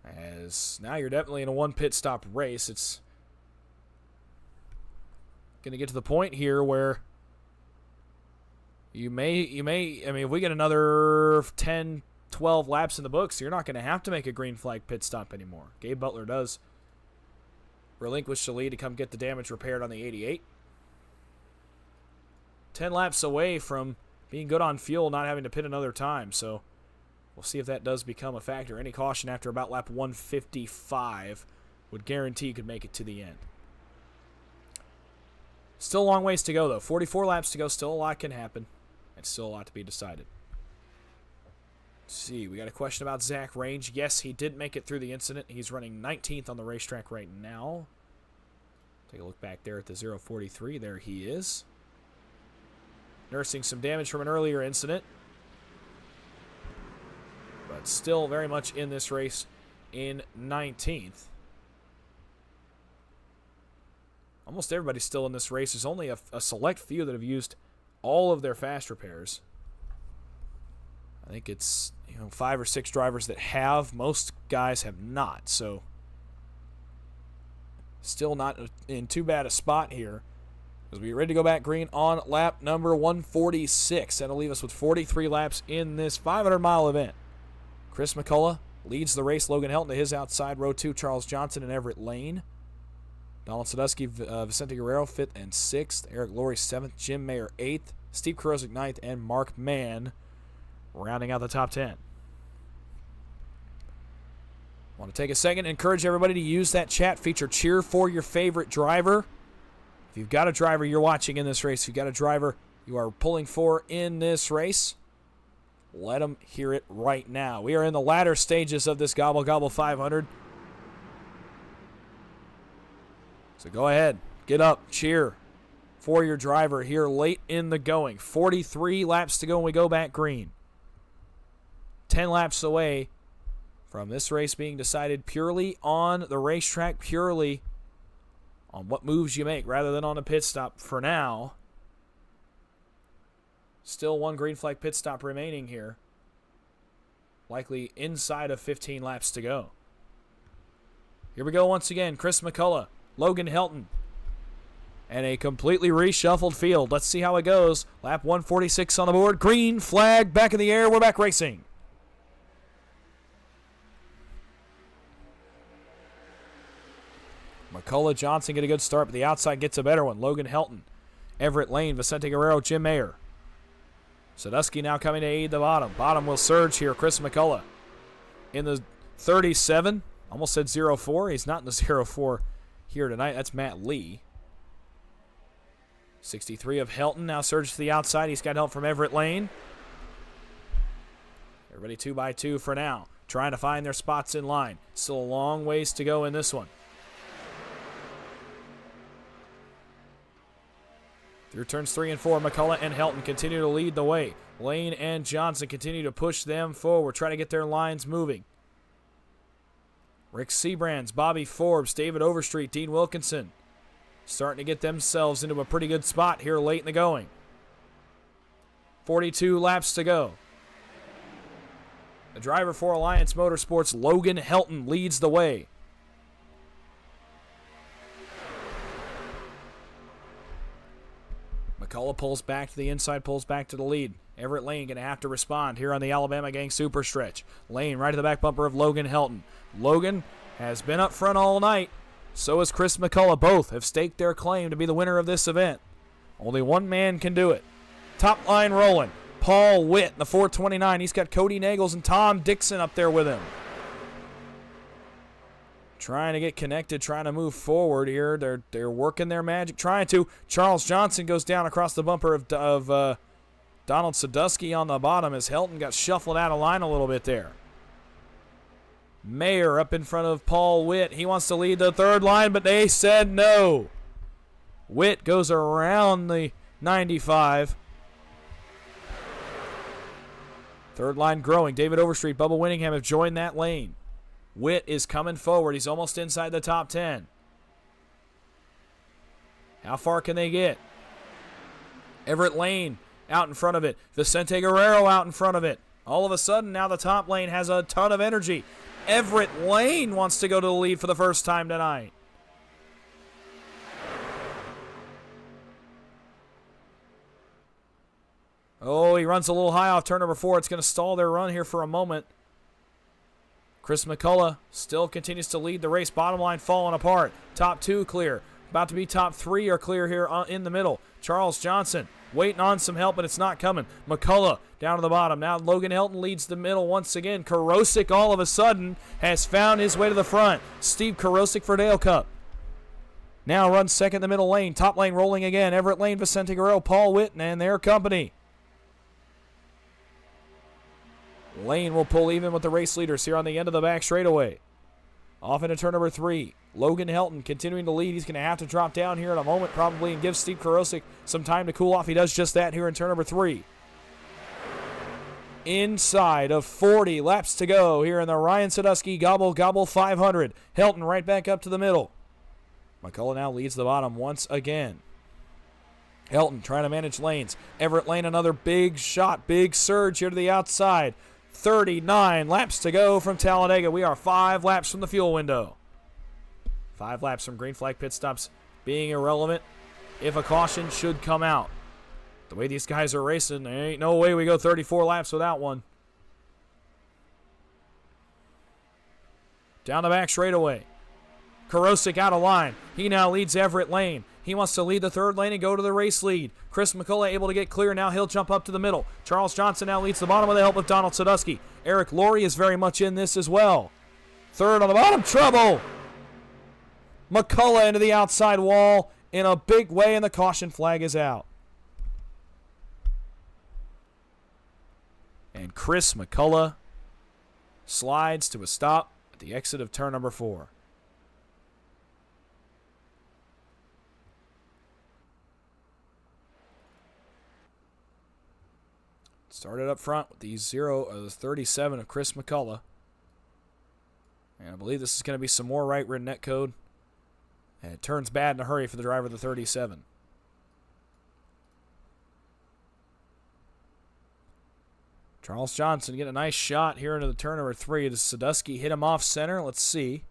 [SPEAKER 2] As now you're definitely in a one pit stop race. It's going to get to the point here where you may, I mean, if we get another 10, 12 laps in the books, you're not going to have to make a green flag pit stop anymore. Gabe Butler does relinquish the lead to come get the damage repaired on the 88. 10 laps away from being good on fuel, not having to pit another time, so we'll see if that does become a factor. Any caution after about lap 155 would guarantee you could make it to the end. Still a long ways to go, though. 44 laps to go. Still a lot can happen. And still a lot to be decided. Let's see, we got a question about Zach Range. Yes, he did make it through the incident. He's running 19th on the racetrack right now. Take a look back there at the 043. There he is. Nursing some damage from an earlier incident. But still very much in this race in 19th. Almost everybody's still in this race. There's only a select few that have used all of their fast repairs. I think it's 5 or 6 drivers that have. Most guys have not. So still not in too bad a spot here. As we get ready to go back green on lap number 146. That'll leave us with 43 laps in this 500-mile event. Chris McCullough leads the race. Logan Helton to his outside. Row 2, Charles Johnson and Everett Lane. Donald Sadusky, Vicente Guerrero, 5th and 6th. Eric Laurie, 7th. Jim Mayer, 8th. Steve Kurozik, 9th. And Mark Mann rounding out the top 10. Want to take a second and encourage everybody to use that chat feature. Cheer for your favorite driver. If you've got a driver you're watching in this race, if you've got a driver you are pulling for in this race, let them hear it right now. We are in the latter stages of this Gobble Gobble 500. So go ahead, get up, cheer for your driver here late in the going. 43 laps to go when we go back green. 10 laps away from this race being decided purely on the racetrack, purely on what moves you make rather than on a pit stop for now. Still one green flag pit stop remaining here. Likely inside of 15 laps to go. Here we go once again. Chris McCullough, Logan Helton, and a completely reshuffled field. Let's see how it goes. Lap 146 on the board. Green flag back in the air. We're back racing. McCullough, Johnson get a good start, but the outside gets a better one. Logan Helton, Everett Lane, Vicente Guerrero, Jim Mayer. Sadusky now coming to aid the bottom. Bottom will surge here. Chris McCullough in the 37. Almost said 04. He's not in the 04 here tonight. That's Matt Lee. 63 of Helton now surges to the outside. He's got help from Everett Lane. Everybody 2 by 2 for now. Trying to find their spots in line. Still a long ways to go in this one. Through turns 3 and 4, McCullough and Helton continue to lead the way. Lane and Johnson continue to push them forward, try to get their lines moving. Rick Sebrands, Bobby Forbes, David Overstreet, Dean Wilkinson starting to get themselves into a pretty good spot here late in the going. 42 laps to go. The driver for Alliance Motorsports, Logan Helton, leads the way. McCullough pulls back to the inside, pulls back to the lead. Everett Lane going to have to respond here on the Alabama Gang Super Stretch. Lane right to the back bumper of Logan Helton. Logan has been up front all night. So has Chris McCullough. Both have staked their claim to be the winner of this event. Only one man can do it. Top line rolling. Paul Witt in the 429. He's got Cody Nagels and Tom Dixon up there with him. Trying to get connected, trying to move forward here. They're working their magic, trying to. Charles Johnson goes down across the bumper of Donald Sadusky on the bottom as Helton got shuffled out of line a little bit there. Mayer up in front of Paul Witt. He wants to lead the third line, but they said no. Witt goes around the 95. Third line growing. David Overstreet, Bubba Winningham have joined that lane. Witt is coming forward. He's almost inside the top 10. How far can they get? Everett Lane out in front of it. Vicente Guerrero out in front of it. All of a sudden, now the top lane has a ton of energy. Everett Lane wants to go to the lead for the first time tonight. Oh, he runs a little high off turn number 4. It's going to stall their run here for a moment. Chris McCullough still continues to lead the race. Bottom line falling apart. Top 2 clear. About to be top 3 are clear here in the middle. Charles Johnson waiting on some help, but it's not coming. McCullough down to the bottom. Now Logan Helton leads the middle once again. Karosik all of a sudden has found his way to the front. Steve Karosik for Dale Cup. Now runs second in the middle lane. Top lane rolling again. Everett Lane, Vicente Guerrero, Paul Whitten, and their company. Lane will pull even with the race leaders here on the end of the back straightaway. Off into turn number 3. Logan Helton continuing to lead. He's going to have to drop down here in a moment probably and give Steve Karosik some time to cool off. He does just that here in turn number 3. Inside of 40 laps to go here in the Ryan Sadusky Gobble Gobble 500. Helton right back up to the middle. McCullough now leads the bottom once again. Helton trying to manage lanes. Everett Lane another big shot, big surge here to the outside. 39 laps to go from Talladega. We are 5 laps from the fuel window. 5 laps from green flag pit stops being irrelevant if a caution should come out. The way these guys are racing, there ain't no way we go 34 laps without one. Down the back straightaway. Karosik out of line. He now leads Everett Lane. He wants to lead the third lane and go to the race lead. Chris McCullough able to get clear. Now he'll jump up to the middle. Charles Johnson now leads the bottom with the help of Donald Sadusky. Eric Laurie is very much in this as well. Third on the bottom. Trouble. McCullough into the outside wall in a big way, and the caution flag is out. And Chris McCullough slides to a stop at the exit of turn number 4. Started up front with the 37 of Chris McCullough. And I believe this is going to be some more right rear net code. And it turns bad in a hurry for the driver of the 37. Charles Johnson getting a nice shot here into the turn number 3. Does Sadusky hit him off center? Let's see.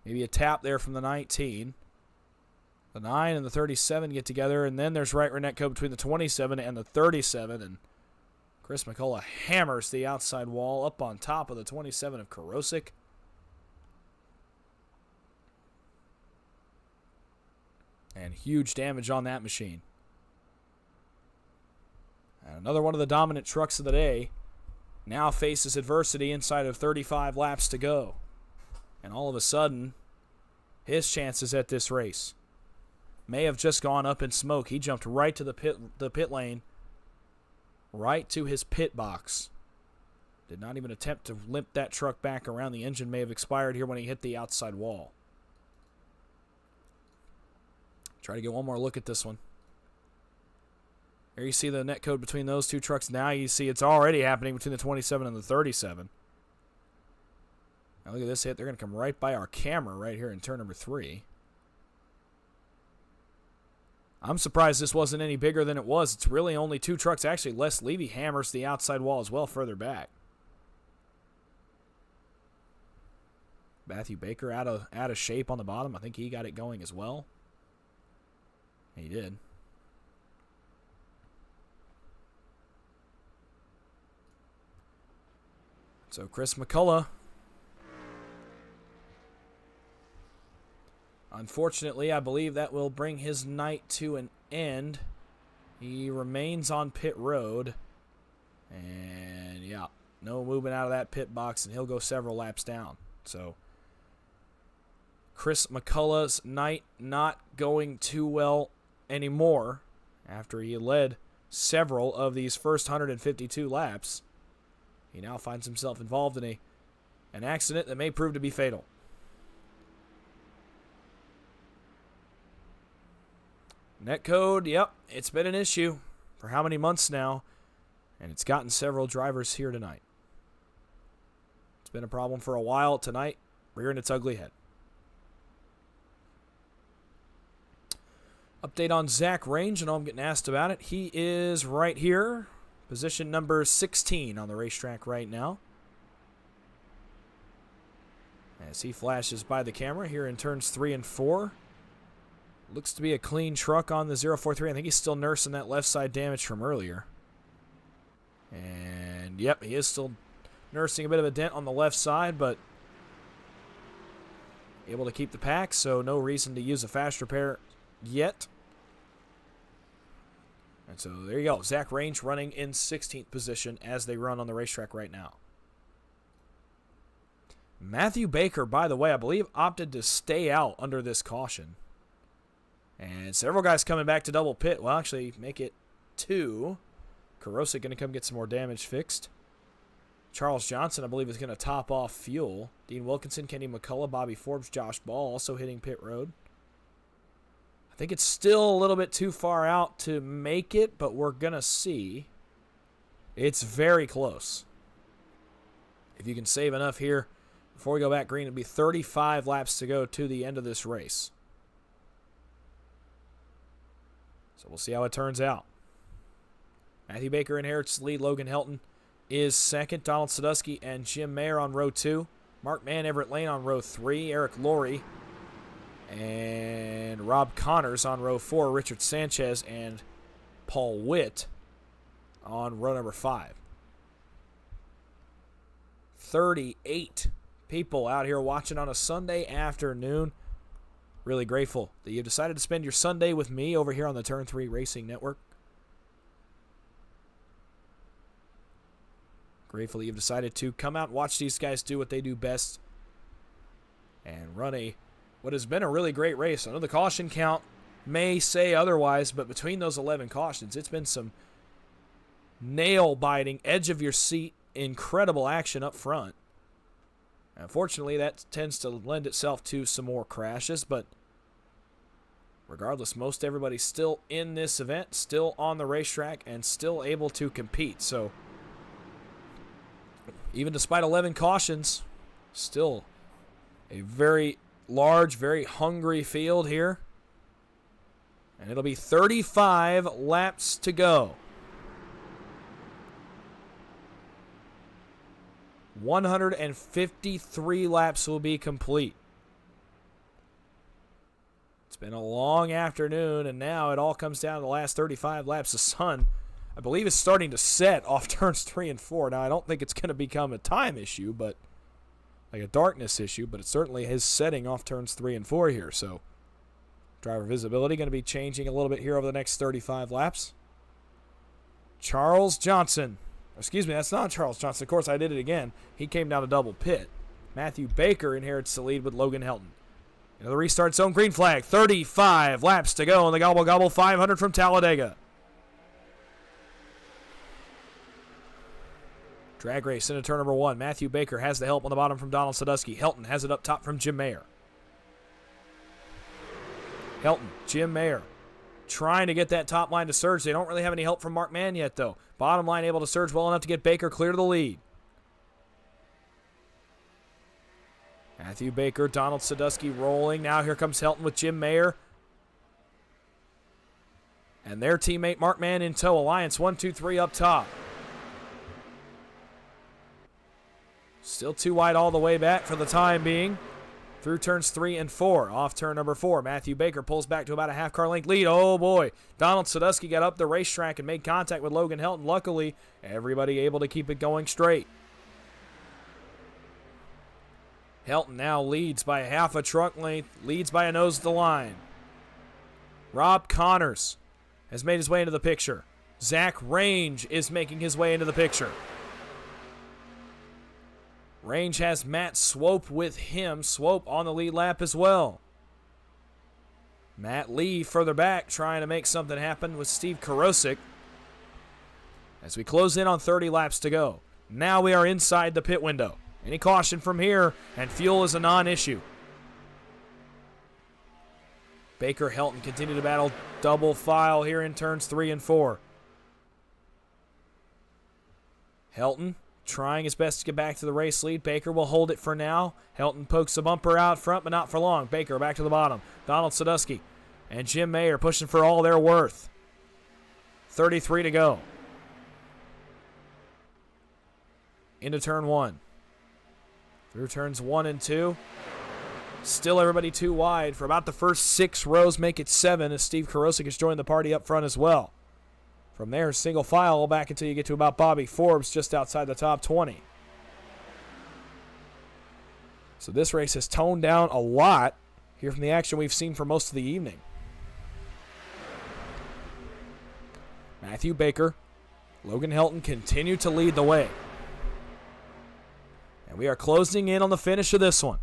[SPEAKER 2] Maybe a tap there from the 19. The 9 and the 37 get together, and then there's right rear net code between the 27 and the 37, and Chris McCullough hammers the outside wall up on top of the 27 of Karosik. And huge damage on that machine. And another one of the dominant trucks of the day now faces adversity inside of 35 laps to go. And all of a sudden, his chances at this race may have just gone up in smoke. He jumped right to the pit lane, right to his pit box. Did not even attempt to limp that truck back around. The engine may have expired here when he hit the outside wall. Try to get one more look at this one. Here you see the net code between those two trucks. Now you see it's already happening between the 27 and the 37. Now look at this hit. They're going to come right by our camera right here in turn number 3. I'm surprised this wasn't any bigger than it was. It's really only 2 trucks. Actually, Les Levy hammers the outside wall as well further back. Matthew Baker out of shape on the bottom. I think he got it going as well. He did. So Chris McCullough, unfortunately, I believe that will bring his night to an end. He remains on pit road. And, yeah, no movement out of that pit box, and he'll go several laps down. So Chris McCullough's night not going too well anymore after he led several of these first 152 laps. He now finds himself involved in an accident that may prove to be fatal. Netcode, yep, it's been an issue for how many months now, and it's gotten several drivers here tonight. It's been a problem for a while. Tonight, rearing its ugly head. Update on Zach Range. I know I'm getting asked about it. He is right here. Position number 16 on the racetrack right now. As he flashes by the camera here in turns 3 and 4. Looks to be a clean truck on the 043. I think he's still nursing that left side damage from earlier. And, yep, he is still nursing a bit of a dent on the left side, but able to keep the pack, so no reason to use a fast repair yet. And so there you go. Zach Range running in 16th position as they run on the racetrack right now. Matthew Baker, by the way, I believe opted to stay out under this caution. And several guys coming back to double pit. Well, actually, make it 2. Karosik going to come get some more damage fixed. Charles Johnson, I believe, is going to top off fuel. Dean Wilkinson, Kenny McCullough, Bobby Forbes, Josh Ball also hitting pit road. I think it's still a little bit too far out to make it, but we're going to see. It's very close. If you can save enough here before we go back green, it'll be 35 laps to go to the end of this race. So we'll see how it turns out. Matthew Baker inherits the lead. Logan Helton is second. Donald Sadusky and Jim Mayer on row 2. Mark Mann, Everett Lane on row 3. Eric Laurie and Rob Connors on row 4. Richard Sanchez and Paul Witt on row number 5. 38 people out here watching on a Sunday afternoon. Really grateful that you've decided to spend your Sunday with me over here on the Turn 3 Racing Network. Grateful that you've decided to come out and watch these guys do what they do best and run what has been a really great race. I know the caution count may say otherwise, but between those 11 cautions, it's been some nail-biting, edge-of-your-seat, incredible action up front. Unfortunately, that tends to lend itself to some more crashes, but regardless, most everybody's still in this event, still on the racetrack, and still able to compete. So, even despite 11 cautions, still a very large, very hungry field here. And it'll be 35 laps to go. 153 laps will be complete. It's been a long afternoon, and now it all comes down to the last 35 laps. The sun, I believe, is starting to set off turns 3 and 4. Now, I don't think it's going to become a time issue, but like a darkness issue, but it certainly is setting off turns 3 and 4 here. So, driver visibility going to be changing a little bit here over the next 35 laps. Charles Johnson. Excuse me, that's not Charles Johnson. Of course, I did it again. He came down to double pit. Matthew Baker inherits the lead with Logan Helton. Into the restart zone, green flag. 35 laps to go on the Gobble Gobble 500 from Talladega. Drag race into turn number 1. Matthew Baker has the help on the bottom from Donald Sadusky. Helton has it up top from Jim Mayer. Helton, Jim Mayer, trying to get that top line to surge. They don't really have any help from Mark Mann yet, though. Bottom line able to surge well enough to get Baker clear to the lead. Matthew Baker, Donald Sadusky rolling. Now here comes Helton with Jim Mayer. And their teammate Mark Mann in tow. Alliance 1, 2, 3 up top. Still too wide all the way back for the time being. Through turns 3 and 4. Off turn number 4. Matthew Baker pulls back to about a half-car length lead. Oh, boy. Donald Sadusky got up the racetrack and made contact with Logan Helton. Luckily, everybody able to keep it going straight. Helton now leads by a half a truck length. Leads by a nose of the line. Rob Connors has made his way into the picture. Zach Range is making his way into the picture. Range has Matt Swope with him. Swope on the lead lap as well. Matt Lee further back trying to make something happen with Steve Karosik as we close in on 30 laps to go. Now we are inside the pit window. Any caution from here, and fuel is a non-issue. Baker Helton continue to battle double file here in turns 3 and 4. Helton trying his best to get back to the race lead. Baker will hold it for now. Helton pokes a bumper out front, but not for long. Baker back to the bottom. Donald Sadusky and Jim Mayer pushing for all they're worth. 33 to go. Into turn 1. Through turns 1 and 2. Still everybody too wide for about the first 6 rows, make it 7 as Steve Karosik has joined the party up front as well. From there, single file back until you get to about Bobby Forbes just outside the top 20. So this race has toned down a lot here from the action we've seen for most of the evening. Matthew Baker, Logan Helton continue to lead the way. And we are closing in on the finish of this one.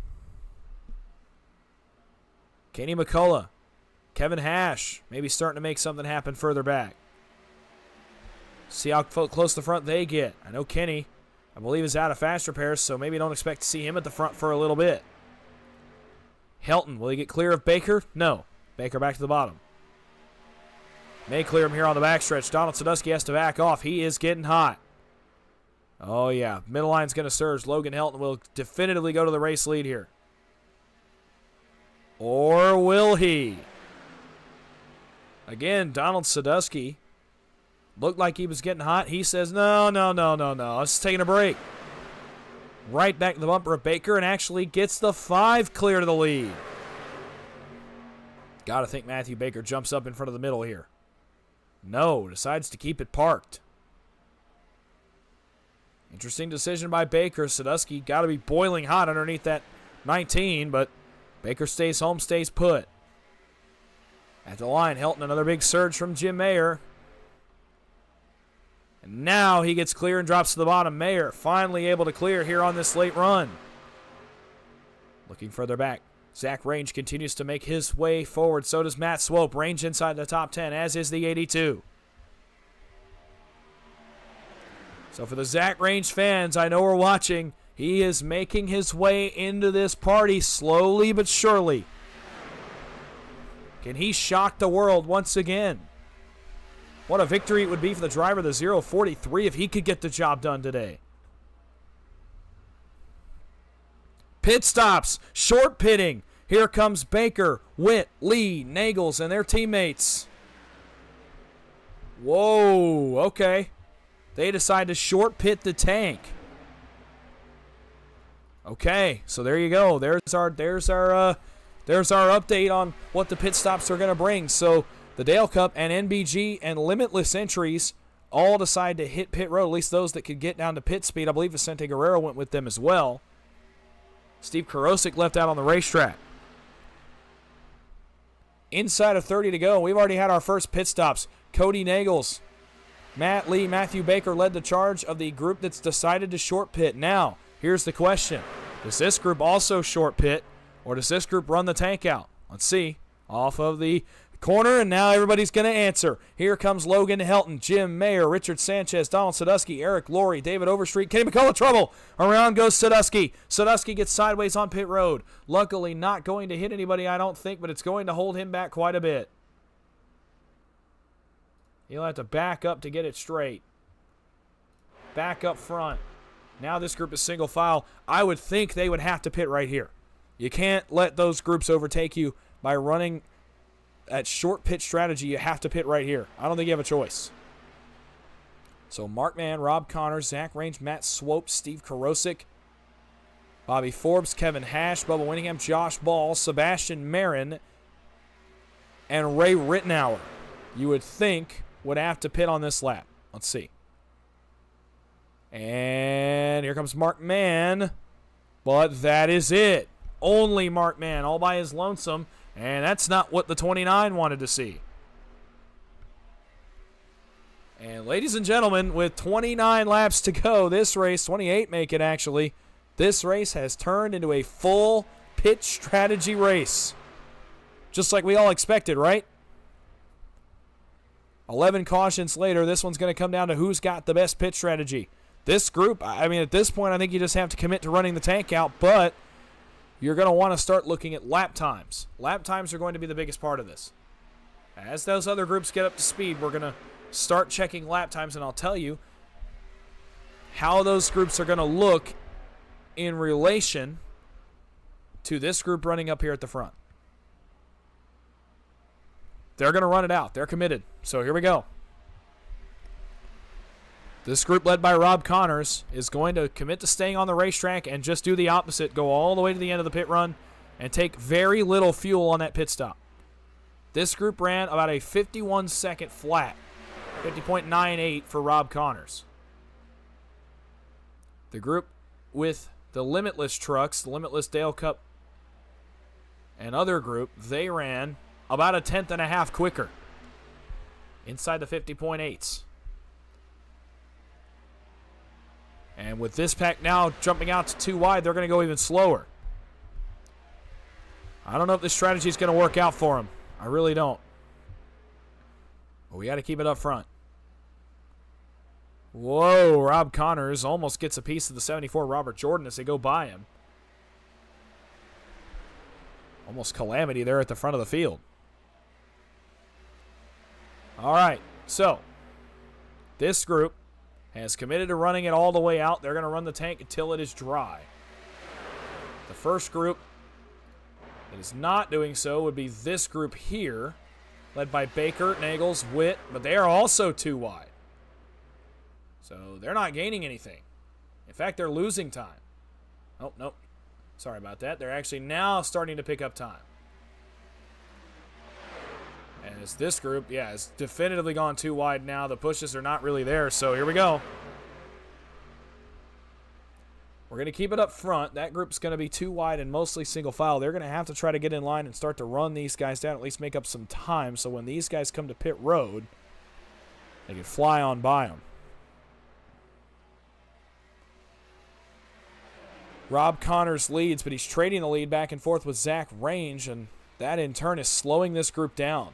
[SPEAKER 2] Kenny McCullough, Kevin Hash, maybe starting to make something happen further back. See how close to the front they get. I know Kenny, I believe, is out of fast repairs, so maybe don't expect to see him at the front for a little bit. Helton, will he get clear of Baker? No. Baker back to the bottom. May clear him here on the backstretch. Donald Sadusky has to back off. He is getting hot. Oh, yeah. Middle line's going to surge. Logan Helton will definitively go to the race lead here. Or will he? Again, Donald Sadusky looked like he was getting hot. He says, no. Let's taking a break. Right back to the bumper of Baker and actually gets the 5 clear to the lead. Got to think Matthew Baker jumps up in front of the middle here. No, decides to keep it parked. Interesting decision by Baker. Sadusky got to be boiling hot underneath that 19, but Baker stays home, stays put. At the line, Helton, another big surge from Jim Mayer. And now he gets clear and drops to the bottom. Mayer finally able to clear here on this late run. Looking further back, Zach Range continues to make his way forward. So does Matt Swope. Range inside the top 10, as is the 82. So for the Zach Range fans, I know we're watching. He is making his way into this party slowly but surely. Can he shock the world once again? What a victory it would be for the driver of the 043 if he could get the job done today. Pit stops, short pitting. Here comes Baker, Witt, Lee, Nagels, and their teammates. Whoa, okay. They decide to short pit the tank. Okay, so there you go. There's our update on what the pit stops are going to bring. So the Dale Cup and NBG and Limitless entries all decide to hit pit road, at least those that could get down to pit speed. I believe Vicente Guerrero went with them as well. Steve Karosik left out on the racetrack. Inside of 30 to go. We've already had our first pit stops. Cody Nagels, Matt Lee, Matthew Baker led the charge of the group that's decided to short pit. Now, here's the question. Does this group also short pit, or does this group run the tank out? Let's see. Off of the corner, and now everybody's going to answer. Here comes Logan Helton, Jim Mayer, Richard Sanchez, Donald Sadusky, Eric Laurie, David Overstreet, Kenny McCullough, trouble. Around goes Sadusky. Sadusky gets sideways on pit road. Luckily not going to hit anybody, I don't think, but it's going to hold him back quite a bit. He'll have to back up to get it straight. Back up front. Now this group is single file. I would think they would have to pit right here. You can't let those groups overtake you by running that short pit strategy. You have to pit right here. I don't think you have a choice. So Mark Mann, Rob Connors, Zach Range, Matt Swope, Steve Karosik, Bobby Forbes, Kevin Hash, Bubba Winningham, Josh Ball, Sebastian Marin, and Ray Rittenauer, you would think would have to pit on this lap. Let's see. And here comes Mark Mann. But that is it. Only Mark Mann all by his lonesome. And that's not what the 29 wanted to see. And ladies and gentlemen, with 29 laps to go, this race, 28 make it actually, This race has turned into a full pit strategy race. Just like we all expected, right? 11 cautions later, this one's going to come down to who's got the best pit strategy. This group, I mean, at this point, I think you just have to commit to running the tank out, but you're going to want to start looking at lap times. Lap times are going to be the biggest part of this. As those other groups get up to speed, we're going to start checking lap times, and I'll tell you how those groups are going to look in relation to this group running up here at the front. They're going to run it out. They're committed. So here we go. This group led by Rob Connors is going to commit to staying on the racetrack and just do the opposite, go all the way to the end of the pit run and take very little fuel on that pit stop. This group ran about a 51-second flat, 50.98 for Rob Connors. The group with the Limitless trucks, the Limitless Dale Cup and other group, they ran about a 1/10.5 quicker, inside the 50.8s. And with this pack now jumping out to 2 wide, they're going to go even slower. I don't know if this strategy is going to work out for them. I really don't. But we got to keep it up front. Whoa, Rob Connors almost gets a piece of the 74 Robert Jordan as they go by him. Almost calamity there at the front of the field. All right, so this group has committed to running it all the way out. They're going to run the tank until it is dry. The first group that is not doing so would be this group here, led by Baker, Nagels, Witt, but they are also 2 wide. So they're not gaining anything. In fact, they're losing time. Oh, nope. Sorry about that. They're actually now starting to pick up time. As this group, yeah, has definitively gone 2 wide now. The pushes are not really there, so here we go. We're going to keep it up front. That group's going to be 2 wide and mostly single file. They're going to have to try to get in line and start to run these guys down, at least make up some time, so when these guys come to pit road, they can fly on by them. Rob Connors leads, but he's trading the lead back and forth with Zach Range, and that in turn is slowing this group down.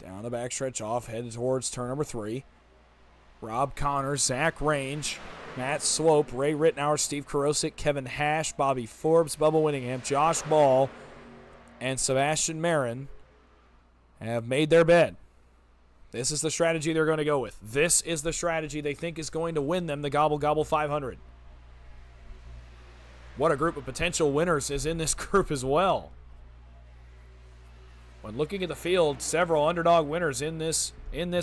[SPEAKER 2] Down the backstretch off, headed towards turn number 3. Rob Connors, Zach Range, Matt Swope, Ray Rittenauer, Steve Karosik, Kevin Hash, Bobby Forbes, Bubba Winningham, Josh Ball, and Sebastian Marin have made their bed. This is the strategy they're going to go with. This is the strategy they think is going to win them the Gobble Gobble 500. What a group of potential winners is in this group as well. When looking at the field, several underdog winners in this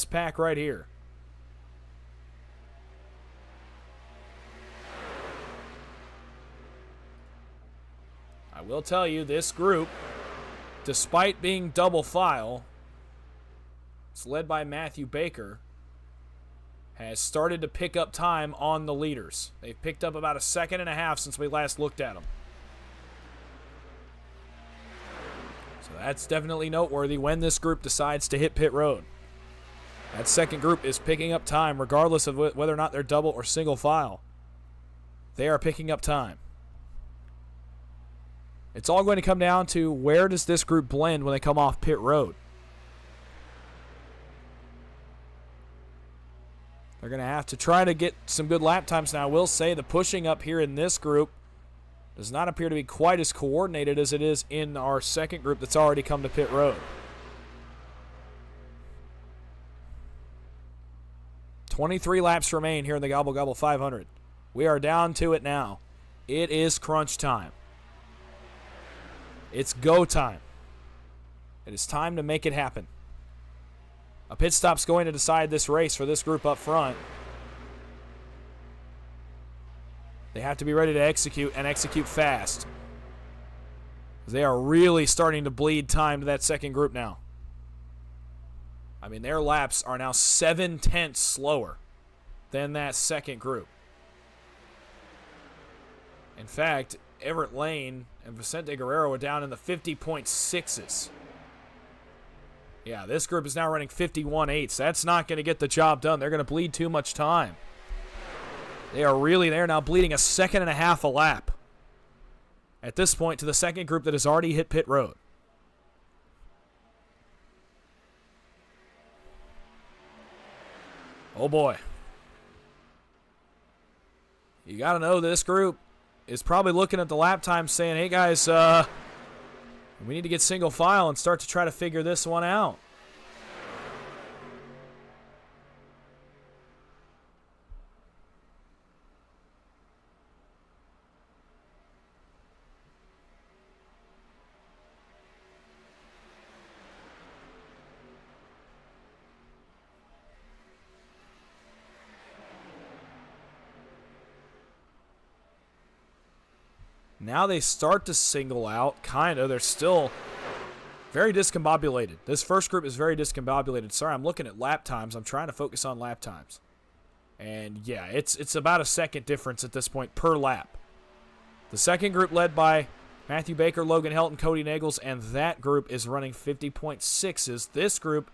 [SPEAKER 2] pack right here. I will tell you, this group, despite being double file, it's led by Matthew Baker, has started to pick up time on the leaders. They've picked up about 1.5 seconds since we last looked at them. So that's definitely noteworthy when this group decides to hit pit road. That second group is picking up time regardless of whether or not they're double or single file. They are picking up time. It's all going to come down to where does this group blend when they come off pit road. They're going to have to try to get some good lap times. Now, I will say the pushing up here in this group does not appear to be quite as coordinated as it is in our second group that's already come to pit road. 23 laps remain here in the Gobble Gobble 500. We are down to it now. It is crunch time. It's go time. It is time to make it happen. A pit stop's going to decide this race for this group up front. They have to be ready to execute and execute fast. They are really starting to bleed time to that second group now. I mean, their laps are now 7/10 slower than that second group. In fact, Everett Lane and Vicente Guerrero are down in the 50.6s. Yeah, this group is now running 51.8s. That's not going to get the job done. They're going to bleed too much time. They are now bleeding a second and a half a lap at this point to the second group that has already hit pit road. Oh boy. You got to know this group is probably looking at the lap time saying, hey guys, we need to get single file and start to try to figure this one out. Now they start to single out, kind of. They're still very discombobulated. This first group is very discombobulated. Sorry, I'm looking at lap times. I'm trying to focus on lap times. And yeah, it's about a second difference at this point per lap. The second group led by Matthew Baker, Logan Helton, Cody Nagels, and that group is running 50.6s. This group,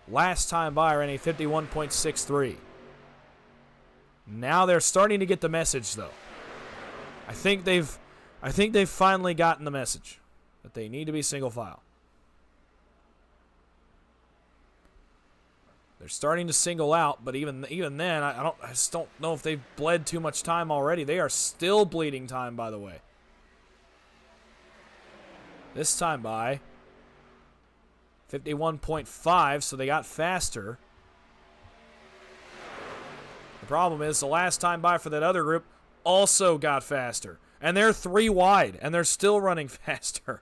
[SPEAKER 2] last time by, ran a 51.63. Now they're starting to get the message, though. I think they've finally gotten the message that they need to be single file. They're starting to single out, but even then, I just don't know if they've bled too much time already. They are still bleeding time, by the way. This time by 51.5, so they got faster. The problem is the last time by for that other group also got faster. And they're 3 wide, and they're still running faster.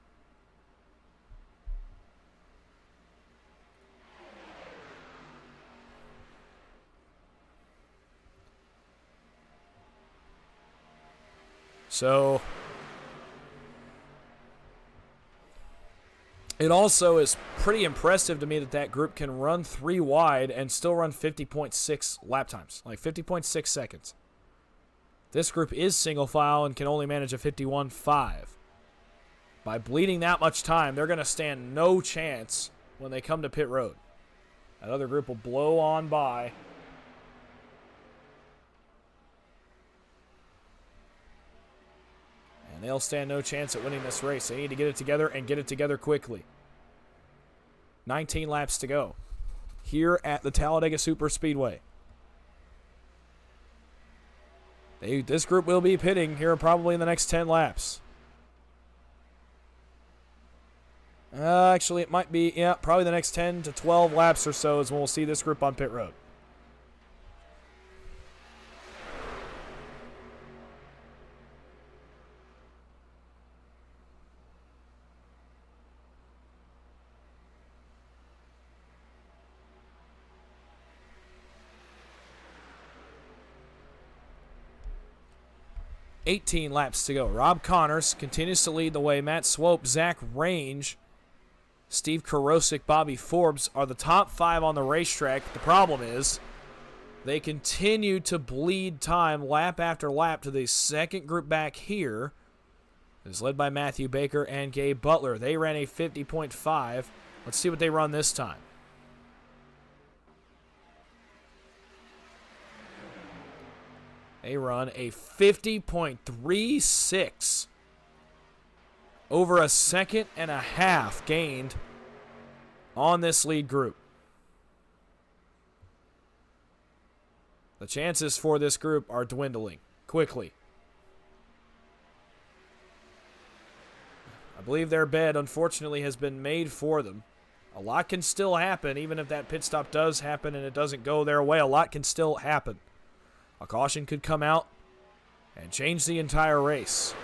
[SPEAKER 2] So, it also is pretty impressive to me that group can run 3 wide and still run 50.6 lap times, like 50.6 seconds. This group is single file and can only manage a 51.5. By bleeding that much time, they're going to stand no chance when they come to pit road. That other group will blow on by. And they'll stand no chance at winning this race. They need to get it together and get it together quickly. 19 laps to go here at the Talladega Superspeedway. This group will be pitting here probably in the next 10 laps. Actually, it might be, probably the next 10 to 12 laps or so is when we'll see this group on pit road. $18 laps to go. Rob Connors continues to lead the way. Matt Swope, Zach Range, Steve Karosik, Bobby Forbes are the top 5 on the racetrack. The problem is they continue to bleed time lap after lap to the second group back here. It's led by Matthew Baker and Gabe Butler. They ran a 50.5. Let's see what they run this time. They run a 50.36. Over a second and a half gained on this lead group. The chances for this group are dwindling quickly. I believe their bed, unfortunately, has been made for them. A lot can still happen, even if that pit stop does happen and it doesn't go their way. A lot can still happen. A caution could come out and change the entire race.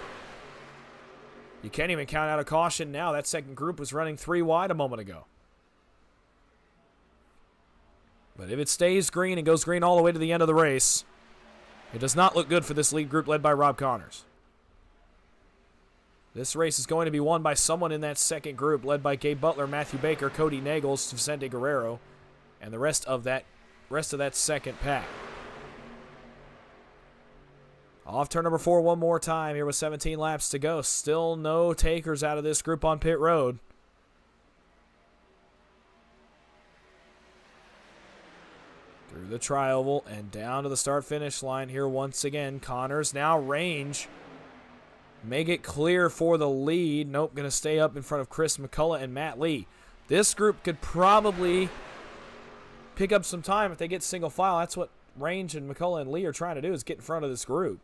[SPEAKER 2] You can't even count out a caution now. That second group was running 3 wide a moment ago. But if it stays green and goes green all the way to the end of the race, it does not look good for this lead group led by Rob Connors. This race is going to be won by someone in that second group led by Gabe Butler, Matthew Baker, Cody Nagels, Vicente Guerrero, and the rest of that second pack. Off turn number 4 one more time here with 17 laps to go. Still no takers out of this group on pit road. Through the tri-oval and down to the start-finish line here once again. Connors now range. Make it clear for the lead. Nope, going to stay up in front of Chris McCullough and Matt Lee. This group could probably pick up some time if they get single file. That's what Range and McCullough and Lee are trying to do, is get in front of this group.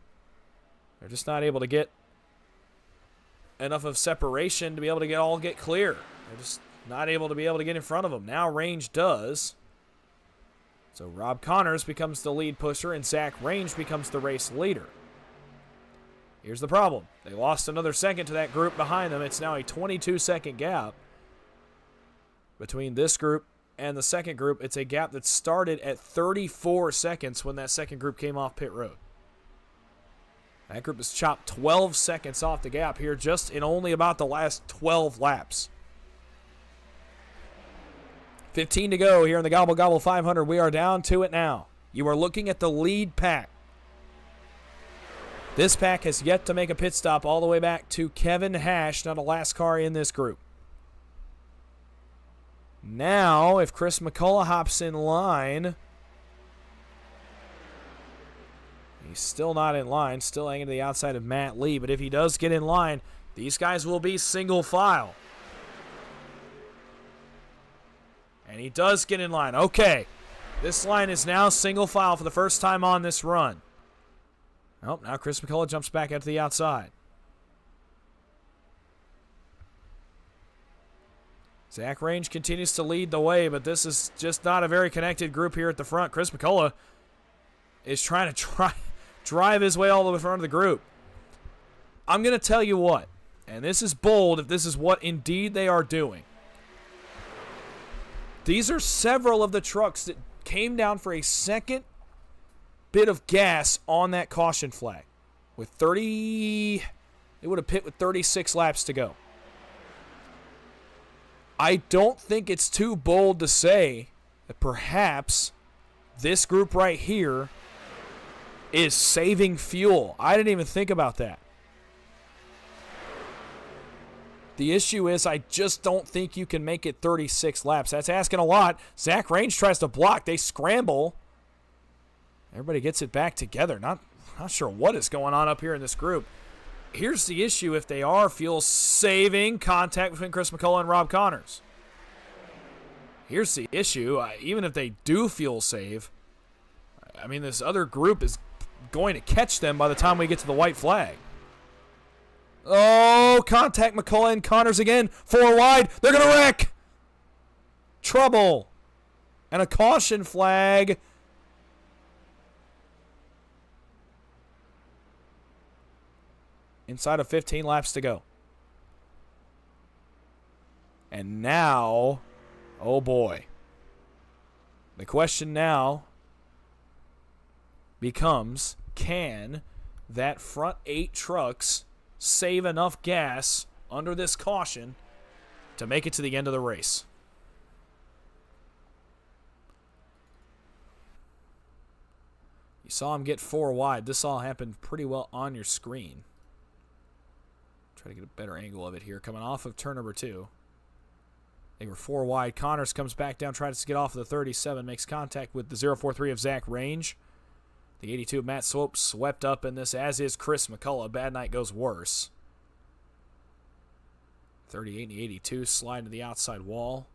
[SPEAKER 2] They're just not able to get enough of separation to be able to get clear. They're just not able to get in front of them. Now Range does. So Rob Connors becomes the lead pusher and Zach Range becomes the race leader. Here's the problem. They lost another second to that group behind them. It's now a 22-second gap between this group and the second group. It's a gap that started at 34 seconds when that second group came off pit road. That group has chopped 12 seconds off the gap here just in only about the last 12 laps. 15 to go here in the Gobble Gobble 500. We are down to it now. You are looking at the lead pack. This pack has yet to make a pit stop all the way back to Kevin Hash, not the last car in this group. Now, if Chris McCullough hops in line, he's still not in line, still hanging to the outside of Matt Lee, but if he does get in line, these guys will be single file. And he does get in line. Okay, this line is now single file for the first time on this run. Oh, now Chris McCullough jumps back out to the outside. Zach Range continues to lead the way, but this is just not a very connected group here at the front. Chris McCullough is trying to drive his way all the way in front of the group. I'm going to tell you what, and this is bold if this is what indeed they are doing. These are several of the trucks that came down for a second bit of gas on that caution flag. With 30, they would have pit with 36 laps to go. I don't think it's too bold to say that perhaps this group right here is saving fuel. I didn't even think about that. The issue is I just don't think you can make it 36 laps. That's asking a lot. Zach Range tries to block. They scramble. Everybody gets it back together. Not sure what is going on up here in this group. Here's the issue if they are fuel-saving. Contact between Chris McCullough and Rob Connors. Here's the issue. Even if they do fuel save, I mean, this other group is going to catch them by the time we get to the white flag. Oh, contact McCullough and Connors again. 4 wide. They're going to wreck. Trouble. And a caution flag. Inside of 15 laps to go. And now, oh boy. The question now becomes, can that front 8 trucks save enough gas under this caution to make it to the end of the race? You saw him get 4 wide. This all happened pretty well on your screen. Try to get a better angle of it here. Coming off of turn number 2. They were 4 wide. Connors comes back down, tries to get off of the 37, makes contact with the 043 of Zach Range. The 82 of Matt Swope swept up in this, as is Chris McCullough. Bad night goes worse. 38 and the 82 slide to the outside wall.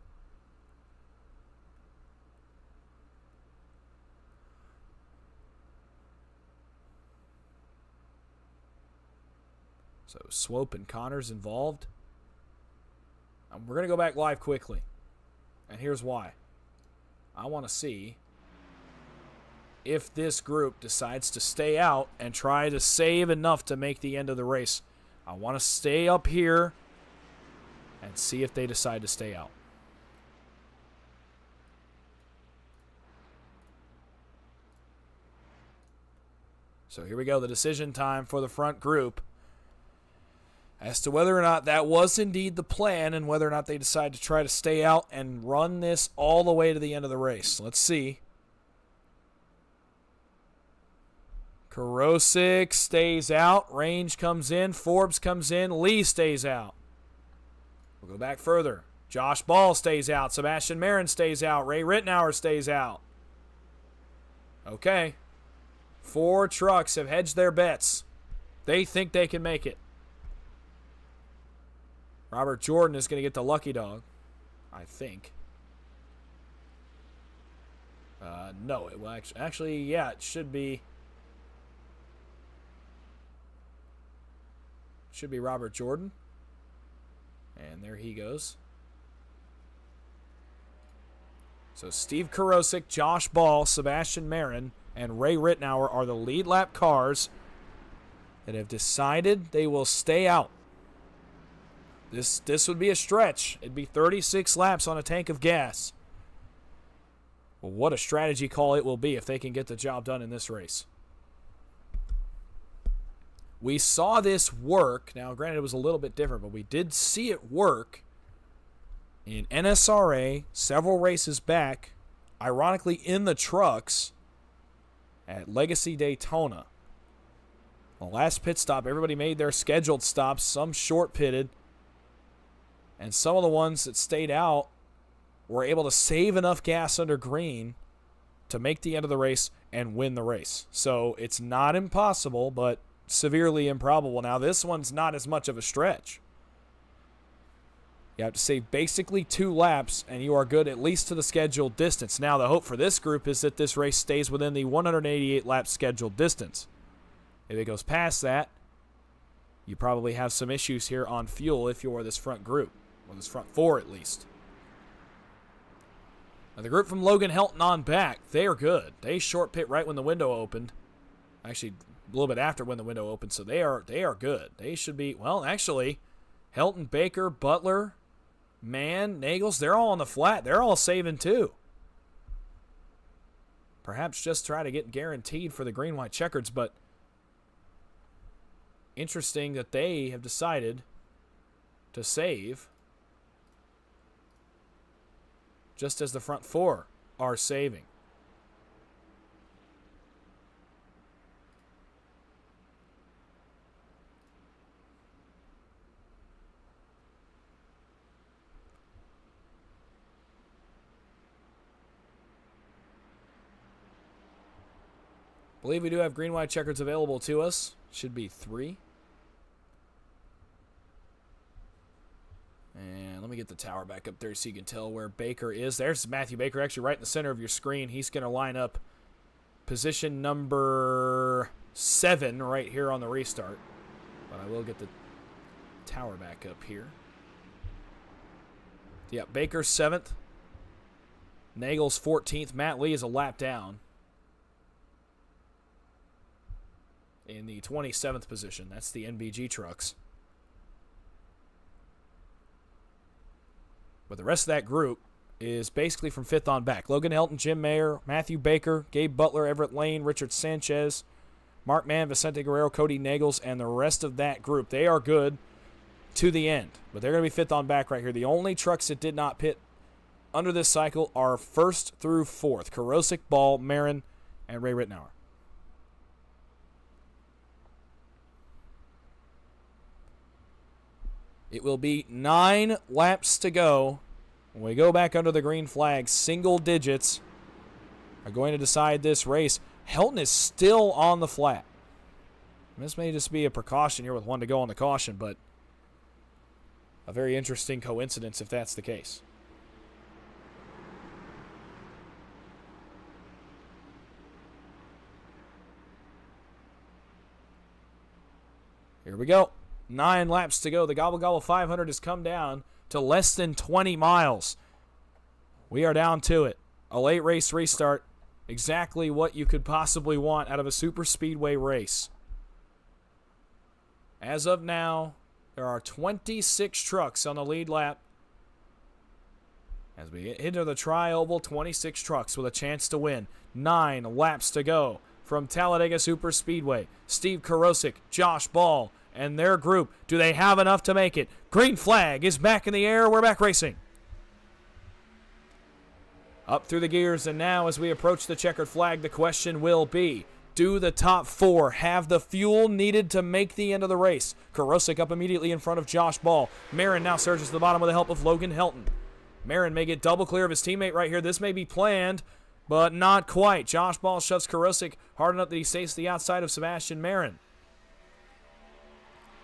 [SPEAKER 2] So Swope and Connors involved. We're going to go back live quickly. And here's why. I want to see if this group decides to stay out and try to save enough to make the end of the race. I want to stay up here and see if they decide to stay out. So here we go, the decision time for the front group as to whether or not that was indeed the plan and whether or not they decide to try to stay out and run this all the way to the end of the race. Let's see. Karosik stays out. Range comes in. Forbes comes in. Lee stays out. We'll go back further. Josh Ball stays out. Sebastian Marin stays out. Ray Rittenauer stays out. Okay. 4 trucks have hedged their bets. They think they can make it. Robert Jordan is going to get the lucky dog, I think. No, it will actually, yeah, it should be. Should be Robert Jordan. And there he goes. So Steve Karosik, Josh Ball, Sebastian Marin, and Ray Rittenauer are the lead lap cars that have decided they will stay out. This would be a stretch. It'd be 36 laps on a tank of gas. Well, what a strategy call it will be if they can get the job done in this race. We saw this work. Now, granted, it was a little bit different, but we did see it work in NSRA several races back, ironically in the trucks at Legacy Daytona. The last pit stop, everybody made their scheduled stops, some short pitted, and some of the ones that stayed out were able to save enough gas under green to make the end of the race and win the race. So it's not impossible, but severely improbable. Now, this one's not as much of a stretch. You have to save basically 2 laps, and you are good at least to the scheduled distance. Now, the hope for this group is that this race stays within the 188-lap scheduled distance. If it goes past that, you probably have some issues here on fuel if you're this front group, or this front 4 at least. Now, the group from Logan Helton on back, they are good. They short pit right when the window opened. Actually, a little bit after when the window opened, so they are good. They should be, well, actually, Helton, Baker, Butler, Mann, Nagels, they're all on the flat. They're all saving too. Perhaps just try to get guaranteed for the green-white checkers, but interesting that they have decided to save just as the front 4 are saving. I believe we do have green-white checkers available to us. Should be 3. And let me get the tower back up there so you can tell where Baker is. There's Matthew Baker, actually right in the center of your screen. He's going to line up position number 7 right here on the restart. But I will get the tower back up here. Yeah, Baker's 7th. Nagel's 14th. Matt Lee is a lap down in the 27th position. That's the NBG trucks. But the rest of that group is basically from 5th on back. Logan Helton, Jim Mayer, Matthew Baker, Gabe Butler, Everett Lane, Richard Sanchez, Mark Mann, Vicente Guerrero, Cody Nagels, and the rest of that group. They are good to the end. But they're going to be 5th on back right here. The only trucks that did not pit under this cycle are 1st through 4th. Karosik, Ball, Marin, and Ray Rittenauer. It will be 9 laps to go. When we go back under the green flag, single digits are going to decide this race. Helton is still on the flat. This may just be a precaution here with 1 to go on the caution, but a very interesting coincidence if that's the case. Here we go. 9 laps to go. The Gobble Gobble 500 has come down to less than 20 miles. We are down to it. A late race restart. Exactly what you could possibly want out of a super speedway race. As of now, there are 26 trucks on the lead lap. As we get into the Tri-Oval, 26 trucks with a chance to win. 9 laps to go from Talladega Super Speedway. Steve Karosik, Josh Ball, and their group. Do they have enough to make it? Green flag is back in the air. We're back racing. Up through the gears, and now as we approach the checkered flag, the question will be, do the top 4 have the fuel needed to make the end of the race? Karosik up immediately in front of Josh Ball. Marin now surges to the bottom with the help of Logan Helton. Marin may get double clear of his teammate right here. This may be planned, but not quite. Josh Ball shoves Karosik hard enough that he stays to the outside of Sebastian Marin.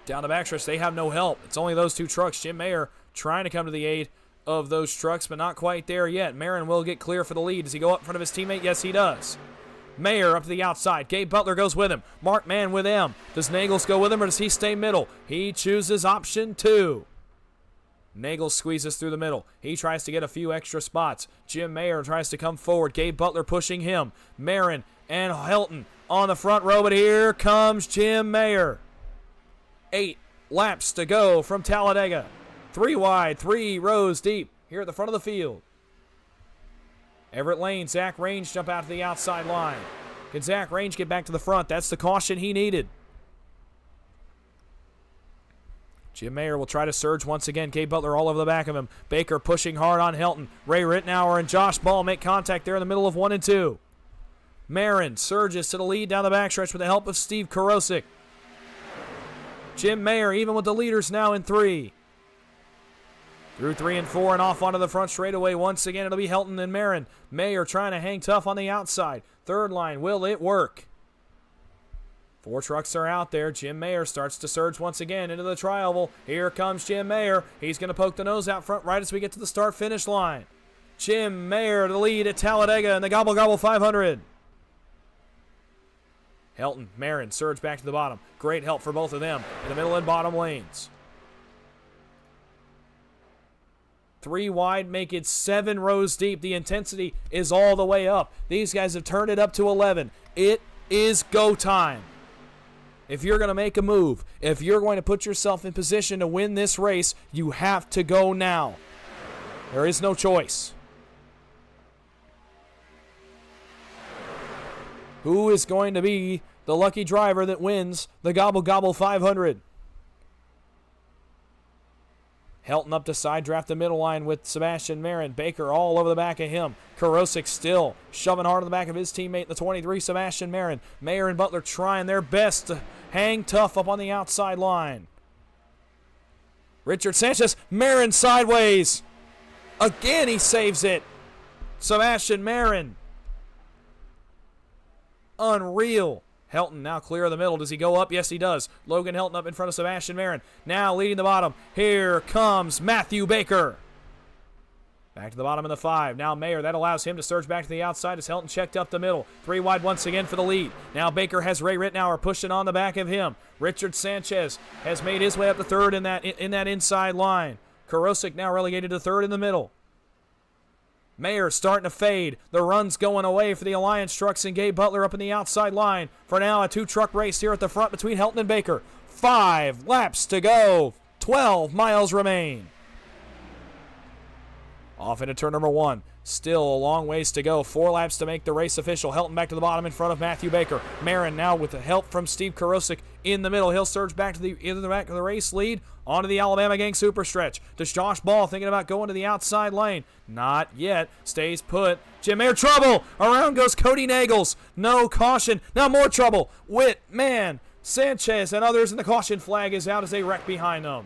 [SPEAKER 2] Down the backstretch, they have no help. It's only those 2 trucks. Jim Mayer trying to come to the aid of those trucks, but not quite there yet. Marin will get clear for the lead. Does he go up in front of his teammate? Yes, he does. Mayer up to the outside. Gabe Butler goes with him. Mark Mann with him. Does Nagels go with him, or does he stay middle? He chooses option 2. Nagels squeezes through the middle. He tries to get a few extra spots. Jim Mayer tries to come forward. Gabe Butler pushing him. Marin and Helton on the front row, but here comes Jim Mayer. 8 laps to go from Talladega. 3 wide, 3 rows deep here at the front of the field. Everett Lane, Zach Range jump out to the outside line. Can Zach Range get back to the front? That's the caution he needed. Jim Mayer will try to surge once again. Gabe Butler all over the back of him. Baker pushing hard on Helton. Ray Rittenauer and Josh Ball make contact there in the middle of 1 and 2. Marin surges to the lead down the backstretch with the help of Steve Karosik. Jim Mayer even with the leaders now in 3. Through 3 and 4 and off onto the front straightaway once again. It'll be Helton and Marin. Mayer trying to hang tough on the outside. Third line, will it work? 4 trucks are out there. Jim Mayer starts to surge once again into the tri-oval. Here comes Jim Mayer. He's going to poke the nose out front right as we get to the start-finish line. Jim Mayer to the lead at Talladega in the Gobble Gobble 500. Helton, Marin, surge back to the bottom. Great help for both of them in the middle and bottom lanes. 3 wide, make it 7 rows deep. The intensity is all the way up. These guys have turned it up to 11. It is go time. If you're going to make a move, if you're going to put yourself in position to win this race, you have to go now. There is no choice. Who is going to be the lucky driver that wins the Gobble Gobble 500? Helton up to side draft the middle line with Sebastian Marin. Baker all over the back of him. Karosik still shoving hard on the back of his teammate, the 23, Sebastian Marin. Mayer and Butler trying their best to hang tough up on the outside line. Richard Sanchez, Marin sideways. Again, he saves it. Sebastian Marin. Unreal. Helton now clear of the middle. Does he go up? Yes, he does. Logan Helton up in front of Sebastian Marin. Now leading the bottom. Here comes Matthew Baker. Back to the bottom of the 5. Now Mayer. That allows him to surge back to the outside as Helton checked up the middle. 3 wide once again for the lead. Now Baker has Ray Rittenauer pushing on the back of him. Richard Sanchez has made his way up to 3rd in that inside line. Karosik now relegated to 3rd in the middle. Mayer starting to fade. The run's going away for the Alliance trucks and Gabe Butler up in the outside line. For now, a 2-truck race here at the front between Helton and Baker. 5 laps to go. 12 miles remain. Off into turn number 1. Still a long ways to go. 4 laps to make the race official. Helton back to the bottom in front of Matthew Baker. Marin now with the help from Steve Karosik in the middle. He'll surge back to the back of the race lead onto the Alabama Gang super stretch. Does Josh Ball thinking about going to the outside lane? Not yet. Stays put. Jim Mayer, trouble. Around goes Cody Nagels. No caution. Now more trouble. Witt, Mann, Sanchez, and others, and the caution flag is out as they wreck behind them.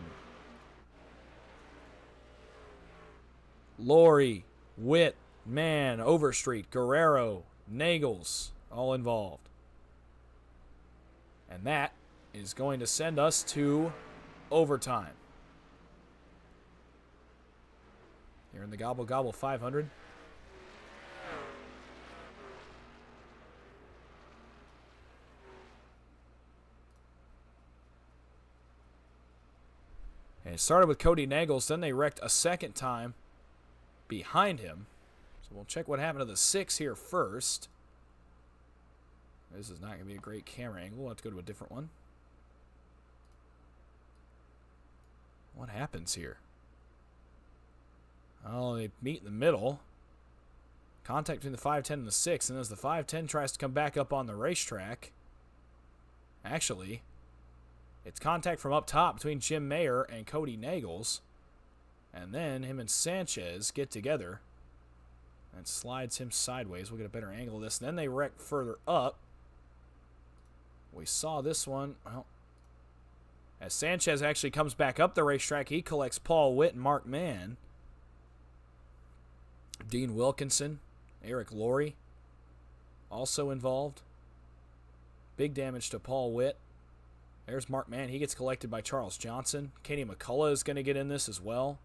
[SPEAKER 2] Laurie, Witt, Mann, Overstreet, Guerrero, Nagels, all involved. And that is going to send us to overtime. Here in the Gobble Gobble 500. And it started with Cody Nagels, then they wrecked a second time behind him. So we'll check what happened to the 6 here first. This is not going to be a great camera angle. We'll have to go to a different one. What happens here? Oh, they meet in the middle. Contact between the 510 and the 6. And as the 510 tries to come back up on the racetrack, actually, it's contact from up top between Jim Mayer and Cody Nagels. And then him and Sanchez get together and slides him sideways. We'll get a better angle of this. And then they wreck further up. We saw this one. Well, as Sanchez actually comes back up the racetrack, he collects Paul Witt and Mark Mann. Dean Wilkinson, Eric Laurie also involved. Big damage to Paul Witt. There's Mark Mann. He gets collected by Charles Johnson. Kenny McCullough is going to get in this as well.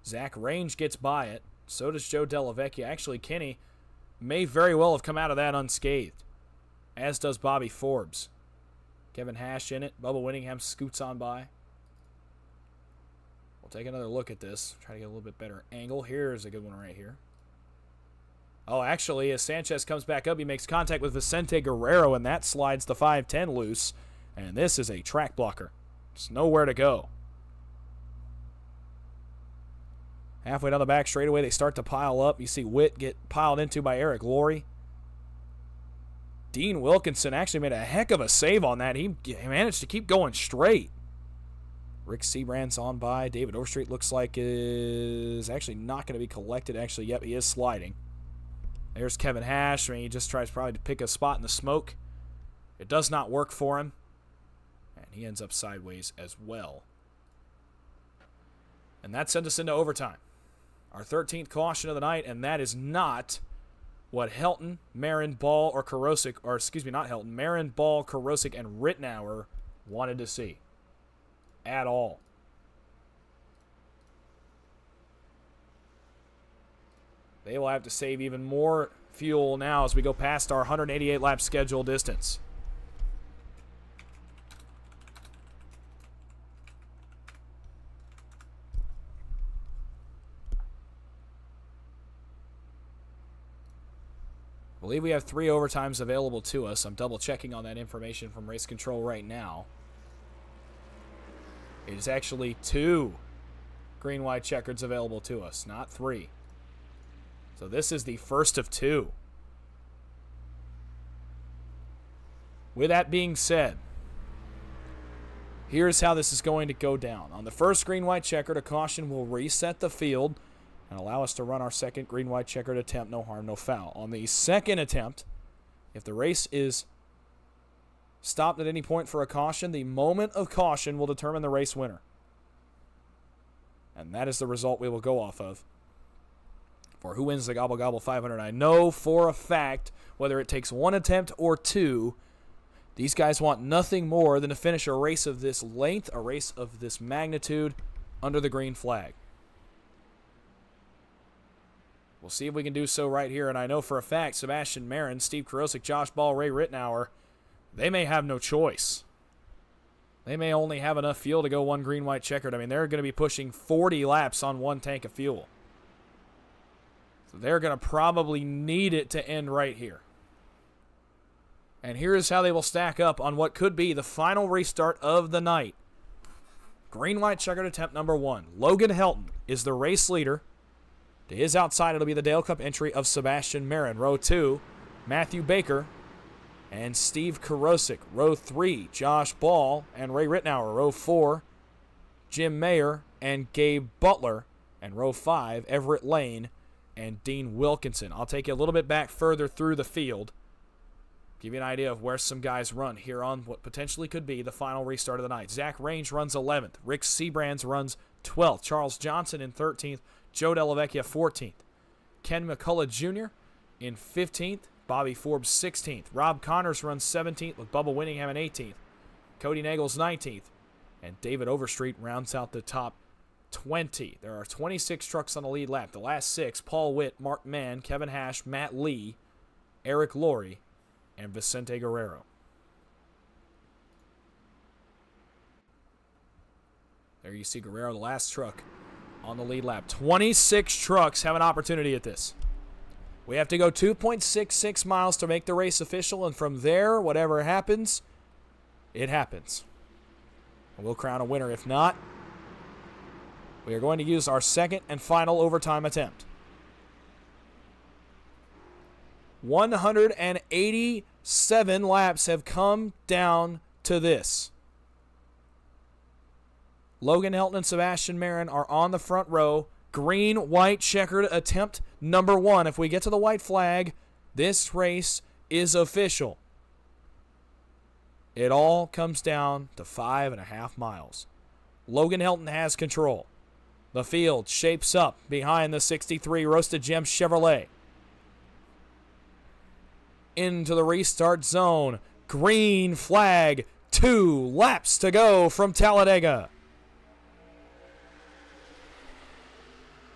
[SPEAKER 2] Zach Range gets by it. So does Joe Delavecchia. Actually, Kenny may very well have come out of that unscathed, as does Bobby Forbes. Kevin Hash in it. Bubba Winningham scoots on by. We'll take another look at this. Try to get a little bit better angle. Here's a good one right here. Oh, actually, as Sanchez comes back up, he makes contact with Vicente Guerrero, and that slides the 510 loose. And this is a track blocker. There's nowhere to go. Halfway down the back straightaway, they start to pile up. You see Witt get piled into by Eric Laurie. Dean Wilkinson actually made a heck of a save on that. He managed to keep going straight. Rick Seabrand's on by. David Overstreet looks like is actually not going to be collected. Actually, yep, he is sliding. There's Kevin Hash. I mean, he just tries probably to pick a spot in the smoke. It does not work for him. And he ends up sideways as well. And that sent us into overtime. Our 13th caution of the night, and that is not what Helton, Marin, Ball, or Karosik, or excuse me, not Helton, Marin, Ball, Karosik, and Rittenauer wanted to see at all. They will have to save even more fuel now as we go past our 188 lap schedule distance. I believe we have 3 overtimes available to us. I'm double checking on that information from race control right now. It is actually 2 green-white checkers available to us, not 3. So this is the first of 2. With that being said, here's how this is going to go down. On the first green-white checkered, a caution will reset the field and allow us to run our second green-white checkered attempt, no harm, no foul. On the second attempt, if the race is stopped at any point for a caution, the moment of caution will determine the race winner. And that is the result we will go off of for who wins the Gobble Gobble 500. I know for a fact, whether it takes 1 attempt or 2, these guys want nothing more than to finish a race of this length, a race of this magnitude, under the green flag. We'll see if we can do so right here. And I know for a fact, Sebastian Marin, Steve Karosik, Josh Ball, Ray Rittenauer, they may have no choice. They may only have enough fuel to go 1 green-white checkered. I mean, they're going to be pushing 40 laps on 1 tank of fuel. So they're going to probably need it to end right here. And here's how they will stack up on what could be the final restart of the night. Green-white checkered attempt number 1. Logan Helton is the race leader. To his outside, it'll be the Dale Cup entry of Sebastian Marin. Row 2, Matthew Baker and Steve Karosik. Row 3, Josh Ball and Ray Rittenauer. Row 4, Jim Mayer and Gabe Butler. And row 5, Everett Lane and Dean Wilkinson. I'll take you a little bit back further through the field. Give you an idea of where some guys run here on what potentially could be the final restart of the night. Zach Range runs 11th. Rick Seabrands runs 12th. Charles Johnson in 13th. Joe Delavecchia 14th. Ken McCullough Jr. in 15th. Bobby Forbes 16th. Rob Connors runs 17th with Bubba Winningham in 18th. Cody Nagels 19th. And David Overstreet rounds out the top 20. There are 26 trucks on the lead lap. The last 6, Paul Witt, Mark Mann, Kevin Hash, Matt Lee, Eric Laurie, and Vicente Guerrero. There you see Guerrero, the last truck on the lead lap. 26 trucks have an opportunity at this. We have to go 2.66 miles to make the race official, and from there, whatever happens, it happens. And we'll crown a winner. If not, we are going to use our second and final overtime attempt. 187 laps have come down to this. Logan Helton and Sebastian Marin are on the front row. Green, white, checkered attempt number 1. If we get to the white flag, this race is official. It all comes down to 5.5 miles. Logan Hilton has control. The field shapes up behind the 63 Roasted Gem Chevrolet. Into the restart zone. Green flag. 2 laps to go from Talladega.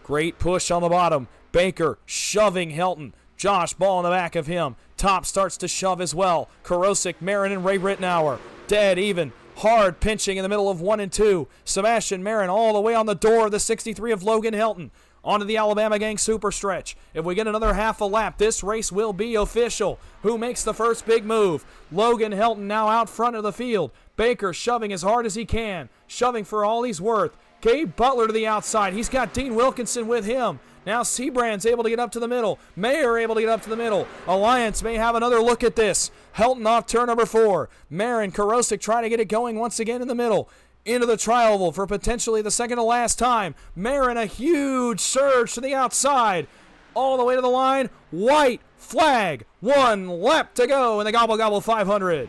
[SPEAKER 2] Great push on the bottom. Baker shoving Hilton. Josh Ball in the back of him. Top starts to shove as well. Karosik, Marin, and Ray Rittenauer. Dead even. Hard pinching in the middle of 1 and 2. Sebastian Marin all the way on the door of the 63 of Logan Hilton. Onto the Alabama Gang super stretch. If we get another half a lap, this race will be official. Who makes the first big move? Logan Hilton now out front of the field. Baker shoving as hard as he can. Shoving for all he's worth. Gabe Butler to the outside. He's got Dean Wilkinson with him. Now Seabrand's able to get up to the middle. Mayer able to get up to the middle. Alliance may have another look at this. Hilton off turn number 4. Marin, Karosik trying to get it going once again in the middle. Into the tri-oval for potentially the second to last time. Marin, a huge surge to the outside. All the way to the line. White flag. 1 lap to go in the Gobble Gobble 500.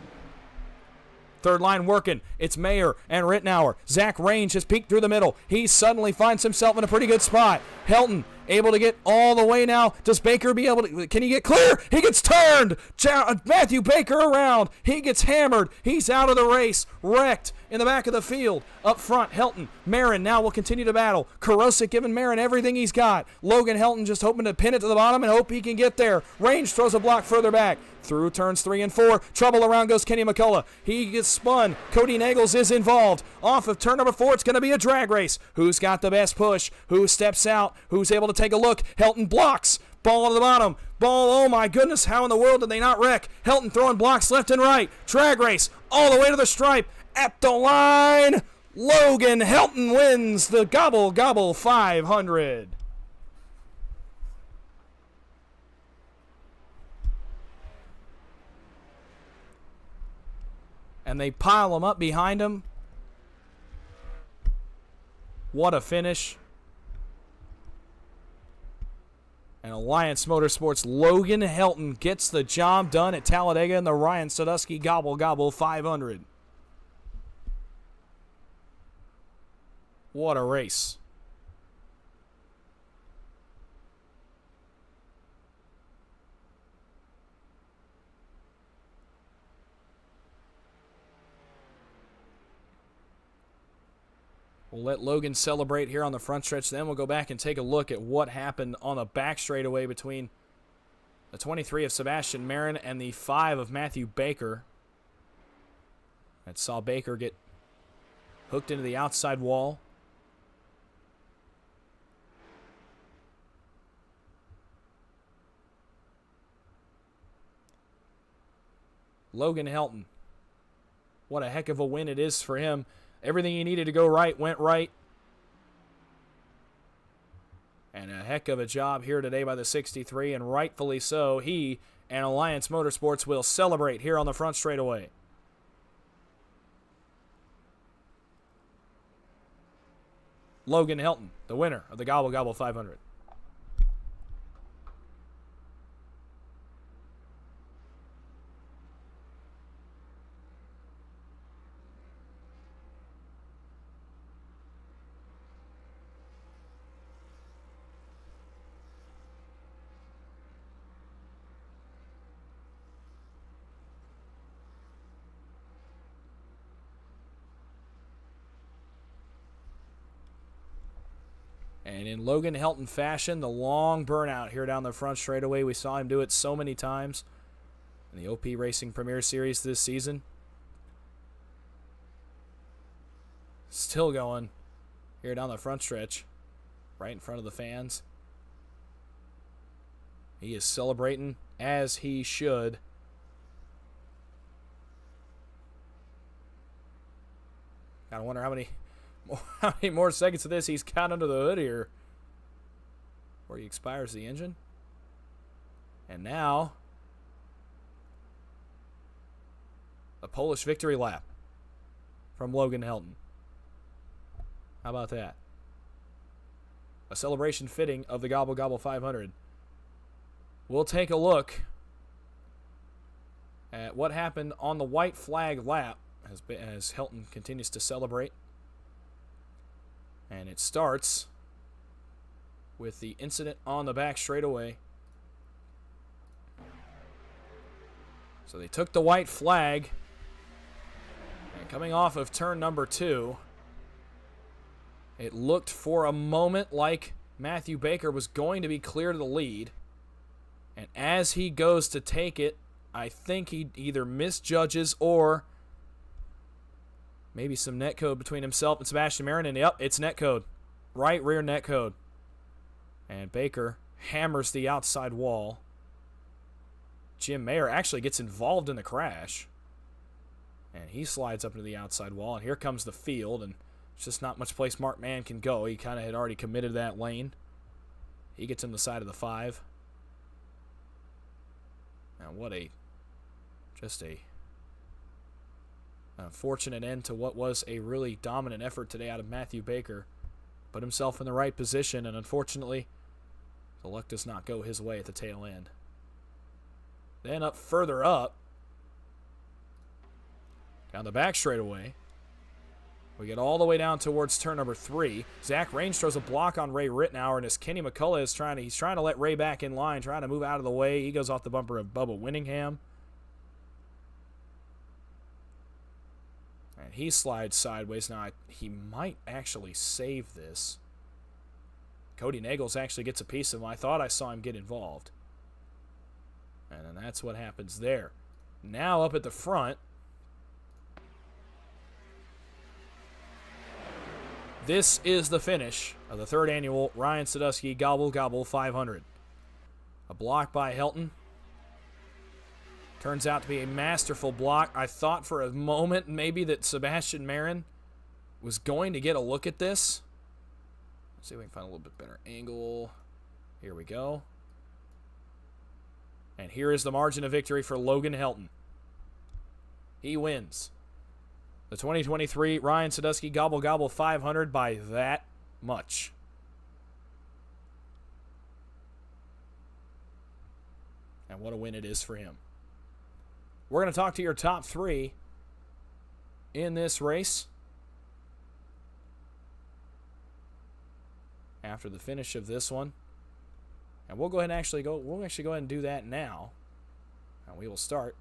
[SPEAKER 2] Third line working. It's Mayer and Rittenauer. Zach Range has peeked through the middle. He suddenly finds himself in a pretty good spot. Hilton able to get all the way now. Does Baker be able to? Can he get clear? He gets turned. Matthew Baker around. He gets hammered. He's out of the race. Wrecked in the back of the field. Up front, Hilton. Marin now will continue to battle. Karosik giving Marin everything he's got. Logan Hilton just hoping to pin it to the bottom and hope he can get there. Range throws a block further back. Through turns 3 and 4. Trouble around goes Kenny McCullough. He gets spun. Cody Nagels is involved. Off of turn number 4, it's going to be a drag race. Who's got the best push? Who steps out? Who's able to take a look? Hilton blocks. Ball on the bottom. Ball, oh my goodness, how in the world did they not wreck? Hilton throwing blocks left and right. Drag race all the way to the stripe. At the line, Logan Hilton wins the Gobble Gobble 500. And they pile them up behind him. What a finish. And Alliance Motorsports' Logan Hilton gets the job done at Talladega in the Ryan Sadusky Gobble Gobble 500. What a race. We'll let Logan celebrate here on the front stretch. Then we'll go back and take a look at what happened on the back straightaway between the 23 of Sebastian Marin and the 5 of Matthew Baker. That saw Baker get hooked into the outside wall. Logan Hilton. What a heck of a win it is for him. Everything he needed to go right went right. And a heck of a job here today by the 63, and rightfully so. He and Alliance Motorsports will celebrate here on the front straightaway. Logan Hilton, the winner of the Gobble Gobble 500. And in Logan Hilton fashion, the long burnout here down the front straightaway. We saw him do it so many times in the OP Racing Premier Series this season. Still going here down the front stretch, right in front of the fans. He is celebrating as he should. Gotta wonder how many more seconds of this he's got under the hood here before he expires the engine. And now a Polish victory lap from Logan Hilton. How about that? A celebration fitting of the Gobble Gobble 500. We'll take a look at what happened on the white flag lap as Hilton continues to celebrate. And it starts with the incident on the back straightaway. So they took the white flag. And coming off of turn number 2, it looked for a moment like Matthew Baker was going to be clear to the lead. And as he goes to take it, I think he either misjudges or maybe some netcode between himself and Sebastian Marin. And yep, it's netcode. Right rear netcode. And Baker hammers the outside wall. Jim Mayer actually gets involved in the crash. And he slides up into the outside wall. And here comes the field. And there's just not much place Mark Mann can go. He kind of had already committed that lane. He gets in the side of the 5. Now what a unfortunate end to what was a really dominant effort today out of Matthew Baker. Put himself in the right position, and unfortunately, the luck does not go his way at the tail end. Then further up, down the back straightaway, we get all the way down towards turn number 3. Zach Range throws a block on Ray Rittenauer, and as Kenny McCullough is trying to let Ray back in line, trying to move out of the way. He goes off the bumper of Bubba Winningham. And he slides sideways. Now, he might actually save this. Cody Nagels actually gets a piece of him. I thought I saw him get involved. And then that's what happens there. Now up at the front, this is the finish of the 3rd annual Ryan Sadusky Gobble Gobble 500. A block by Helton. Turns out to be a masterful block. I thought for a moment maybe that Sebastian Marin was going to get a look at this. Let's see if we can find a little bit better angle. Here we go. And here is the margin of victory for Logan Helton. He wins the 2023 Ryan Sadusky Gobble Gobble 500 by that much. And what a win it is for him. We're going to talk to your top 3 in this race after the finish of this one. And we'll go ahead and go ahead and do that now. And we will start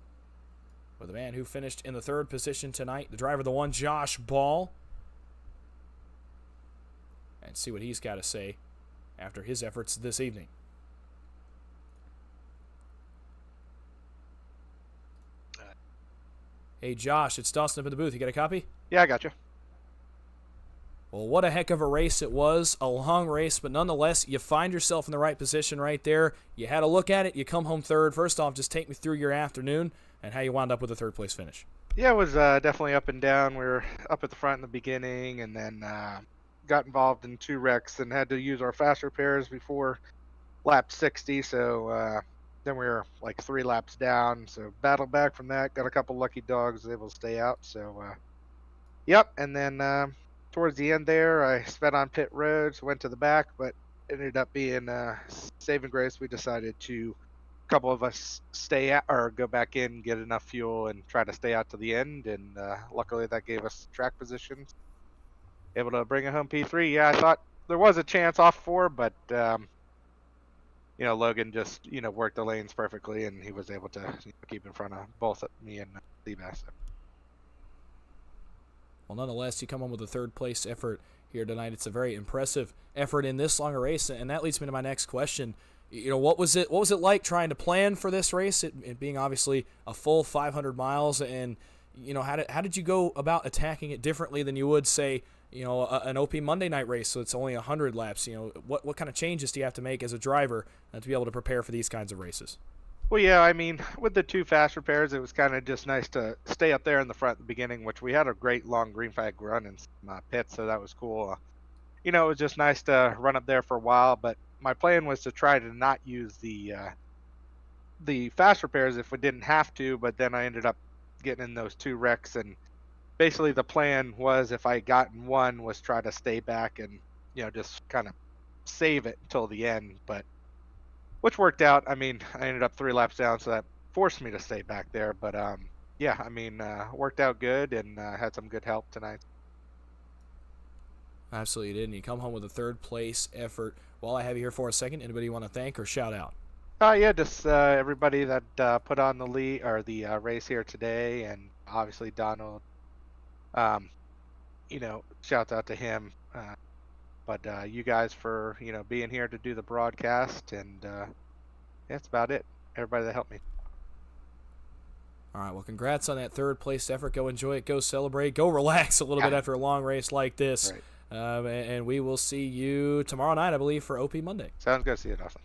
[SPEAKER 2] with the man who finished in the 3rd position tonight, the driver of the 1, Josh Ball. And see what he's got to say after his efforts this evening. Hey, Josh, it's Dawson up in the booth. You got a copy?
[SPEAKER 13] Yeah, I got you.
[SPEAKER 2] Well, what a heck of a race it was. A long race, but nonetheless, you find yourself in the right position right there. You had a look at it. You come home 3rd. First off, just take me through your afternoon and how you wound up with a 3rd place finish.
[SPEAKER 13] Yeah, it was definitely up and down. We were up at the front in the beginning and then got involved in 2 wrecks and had to use our fast repairs before lap 60. So then we were like 3 laps down. So battled back from that. Got a couple lucky dogs able to stay out. So, yep. And then towards the end there, I sped on pit roads, went to the back, but ended up being saving grace. We decided to, a couple of us stay out or go back in, get enough fuel, and try to stay out to the end. And luckily, that gave us track positions. Able to bring it home P3. Yeah, I thought there was a chance off 4, but Logan just worked the lanes perfectly, and he was able to keep in front of both me and Seabass.
[SPEAKER 2] Well, nonetheless, you come home with a 3rd place effort here tonight. It's a very impressive effort in this long a race, and that leads me to my next question. What was it like trying to plan for this race? It being obviously a full 500 miles, and how did you go about attacking it differently than you would say an OP Monday night race? So it's only 100 laps. What kind of changes do you have to make as a driver to be able to prepare for these kinds of races?
[SPEAKER 13] Well, yeah, I mean, with the 2 fast repairs, it was kind of just nice to stay up there in the front at the beginning, which we had a great long green flag run in pits, so that was cool. It was just nice to run up there for a while, but my plan was to try to not use the fast repairs if we didn't have to, but then I ended up getting in those 2 wrecks, and basically the plan was if I got in one was try to stay back and, just kind of save it until the end, but which worked out. I mean, I ended up 3 laps down, so that forced me to stay back there. But yeah, I mean, worked out good and had some good help tonight.
[SPEAKER 2] Absolutely did. And you come home with a third place effort. While I have you here for a second, anybody you want to thank or shout out?
[SPEAKER 13] Yeah, just everybody that put on the lead or the race here today, and obviously Donald. You know, shouts out to him. But you guys for being here to do the broadcast, and that's about it. Everybody that helped me.
[SPEAKER 2] All right, well, congrats on that third place effort. Go enjoy it. Go celebrate. Go relax a little bit after a long race like this.
[SPEAKER 13] Right.
[SPEAKER 2] And we will see you tomorrow night, I believe, for OP Monday.
[SPEAKER 13] Sounds good. See you, Dawson.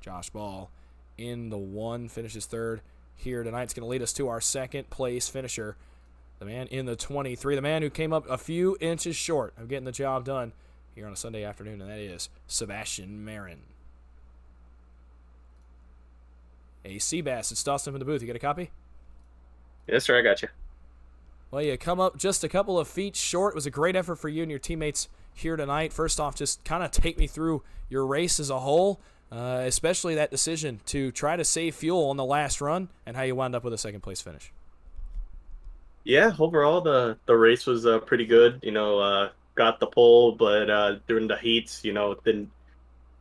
[SPEAKER 2] Josh Ball in the 1, finishes third here tonight. It's going to lead us to our second place finisher, the man in the 23, the man who came up a few inches short of getting the job done here on a Sunday afternoon, and that is Sebastian Marin. Hey, Seabass, it's Dawson in the booth. You got a copy?
[SPEAKER 14] Yes, sir. I got you.
[SPEAKER 2] Well, you come up just a couple of feet short. It was a great effort for you and your teammates here tonight. First off, just kind of take me through your race as a whole, especially that decision to try to save fuel on the last run and how you wound up with a second-place finish.
[SPEAKER 14] Yeah, overall, the race was pretty good. Got the pole, but during the heats, then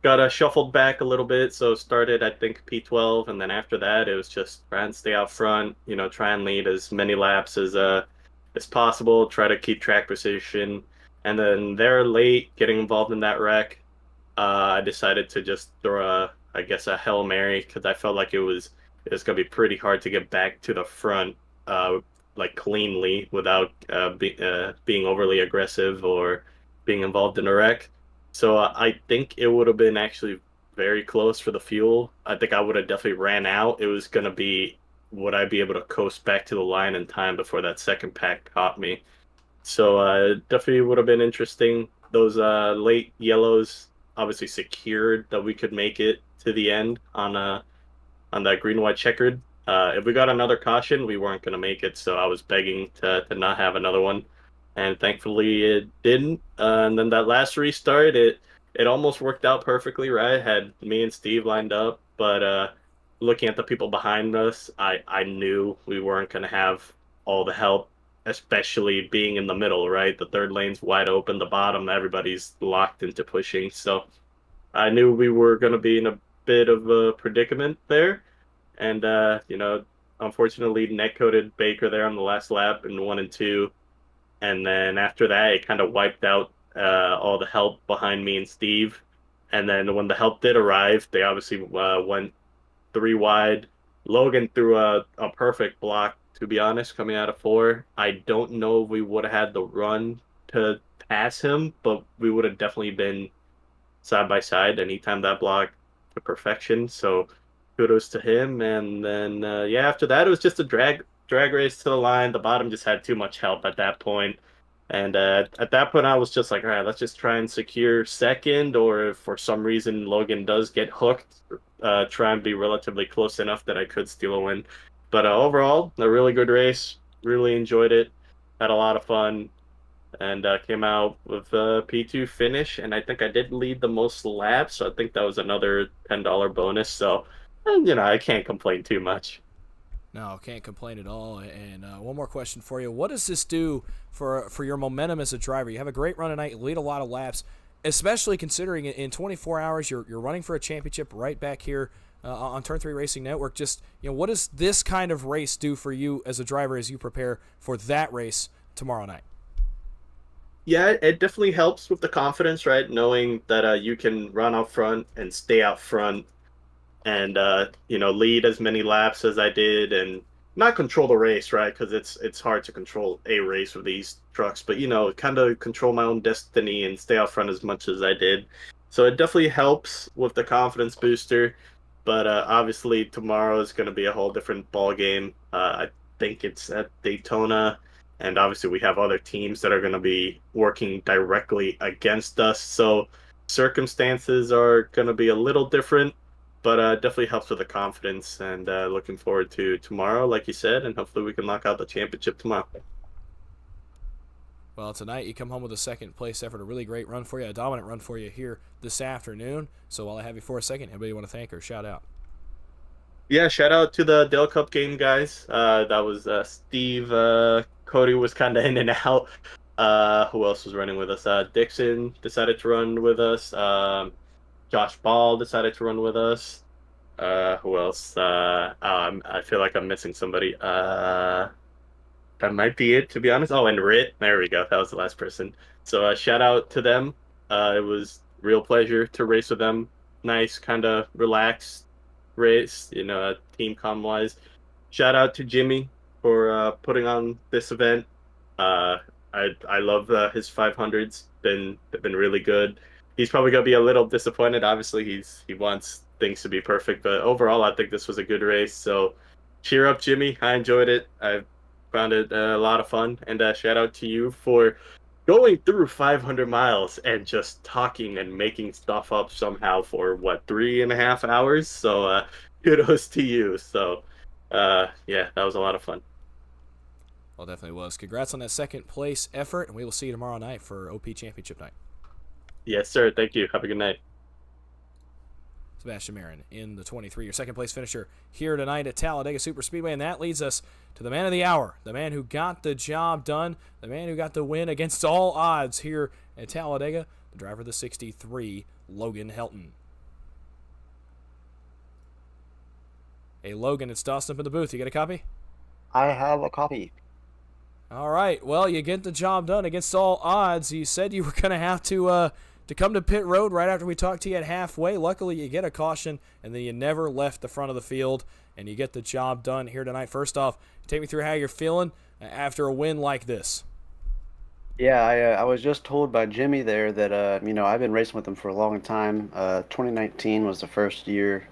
[SPEAKER 14] got shuffled back a little bit. So started, I think, P12, and then after that, it was just try and stay out front, try and lead as many laps as possible, try to keep track position. And then they're late getting involved in that wreck. I decided to just throw a Hail Mary, because I felt like it was going to be pretty hard to get back to the front cleanly without being overly aggressive or being involved in a wreck. So I think it would have been actually very close for the fuel. I think I would have definitely ran out. It was going to be, would I be able to coast back to the line in time before that second pack caught me? So definitely would have been interesting. Those late yellows obviously secured that we could make it to the end on that green-white checkered. If we got another caution, we weren't going to make it, so I was begging to not have another one. And thankfully it didn't. And then that last restart, it almost worked out perfectly, right? Had me and Steve lined up, but looking at the people behind us, I knew we weren't going to have all the help, especially being in the middle, right? The third lane's wide open, the bottom, everybody's locked into pushing. So I knew we were going to be in a bit of a predicament there. And, unfortunately, net-coated Baker there on the last lap in 1 and 2. And then after that, it kind of wiped out all the help behind me and Steve. And then when the help did arrive, they obviously went 3 wide. Logan threw a perfect block, to be honest, coming out of 4. I don't know if we would have had the run to pass him, but we would have definitely been side by side anytime that block to perfection. So kudos to him. And then, after that, it was just a drag race to the line. The bottom just had too much help at that point. And at that point, I was just like, all right, let's just try and secure second, or if for some reason Logan does get hooked, try and be relatively close enough that I could steal a win. But overall, a really good race. Really enjoyed it. Had a lot of fun. And came out with a P2 finish. And I think I did lead the most laps. So I think that was another $10 bonus. So, I can't complain too much.
[SPEAKER 2] No, can't complain at all. And one more question for you. What does this do for your momentum as a driver? You have a great run tonight. You lead a lot of laps, especially considering in 24 hours you're running for a championship right back here on Turn 3 Racing Network. Just, what does this kind of race do for you as a driver as you prepare for that race tomorrow night?
[SPEAKER 14] Yeah, it definitely helps with the confidence, right? Knowing that you can run out front and stay out front and, lead as many laps as I did and not control the race, right? Because it's hard to control a race with these trucks, but, kind of control my own destiny and stay out front as much as I did. So it definitely helps with the confidence booster. But obviously tomorrow is going to be a whole different ball game. I think it's at Daytona. And obviously we have other teams that are going to be working directly against us. So circumstances are going to be a little different. But definitely helps with the confidence, and looking forward to tomorrow, like you said, and hopefully we can knock out the championship tomorrow.
[SPEAKER 2] Well, tonight you come home with a second place effort, a really great run for you, a dominant run for you here this afternoon. So while I have you for a second, anybody you want to thank or shout out?
[SPEAKER 14] Yeah, shout out to the Dell Cup game guys. That was Steve. Cody was kind of in and out. Who else was running with us? Dixon decided to run with us. Josh Ball decided to run with us. Who else? I feel like I'm missing somebody. That might be it, to be honest. Oh, and Rit. There we go. That was the last person. So shout out to them. It was real pleasure to race with them. Nice, kind of relaxed race, team comm-wise. Shout out to Jimmy for putting on this event. I love his 500s. Been really good. He's probably gonna be a little disappointed. Obviously, he wants things to be perfect, but overall, I think this was a good race. So, cheer up, Jimmy. I enjoyed it. I found it a lot of fun, and shout out to you for going through 500 miles and just talking and making stuff up somehow for 3.5 hours. So, kudos to you. So, yeah, that was a lot of fun.
[SPEAKER 2] Well, definitely was. Congrats on that second place effort, and we will see you tomorrow night for OP Championship night.
[SPEAKER 14] Yes, sir. Thank you. Have a good night.
[SPEAKER 2] Sebastian Marin in the 23, your second place finisher here tonight at Talladega Super Speedway, and that leads us to the man of the hour, the man who got the job done, the man who got the win against all odds here at Talladega, the driver of the 63, Logan Helton. Hey, Logan, it's Dawson up in the booth. You got a copy?
[SPEAKER 5] I have a copy.
[SPEAKER 2] All right. Well, you get the job done against all odds. You said you were going to have to come to pit road right after we talked to you at halfway. Luckily, you get a caution, and then you never left the front of the field, and you get the job done here tonight. First off, take me through how you're feeling after a win like this.
[SPEAKER 5] Yeah, I was just told by Jimmy there that, I've been racing with him for a long time. 2019 was the first year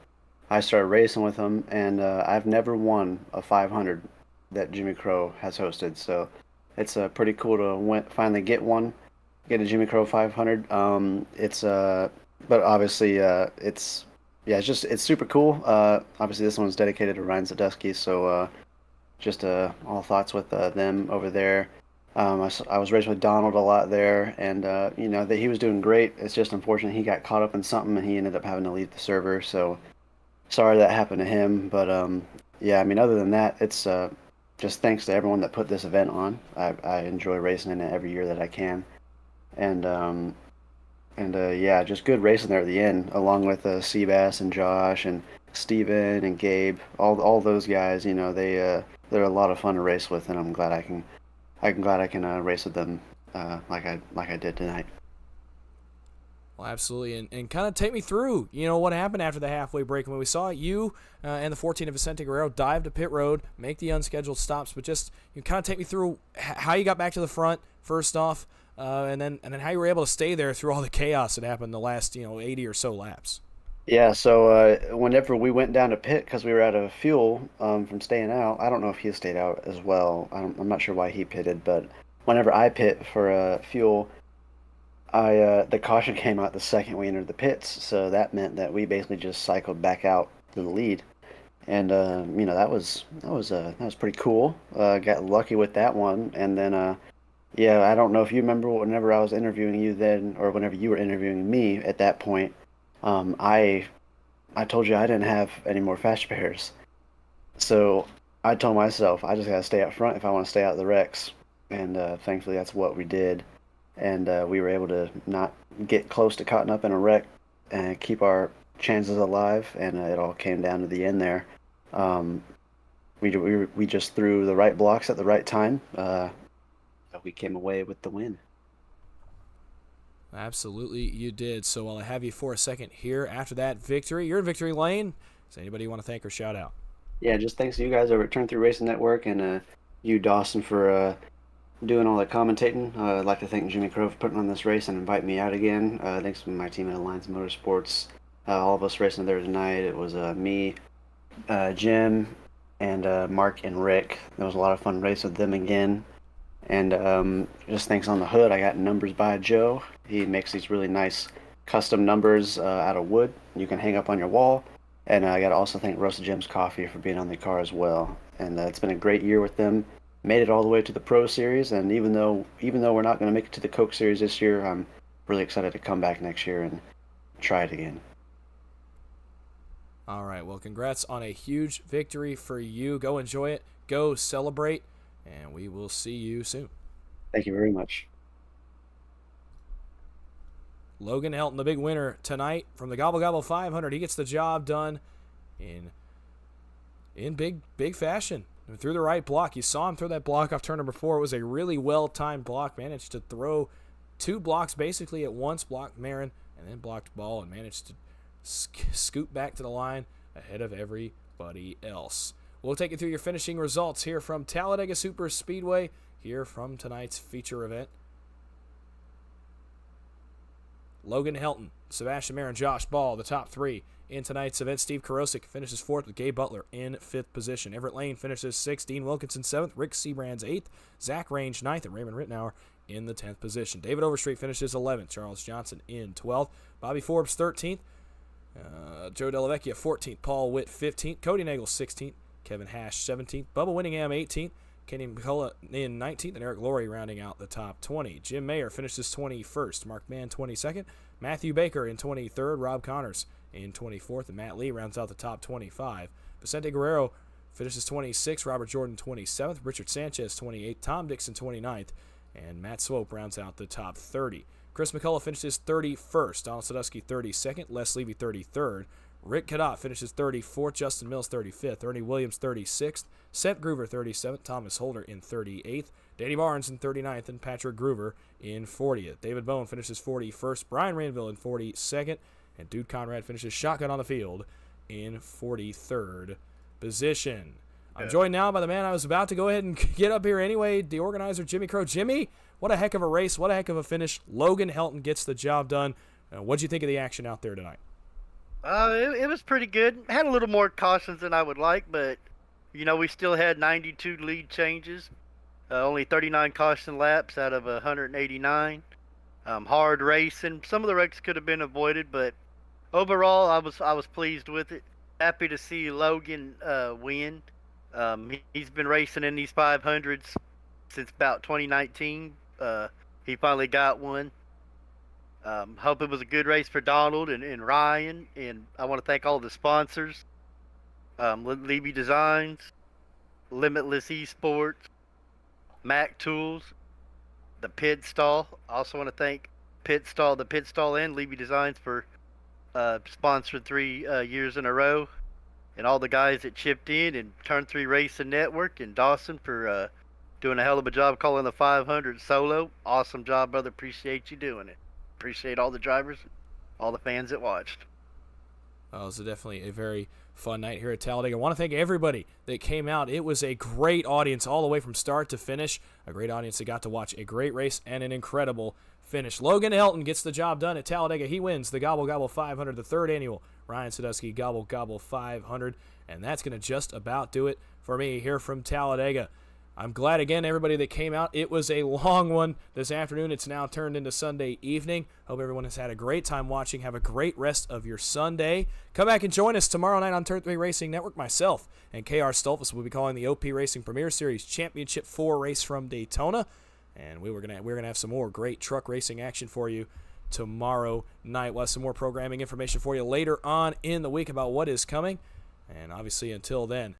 [SPEAKER 5] I started racing with him, and I've never won a 500 that Jimmy Crow has hosted. So it's pretty cool to finally get a Jimmy Crow 500. But obviously it's super cool. Obviously this one's dedicated to Ryan Sadusky, so just all thoughts with them over there. I was racing with Donald a lot there, and that he was doing great. It's just unfortunate he got caught up in something and he ended up having to leave the server. So sorry that happened to him. But other than that, it's just thanks to everyone that put this event on. I enjoy racing in it every year that I can. And just good racing there at the end, along with Seabass and Josh and Steven and Gabe, all those guys. They're a lot of fun to race with, and I'm glad I can race with them like I did tonight.
[SPEAKER 2] Well, absolutely, and kind of take me through, what happened after the halfway break when we saw you and the 14 of Vicente Guerrero dive to pit road, make the unscheduled stops, but just kind of take me through how you got back to the front first off, and then how you were able to stay there through all the chaos that happened the last 80 or so laps.
[SPEAKER 5] Yeah, so whenever we went down to pit because we were out of fuel from staying out, I don't know if he stayed out as well. I'm not sure why he pitted, but whenever I pit for fuel, the caution came out the second we entered the pits, so that meant that we basically just cycled back out to the lead, and that was pretty cool. Got lucky with that one, and then I don't know if you remember whenever I was interviewing you then, or whenever you were interviewing me at that point. I told you I didn't have any more fast pairs, so I told myself I just gotta stay up front if I want to stay out of the wrecks, and thankfully that's what we did. And we were able to not get close to caught up in a wreck and keep our chances alive. And it all came down to the end there. We just threw the right blocks at the right time. We came away with the win.
[SPEAKER 2] Absolutely, you did. So while I have you for a second here, after that victory, you're in victory lane. Is anybody you want to thank or shout out?
[SPEAKER 5] Yeah, just thanks to you guys over at Turn Through Racing Network, and you, Dawson, for doing all the commentating. I'd like to thank Jimmy Crow for putting on this race and inviting me out again. Thanks to my team at Alliance Motorsports. All of us racing there tonight. It was me, Jim, and Mark and Rick. It was a lot of fun racing with them again. And just thanks on the hood, I got numbers by Joe. He makes these really nice custom numbers out of wood you can hang up on your wall. And I got to also thank Roasted Gems Coffee for being on the car as well. And it's been a great year with them. made it all the way to the Pro Series, and even though we're not going to make it to the Coke Series this year, I'm really excited to come back next year and try it again.
[SPEAKER 2] All right, well, congrats on a huge victory for you. Go enjoy it. Go celebrate, and we will see you soon.
[SPEAKER 5] Thank you very much.
[SPEAKER 2] Logan Helton, the big winner tonight from the Gobble Gobble 500. He gets the job done in big fashion. Through the right block. You saw him throw that block off turn number 4. It was a really well-timed block. Managed to throw 2 blocks basically at once. Blocked Marin and then blocked ball and managed to scoot back to the line ahead of everybody else. We'll take you through your finishing results here from Talladega Super Speedway, here from tonight's feature event. Logan Helton, Sebastian Marin, Josh Ball, the top 3 in tonight's event. Steve Karosik finishes 4th with Gabe Butler in 5th position. Everett Lane finishes 6th. Dean Wilkinson 7th. Rick Seabrands 8th. Zach Range 9th. And Raymond Rittenauer in the 10th position. David Overstreet finishes 11th. Charles Johnson in 12th. Bobby Forbes 13th. Joe Delavecchia 14th. Paul Witt 15th. Cody Nagel 16th. Kevin Hash 17th. Bubba Winningham 18th. Kenny McCullough in 19th. And Eric Laurie rounding out the top 20. Jim Mayer finishes 21st. Mark Mann 22nd. Matthew Baker in 23rd. Rob Connors in 24th, and Matt Lee rounds out the top 25. Vicente Guerrero finishes 26th, Robert Jordan 27th, Richard Sanchez 28th, Tom Dixon 29th, and Matt Swope rounds out the top 30. Chris McCullough finishes 31st, Donald Sadusky 32nd, Les Levy 33rd, Rick Cadat finishes 34th, Justin Mills 35th, Ernie Williams 36th, Seth Groover 37th, Thomas Holder in 38th, Danny Barnes in 39th, and Patrick Groover in 40th. David Bone finishes 41st, Brian Ranville in 42nd, and Dude Conrad finishes shotgun on the field in 43rd position. I'm joined now by the man I was about to go ahead and get up here anyway, the organizer, Jimmy Crow. Jimmy, what a heck of a race. What a heck of a finish. Logan Helton gets the job done. What'd you think of the action out there tonight?
[SPEAKER 12] It was pretty good. Had a little more cautions than I would like, but, we still had 92 lead changes. Only 39 caution laps out of 189. Hard racing. Some of the wrecks could have been avoided, but overall, I was pleased with it. Happy to see Logan win. He's been racing in these 500s since about 2019. He finally got one. Hope it was a good race for Donald and Ryan. And I want to thank all the sponsors. Levy Designs, Limitless eSports, Mac Tools, the Pit Stall. I also want to thank the Pit Stall and Levy Designs for sponsored 3 years in a row, and all the guys that chipped in, and Turn 3 Racing Network, and Dawson for doing a hell of a job calling the 500 solo. Awesome job, brother. Appreciate you doing it. Appreciate all the drivers, all the fans that watched.
[SPEAKER 2] It was definitely a very fun night here at Talladega. I want to thank everybody that came out. It was a great audience all the way from start to finish. A great audience that got to watch a great race and an incredible finish. Logan Helton gets the job done at Talladega. He wins the Gobble Gobble 500, the 3rd annual Ryan Sadusky Gobble Gobble 500. And that's going to just about do it for me here from Talladega. I'm glad, again, everybody that came out. It was a long one this afternoon. It's now turned into Sunday evening. Hope everyone has had a great time watching. Have a great rest of your Sunday. Come back and join us tomorrow night on Turn 3 Racing Network. Myself and KR Stolfus will be calling the OP Racing Premier Series Championship 4 race from Daytona. And we're gonna have some more great truck racing action for you tomorrow night. We'll have some more programming information for you later on in the week about what is coming. And obviously, until then,